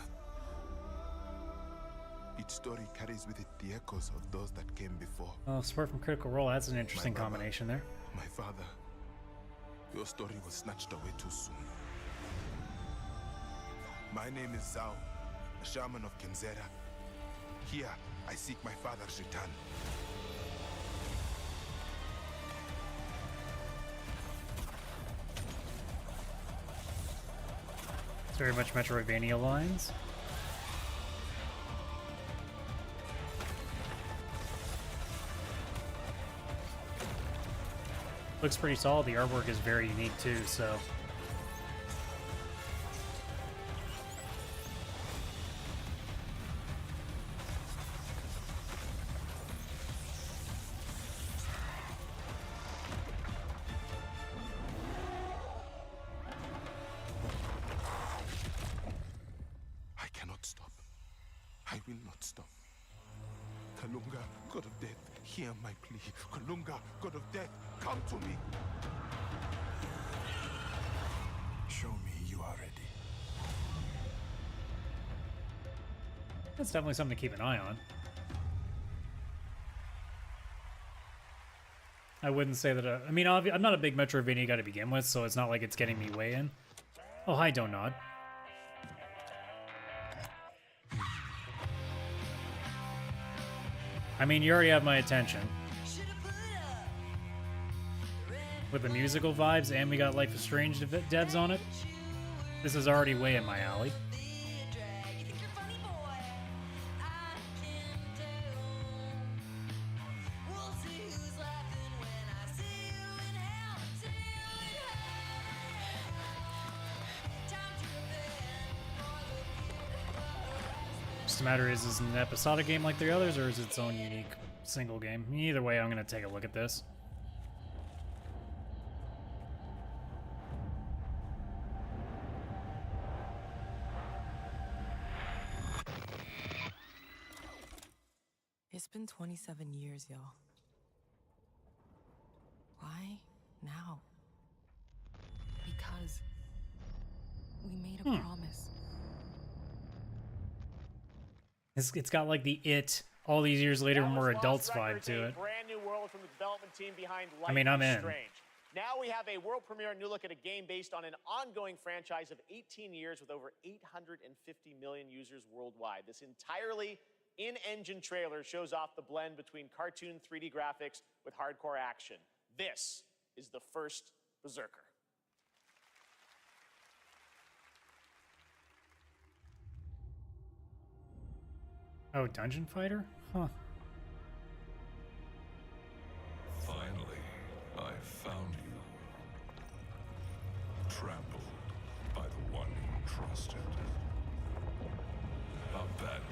Speaker 19: Each story carries with it the echoes of those that came before.
Speaker 1: Oh, support from Critical Role, that's an interesting combination there.
Speaker 19: My father, your story was snatched away too soon. My name is Zhao, a shaman of Kenzera. Here, I seek my father's return.
Speaker 1: It's very much Metroidvania lines. Looks pretty solid. The artwork is very unique too, so.
Speaker 19: I cannot stop. I will not stop. Kalunga, God of Death, hear my plea. Kalunga, God of Death, come to me.
Speaker 9: Show me you are ready.
Speaker 1: That's definitely something to keep an eye on. I wouldn't say that. I mean, I'm not a big Metroidvania guy to begin with, so it's not like it's getting me way in. Oh, hi, Don't Nod. I mean, you already have my attention. With the musical vibes, and we got Life is Strange devs on it. This is already way in my alley. Just a matter is it an episodic game like the others, or is it its own unique single game? Either way, I'm going to take a look at this.
Speaker 2: It's been 27 years, y'all. Why now? Because we made a promise.
Speaker 1: It's got like the It all these years later when we're adults vibe to it.
Speaker 14: Brand new world from the development team behind Life
Speaker 1: I mean, I'm
Speaker 14: is
Speaker 1: in.
Speaker 14: Strange. Now we have a world premiere new look at a game based on an ongoing franchise of 18 years with over 850 million users worldwide. This entirely in-engine trailer shows off the blend between cartoon 3D graphics with hardcore action. This is the first Berserker.
Speaker 1: Oh, Dungeon Fighter? Huh.
Speaker 16: Finally, I found you. Trampled by the one you trusted. Abandoned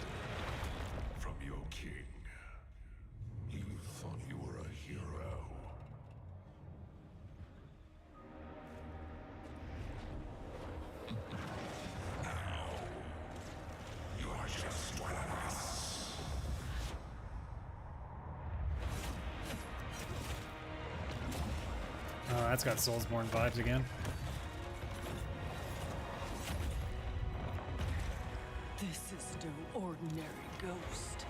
Speaker 16: from your king. You thought you were a hero. Now, you are just one of us.
Speaker 1: Oh, that's got Soulsborne vibes again.
Speaker 12: This is no ordinary ghost.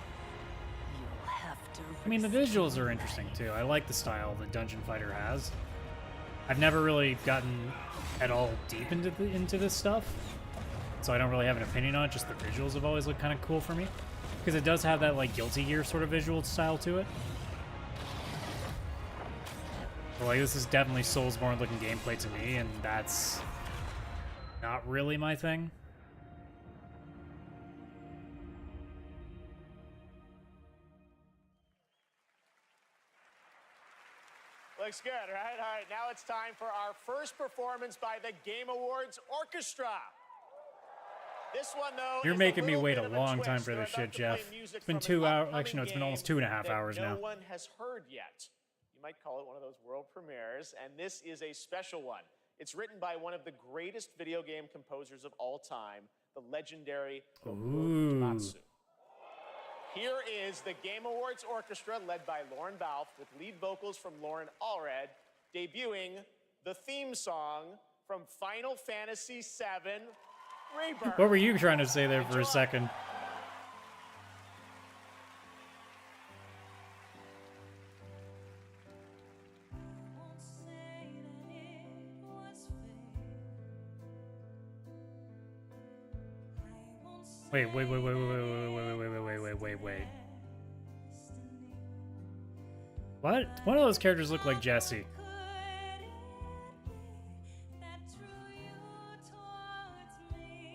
Speaker 12: You'll have to.
Speaker 1: I mean, the visuals are interesting too. I like the style that Dungeon Fighter has. I've never really gotten at all deep into this stuff, so I don't really have an opinion on it. Just the visuals have always looked kind of cool for me, because it does have that like Guilty Gear sort of visual style to it. But, like, this is definitely Soulsborne looking gameplay to me, and that's not really my thing.
Speaker 14: Looks good, right? All right, now it's time for our first performance by the Game Awards Orchestra. This one, though,
Speaker 1: You're
Speaker 14: is
Speaker 1: making me
Speaker 14: little
Speaker 1: wait
Speaker 14: bit
Speaker 1: a
Speaker 14: of
Speaker 1: long
Speaker 14: twist.
Speaker 1: time for
Speaker 14: We're
Speaker 1: this
Speaker 14: about
Speaker 1: shit,
Speaker 14: to play
Speaker 1: Jeff.
Speaker 14: music
Speaker 1: It's been
Speaker 14: from an
Speaker 1: 2 hours.
Speaker 14: upcoming
Speaker 1: Actually, no, it's been
Speaker 14: game
Speaker 1: almost 2.5
Speaker 14: that
Speaker 1: hours now.
Speaker 14: No one has heard yet. You might call it one of those world premieres, and this is a special one. It's written by one of the greatest video game composers of all time, the legendary Matsu. Here is the Game Awards Orchestra led by Lauren Balfe with lead vocals from Lauren Allred, debuting the theme song from Final Fantasy VII Rebirth.
Speaker 1: What were you trying to say there for a second? Wait. What? One of those characters look like Jesse.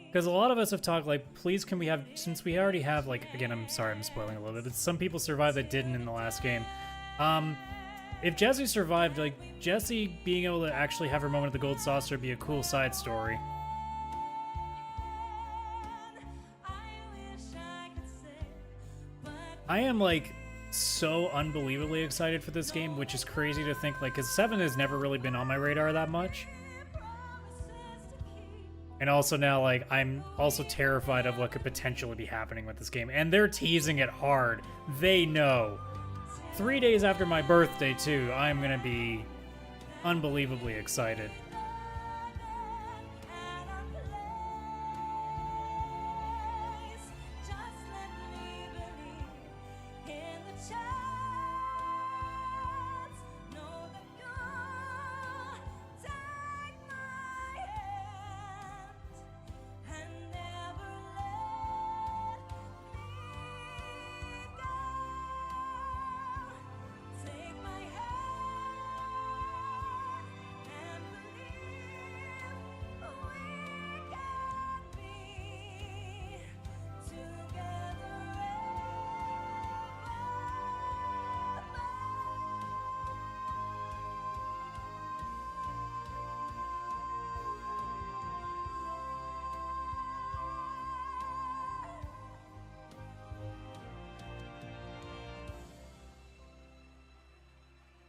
Speaker 1: Because a lot of us have talked like, please can we have, since we already have like, again, I'm sorry I'm spoiling a little bit, but some people survived that didn't in the last game. If Jesse survived, like, Jesse being able to actually have her moment at the Gold Saucer would be a cool side story. I am like so unbelievably excited for this game, which is crazy to think, like, because 7 has never really been on my radar that much. And also now, like, I'm also terrified of what could potentially be happening with this game. And they're teasing it hard. They know. 3 days after my birthday, too, I'm going to be unbelievably excited.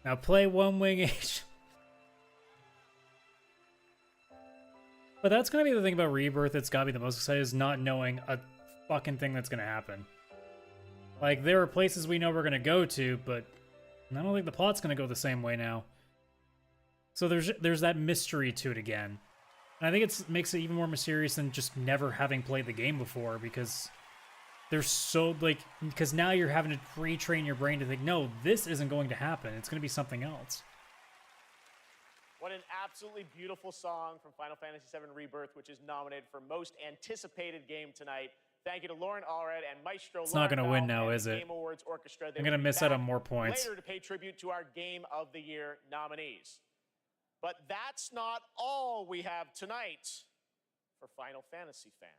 Speaker 1: Now play One Wing H. But that's gonna be the thing about Rebirth that's gotta be the most exciting, is not knowing a fucking thing that's gonna happen. Like, there are places we know we're gonna go to, but I don't think the plot's gonna go the same way now. So there's that mystery to it again. And I think it makes it even more mysterious than just never having played the game before, because they're so, like, because now you're having to retrain your brain to think, no, this isn't going to happen. It's going to be something else.
Speaker 14: What an absolutely beautiful song from Final Fantasy VII Rebirth, which is nominated for Most Anticipated Game tonight. Thank you to Lauren Allred and Maestro.
Speaker 1: It's not going to win now, is it?
Speaker 14: Game Awards Orchestra.
Speaker 1: I'm going to miss out on more points.
Speaker 14: Later to pay tribute to our Game of the Year nominees. But that's not all we have tonight for Final Fantasy fans.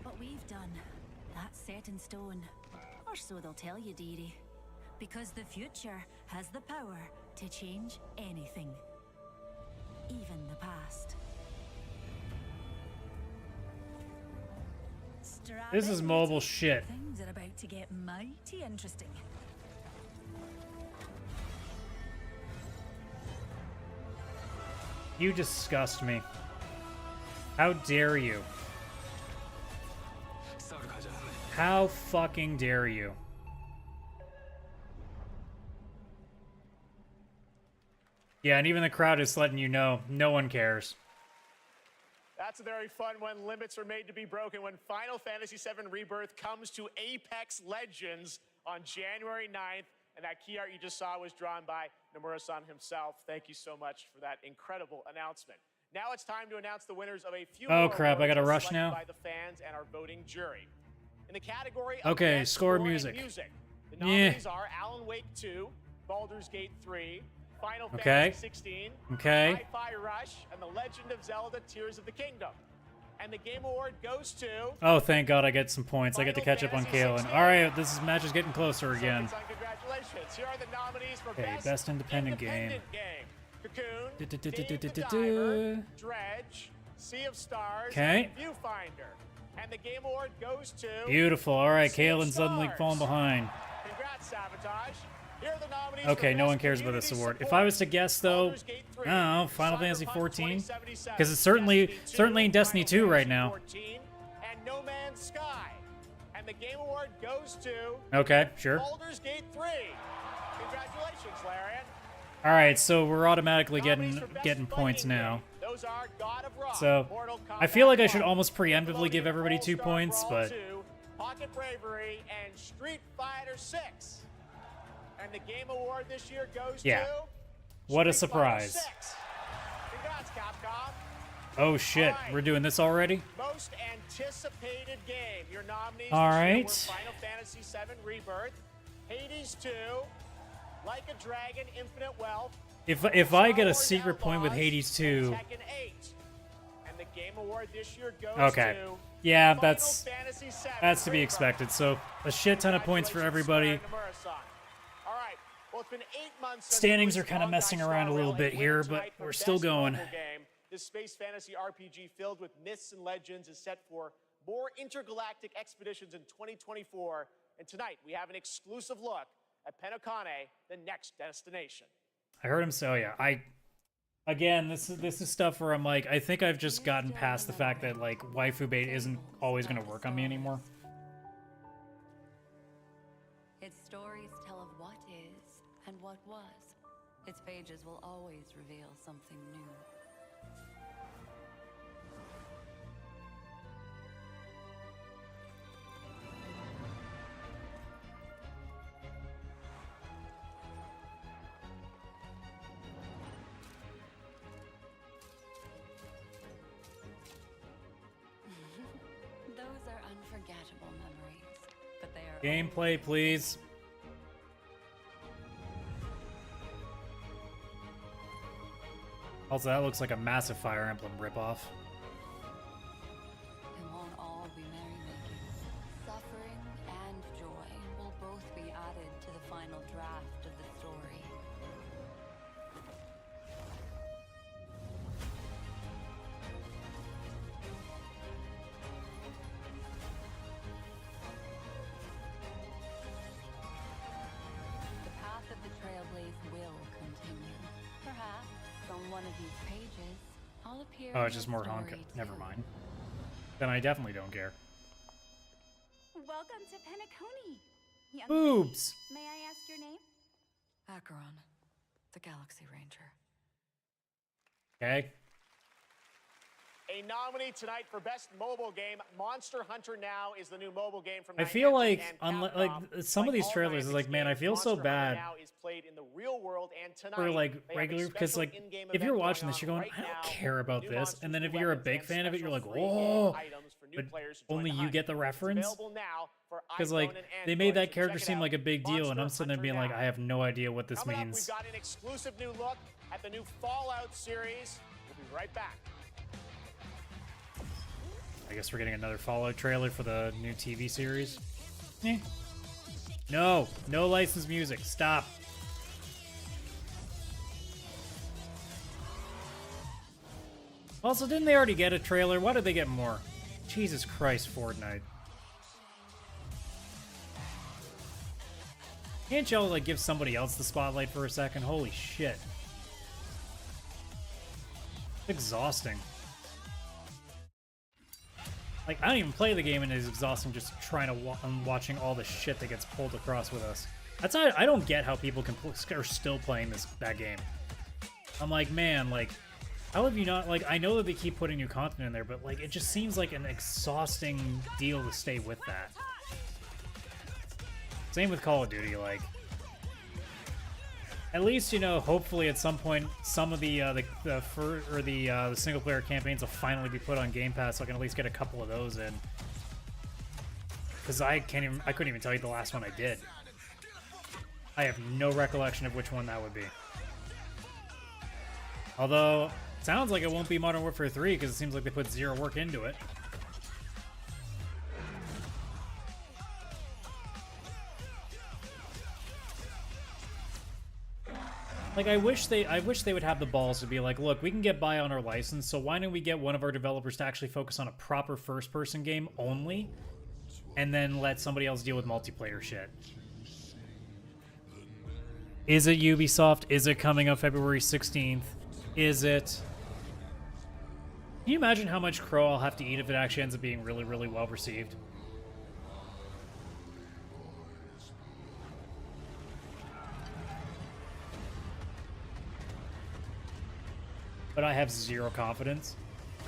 Speaker 4: What we've done, that's set in stone. Or so they'll tell you, dearie. Because the future has the power to change anything. Even the past.
Speaker 1: This is mobile shit.
Speaker 4: Things are about to get mighty interesting.
Speaker 1: You disgust me. How dare you? How fucking dare you? Yeah, and even the crowd is letting you know, no one cares.
Speaker 14: That's a very fun when limits are made to be broken, when Final Fantasy VII Rebirth comes to Apex Legends on January 9th. And that key art you just saw was drawn by Nomura-san himself. Thank you so much for that incredible announcement. Now it's time to announce the winners of a few
Speaker 1: Oh crap, I gotta rush now.
Speaker 14: by the fans and our voting jury. In the category of
Speaker 1: okay,
Speaker 14: best
Speaker 1: score
Speaker 14: music, the nominees are Alan Wake 2, Baldur's Gate 3, Final Fantasy 16, Hi-Fi Rush, and The Legend of Zelda Tears of the Kingdom. And the Game Award goes to...
Speaker 1: Oh, thank God I get some points. I get to catch up on Kaylan. Alright, this match is getting closer again.
Speaker 14: Congratulations. Here are the nominees for
Speaker 1: best independent game.
Speaker 14: Cocoon, Dredge, Sea of Stars, and Viewfinder. And the Game Award goes to...
Speaker 1: Beautiful. Alright, Kaylan suddenly falling behind.
Speaker 14: Congrats, Sabotage. Here are the nominees
Speaker 1: Okay,
Speaker 14: for
Speaker 1: no
Speaker 14: Best one
Speaker 1: cares about this
Speaker 14: Community
Speaker 1: award. If
Speaker 14: Support.
Speaker 1: I was to guess, though,
Speaker 14: Baldur's Gate 3,
Speaker 1: I don't know, Final Fantasy
Speaker 14: Cyberpunk
Speaker 1: 14,
Speaker 14: 2077,
Speaker 1: because it's certainly
Speaker 14: Destiny 2,
Speaker 1: in Destiny 2
Speaker 14: Final
Speaker 1: right
Speaker 14: Fantasy
Speaker 1: now.
Speaker 14: 14, and No Man's Sky. And the Game Award goes to
Speaker 1: Okay, sure.
Speaker 14: Baldur's Gate 3. Congratulations, Larian.
Speaker 1: All right, so we're automatically getting points now.
Speaker 14: Those are God of Rock,
Speaker 1: So
Speaker 14: Mortal
Speaker 1: I feel like I
Speaker 14: Kombat
Speaker 1: should
Speaker 14: 1,
Speaker 1: almost preemptively give everybody 2 points,
Speaker 14: Brawl
Speaker 1: but
Speaker 14: 2, Pocket Bravery, and Street Fighter 6. And the Game Award this year goes
Speaker 1: yeah.
Speaker 14: to
Speaker 1: What a
Speaker 14: Street Fighter
Speaker 1: surprise.
Speaker 14: 6. Congrats, Capcom.
Speaker 1: Oh shit,
Speaker 14: All right.
Speaker 1: we're doing this already?
Speaker 14: Most anticipated game. Your nominees
Speaker 1: All
Speaker 14: this year
Speaker 1: right.
Speaker 14: were Final Fantasy VII Rebirth, Hades 2, Like a Dragon, Infinite Wealth,
Speaker 1: If I get a
Speaker 14: Wars
Speaker 1: secret point with
Speaker 14: Outlaws,
Speaker 1: Hades
Speaker 14: and
Speaker 1: 2,
Speaker 14: Tekken 8. And the Game Award this year goes
Speaker 1: okay.
Speaker 14: to
Speaker 1: Yeah,
Speaker 14: Final
Speaker 1: that's
Speaker 14: Fantasy VII
Speaker 1: to be
Speaker 14: Rebirth.
Speaker 1: expected. So a shit ton of points for everybody.
Speaker 14: All right. Well, it's been 8 months since
Speaker 1: Standings
Speaker 14: the
Speaker 1: are kind of
Speaker 14: release
Speaker 1: messing
Speaker 14: Star
Speaker 1: around a little
Speaker 14: Rail,
Speaker 1: bit
Speaker 14: and
Speaker 1: here,
Speaker 14: winner
Speaker 1: but
Speaker 14: tonight for
Speaker 1: we're still
Speaker 14: Best
Speaker 1: going.
Speaker 14: Mobile Game. This space fantasy RPG filled with myths and legends is set for more intergalactic expeditions in 2024. And tonight we have an exclusive look at Penokane, the next destination.
Speaker 1: I heard him say, oh yeah, again, this is stuff where I'm like, I think I've just gotten past the fact that like waifu bait isn't always going to work on me anymore.
Speaker 3: Its stories tell of what is and what was. Its pages will always reveal something new. Those are unforgettable memories, but they are
Speaker 1: Gameplay, please. Also, that looks like a massive Fire Emblem ripoff.
Speaker 3: It won't all be merrymaking. Suffering and joy will both be added to the final draft of the story. The path of the Trailblaze will continue. Perhaps on one of these pages, I'll appear.
Speaker 1: Oh,
Speaker 3: in
Speaker 1: it's just
Speaker 3: the
Speaker 1: more
Speaker 3: story
Speaker 1: Honka. Never
Speaker 3: too.
Speaker 1: mind. Then I definitely don't care.
Speaker 4: Welcome to Penacony. Young
Speaker 1: Boobs.
Speaker 4: lady, may I ask your name?
Speaker 3: Acheron, the Galaxy Ranger.
Speaker 1: Okay.
Speaker 14: A nominee tonight for Best Mobile Game, Monster Hunter Now is the new mobile game from
Speaker 1: I feel
Speaker 14: Niantic
Speaker 1: like,
Speaker 14: and
Speaker 1: like
Speaker 14: Capcom.
Speaker 1: some of these
Speaker 14: all
Speaker 1: trailers is like,
Speaker 14: Niantic's
Speaker 1: man, I
Speaker 14: games,
Speaker 1: feel so
Speaker 14: Monster Hunter
Speaker 1: bad
Speaker 14: Now is played in the real world, and tonight
Speaker 1: for like
Speaker 14: they have a
Speaker 1: regular, because
Speaker 14: special
Speaker 1: like
Speaker 14: in-game
Speaker 1: if
Speaker 14: event
Speaker 1: you're watching
Speaker 14: going
Speaker 1: this, you're
Speaker 14: on
Speaker 1: going,
Speaker 14: right
Speaker 1: I don't
Speaker 14: now
Speaker 1: care about
Speaker 14: with new
Speaker 1: this,
Speaker 14: monsters,
Speaker 1: and then if
Speaker 14: new
Speaker 1: you're a
Speaker 14: weapons,
Speaker 1: big
Speaker 14: and
Speaker 1: fan of it, you're like,
Speaker 14: special free
Speaker 1: whoa,
Speaker 14: game items for new
Speaker 1: but
Speaker 14: players to join
Speaker 1: only
Speaker 14: the
Speaker 1: you
Speaker 14: hunt.
Speaker 1: get the
Speaker 14: It's
Speaker 1: reference.
Speaker 14: available now for
Speaker 1: Because
Speaker 14: iPhone
Speaker 1: like
Speaker 14: and
Speaker 1: they made
Speaker 14: Android,
Speaker 1: that
Speaker 14: so
Speaker 1: character
Speaker 14: check it
Speaker 1: seem
Speaker 14: out.
Speaker 1: like a big deal, and I'm
Speaker 14: Monster
Speaker 1: sitting there being
Speaker 14: Hunter
Speaker 1: like,
Speaker 14: Now.
Speaker 1: I have no idea what this
Speaker 14: Coming up,
Speaker 1: means.
Speaker 14: we've got an exclusive new look at the new Fallout series. We'll be right back.
Speaker 1: I guess we're getting another Fallout trailer for the new TV series. Eh. No, no licensed music. Stop. Also, didn't they already get a trailer? Why did they get more? Jesus Christ, Fortnite. Can't y'all like give somebody else the spotlight for a second? Holy shit. It's exhausting. Like, I don't even play the game, and it's exhausting just trying to watching all the shit that gets pulled across with us. That's not, I don't get how people are still playing that game. I'm like, man, like, how have you not, like, I know that they keep putting new content in there, but like, it just seems like an exhausting deal to stay with that. Same with Call of Duty, like, at least, you know, hopefully at some point, some of the single player campaigns will finally be put on Game Pass, so I can at least get a couple of those in. Because I couldn't even tell you the last one I did. I have no recollection of which one that would be. Although, it sounds like it won't be Modern Warfare 3, because it seems like they put zero work into it. Like, I wish they would have the balls to be like, look, we can get by on our license, so why don't we get one of our developers to actually focus on a proper first-person game only, and then let somebody else deal with multiplayer shit. Is it Ubisoft? Is it coming up February 16th? Is it? Can you imagine how much crow I'll have to eat if it actually ends up being really, really well received? But I have zero confidence.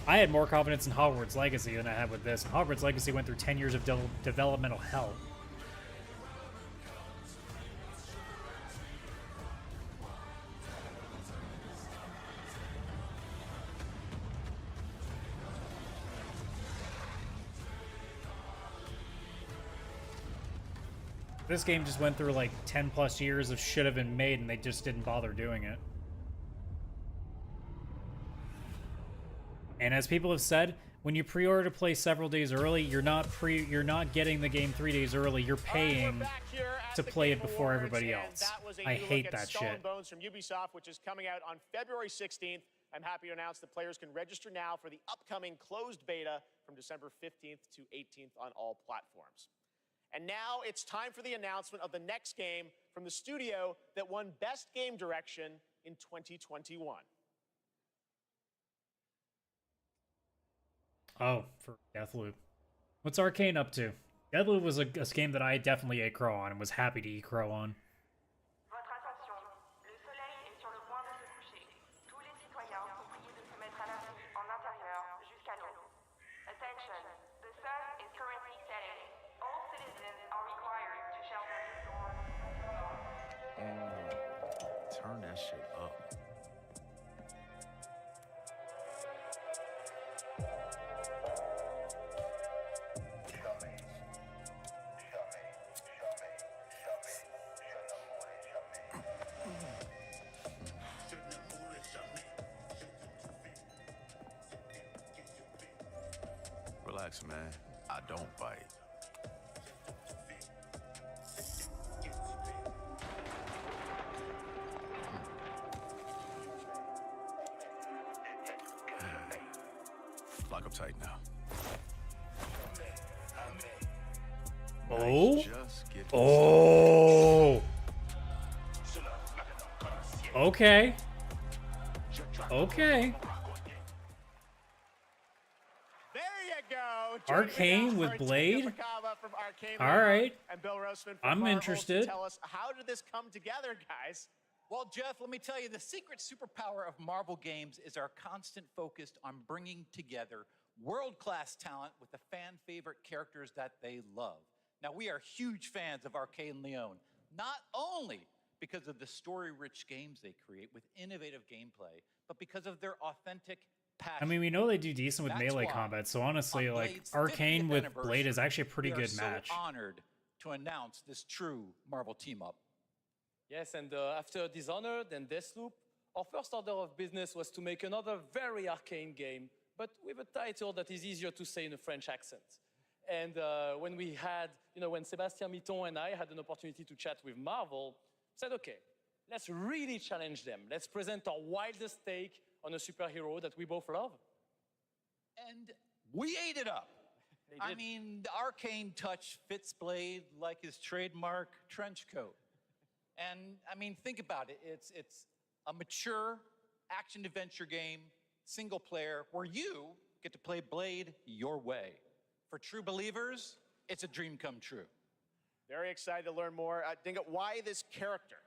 Speaker 1: I had more confidence in Hogwarts Legacy than I had with this. Hogwarts Legacy went through 10 years of developmental hell. This game just went through like 10 plus years of should have been made and they just didn't bother doing it. And as people have said, when you pre-order to play several days early, you're not getting the game 3 days early. You're paying to play it before everybody else. I hate that shit.
Speaker 14: Bones from Ubisoft, which is coming out on February 16th. I'm happy to announce that players can register now for the upcoming closed beta from December 15th to 18th on all platforms. And now it's time for the announcement of the next game from the studio that won Best Game Direction in 2021.
Speaker 1: Oh, for Deathloop. What's Arcane up to? Deathloop was a game that I definitely ate crow on and was happy to eat crow on.
Speaker 8: Turn that shit up. Relax, man. I don't bite. Lock up tight now.
Speaker 1: Oh? Oh! Okay. Okay.
Speaker 14: There you go.
Speaker 1: Arcane with Blade? All right.
Speaker 14: And Bill Roseman from
Speaker 1: I'm
Speaker 14: Marvel
Speaker 1: interested.
Speaker 14: To tell us, how did this come together, guys?
Speaker 7: Well, Jeff, let me tell you, the secret superpower of Marvel games is our constant focus on bringing together world-class talent with the fan-favorite characters that they love. Now, we are huge fans of Arcane Leon, not only because of the story-rich games they create with innovative gameplay, but because of their authentic passion.
Speaker 1: I mean, we know they do decent with melee combat, so honestly, like, Arcane with Blade is actually a pretty good match.
Speaker 7: We are so honored to announce this true Marvel team-up.
Speaker 11: Yes, and after Dishonored and Deathloop, our first order of business was to make another very Arcane game, but with a title that is easier to say in a French accent. And when we had, when Sébastien Mitton and I had an opportunity to chat with Marvel, said, okay, let's really challenge them. Let's present our wildest take on a superhero that we both love.
Speaker 7: And we ate it up. I mean, the Arcane touch fits Blade like his trademark trench coat. And I mean, think about it. It's a mature action-adventure game, single player, where you get to play Blade your way. For true believers, it's a dream come true.
Speaker 14: Very excited to learn more. Dingo, why this character?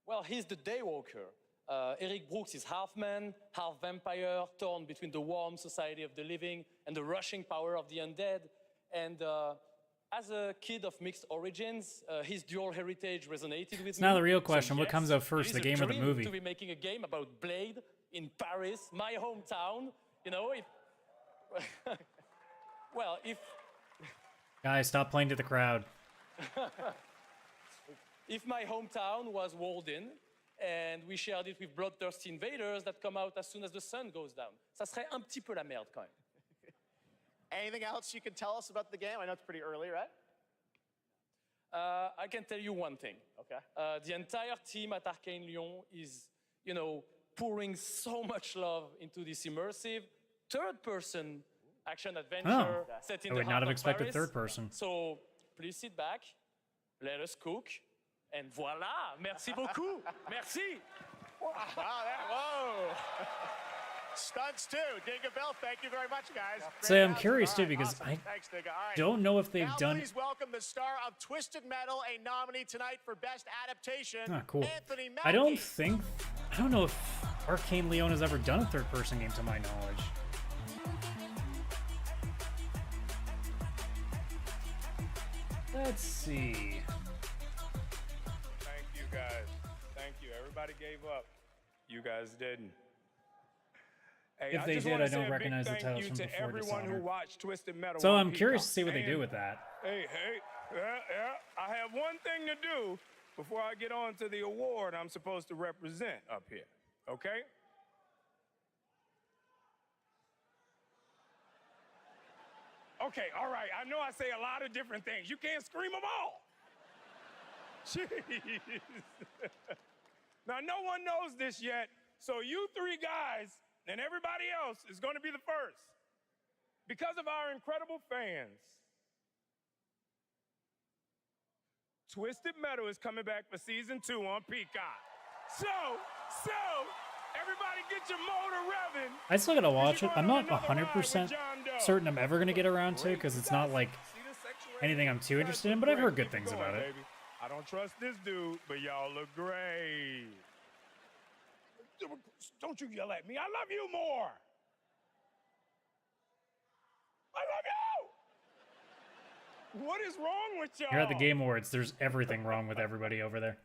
Speaker 11: Well, he's the Daywalker. Eric Brooks is half man, half vampire, torn between the warm society of the living and the rushing power of the undead. And as a kid of mixed origins, his dual heritage resonated with me.
Speaker 1: It's now the real question.
Speaker 11: So
Speaker 1: what comes out first, the game or the movie?
Speaker 11: To be making a game about Blade in Paris, my hometown. Well, if...
Speaker 1: Guys, stop playing to the crowd.
Speaker 11: If my hometown was walled in, and we shared it with bloodthirsty invaders that come out as soon as the sun goes down, ça serait un petit peu la merde quand même.
Speaker 14: Anything else you can tell us about the game? I know it's pretty early, right?
Speaker 11: I can tell you one thing.
Speaker 14: Okay.
Speaker 11: The entire team at Arcane Lyon is, pouring so much love into this immersive third-person action-adventure set in
Speaker 1: I
Speaker 11: the
Speaker 1: would not
Speaker 11: heart
Speaker 1: have
Speaker 11: of
Speaker 1: expected
Speaker 11: Paris.
Speaker 1: third person.
Speaker 11: So please sit back, let us cook, And voila, merci beaucoup. Merci.
Speaker 14: Wow, whoa. Stunts too. Digga Bell, thank you very much, guys.
Speaker 1: So I'm curious too because I
Speaker 14: Thanks, Digga. All right.
Speaker 1: don't know if they've
Speaker 14: Now
Speaker 1: done.
Speaker 14: please welcome the star of Twisted Metal, a nominee tonight for Best Adaptation.
Speaker 1: Ah, cool.
Speaker 14: Anthony Mackie.
Speaker 1: I don't know if Arcane Leon has ever done a third-person game to my knowledge. Let's see.
Speaker 5: Thank you, guys. Thank you. Everybody gave up. You guys didn't. Hey,
Speaker 1: If they
Speaker 5: just
Speaker 1: did,
Speaker 5: wanna
Speaker 1: I
Speaker 5: say
Speaker 1: don't
Speaker 5: a big
Speaker 1: recognize the
Speaker 5: thank
Speaker 1: titles
Speaker 5: you
Speaker 1: from
Speaker 5: to
Speaker 1: before
Speaker 5: everyone who
Speaker 1: Dishonored.
Speaker 5: watched Twisted Metal
Speaker 1: So
Speaker 5: on
Speaker 1: I'm curious to
Speaker 5: Peacock.
Speaker 1: see what they do
Speaker 5: And-
Speaker 1: with that.
Speaker 5: Hey, I have one thing to do before I get on to the award I'm supposed to represent up here, okay? Okay, all right, I know I say a lot of different things. You can't scream them all. Jeez. Now, no one knows this yet, so you three guys and everybody else is going to be the first. Because of our incredible fans, Twisted Metal is coming back for season 2 on Peacock. So, everybody get your motor revving.
Speaker 1: I still gotta watch it. I'm not 100% certain I'm ever gonna get around to because it's not like anything I'm too interested in, but I've heard good things about it.
Speaker 5: Baby. I don't trust this dude, but y'all look great. Don't you yell at me. I love you more. I love you. What is wrong with y'all?
Speaker 1: You're at the Game Awards. There's everything wrong with everybody over there.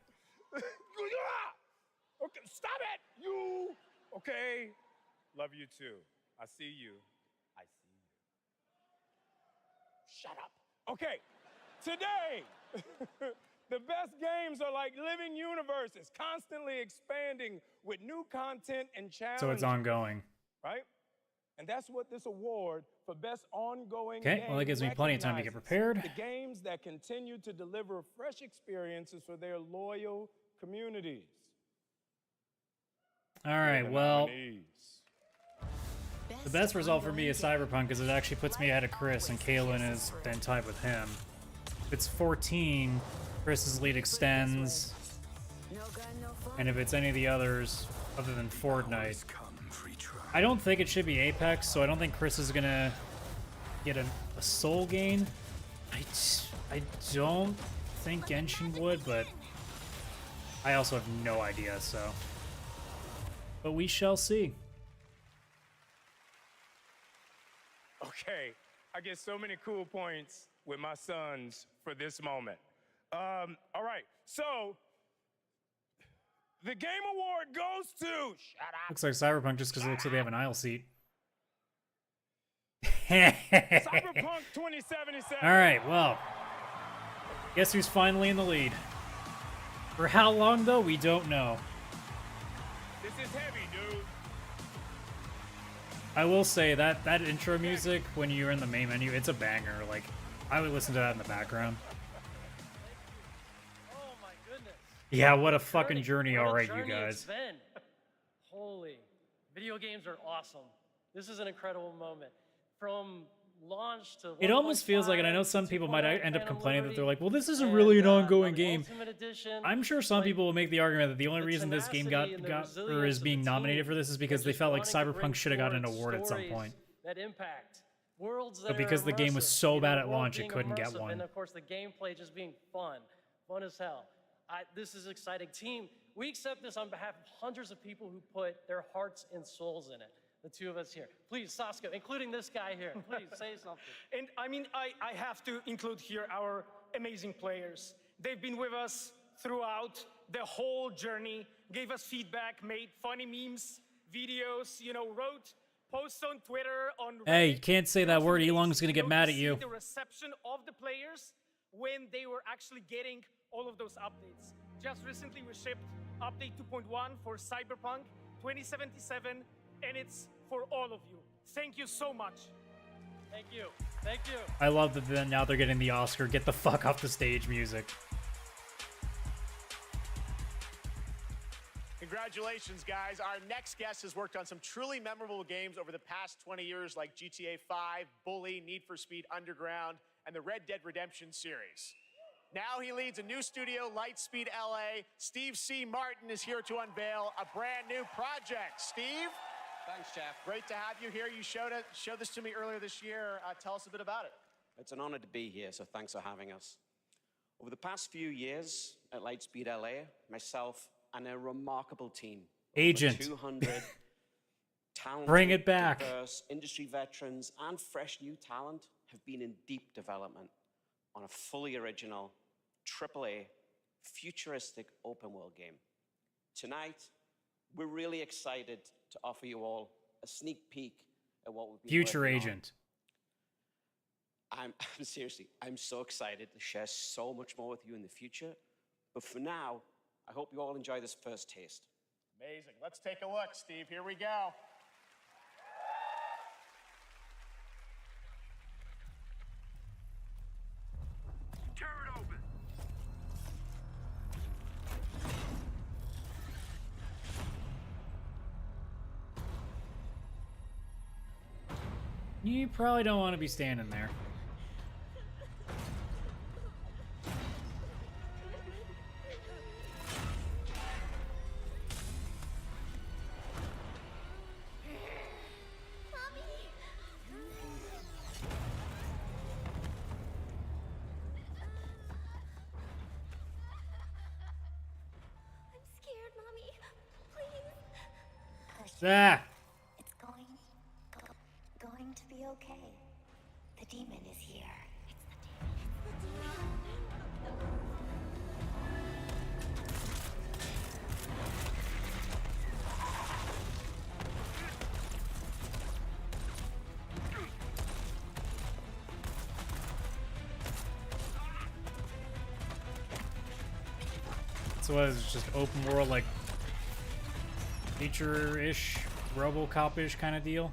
Speaker 5: Okay, stop it. You. Okay. Love you too. I see you. I see you. Shut up. Okay. Today, the best games are like living universes, constantly expanding with new content and challenges.
Speaker 1: So it's ongoing.
Speaker 5: Right? And that's what this award for best ongoing
Speaker 1: Okay, well, that
Speaker 5: game
Speaker 1: gives me plenty of time to get
Speaker 5: recognizes.
Speaker 1: prepared.
Speaker 5: The games that continue to deliver fresh experiences for their loyal communities.
Speaker 1: All right,
Speaker 5: The
Speaker 1: well,
Speaker 5: nominees.
Speaker 1: the best result for me is Cyberpunk because it actually puts me ahead of Chris, and Kaylan is then tied with him. If it's 14, Chris's lead extends. And if it's any of the others other than Fortnite, I don't think it should be Apex, so I don't think Chris is gonna get a soul gain. I don't think Genshin would, but I also have no idea, so. But we shall see.
Speaker 5: Okay, I get so many cool points with my sons for this moment. All right, so the Game Award goes to... Shut up.
Speaker 1: Looks like Cyberpunk just because it looks like they have an aisle seat.
Speaker 5: Cyberpunk 2077.
Speaker 1: All right, well, guess who's finally in the lead? For how long, though, we don't know.
Speaker 5: This is heavy, dude.
Speaker 1: I will say that that intro music, when you're in the main menu, it's a banger. Like, I would listen to that in the background.
Speaker 6: Oh my goodness.
Speaker 1: Yeah, what a fucking journey,
Speaker 6: What a
Speaker 1: all right, you
Speaker 6: journey it's
Speaker 1: guys.
Speaker 6: been. Holy. Video games are awesome. This is an incredible moment. From launch to
Speaker 1: It almost feels like, and I know some people might end up
Speaker 6: Phantom
Speaker 1: complaining that
Speaker 6: Liberty,
Speaker 1: they're like, well, this isn't
Speaker 6: and,
Speaker 1: really an ongoing
Speaker 6: the
Speaker 1: game.
Speaker 6: Ultimate Edition.
Speaker 1: I'm sure some people will make the argument that the only
Speaker 6: the
Speaker 1: reason this game
Speaker 6: tenacity and the
Speaker 1: or
Speaker 6: resilience
Speaker 1: is
Speaker 6: of
Speaker 1: being
Speaker 6: the
Speaker 1: nominated
Speaker 6: team
Speaker 1: for this is because they
Speaker 6: just
Speaker 1: felt like
Speaker 6: wanting to bring
Speaker 1: Cyberpunk should have gotten an
Speaker 6: forward
Speaker 1: award at some
Speaker 6: stories
Speaker 1: point.
Speaker 6: That impact. Worlds that
Speaker 1: But
Speaker 6: are
Speaker 1: because the game was
Speaker 6: immersive,
Speaker 1: so
Speaker 6: you know,
Speaker 1: bad at
Speaker 6: world
Speaker 1: launch, it
Speaker 6: being
Speaker 1: couldn't get
Speaker 6: immersive,
Speaker 1: one.
Speaker 6: And of course, the gameplay just being fun as hell. This is exciting. Team, we accept this on behalf of hundreds of people who put their hearts and souls in it. The two of us here. Please, Saskia, including this guy here. Please, say something.
Speaker 17: And I mean, I have to include here our amazing players. They've been with us throughout the whole journey, gave us feedback, made funny memes, videos, you know, wrote posts on Twitter, on
Speaker 1: Hey,
Speaker 17: Reddit.
Speaker 1: you can't say that word. Elon's gonna get mad at you.
Speaker 17: The reception of the players when they were actually getting all of those updates. Just recently we shipped update 2.1 for Cyberpunk 2077, and it's for all of you. Thank you so much.
Speaker 6: Thank you. Thank you.
Speaker 1: I love that then now they're getting the Oscar "Get the fuck off the stage" music.
Speaker 14: Congratulations, guys. Our next guest has worked on some truly memorable games over the past 20 years, like GTA 5, Bully, Need for Speed Underground, and the Red Dead Redemption series. Now he leads a new studio, Lightspeed LA. Steve C. Martin is here to unveil a brand new project. Steve?
Speaker 13: Thanks, Jeff.
Speaker 14: Great to have you here. You showed this to me earlier this year. Tell us a bit about it.
Speaker 13: It's an honor to be here, so thanks for having us. Over the past few years at Lightspeed LA, myself and a remarkable team,
Speaker 1: Agent.
Speaker 13: 200 talented,
Speaker 1: Bring it back.
Speaker 13: diverse industry veterans and fresh new talent have been in deep development on a fully original, AAA, futuristic open world game. Tonight, we're really excited to offer you all a sneak peek at what we've been
Speaker 1: Future
Speaker 13: working on.
Speaker 1: Agent.
Speaker 13: I'm seriously, I'm so excited to share so much more with you in the future. But for now, I hope you all enjoy this first taste.
Speaker 14: Amazing. Let's take a look, Steve. Here we go.
Speaker 16: Tear it open.
Speaker 1: You probably don't want to be standing there. Ah!
Speaker 15: It's going to be okay. The demon is here. It's the demon.
Speaker 1: So it's just open world, like nature-ish, RoboCop-ish kind of deal.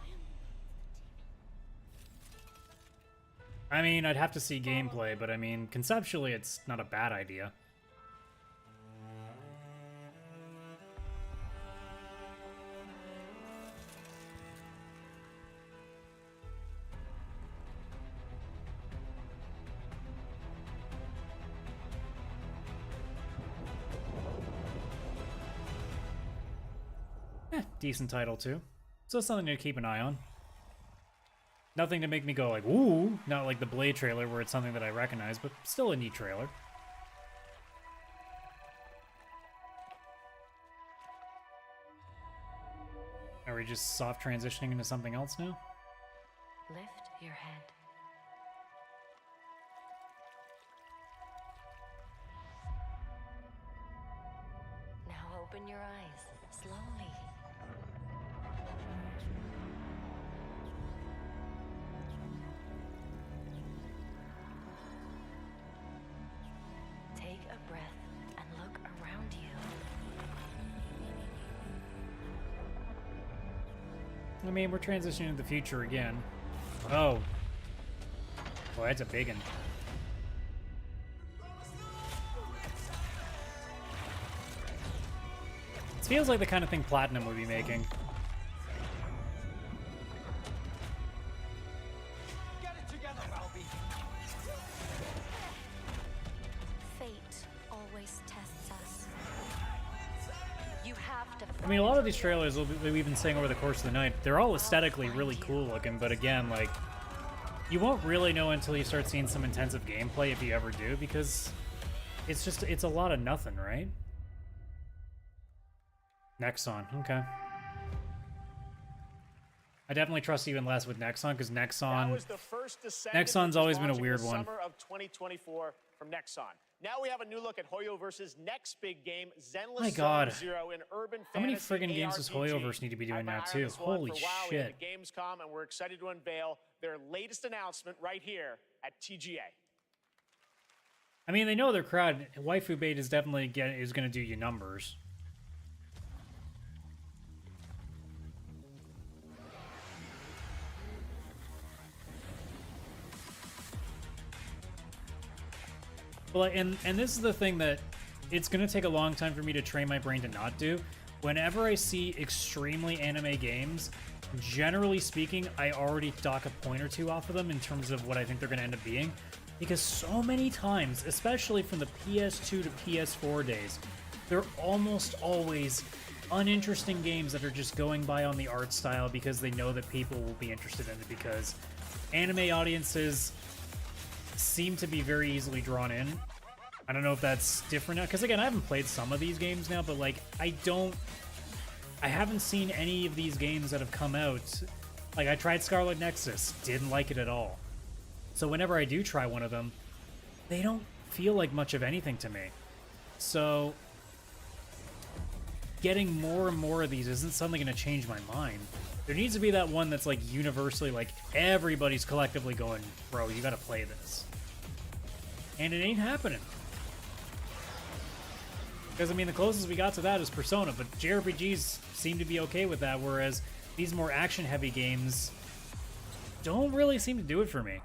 Speaker 1: I mean, I'd have to see gameplay, but I mean, conceptually, it's not a bad idea. Decent title, too. So it's something to keep an eye on. Nothing to make me go like, ooh, not like the Blade trailer where it's something that I recognize, but still a neat trailer. Are we just soft transitioning into something else now?
Speaker 3: Lift your head. Now open your eyes, slowly. Take a breath and look around you.
Speaker 1: I mean, we're transitioning to the future again. Oh. Boy, that's a big one. This feels like the kind of thing Platinum would be making.
Speaker 7: Get it together, Albie.
Speaker 15: Fate always tests us. You have to.
Speaker 1: I mean, a lot of these trailers we've been saying over the course of the night, they're all aesthetically really cool looking, but again, like, you won't really know until you start seeing some intensive gameplay, if you ever do, because it's a lot of nothing, right? Nexon, okay. I definitely trust even less with Nexon, because Nexon's always been a weird one.
Speaker 14: Summer of 2024 from Nexon. Now we have a new look at Hoyoverse's next big game, Zenless
Speaker 1: My God.
Speaker 14: Zone Zero, an urban
Speaker 1: How many
Speaker 14: fantasy
Speaker 1: friggin' games does
Speaker 14: ARPG.
Speaker 1: Hoyoverse need to be doing now,
Speaker 14: I've been
Speaker 1: too?
Speaker 14: eyeing this one
Speaker 1: Holy
Speaker 14: for a while. We have
Speaker 1: shit.
Speaker 14: at Gamescom, and we're excited to unveil their latest announcement right here at TGA.
Speaker 1: I mean, they know their crowd. Waifu bait is definitely is going to do you numbers. Well, and this is the thing that it's going to take a long time for me to train my brain to not do. Whenever I see extremely anime games, generally speaking, I already dock a point or two off of them in terms of what I think they're going to end up being. Because so many times, especially from the PS2 to PS4 days, they're almost always uninteresting games that are just going by on the art style because they know that people will be interested in it, because anime audiences seem to be very easily drawn in. I don't know if that's different now, because again, I haven't played some of these games now, but like, I haven't seen any of these games that have come out. Like, I tried Scarlet Nexus, didn't like it at all. So whenever I do try one of them, they don't feel like much of anything to me. So getting more and more of these isn't suddenly going to change my mind. There needs to be that one that's like universally, like everybody's collectively going, bro, you got to play this. And it ain't happening. Because, I mean, the closest we got to that is Persona, but JRPGs seem to be okay with that, whereas these more action-heavy games don't really seem to do it for me.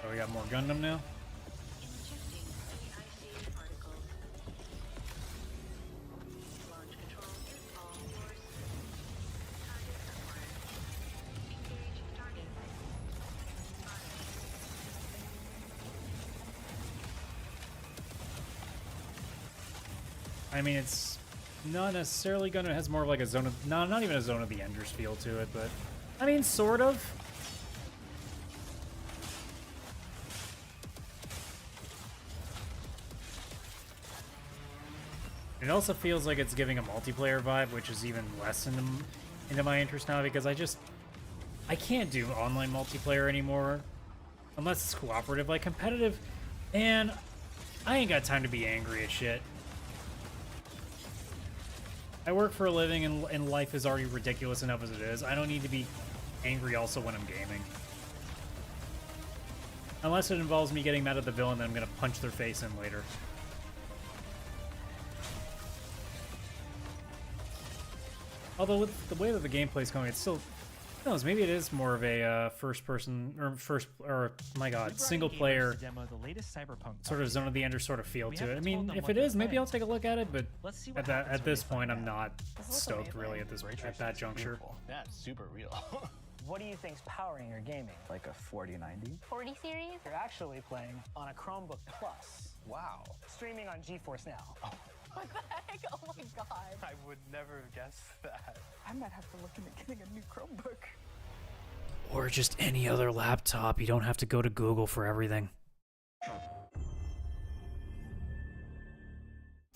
Speaker 1: Oh, we got more Gundam now? I mean, it's not necessarily gonna, it has more of like a zone of, no, not even a Zone of the Enders feel to it, but I mean, sort of. It also feels like it's giving a multiplayer vibe, which is even less into my interest now, because I can't do online multiplayer anymore unless it's cooperative. Like competitive, and I ain't got time to be angry at shit. I work for a living, and life is already ridiculous enough as it is. I don't need to be angry also when I'm gaming. Unless it involves me getting mad at the villain that I'm gonna punch their face in later. Although with the way that the gameplay's going, it's still, who knows, maybe it is more of a single player sort of Zone of the Ender sort of feel to it. I mean, if it is, maybe I'll take a look at it, but at this point, I'm not stoked really at that juncture.
Speaker 10: That's super real. What do you think's powering your gaming? Like a 4090?
Speaker 15: 40 series?
Speaker 10: You're actually playing on a Chromebook Plus. Wow. Streaming on GeForce Now. Oh.
Speaker 15: What the heck? Oh my god.
Speaker 10: I would never have guessed that. I might have to look into getting a new Chromebook.
Speaker 1: Or just any other laptop. You don't have to go to Google for everything.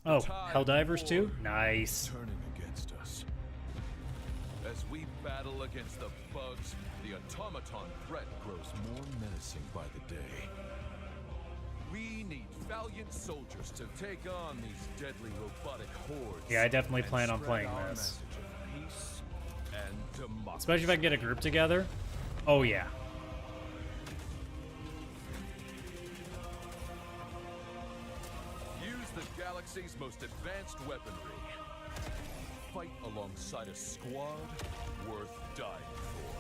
Speaker 1: Oh, Helldivers 2? Nice.
Speaker 8: Turning against us. As we battle against the bugs, the automaton threat grows more menacing by the day. We need valiant soldiers to take on these deadly robotic hordes.
Speaker 1: Yeah, I definitely plan on playing this. Especially if I can get a group together. Oh yeah.
Speaker 8: Use the galaxy's most advanced weaponry. Fight alongside a squad worth dying for.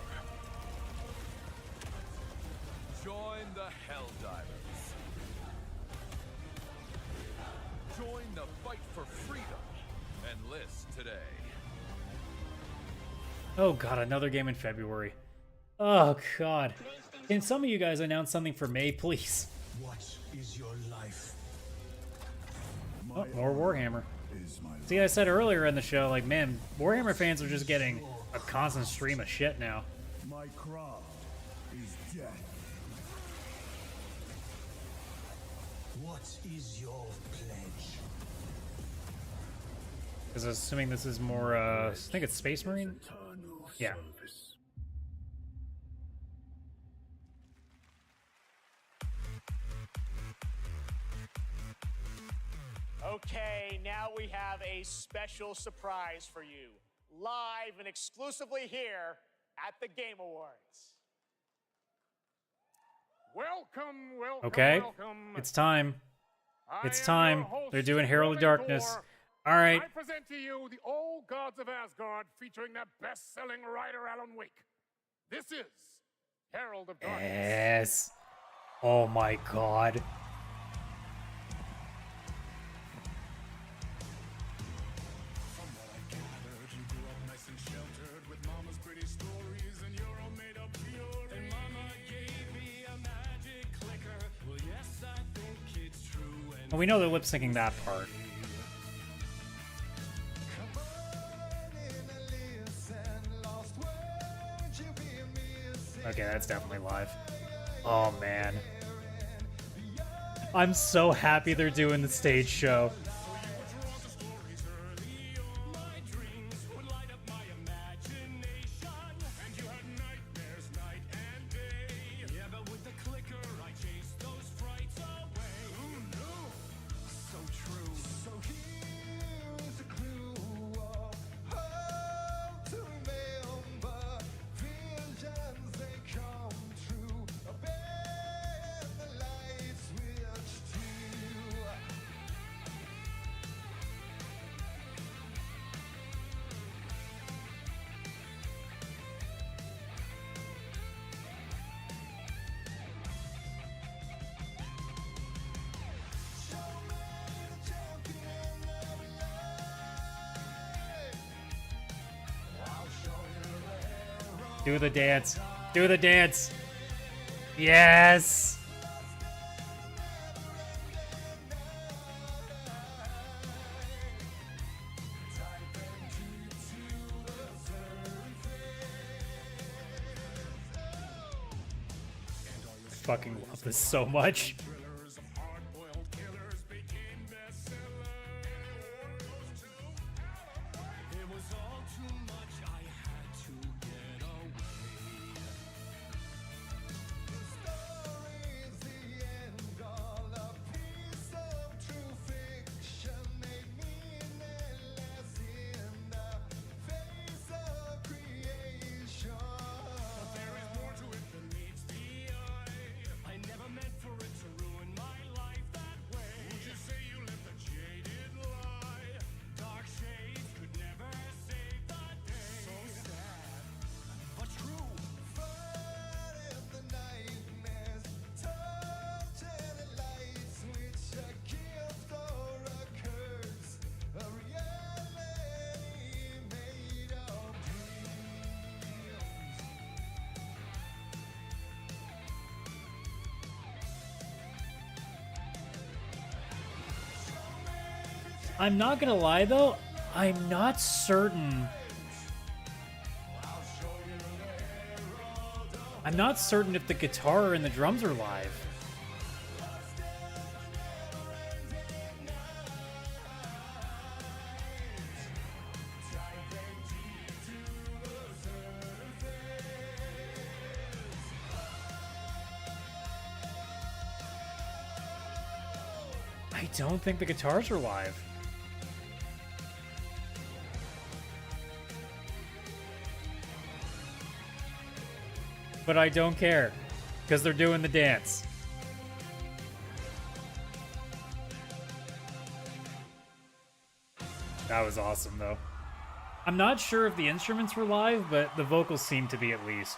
Speaker 8: Join the Helldivers. Join the fight for freedom. Enlist today.
Speaker 1: Oh god, another game in February. Oh god. Can some of you guys announce something for May, please?
Speaker 9: What is your life?
Speaker 1: Oh, more Warhammer. See, I said earlier in the show, like, man, Warhammer fans are just getting a constant stream of shit now.
Speaker 9: My craft is death. What is your pledge?
Speaker 1: Because I was assuming this is more, I think it's Space Marine? Yeah.
Speaker 14: Okay, now we have a special surprise for you, live and exclusively here at the Game Awards. Welcome, welcome,
Speaker 1: Okay,
Speaker 14: welcome.
Speaker 1: it's time. It's time. They're doing Herald of Darkness. All right.
Speaker 18: I present to you the Old Gods of Asgard featuring their best-selling writer Alan Wake. This is Herald of Darkness.
Speaker 1: Yes. Oh my god. Well, we know they're lip syncing that part. Okay, that's definitely live. Oh man. I'm so happy they're doing the stage show. Do the dance. Do the dance. Yes. I fucking love this so much. I'm not gonna lie though, I'm not certain. I'm not certain if the guitar and the drums are live. I don't think the guitars are live. But I don't care, because they're doing the dance. That was awesome, though. I'm not sure if the instruments were live, but the vocals seem to be at least.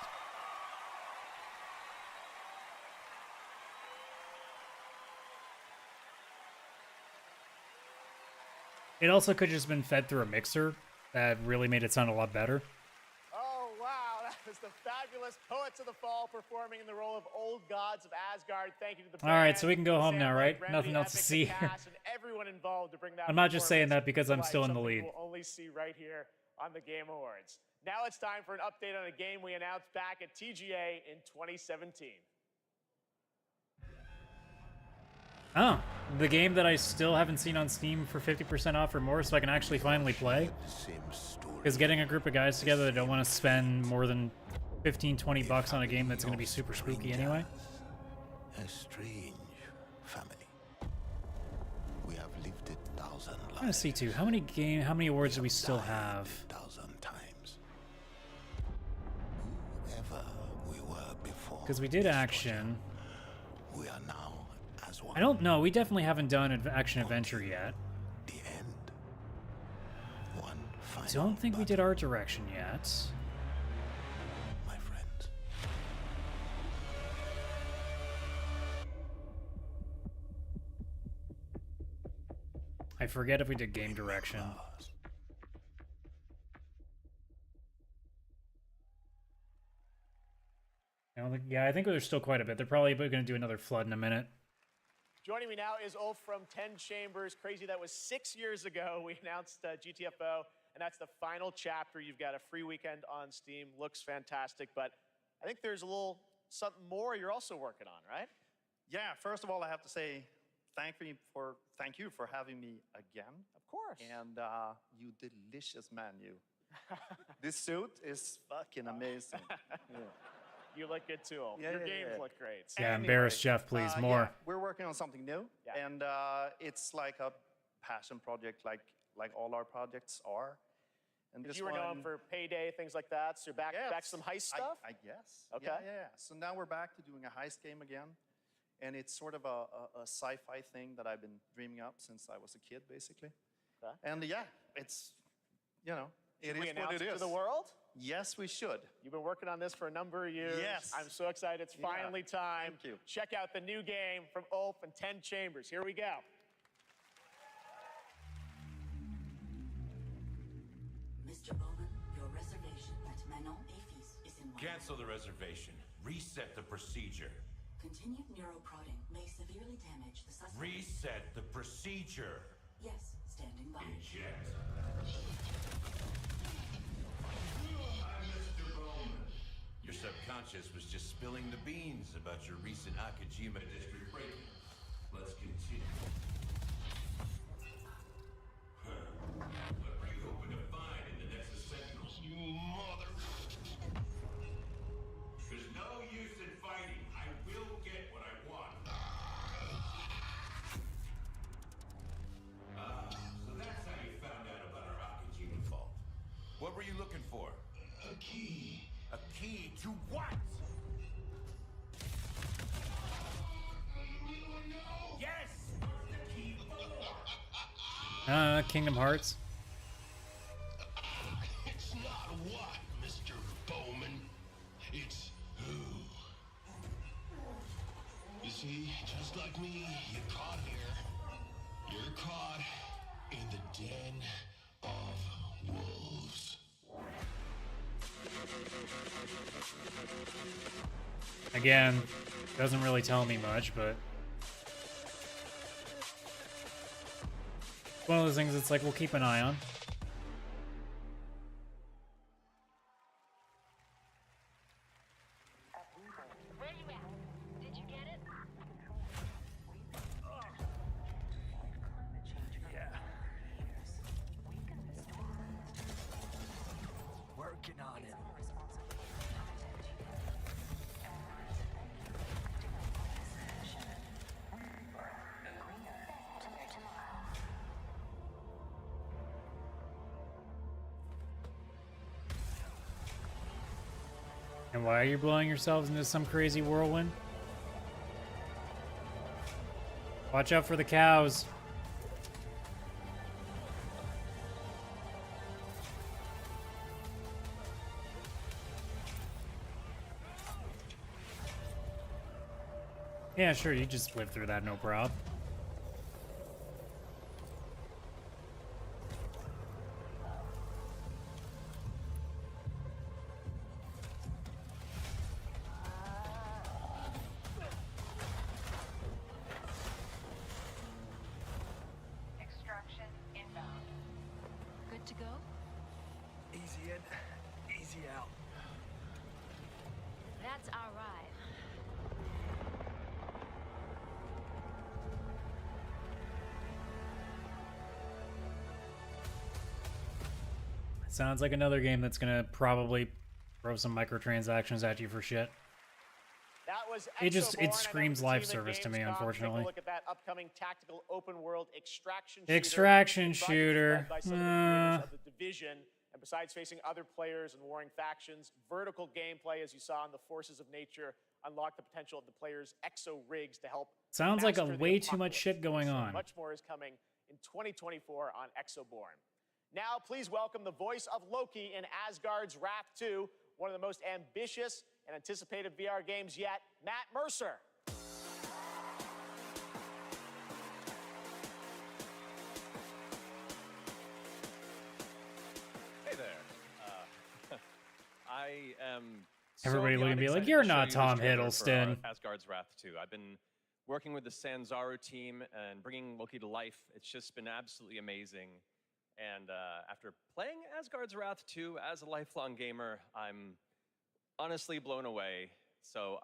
Speaker 1: It also could have just been fed through a mixer that really made it sound a lot better.
Speaker 14: Oh, wow. That was the fabulous Poets of the Fall performing in the role of Old Gods of Asgard. Thank you to the band.
Speaker 1: All right, so we can go home now, right? Nothing else to see here.
Speaker 14: Everyone involved to bring that
Speaker 1: I'm not just saying that because I'm still in the lead.
Speaker 14: We'll only see right here on the Game Awards. Now it's time for an update on a game we announced back at TGA in 2017.
Speaker 1: Oh, the game that I still haven't seen on Steam for 50% off or more, so I can actually finally play. Because getting a group of guys together that don't want to spend more than 15-20 bucks on a game that's going to be super spooky anyway.
Speaker 20: A strange family. We have lived 1,000 lives.
Speaker 1: I want to see too. How many awards do we still have?
Speaker 20: 1,000 times. Whoever we were before.
Speaker 1: Because we did action.
Speaker 20: We are now as as one.
Speaker 1: I don't know. We definitely haven't done an action adventure yet.
Speaker 20: The end. One
Speaker 1: I
Speaker 20: final
Speaker 1: don't think we did art direction yet.
Speaker 20: my friends.
Speaker 1: I forget if we did game direction. I don't think, yeah, I think there's still quite a bit. They're probably going to do another flood in a minute.
Speaker 14: Joining me now is Ulf from 10 Chambers. Crazy, that was 6 years ago. We announced GTFO, and that's the final chapter. You've got a free weekend on Steam. Looks fantastic, but I think there's a little something more you're also working on, right?
Speaker 21: Yeah, first of all, I have to say thank you for having me again.
Speaker 14: Of course.
Speaker 21: And you delicious menu. This suit is fucking amazing. Yeah.
Speaker 14: You look good too, Ulf. Your games look great.
Speaker 1: Yeah, embarrass Jeff, please. More.
Speaker 21: Yeah, we're working on something new, and it's like a passion project, like all our projects are. And
Speaker 14: You were known for Payday, things like that, so back to some heist stuff?
Speaker 21: I guess.
Speaker 14: Okay.
Speaker 21: Yeah. So now we're back to doing a heist game again. And it's sort of a sci-fi thing that I've been dreaming up since I was a kid, basically.
Speaker 14: Okay.
Speaker 21: And yeah, it's, it
Speaker 14: Should
Speaker 21: is
Speaker 14: we
Speaker 21: what
Speaker 14: announce
Speaker 21: it
Speaker 14: it
Speaker 21: is.
Speaker 14: to the world?
Speaker 21: Yes, we should.
Speaker 14: You've been working on this for a number of years.
Speaker 21: Yes.
Speaker 14: I'm so excited. It's finally time.
Speaker 21: Thank you.
Speaker 14: Check out the new game from Ulf and 10 Chambers. Here we go.
Speaker 22: Mr. Bowman, your reservation at Manon Afis is in one.
Speaker 23: Cancel the reservation. Reset the procedure.
Speaker 22: Continued neuroprodding may severely damage the suspect.
Speaker 23: Reset the procedure.
Speaker 22: Yes, standing by.
Speaker 23: Eject. Mr. Bowman. Your subconscious was just spilling the beans about your recent Akajima district break-in. Let's continue. What were you hoping to find in the Nexus Sentinels? You mother... There's no use in fighting. I will get what I want. So that's how you found out about our Akajima vault. What were you looking for? A key. A key to what? Yes! What's the key for?
Speaker 1: Kingdom Hearts.
Speaker 16: It's not what, Mr. Bowman. It's who. You see, just like me, you're caught here. You're caught in the den of wolves.
Speaker 1: Again, doesn't really tell me much, but one of those things it's like we'll keep an eye on.
Speaker 22: Where you at? Did you get it?
Speaker 10: Working on it.
Speaker 1: And why are you blowing yourselves into some crazy whirlwind? Watch out for the cows. Yeah, sure, you just live through that, no problem.
Speaker 22: Extraction inbound.
Speaker 4: Good to go?
Speaker 10: Easy in, easy out.
Speaker 4: That's our ride.
Speaker 1: Sounds like another game that's gonna probably throw some microtransactions at you for shit.
Speaker 14: That was
Speaker 1: It just- it
Speaker 14: Exoborn. I know
Speaker 1: screams
Speaker 14: it's a
Speaker 1: live
Speaker 14: team at
Speaker 1: service to me,
Speaker 14: Gamescom.
Speaker 1: unfortunately.
Speaker 14: Take a look at that upcoming tactical open world extraction
Speaker 1: Extraction
Speaker 14: shooter.
Speaker 1: shooter.
Speaker 14: Project led by some of the creators of the Division. And besides facing other players and warring factions, vertical gameplay, as you saw in the Forces of Nature unlock the potential of the player's exo rigs to help.
Speaker 1: Sounds like a
Speaker 14: master the
Speaker 1: way too much
Speaker 14: apocalypse.
Speaker 1: shit going on.
Speaker 14: Much more is coming in 2024 on Exoborn. Now, please welcome the voice of Loki in Asgard's Wrath 2, one of the most ambitious and anticipated VR games yet, Matt Mercer.
Speaker 2: Hey there. I am.
Speaker 1: Everybody
Speaker 2: so
Speaker 1: looking at me
Speaker 2: beyond
Speaker 1: like,
Speaker 2: excited
Speaker 1: "You're
Speaker 2: to show
Speaker 1: not
Speaker 2: you the
Speaker 1: Tom
Speaker 2: trailer for,
Speaker 1: Hiddleston."
Speaker 2: Asgard's Wrath 2. I've been working with the Sanzaru team and bringing Loki to life. It's just been absolutely amazing. And after playing Asgard's Wrath 2 as a lifelong gamer, I'm honestly blown away. So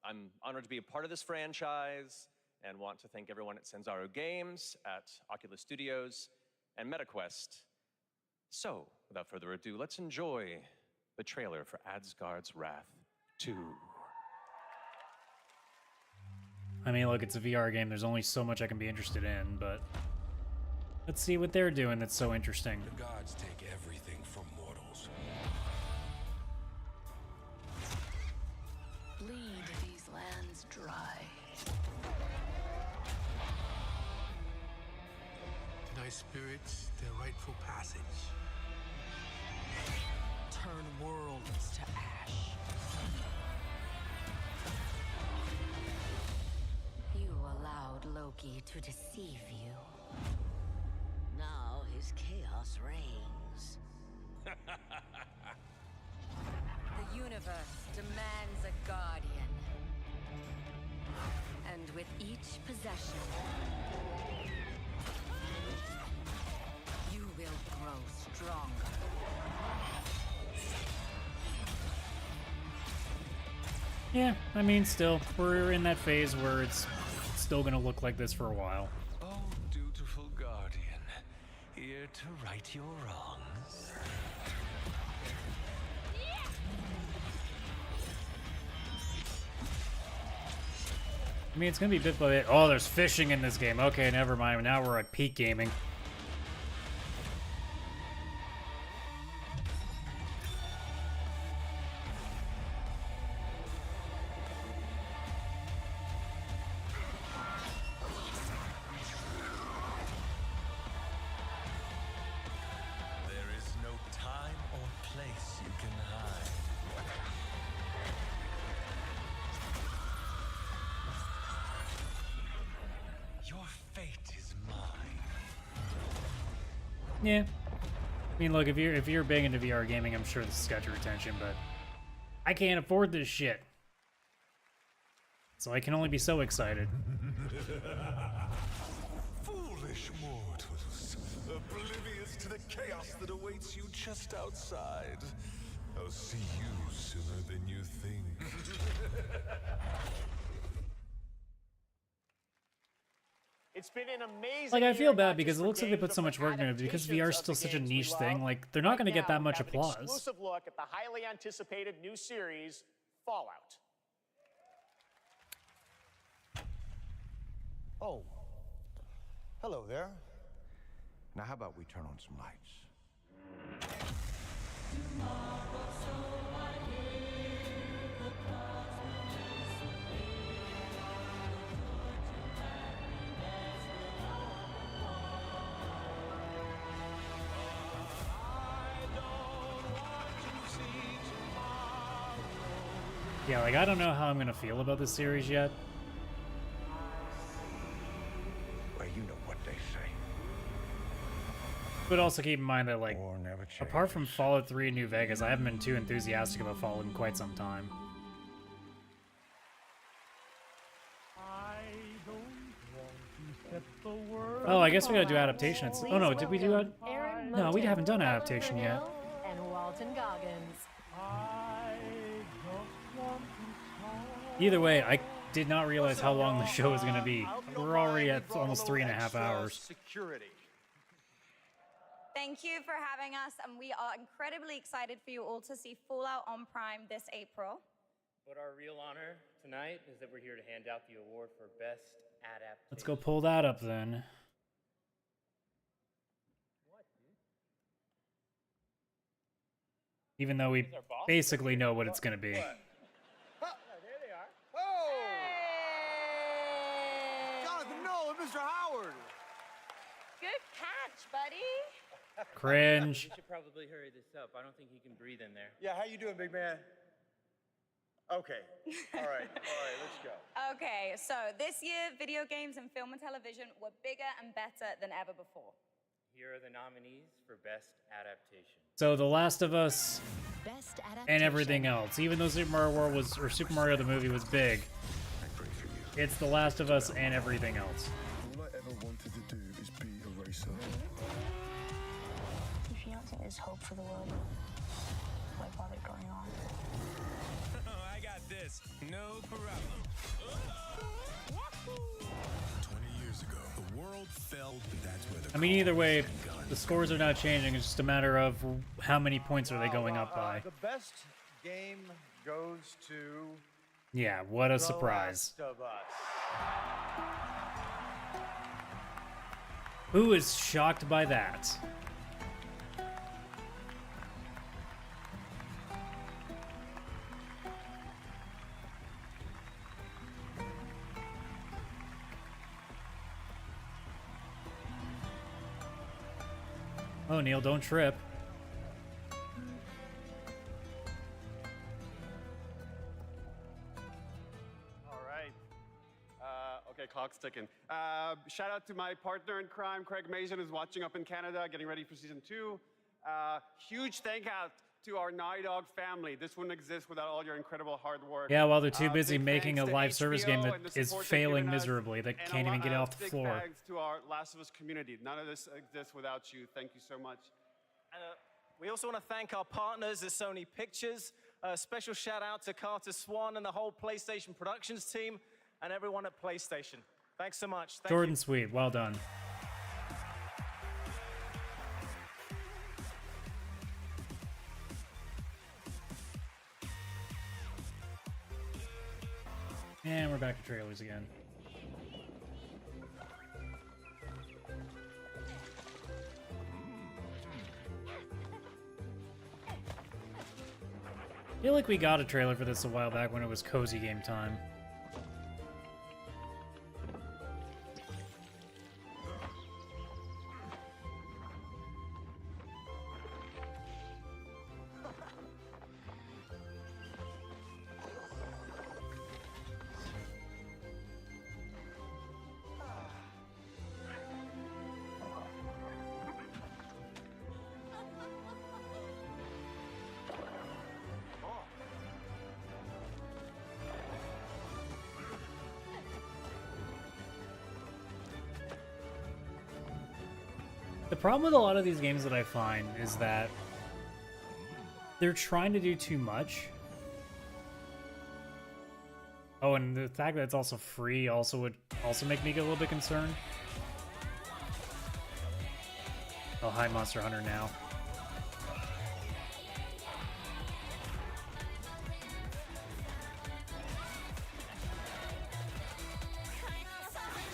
Speaker 2: I'm honored to be a part of this franchise and want to thank everyone at Sanzaru Games, at Oculus Studios, and MetaQuest. So, without further ado, let's enjoy the trailer for Asgard's Wrath 2.
Speaker 1: I mean, look, it's a VR game. There's only so much I can be interested in, but let's see what they're doing that's so interesting.
Speaker 16: The gods take everything from mortals.
Speaker 3: Bleed these lands dry.
Speaker 9: Deny spirits their rightful passage.
Speaker 3: Turn worlds to ash.
Speaker 4: You allowed Loki to deceive you.
Speaker 12: Now his chaos reigns.
Speaker 4: The universe demands a guardian. And with each possession, you will grow stronger.
Speaker 1: Yeah, I mean, still, we're in that phase where it's still gonna look like this for a while.
Speaker 16: Oh, dutiful guardian, here to right your wrongs.
Speaker 1: I mean, it's gonna be bit by bit. Oh, there's fishing in this game. Okay, never mind. Now we're at peak gaming.
Speaker 16: There is no time or place you can hide. Your fate is mine.
Speaker 1: Yeah. I mean, look, if you're big into VR gaming, I'm sure this has got your attention, but I can't afford this shit. So I can only be so excited.
Speaker 16: Foolish mortals, oblivious to the chaos that awaits you just outside. I'll see you sooner than you think.
Speaker 14: It's been an amazing
Speaker 1: Like, I feel
Speaker 14: year,
Speaker 1: bad
Speaker 14: not
Speaker 1: because
Speaker 14: just
Speaker 1: it
Speaker 14: for
Speaker 1: looks like they
Speaker 14: games,
Speaker 1: put so
Speaker 14: but
Speaker 1: much
Speaker 14: for
Speaker 1: work into it because VR is
Speaker 14: adaptations
Speaker 1: still
Speaker 14: of the
Speaker 1: such a
Speaker 14: games we
Speaker 1: niche
Speaker 14: love.
Speaker 1: thing. Like, they're not going to get
Speaker 14: Now,
Speaker 1: that
Speaker 14: we
Speaker 1: much
Speaker 14: have an
Speaker 1: applause.
Speaker 14: exclusive look at the highly anticipated new series, Fallout.
Speaker 19: Oh, hello there. Now, how about we turn on some lights?
Speaker 1: Yeah, like, I don't know how I'm going to feel about this series yet.
Speaker 19: Well, you know what they say.
Speaker 1: But also keep in mind that, like, apart from Fallout 3 in New Vegas, I haven't been too enthusiastic about Fallout in quite some time. Oh, I guess we gotta do adaptation. Oh no, did we do it? No, we haven't done adaptation yet.
Speaker 15: And Walton Goggins.
Speaker 1: Either way, I did not realize how long the show is gonna be. We're already at almost 3.5 hours.
Speaker 24: Security.
Speaker 25: Thank you for having us, and we are incredibly excited for you all to see Fallout on Prime this April.
Speaker 26: But our real honor tonight is that we're here to hand out the award for Best Adaptation.
Speaker 1: Let's go pull that up then. Even though we basically know what it's gonna be.
Speaker 26: What? Yeah, there they
Speaker 1: Cringe.
Speaker 26: We should probably hurry this up. I don't think he can breathe in there.
Speaker 5: Yeah, how you doing, big man? Okay. All right, let's go.
Speaker 25: Okay, so this year, video games and film and television were bigger and better than ever before.
Speaker 26: Here are the nominees for Best Adaptation.
Speaker 1: So The Last of Us
Speaker 4: Best adaptation.
Speaker 1: and everything else. Even though Super Mario World was, or Super Mario the movie was big, it's The Last of Us and everything else.
Speaker 16: All I ever wanted to do is be a racer.
Speaker 6: If you don't think there's hope for the world, why bother going on?
Speaker 23: I got this. No problem.
Speaker 16: 20 years ago, the world fell. That's where the
Speaker 1: I mean, either way, the scores are not changing. It's just a matter of how many points are they going up by.
Speaker 5: The best game goes to
Speaker 1: Yeah, what a surprise.
Speaker 5: The Last of Us.
Speaker 1: Who is shocked by that? Oh, Neil, don't trip.
Speaker 11: All right. Okay, clock's ticking. Shout out to my partner in crime, Craig Mason, who's watching up in Canada, getting ready for season 2. Huge thank out to our Naughty Dog family. This wouldn't exist without all your incredible hard work.
Speaker 1: Yeah, while they're too busy
Speaker 11: Big
Speaker 1: making a
Speaker 11: thanks to
Speaker 1: live service game
Speaker 11: HBO and
Speaker 1: that
Speaker 11: the
Speaker 1: is
Speaker 11: support they've
Speaker 1: failing
Speaker 11: given us,
Speaker 1: miserably, that
Speaker 11: and
Speaker 1: can't even get off the
Speaker 11: big
Speaker 1: floor.
Speaker 11: thanks to our Last of Us community. None of this exists without you. Thank you so much.
Speaker 13: We also want to thank our partners at Sony Pictures. A special shout out to Carter Swan and the whole PlayStation Productions team and everyone at PlayStation. Thanks so much. Thank
Speaker 1: Jordan
Speaker 13: you.
Speaker 1: Sweet, well done. And we're back to trailers again. I feel like we got a trailer for this a while back when it was Cozy Game Time. The problem with a lot of these games that I find is that they're trying to do too much. Oh, and the fact that it's also free also would also make me get a little bit concerned. Oh, hi, Monster Hunter now.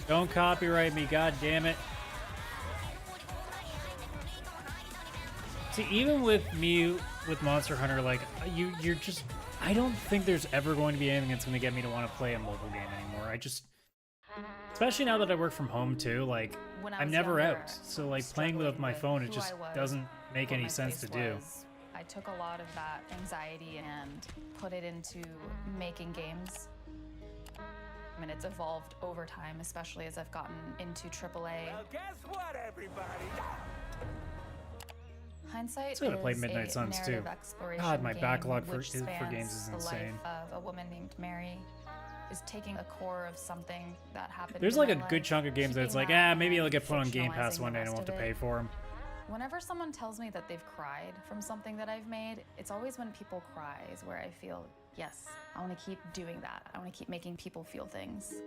Speaker 1: Don't copyright me, god damn it. See, even with me with Monster Hunter, like you're just, I don't think there's ever going to be anything that's going to get me to want to play a mobile game anymore. I just, especially now that I work from home too, like I'm never out. So like playing with my phone, it just doesn't make any sense to do.
Speaker 17: I took a lot of that anxiety and put it into making games. I mean, it's evolved over time, especially as I've gotten into AAA.
Speaker 23: Well, guess what, everybody?
Speaker 17: Hindsight
Speaker 1: Still gotta play
Speaker 17: is
Speaker 1: Midnight
Speaker 17: a
Speaker 1: Suns, too.
Speaker 17: narrative exploration
Speaker 1: God, my
Speaker 17: game
Speaker 1: backlog for
Speaker 17: which
Speaker 1: games is
Speaker 17: spans the
Speaker 1: insane.
Speaker 17: life of a woman named Mary, is taking a core of something that happened.
Speaker 1: There's
Speaker 17: in
Speaker 1: like
Speaker 17: my
Speaker 1: a good
Speaker 17: life,
Speaker 1: chunk of games that it's like,
Speaker 17: keeping that
Speaker 1: maybe it'll
Speaker 17: and
Speaker 1: get put on Game Pass
Speaker 17: fictionalizing
Speaker 1: one day and I
Speaker 17: the
Speaker 1: won't have to
Speaker 17: rest of
Speaker 1: pay
Speaker 17: it.
Speaker 1: for them.
Speaker 17: Whenever someone tells me that they've cried from something that I've made, it's always when people cry is where I feel, yes, I want to keep doing that. I want to keep making people feel things.
Speaker 24: This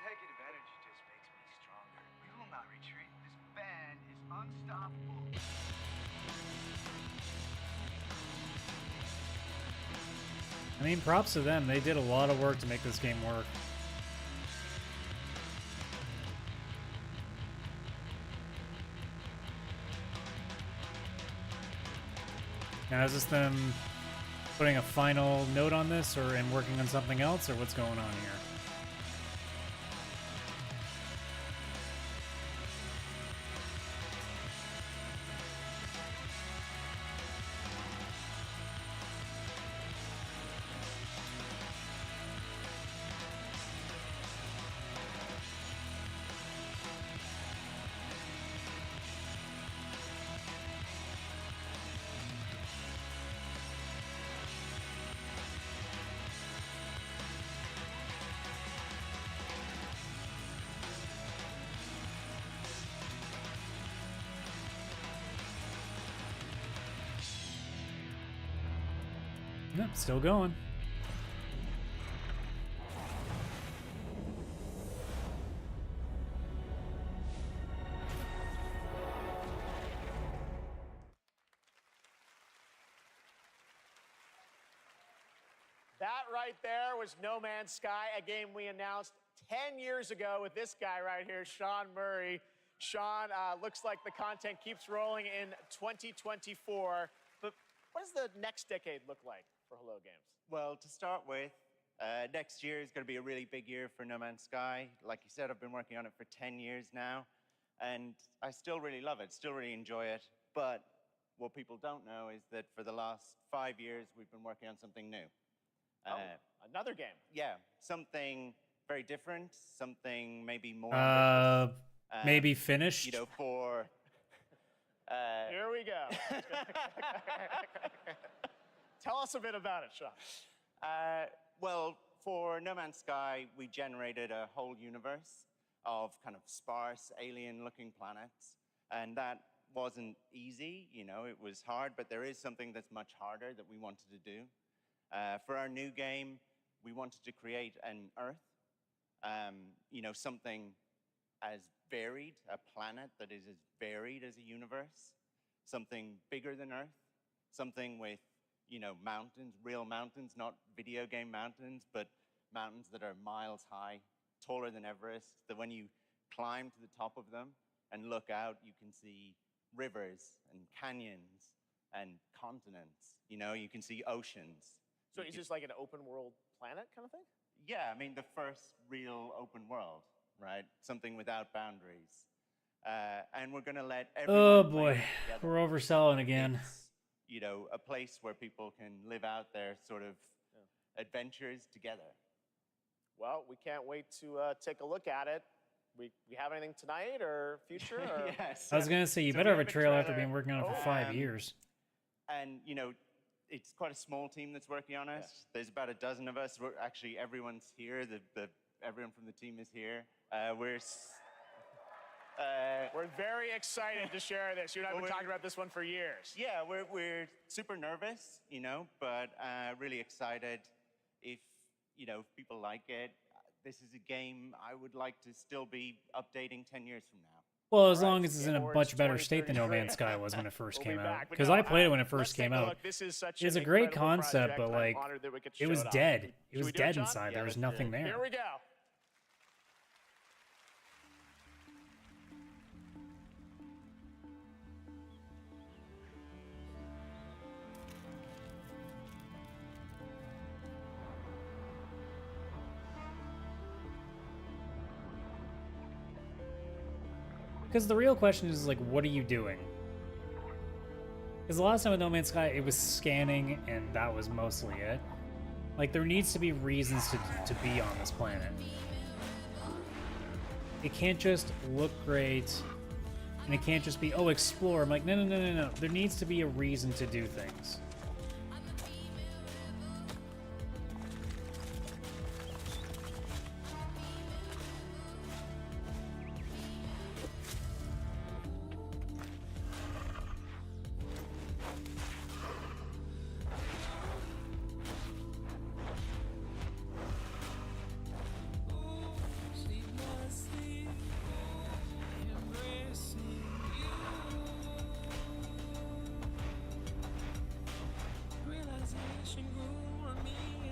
Speaker 24: negative energy just makes me stronger. We will not retreat. This band is unstoppable.
Speaker 1: I mean, props to them. They did a lot of work to make this game work. Now, is this them putting a final note on this or and working on something else, or what's going on here? Yep, still going.
Speaker 14: That right there was No Man's Sky, a game we announced 10 years ago with this guy right here, Sean Murray. Sean, looks like the content keeps rolling in 2024. But what does the next decade look like for Hello Games?
Speaker 7: Well, to start with, next year is going to be a really big year for No Man's Sky. Like you said, I've been working on it for 10 years now, and I still really love it, still really enjoy it. But what people don't know is that for the last 5 years, we've been working on something new.
Speaker 14: Another game.
Speaker 7: Yeah, something very different, something maybe more ambitious.
Speaker 1: Maybe finished.
Speaker 7: You know, for...
Speaker 14: Here we go. Tell us a bit about it, Sean.
Speaker 7: Well, for No Man's Sky, we generated a whole universe of kind of sparse, alien-looking planets, and that wasn't easy, you know, it was hard, but there is something that's much harder that we wanted to do. For our new game, we wanted to create an Earth, you know, something as varied, a planet that is as varied as a universe, something bigger than Earth, something with, you know, mountains, real mountains, not video game mountains, but mountains that are miles high, taller than Everest, that when you climb to the top of them and look out, you can see rivers and canyons and continents, you know, you can see oceans.
Speaker 14: So is this like an open world planet kind of thing?
Speaker 7: Yeah, I mean, the first real open world, right? Something without boundaries. And we're going to let everyone
Speaker 1: Oh
Speaker 7: play
Speaker 1: boy,
Speaker 7: together.
Speaker 1: we're overselling again.
Speaker 7: It's, you know, a place where people can live out their sort of adventures together.
Speaker 14: Well, we can't wait to take a look at it. We have anything tonight or future? Or?
Speaker 7: Yes.
Speaker 1: I was gonna say you better have a trailer after being working on it for 5 years.
Speaker 7: And you know, it's quite a small team that's working on it. Yeah. There's about a dozen of us. We're actually everyone's here. Everyone from the team is here. We're
Speaker 14: very excited to share this. You and I have been talking about this one for years.
Speaker 7: Yeah, we're super nervous, you know, but really excited. If you know, if people like it, this is a game I would like to still be updating 10 years from now.
Speaker 1: Well, as long as it's in a much better state than No Man's Sky was when it first came out. Because I played it when it first came out. It's a great concept, but like, it was dead. It was dead inside. There was nothing there.
Speaker 14: Here we go.
Speaker 1: Because the real question is, like, what are you doing? Because the last time with No Man's Sky, it was scanning, and that was mostly it. Like, there needs to be reasons to be on this planet. It can't just look great, and it can't just be, oh, explore. I'm like, no. There needs to be a reason to do things.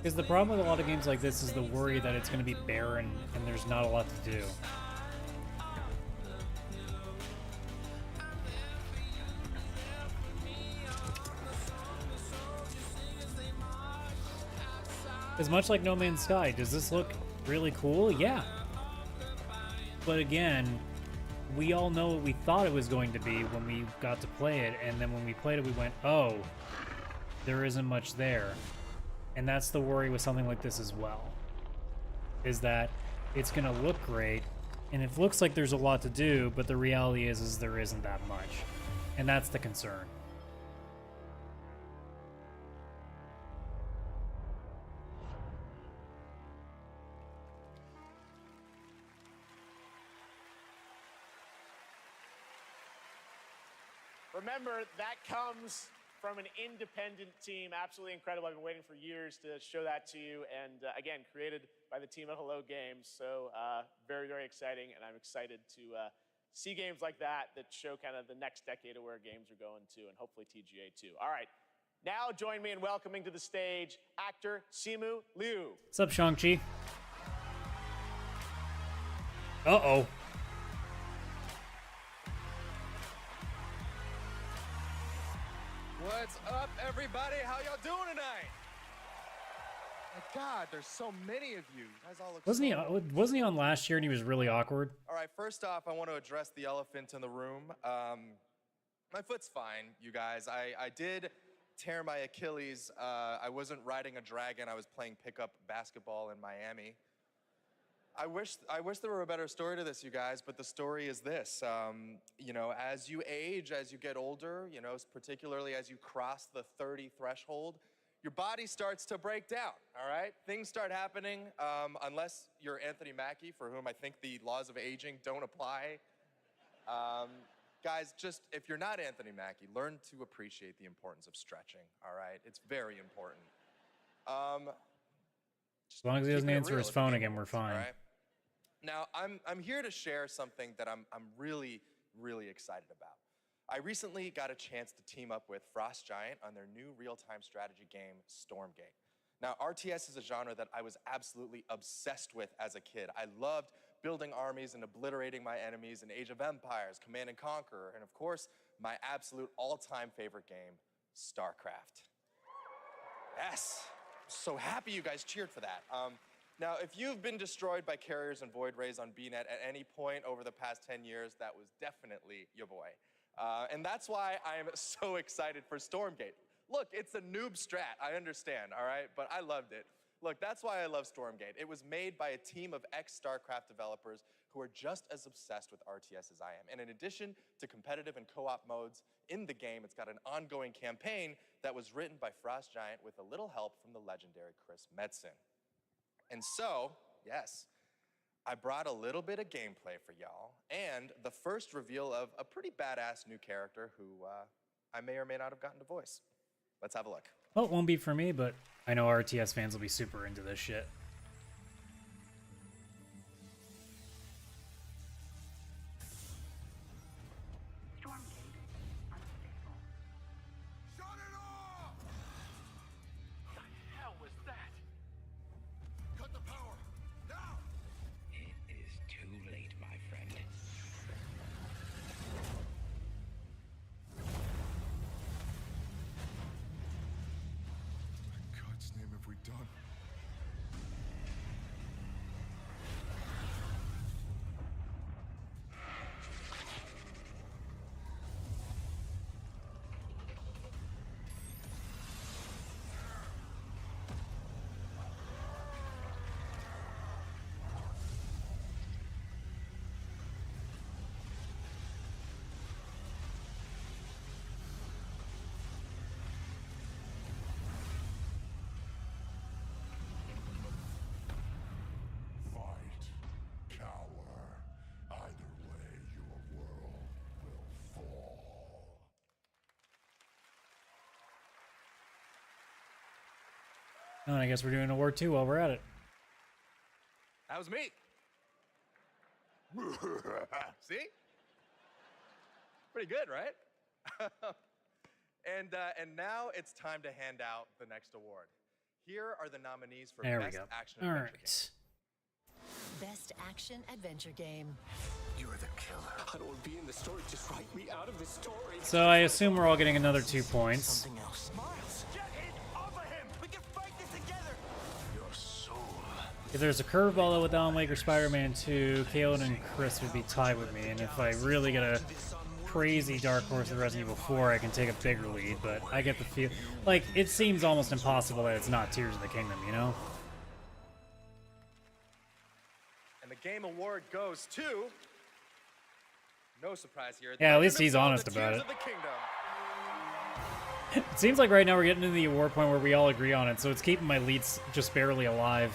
Speaker 1: Because the problem with a lot of games like this is the worry that it's going to be barren and there's not a lot to do. As much like No Man's Sky, does this look really cool? Yeah. But again, we all know what we thought it was going to be when we got to play it, and then when we played it, we went, oh, there isn't much there. And that's the worry with something like this as well, is that it's going to look great, and it looks like there's a lot to do, but the reality is there isn't that much. And that's the concern.
Speaker 14: Remember, that comes from an independent team. Absolutely incredible. I've been waiting for years to show that to you. And again, created by the team at Hello Games. So very, very exciting. And I'm excited to see games like that that show kind of the next decade of where games are going to, and hopefully TGA too. All right. Now join me in welcoming to the stage actor Simu Liu.
Speaker 1: What's up, Shang-Chi? Uh-oh.
Speaker 8: What's up, everybody? How y'all doing tonight? My God, there's so many of you. You guys all look
Speaker 1: Wasn't he on last year and he was really awkward?
Speaker 8: All right, first off, I want to address the elephant in the room. My foot's fine, you guys. I did tear my Achilles. I wasn't riding a dragon. I was playing pickup basketball in Miami. I wish there were a better story to this, you guys, but the story is this. You know, as you age, as you get older, you know, particularly as you cross the 30 threshold, your body starts to break down, all right? Things start happening, unless you're Anthony Mackie, for whom I think the laws of aging don't apply. Guys, just, if you're not Anthony Mackie, learn to appreciate the importance of stretching, all right? It's very important.
Speaker 1: As long as he doesn't answer his phone again, we're fine.
Speaker 8: All right? Now, I'm here to share something that I'm really, really excited about. I recently got a chance to team up with Frost Giant on their new real-time strategy game, Stormgate. Now, RTS is a genre that I was absolutely obsessed with as a kid. I loved building armies and obliterating my enemies in Age of Empires, Command & Conquer, and of course, my absolute all-time favorite game, StarCraft. Yes, so happy you guys cheered for that. Now, if you've been destroyed by carriers and void rays on BNet at any point over the past 10 years, that was definitely your boy. And that's why I'm so excited for Stormgate. Look, it's a noob strat, I understand, all right? But I loved it. Look, that's why I love Stormgate. It was made by a team of ex-StarCraft developers who are just as obsessed with RTS as I am. And in addition to competitive and co-op modes in the game, it's got an ongoing campaign that was written by Frost Giant with a little help from the legendary Chris Metzen. And so, yes, I brought a little bit of gameplay for y'all, and the first reveal of a pretty badass new character who I may or may not have gotten to voice. Let's have a look.
Speaker 1: Well, it won't be for me, but I know RTS fans will be super into this shit. Oh, and I guess we're doing a war too while we're at it.
Speaker 8: That was me. See? Pretty good, right? And now it's time to hand out the next award. Here are the nominees for
Speaker 1: There we
Speaker 8: Best
Speaker 1: go.
Speaker 8: Action
Speaker 1: All
Speaker 8: Adventure
Speaker 1: right.
Speaker 15: Best action adventure game.
Speaker 9: You're the killer. I don't want to be in the story. Just write me out of this story.
Speaker 1: So I assume we're all getting another 2 points.
Speaker 9: Something else. Miles, get it off of him. We can fight this together. Your soul.
Speaker 1: If there's a curveball though with Alan Wake or Spider-Man 2, Kaylan and Chris would be tied with me, and if I really get a crazy dark horse with Resident Evil 4, I can take a bigger lead, but I get the feel... Like, it seems almost impossible that it's not Tears of the Kingdom, you know?
Speaker 8: And the game award goes to... No surprise here.
Speaker 1: Yeah, at least he's
Speaker 8: Zelda
Speaker 1: honest about
Speaker 8: Tears
Speaker 1: it.
Speaker 8: of the Kingdom.
Speaker 1: It seems like right now we're getting to the award point where we all agree on it, so it's keeping my leads just barely alive.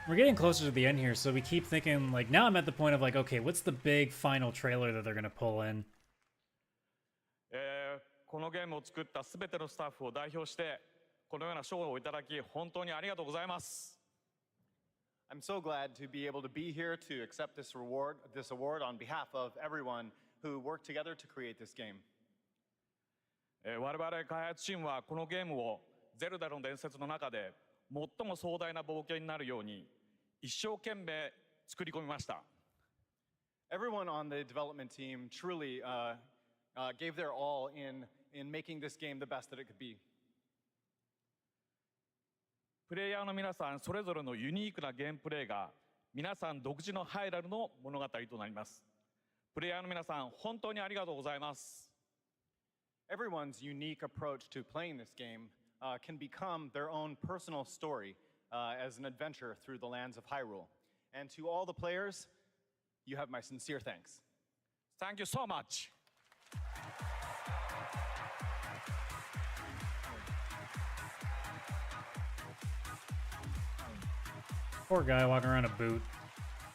Speaker 1: we're getting closer to the end here, so we keep thinking, like, now I'm at the point of, like, okay, what's the big final trailer that they're gonna pull in?
Speaker 2: このゲームを作ったすべてのスタッフを代表してこのような賞をいただき本当にありがとうございます。
Speaker 11: I'm so glad to be able to be here to accept this award on behalf of everyone who worked together to create this game.
Speaker 2: 我々開発チームはこのゲームをゼルダの伝説の中で最も壮大な冒険になるように一生懸命作り込みました。
Speaker 11: Everyone on the development team truly gave their all in making this game the best that it could be.
Speaker 2: プレイヤーの皆さんそれぞれのユニークなゲームプレイが皆さん独自のハイラルの物語となります。プレイヤーの皆さん本当にありがとうございます。
Speaker 11: Everyone's unique approach to playing this game can become their own personal story as an adventure through the lands of Hyrule. And to all the players, you have my sincere thanks.
Speaker 2: Thank you so much.
Speaker 1: Poor guy walking around a boot.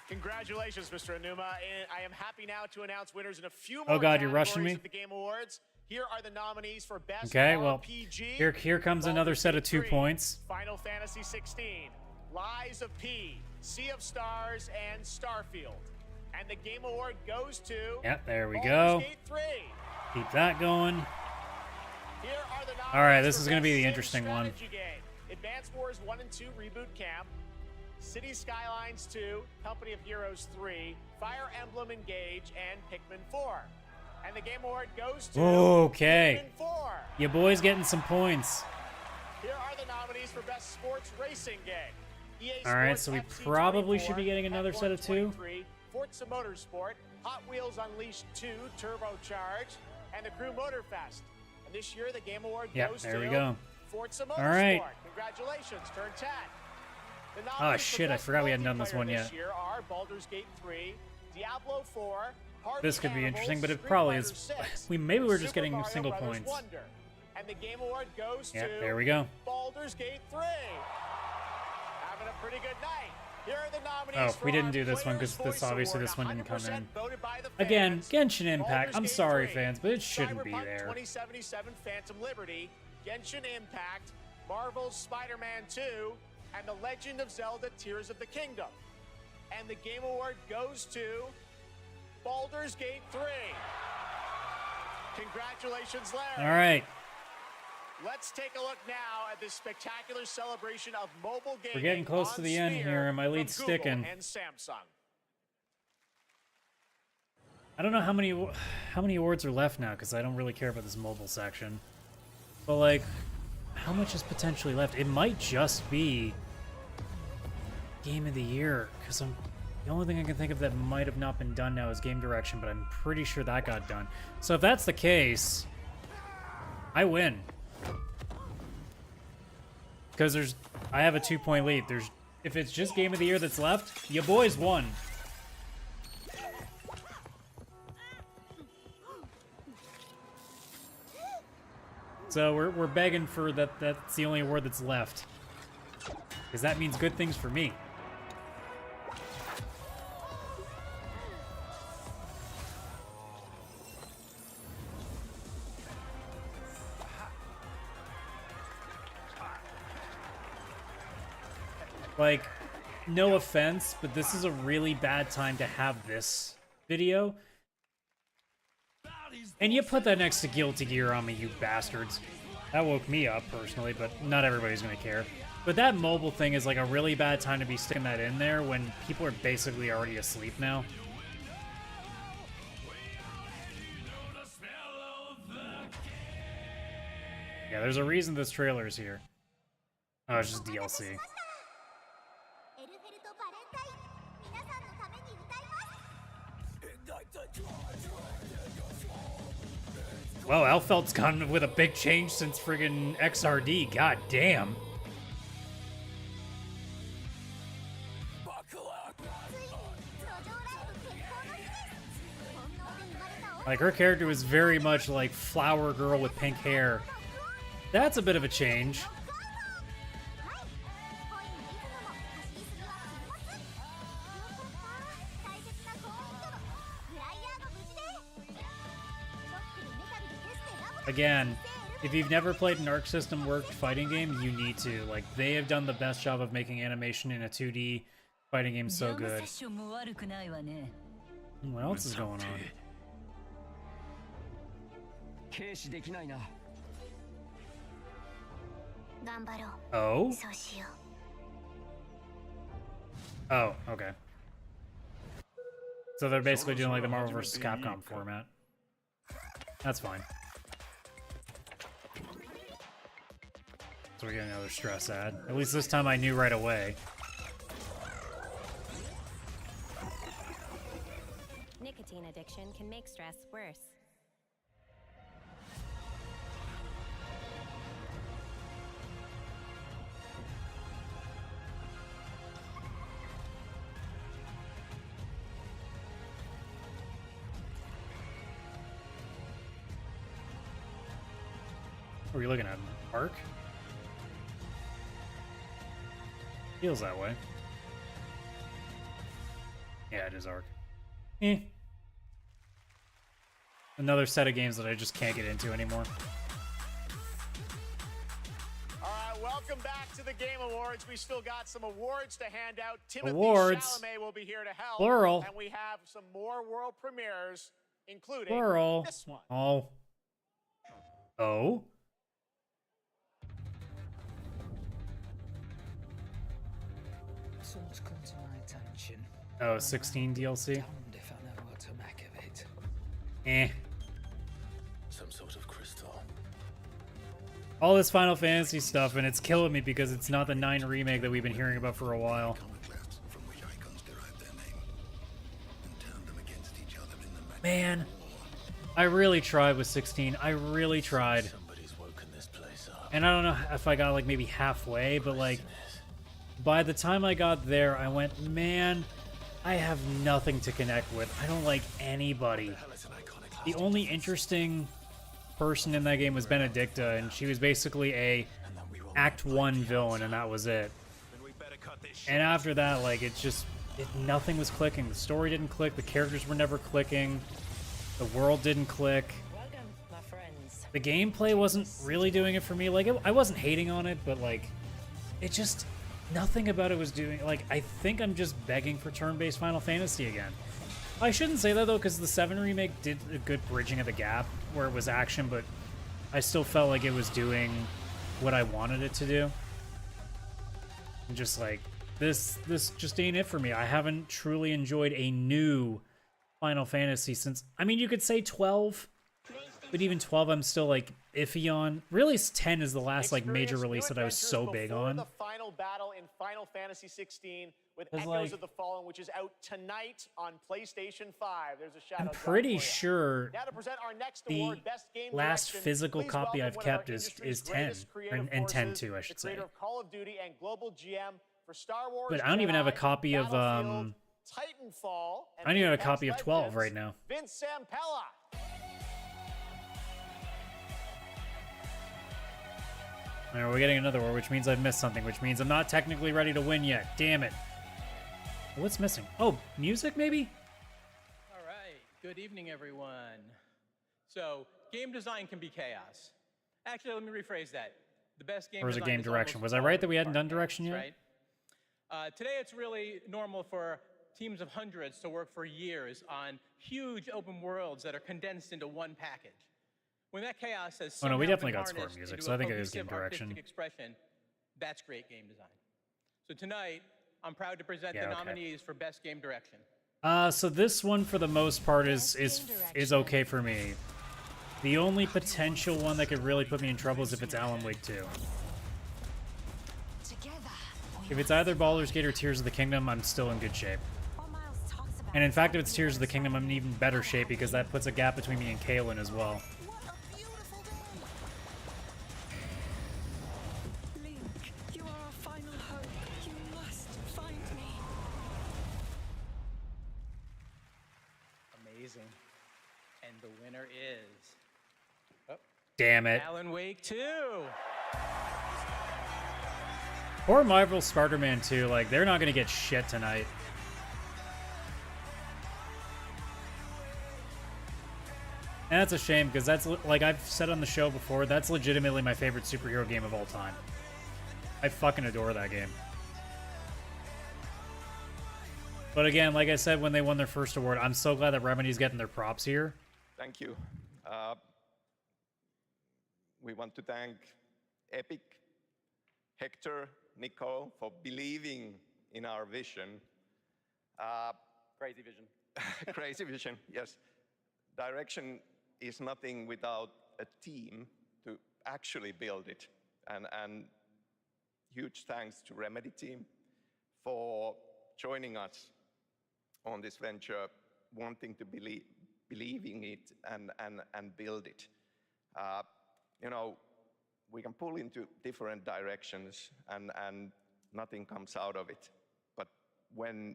Speaker 14: Congratulations, Mr. Anuma. And I am happy now to announce winners in a few more
Speaker 1: Oh God, you're rushing me?
Speaker 14: Of the Game Awards. Here are the nominees for Best
Speaker 1: Okay, well,
Speaker 14: RPG.
Speaker 1: here comes another set of 2 points.
Speaker 14: Final Fantasy 16, Lies of P, Sea of Stars, and Starfield. And the Game Award goes to...
Speaker 1: Yep, there we
Speaker 14: Baldur's
Speaker 1: go.
Speaker 14: Gate 3.
Speaker 1: Keep that going.
Speaker 14: Here are the nominees.
Speaker 1: All right, this
Speaker 14: for
Speaker 1: is going to be
Speaker 14: Best
Speaker 1: the
Speaker 14: Sim
Speaker 1: interesting one.
Speaker 14: Strategy Game. Advance Wars 1 and 2 Reboot Camp, City Skylines 2, Company of Heroes 3, Fire Emblem Engage, and Pikmin 4. And the Game Award goes to
Speaker 1: Okay.
Speaker 14: Pikmin 4.
Speaker 1: You boys getting some points.
Speaker 14: Here are the nominees for Best Sports Racing Game. EA
Speaker 1: All right,
Speaker 14: Sports
Speaker 1: so we
Speaker 14: FC
Speaker 1: probably
Speaker 14: 24,
Speaker 1: should be getting another set of 2.
Speaker 14: F1 Forza Motorsport, Hot Wheels Unleashed 2 Turbocharged, and the Crew Motorfest. And this year, the Game Award
Speaker 1: Yep,
Speaker 14: goes
Speaker 1: there
Speaker 14: to
Speaker 1: we go.
Speaker 14: Forza Motorsport.
Speaker 1: All right.
Speaker 14: Congratulations, turn 10. The
Speaker 1: Oh
Speaker 14: nominees for
Speaker 1: shit, I
Speaker 14: Best
Speaker 1: forgot we hadn't done this
Speaker 14: Multiplayer
Speaker 1: one yet.
Speaker 14: This year are Baldur's Gate 3, Diablo 4, Harvey
Speaker 1: This could be
Speaker 14: Animals,
Speaker 1: interesting, but it
Speaker 14: Street
Speaker 1: probably
Speaker 14: Fighter
Speaker 1: is.
Speaker 14: 6,
Speaker 1: Maybe we're just
Speaker 14: Super
Speaker 1: getting
Speaker 14: Mario
Speaker 1: single
Speaker 14: Brothers
Speaker 1: points.
Speaker 14: Wonder. And the Game Award goes
Speaker 1: Yeah,
Speaker 14: to
Speaker 1: there we go.
Speaker 14: Baldur's Gate 3. Having a pretty good night. Here are the nominees
Speaker 1: Oh, we didn't do this one because this obviously this one didn't come in. Again, Genshin Impact. I'm sorry, fans, but it shouldn't be
Speaker 14: Cyberpunk
Speaker 1: there.
Speaker 14: 2077 Phantom Liberty, Genshin Impact, Marvel's Spider-Man 2, and The Legend of Zelda Tears of the Kingdom. And the Game Award goes to Baldur's Gate 3. Congratulations, Larry.
Speaker 1: All right.
Speaker 14: Let's take a look now at this spectacular celebration of mobile gaming.
Speaker 1: We're getting close to the end
Speaker 14: Sphere
Speaker 1: here, and my lead's
Speaker 14: from Google
Speaker 1: sticking.
Speaker 14: and Samsung.
Speaker 1: I don't know how many awards are left now because I don't really care about this mobile section. But like, how much is potentially left? It might just be Game of the Year because the only thing I can think of that might have not been done now is Game Direction, but I'm pretty sure that got done. So if that's the case, I win. Because I have a 2-point lead. If it's just Game of the Year that's left, you boys won. So we're begging for that's the only award that's left. Because that means good things for me. Like, no offense, but this is a really bad time to have this video. And you put that next to Guilty Gear on me, you bastards. That woke me up, personally, but not everybody's gonna care. But that mobile thing is like a really bad time to be sticking that in there when people are basically already asleep now. Yeah, there's a reason this trailer is here. Oh, it's just DLC. Well, Elfelt's gone with a big change since friggin' XRD. God damn. Like, her character was very much like flower girl with pink hair. That's a bit of a change. Again, if you've never played an Arc System worked fighting game, you need to. Like, they have done the best job of making animation in a 2D fighting game so good. What else is going on? Oh? Oh, okay. So they're basically doing like the Marvel vs. Capcom format. That's fine. So we're getting another stress ad. At least this time I knew right away.
Speaker 3: Nicotine addiction can make stress worse.
Speaker 1: What are you looking at? Arc? Feels that way. Yeah, it is Arc. Another set of games that I just can't get into anymore.
Speaker 14: All right, welcome back to the Game Awards. We still got some awards to hand out. Timothy
Speaker 1: Awards.
Speaker 14: Chalamet will be here to help.
Speaker 1: Plural.
Speaker 14: And we have some more world premieres, including
Speaker 1: Plural.
Speaker 14: this one.
Speaker 1: Oh. Oh?
Speaker 9: Someone's come to my attention.
Speaker 1: Oh, 16 DLC?
Speaker 9: Damned if I know what to make of it.
Speaker 1: Eh.
Speaker 9: Some sort of crystal.
Speaker 1: All this Final Fantasy stuff, and it's killing me because it's not the 9 remake that we've been hearing about for a while. Man, I really tried with 16. I really tried. And I don't know if I got like maybe halfway, but like by the time I got there, I went, man, I have nothing to connect with. I don't like anybody. The only interesting person in that game was Benedicta, and she was basically a Act 1 villain, and that was it. And after that, like, nothing was clicking. The story didn't click, the characters were never clicking, the world didn't click. The gameplay wasn't really doing it for me. Like, I wasn't hating on it, but like, it just, nothing about it was doing, like, I think I'm just begging for turn-based Final Fantasy again. I shouldn't say that though, because the 7 remake did a good bridging of the gap, where it was action, but I still felt like it was doing what I wanted it to do. And just like, this just ain't it for me. I haven't truly enjoyed a new Final Fantasy since, I mean, you could say 12, but even 12 I'm still like iffy on. Really, 10 is the last like major release that I was so big on.
Speaker 14: The final battle in Final Fantasy 16 with
Speaker 1: It's
Speaker 14: Echoes
Speaker 1: like-
Speaker 14: of the Fallen, which is out tonight on PlayStation 5. There's a shout
Speaker 1: I'm
Speaker 14: out
Speaker 1: pretty
Speaker 14: for you.
Speaker 1: sure
Speaker 14: Now to present our next
Speaker 1: the
Speaker 14: award, Best Game
Speaker 1: last
Speaker 14: Direction,
Speaker 1: physical
Speaker 14: please
Speaker 1: copy
Speaker 14: welcome
Speaker 1: I've
Speaker 14: one of our
Speaker 1: kept is
Speaker 14: industry's
Speaker 1: 10,
Speaker 14: greatest creative
Speaker 1: and 10
Speaker 14: forces,
Speaker 1: too, I
Speaker 14: the
Speaker 1: should say.
Speaker 14: creator of Call of Duty and global GM for Star Wars,
Speaker 1: But I don't even have a
Speaker 14: Jedi,
Speaker 1: copy of
Speaker 14: Titanfall, and
Speaker 1: I don't even have a
Speaker 14: Apex
Speaker 1: copy of 12
Speaker 14: Legends.
Speaker 1: right now.
Speaker 14: Vince Zampella.
Speaker 1: All right, we're getting another one, which means I've missed something, which means I'm not technically ready to win yet. Damn it. What's missing? Oh, music maybe?
Speaker 10: All right. Good evening, everyone. So, game design can be chaos. Actually, let me rephrase that. The best game
Speaker 1: Or was it
Speaker 10: design
Speaker 1: game
Speaker 10: is
Speaker 1: direction?
Speaker 10: almost
Speaker 1: Was I right that we
Speaker 10: always
Speaker 1: hadn't
Speaker 10: part
Speaker 1: done direction
Speaker 10: chaos,
Speaker 1: yet?
Speaker 10: Right? Today, it's really normal for teams of hundreds to work for years on huge open worlds that are condensed into one package. When that chaos has
Speaker 1: Oh, no, we
Speaker 10: somehow
Speaker 1: definitely
Speaker 10: been
Speaker 1: got score
Speaker 10: harnessed
Speaker 1: music,
Speaker 10: into
Speaker 1: so
Speaker 10: a
Speaker 1: I think it is
Speaker 10: cohesive
Speaker 1: game direction.
Speaker 10: artistic expression, that's great game design. So tonight, I'm proud to present
Speaker 1: Yeah,
Speaker 10: the
Speaker 1: okay.
Speaker 10: nominees for Best Game Direction.
Speaker 1: So this one for the most part is okay for me. The only potential one that could really put me in trouble is if it's Alan Wake 2. If it's either Baldur's Gate or Tears of the Kingdom, I'm still in good shape. And in fact, if it's Tears of the Kingdom, I'm in even better shape because that puts a gap between me and Kaylan as well.
Speaker 6: Link, you are our final hope. You must find me.
Speaker 10: Amazing. And the winner is... Oh,
Speaker 1: Damn it.
Speaker 10: Alan Wake 2.
Speaker 1: Or Marvel Spider-Man 2, like, they're not gonna get shit tonight. And that's a shame, because that's, like I've said on the show before, that's legitimately my favorite superhero game of all time. I fucking adore that game. But again, like I said when they won their first award, I'm so glad that Remedy's getting their props here.
Speaker 12: Thank you. We want to thank Epic, Hector, Nicole for believing in our vision.
Speaker 18: Crazy vision.
Speaker 12: Crazy vision, yes. Direction is nothing without a team to actually build it. And huge thanks to Remedy team for joining us on this venture, wanting to believe in it and build it. You know, we can pull into different directions and nothing comes out of it. But when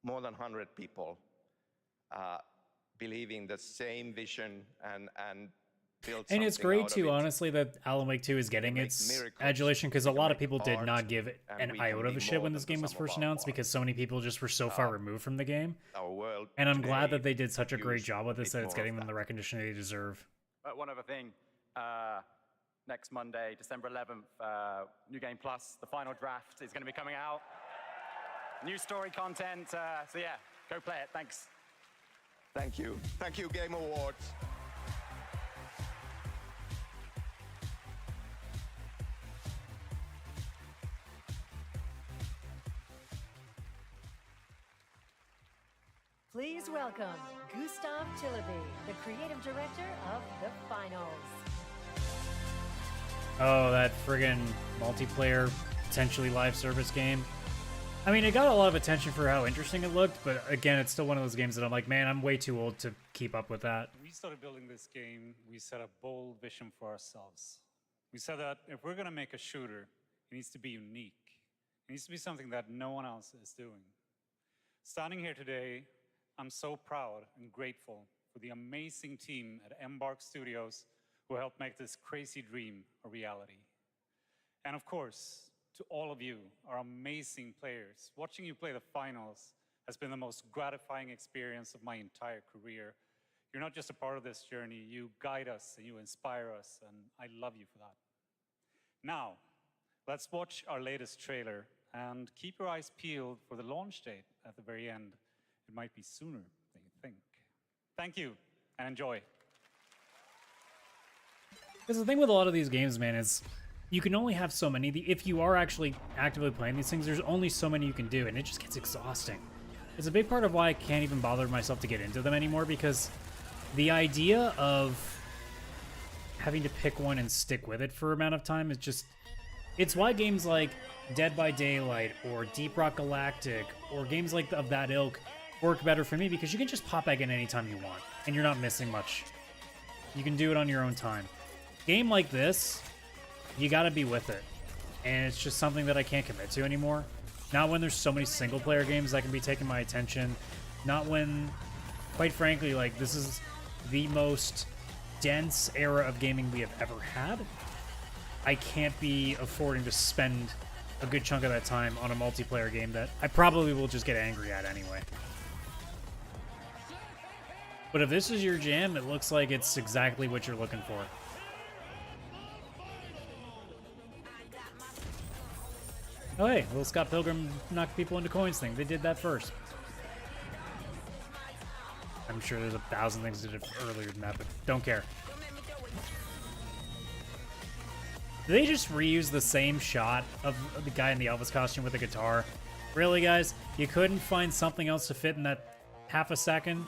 Speaker 12: more than 100 people believe in the same vision and build something.
Speaker 1: And it's great too, honestly, that Alan Wake 2 is getting its adulation, because a lot of people did not give it an iota of a shit when this game was first announced, because so many people just were so far removed from the game. And I'm glad that they did such a great job with this, that it's getting them the recognition they deserve.
Speaker 18: One other thing. Next Monday, December 11th, New Game Plus, the final draft is going to be coming out. New story content. So yeah, go play it. Thanks.
Speaker 12: Thank you. Thank you, Game Awards.
Speaker 15: Please welcome Gustav Tilleby, the creative director of The Finals.
Speaker 1: Oh, that friggin' multiplayer, potentially live service game. I mean, it got a lot of attention for how interesting it looked, but again, it's still one of those games that I'm like, man, I'm way too old to keep up with that.
Speaker 19: When we started building this game, we set a bold vision for ourselves. We said that if we're gonna make a shooter, it needs to be unique. It needs to be something that no one else is doing. Standing here today, I'm so proud and grateful for the amazing team at Embark Studios who helped make this crazy dream a reality. And of course, to all of you, our amazing players, watching you play the finals has been the most gratifying experience of my entire career. You're not just a part of this journey, you guide us and you inspire us, and I love you for that. Now, let's watch our latest trailer and keep your eyes peeled for the launch date at the very end. It might be sooner than you think. Thank you, and enjoy.
Speaker 1: Because the thing with a lot of these games, man, is you can only have so many. If you are actually actively playing these things, there's only so many you can do, and it just gets exhausting. It's a big part of why I can't even bother myself to get into them anymore, because the idea of having to pick one and stick with it for an amount of time is just... It's why games like Dead by Daylight or Deep Rock Galactic or games like of that ilk work better for me, because you can just pop back in anytime you want, and you're not missing much. You can do it on your own time. Game like this, you gotta be with it. And it's just something that I can't commit to anymore. Not when there's so many single-player games that can be taking my attention. Not when, quite frankly, like, this is the most dense era of gaming we have ever had. I can't be affording to spend a good chunk of that time on a multiplayer game that I probably will just get angry at anyway. But if this is your jam, it looks like it's exactly what you're looking for. Oh hey, little Scott Pilgrim knocked people into coins thing. They did that first. I'm sure there's 1,000 things that did it earlier than that, but don't care. Did they just reuse the same shot of the guy in the Elvis costume with the guitar? Really, guys? You couldn't find something else to fit in that half a second?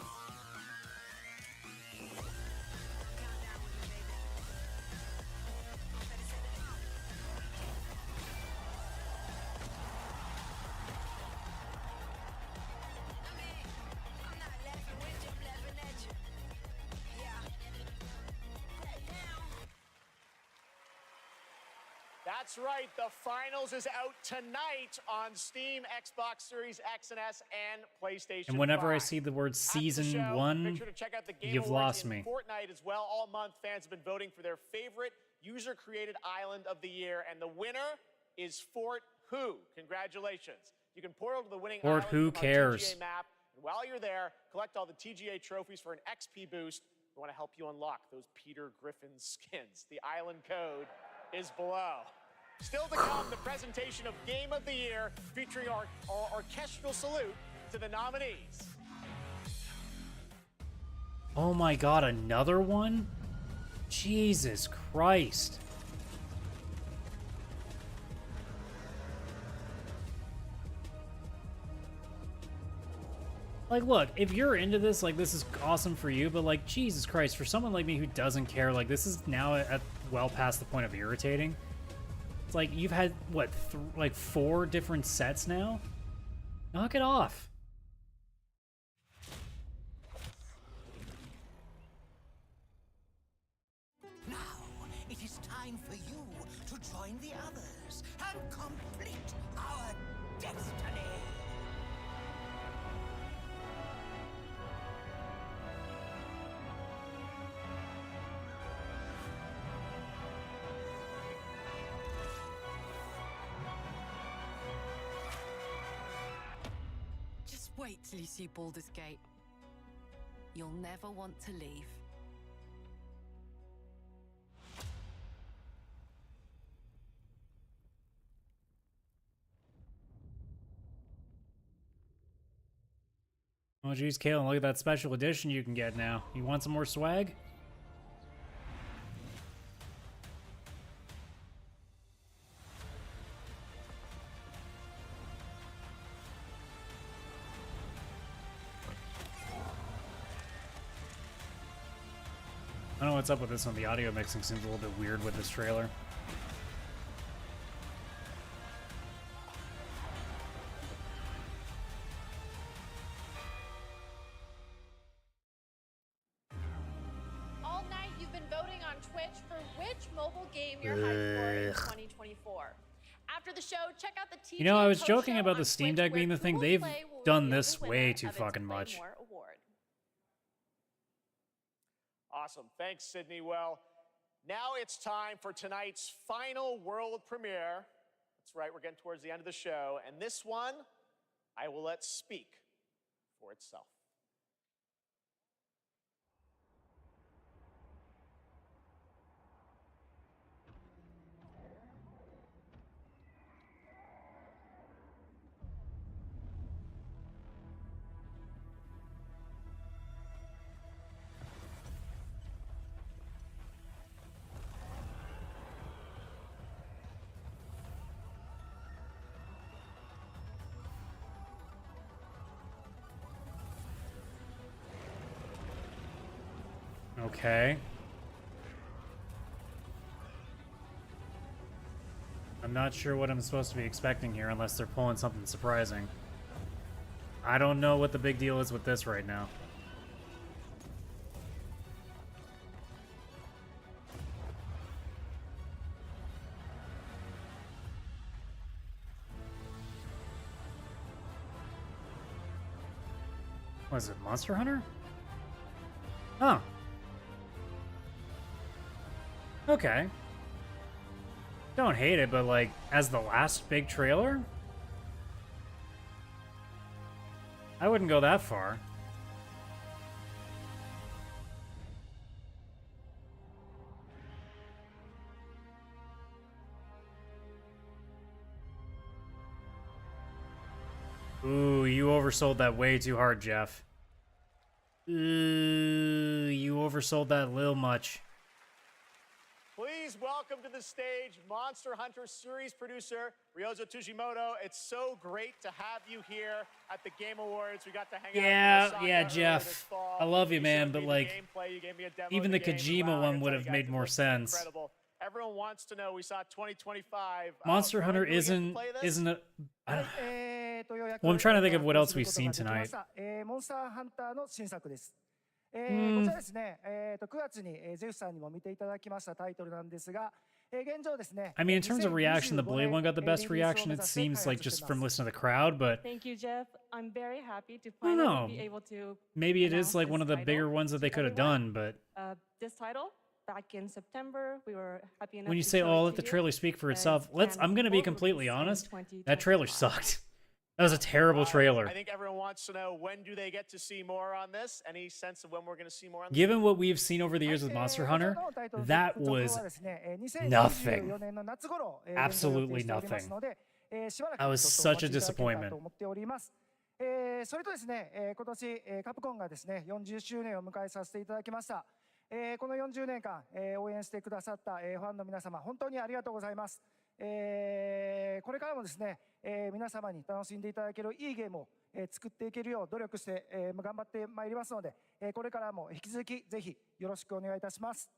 Speaker 14: That's right, the finals is out tonight on Steam, Xbox Series X and S, and PlayStation 5.
Speaker 1: And whenever I see the word Season 1, you've lost me.
Speaker 14: Fortnite as well. All month, fans have been voting for their favorite user-created island of the year, and the winner is Fort Who. Congratulations. You can portal to the winning
Speaker 1: Fort
Speaker 14: island
Speaker 1: Who
Speaker 14: from our
Speaker 1: cares?
Speaker 14: TGA map, and while you're there, collect all the TGA trophies for an XP boost we want to help you unlock those Peter Griffin skins. The island code is below. Still to come, the presentation of Game of the Year featuring our orchestral salute to the nominees.
Speaker 1: Oh my god, another one? Jesus Christ. Like, look, if you're into this, like, this is awesome for you, but, like, Jesus Christ, for someone like me who doesn't care, like, this is now at well past the point of irritating. It's like, you've had, what, like, 4 different sets now? Knock it off.
Speaker 9: Now, it is time for you to join the others and complete our destiny.
Speaker 6: Just wait till you see Baldur's Gate. You'll never want to leave.
Speaker 1: Oh, geez, Kaylan, look at that special edition you can get now. You want some more swag? I don't know what's up with this one. The audio mixing seems a little bit weird with this trailer.
Speaker 4: All night you've been voting on Twitch for which mobile game you're hyped for in 2024. After the show, check out the TV.
Speaker 1: You know, I was joking about the Steam Deck being the thing. They've done this way too fucking much.
Speaker 14: Awesome. Thanks, Sydney. Well, now it's time for tonight's final world premiere. That's right, we're getting towards the end of the show. And this one, I will let speak for itself.
Speaker 1: Okay. I'm not sure what I'm supposed to be expecting here unless they're pulling something surprising. I don't know what the big deal is with this right now. What is it, Monster Hunter? Oh. Okay. Don't hate it, but like, as the last big trailer? I wouldn't go that far. Ooh, you oversold that way too hard, Jeff. Ooh, you oversold that a little much.
Speaker 14: Please welcome to the stage Monster Hunter series producer Ryozo Tujimoto. It's so great to have you here at the Game Awards. We got to hang out.
Speaker 1: Yeah, Jeff. I love you, man, but like, even the Kojima one would have made more sense.
Speaker 14: Incredible. Everyone wants to know. We saw 2025.
Speaker 1: Monster Hunter isn't a. Well, I'm trying to think of what else we've seen tonight.
Speaker 20: こちらですね、9月にゼウスさんにも見ていただきましたタイトルなんですが、現状ですね。
Speaker 1: I mean, in terms of reaction, the Blade one got the best reaction. It seems like just from listening to the crowd, but
Speaker 4: Thank you, Jeff. I'm very happy to
Speaker 1: I don't know.
Speaker 4: finally be able to.
Speaker 1: Maybe it is like one of the bigger ones that they could have done. But
Speaker 4: This title back in September, we were happy enough.
Speaker 1: when you
Speaker 4: to
Speaker 1: say,
Speaker 4: show
Speaker 1: "Oh,
Speaker 4: it
Speaker 1: let
Speaker 4: to
Speaker 1: the
Speaker 4: you,
Speaker 1: trailer speak for
Speaker 4: and
Speaker 1: itself," I'm gonna be completely honest. That trailer sucked. That was a terrible trailer.
Speaker 14: I think everyone wants to know, when do they get to see more on this? Any sense of when we're going to see more on this?
Speaker 1: Given what we've seen over the years with Monster Hunter, that was nothing. Absolutely nothing. That was such a disappointment.
Speaker 20: それとですね、今年、カプコンがですね、40周年を迎えさせていただきました。この40年間、応援してくださった、ファンの皆様、本当にありがとうございます。これからもですね、皆様に楽しんでいただけるいいゲームを、作っていけるよう努力して、頑張ってまいりますので、これからも引き続きぜひよろしくお願いいたします。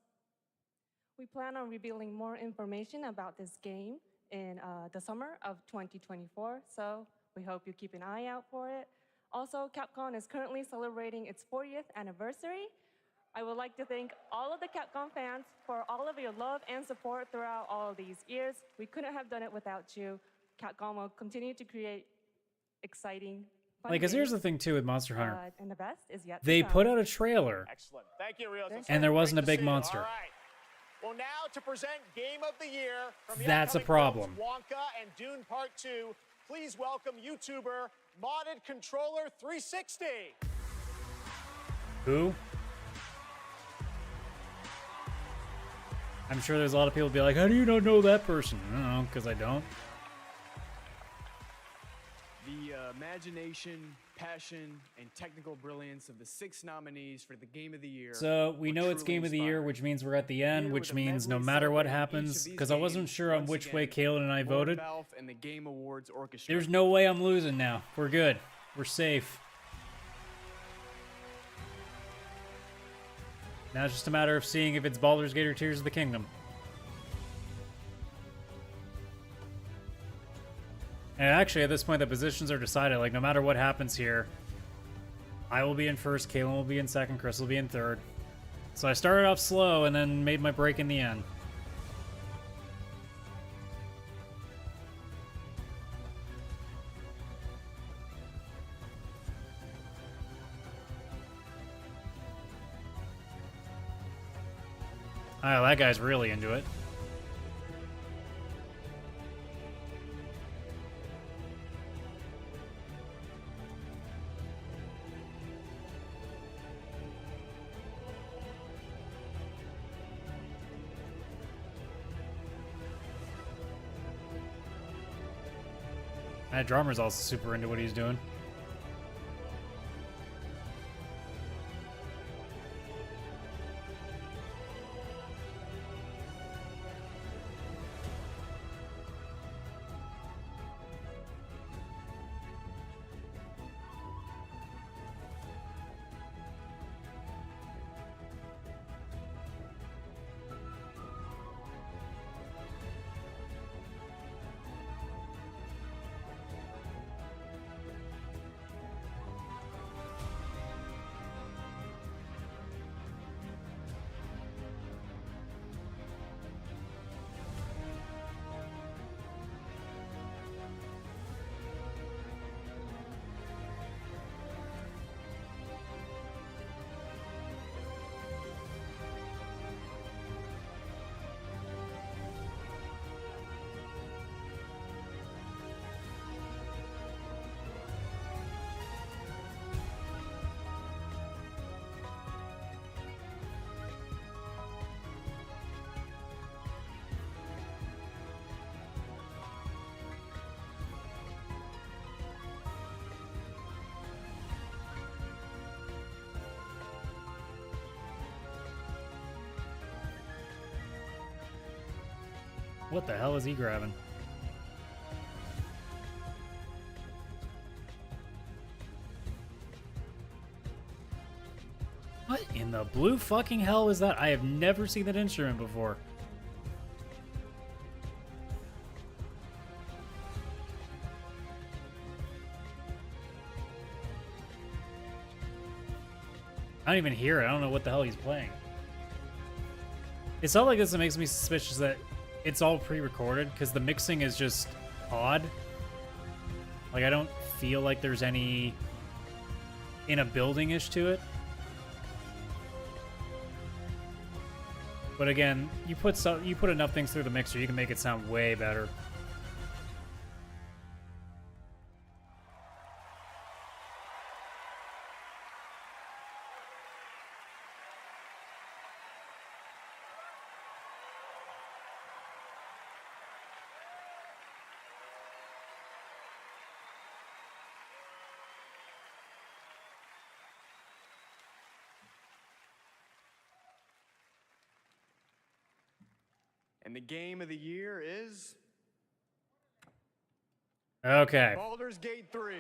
Speaker 5: We plan on revealing more information about this game in the summer of 2024, so we hope you keep an eye out for it. Also, Capcom is currently celebrating its 40th anniversary. I would like to thank all of the Capcom fans for all of your love and support throughout all of these years. We couldn't have done it without you. Capcom will continue to create exciting, fun
Speaker 1: Like, because here's the
Speaker 5: games,
Speaker 1: thing too with Monster Hunter.
Speaker 5: And the best is yet to
Speaker 1: They
Speaker 5: come.
Speaker 1: put out a trailer,
Speaker 14: Excellent. Thank you, Rio.
Speaker 1: and there wasn't a big monster.
Speaker 14: All right. Well, now to present Game of the Year from the
Speaker 1: That's a
Speaker 14: upcoming
Speaker 1: problem.
Speaker 14: films Wonka and Dune Part 2. Please welcome YouTuber Modded Controller 360.
Speaker 1: Who? I'm sure there's a lot of people be like, how do you not know that person? I don't know, because I don't.
Speaker 16: The imagination, passion, and technical brilliance of the 6 nominees for the Game of the Year.
Speaker 1: So we know it's Game of the Year, which means we're at the end, which means no matter what happens, because I wasn't sure on which way Kaylan and I voted.
Speaker 16: And the Game Awards Orchestra.
Speaker 1: There's no way I'm losing now. We're good. We're safe. Now it's just a matter of seeing if it's Baldur's Gate or Tears of the Kingdom. And actually, at this point, the positions are decided. Like, no matter what happens here, I will be in first, Kaylan will be in second, Chris will be in third. So I started off slow and then made my break in the end. Oh, that guy's really into it. That drummer's also super into what he's doing. What the hell is he grabbing? What in the blue fucking hell is that? I have never seen that instrument before. I don't even hear it. I don't know what the hell he's playing. It's not like this that makes me suspicious that it's all pre-recorded, because the mixing is just odd. Like, I don't feel like there's any in a building-ish to it. But again, you put enough things through the mixer, you can make it sound way better.
Speaker 16: And the game of the year is
Speaker 1: Okay.
Speaker 16: Baldur's Gate 3.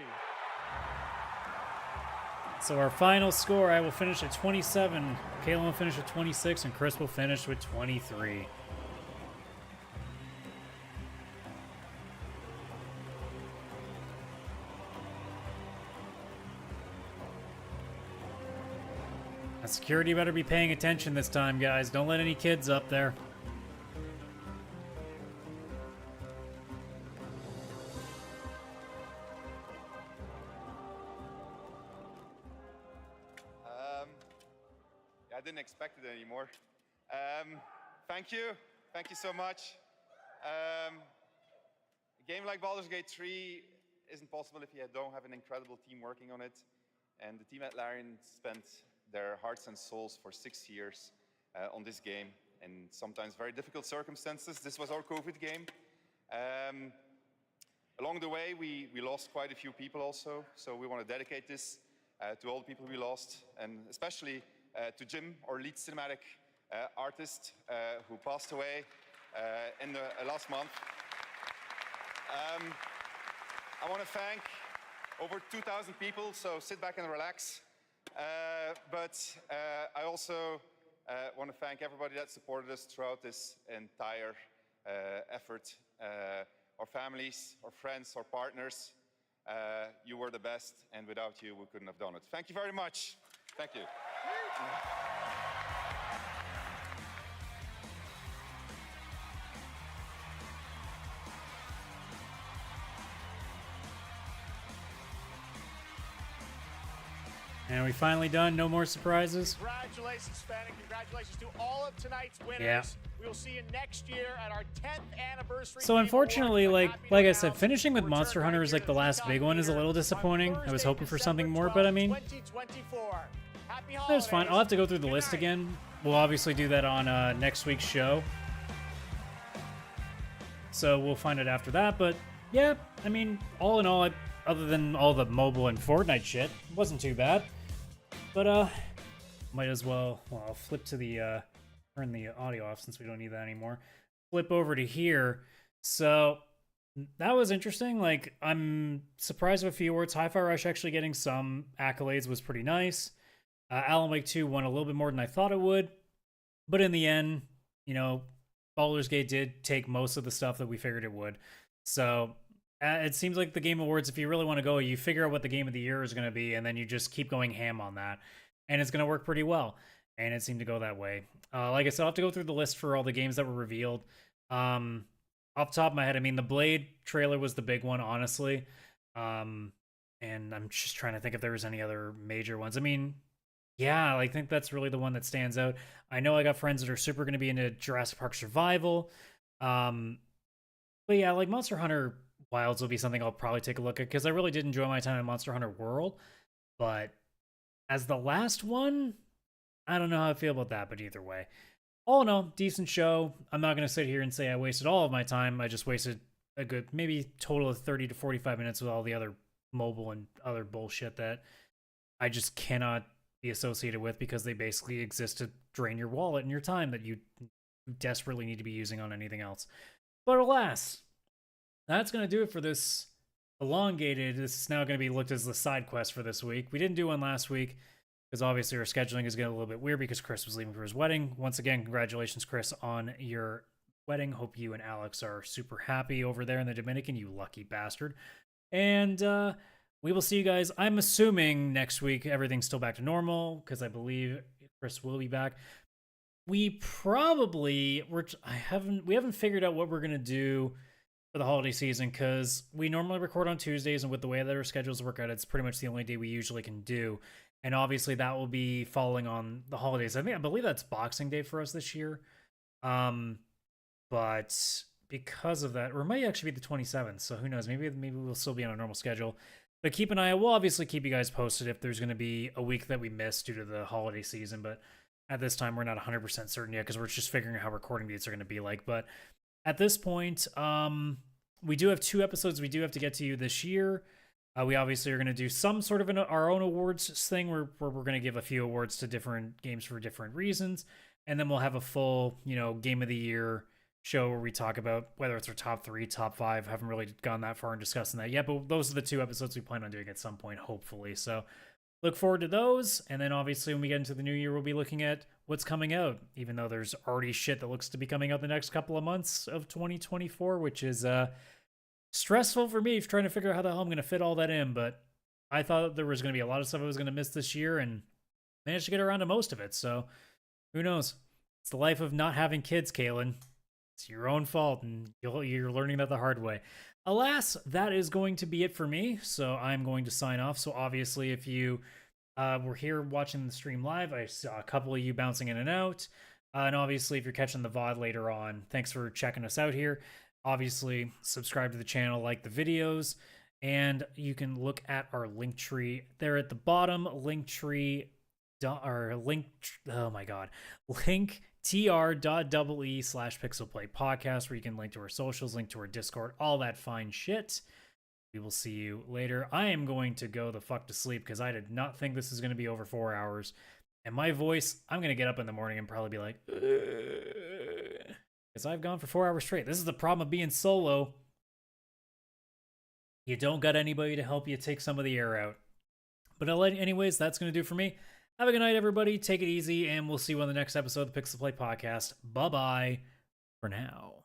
Speaker 1: So our final score, I will finish at 27, Kaylan will finish at 26, and Chris will finish with 23. Now, security better be paying attention this time, guys. Don't let any kids up there.
Speaker 13: I didn't expect it anymore. Thank you so much. A game like Baldur's Gate 3 isn't possible if you don't have an incredible team working on it. And the team at Larian spent their hearts and souls for 6 years on this game in sometimes very difficult circumstances. This was our COVID game. Along the way, we lost quite a few people also, so we want to dedicate this to all the people we lost, and especially to Jim, our lead cinematic artist, who passed away in the last month. I want to thank over 2,000 people, so sit back and relax. But I also want to thank everybody that supported us throughout this entire effort. Our families, our friends, our partners, you were the best, and without you, we couldn't have done it. Thank you very much. Thank you.
Speaker 1: And are we finally done? No more surprises?
Speaker 14: Congratulations, Sven, and congratulations to all of tonight's winners.
Speaker 1: Yeah.
Speaker 14: We will see you next year at our 10th anniversary.
Speaker 1: So unfortunately, like I said, finishing with Monster Hunter is like the last big one is a little disappointing. I was hoping for something more, but I mean,
Speaker 14: 2024. Happy
Speaker 1: that was fine. I'll have to go through the list again. We'll obviously do that on next week's show. So we'll find it after that, but yeah, I mean, all in all, other than all the mobile and Fortnite shit, it wasn't too bad. But might as well, I'll flip to the turn the audio off since we don't need that anymore. Flip over to here. So that was interesting. Like, I'm surprised with a few awards. Hi-Fi Rush actually getting some accolades was pretty nice. Alan Wake 2 won a little bit more than I thought it would. But in the end, you know, Baldur's Gate did take most of the stuff that we figured it would. So it seems like the Game Awards, if you really want to go, you figure out what the Game of the Year is going to be, and then you just keep going ham on that. And it's going to work pretty well. And it seemed to go that way. Like I said, I'll have to go through the list for all the games that were revealed. Off the top of my head, I mean, the Blade trailer was the big one, honestly. And I'm just trying to think if there was any other major ones. I mean, yeah, I think that's really the one that stands out. I know I got friends that are super going to be into Jurassic Park Survival. But yeah, like Monster Hunter Wilds will be something I'll probably take a look at, because I really did enjoy my time in Monster Hunter World. But as the last one, I don't know how I feel about that, but either way. All in all, decent show. I'm not going to sit here and say I wasted all of my time. I just wasted a good, maybe total of 30 to 45 minutes with all the other mobile and other bullshit that I just cannot be associated with, because they basically exist to drain your wallet and your time that you desperately need to be using on anything else. But alas, that's going to do it for this elongated. This is now going to be looked as the side quest for this week. We didn't do one last week because obviously our scheduling is getting a little bit weird because Chris was leaving for his wedding. Once again, congratulations, Chris, on your wedding. Hope you and Alex are super happy over there in the Dominican, you lucky bastard. And we will see you guys, I'm assuming next week everything's still back to normal, because I believe Chris will be back. We haven't figured out what we're going to do for the holiday season, because we normally record on Tuesdays, and with the way that our schedules work out, it's pretty much the only day we usually can do. And obviously that will be falling on the holidays. I believe that's Boxing Day for us this year. But because of that, or it might actually be the 27th, so who knows, maybe we'll still be on a normal schedule. But keep an eye out. We'll obviously keep you guys posted if there's going to be a week that we miss due to the holiday season, but at this time we're not 100% certain yet, because we're just figuring out how recording dates are going to be like. But at this point, we do have 2 episodes we do have to get to you this year. We obviously are going to do some sort of our own awards thing where we're going to give a few awards to different games for different reasons. And then we'll have a full, Game of the Year show where we talk about whether it's our top 3, top 5. Haven't really gone that far in discussing that yet, but those are the 2 episodes we plan on doing at some point, hopefully. So look forward to those. And then obviously when we get into the new year, we'll be looking at what's coming out, even though there's already shit that looks to be coming out the next couple of months of 2024, which is stressful for me trying to figure out how the hell I'm going to fit all that in. But I thought there was going to be a lot of stuff I was going to miss this year and managed to get around to most of it. So who knows? It's the life of not having kids, Kaylan. It's your own fault, and you're learning that the hard way. Alas, that is going to be it for me, so I'm going to sign off. So obviously, if you were here watching the stream live, I saw a couple of you bouncing in and out. And obviously, if you're catching the VOD later on, thanks for checking us out here. Obviously, subscribe to the channel, like the videos, and you can look at our link tree there at the bottom. Linktree, or link, oh my god, linktr.ee/pixelplaypodcast, where you can link to our socials, link to our Discord, all that fine shit. We will see you later. I am going to go the fuck to sleep because I did not think this is going to be over 4 hours. And my voice, I'm going to get up in the morning and probably be like, because I've gone for 4 hours straight. This is the problem of being solo. You don't got anybody to help you take some of the air out. But anyways, that's going to do it for me. Have a good night, everybody. Take it easy, and we'll see you on the next episode of the Pixel Play Podcast. Bye-bye for now.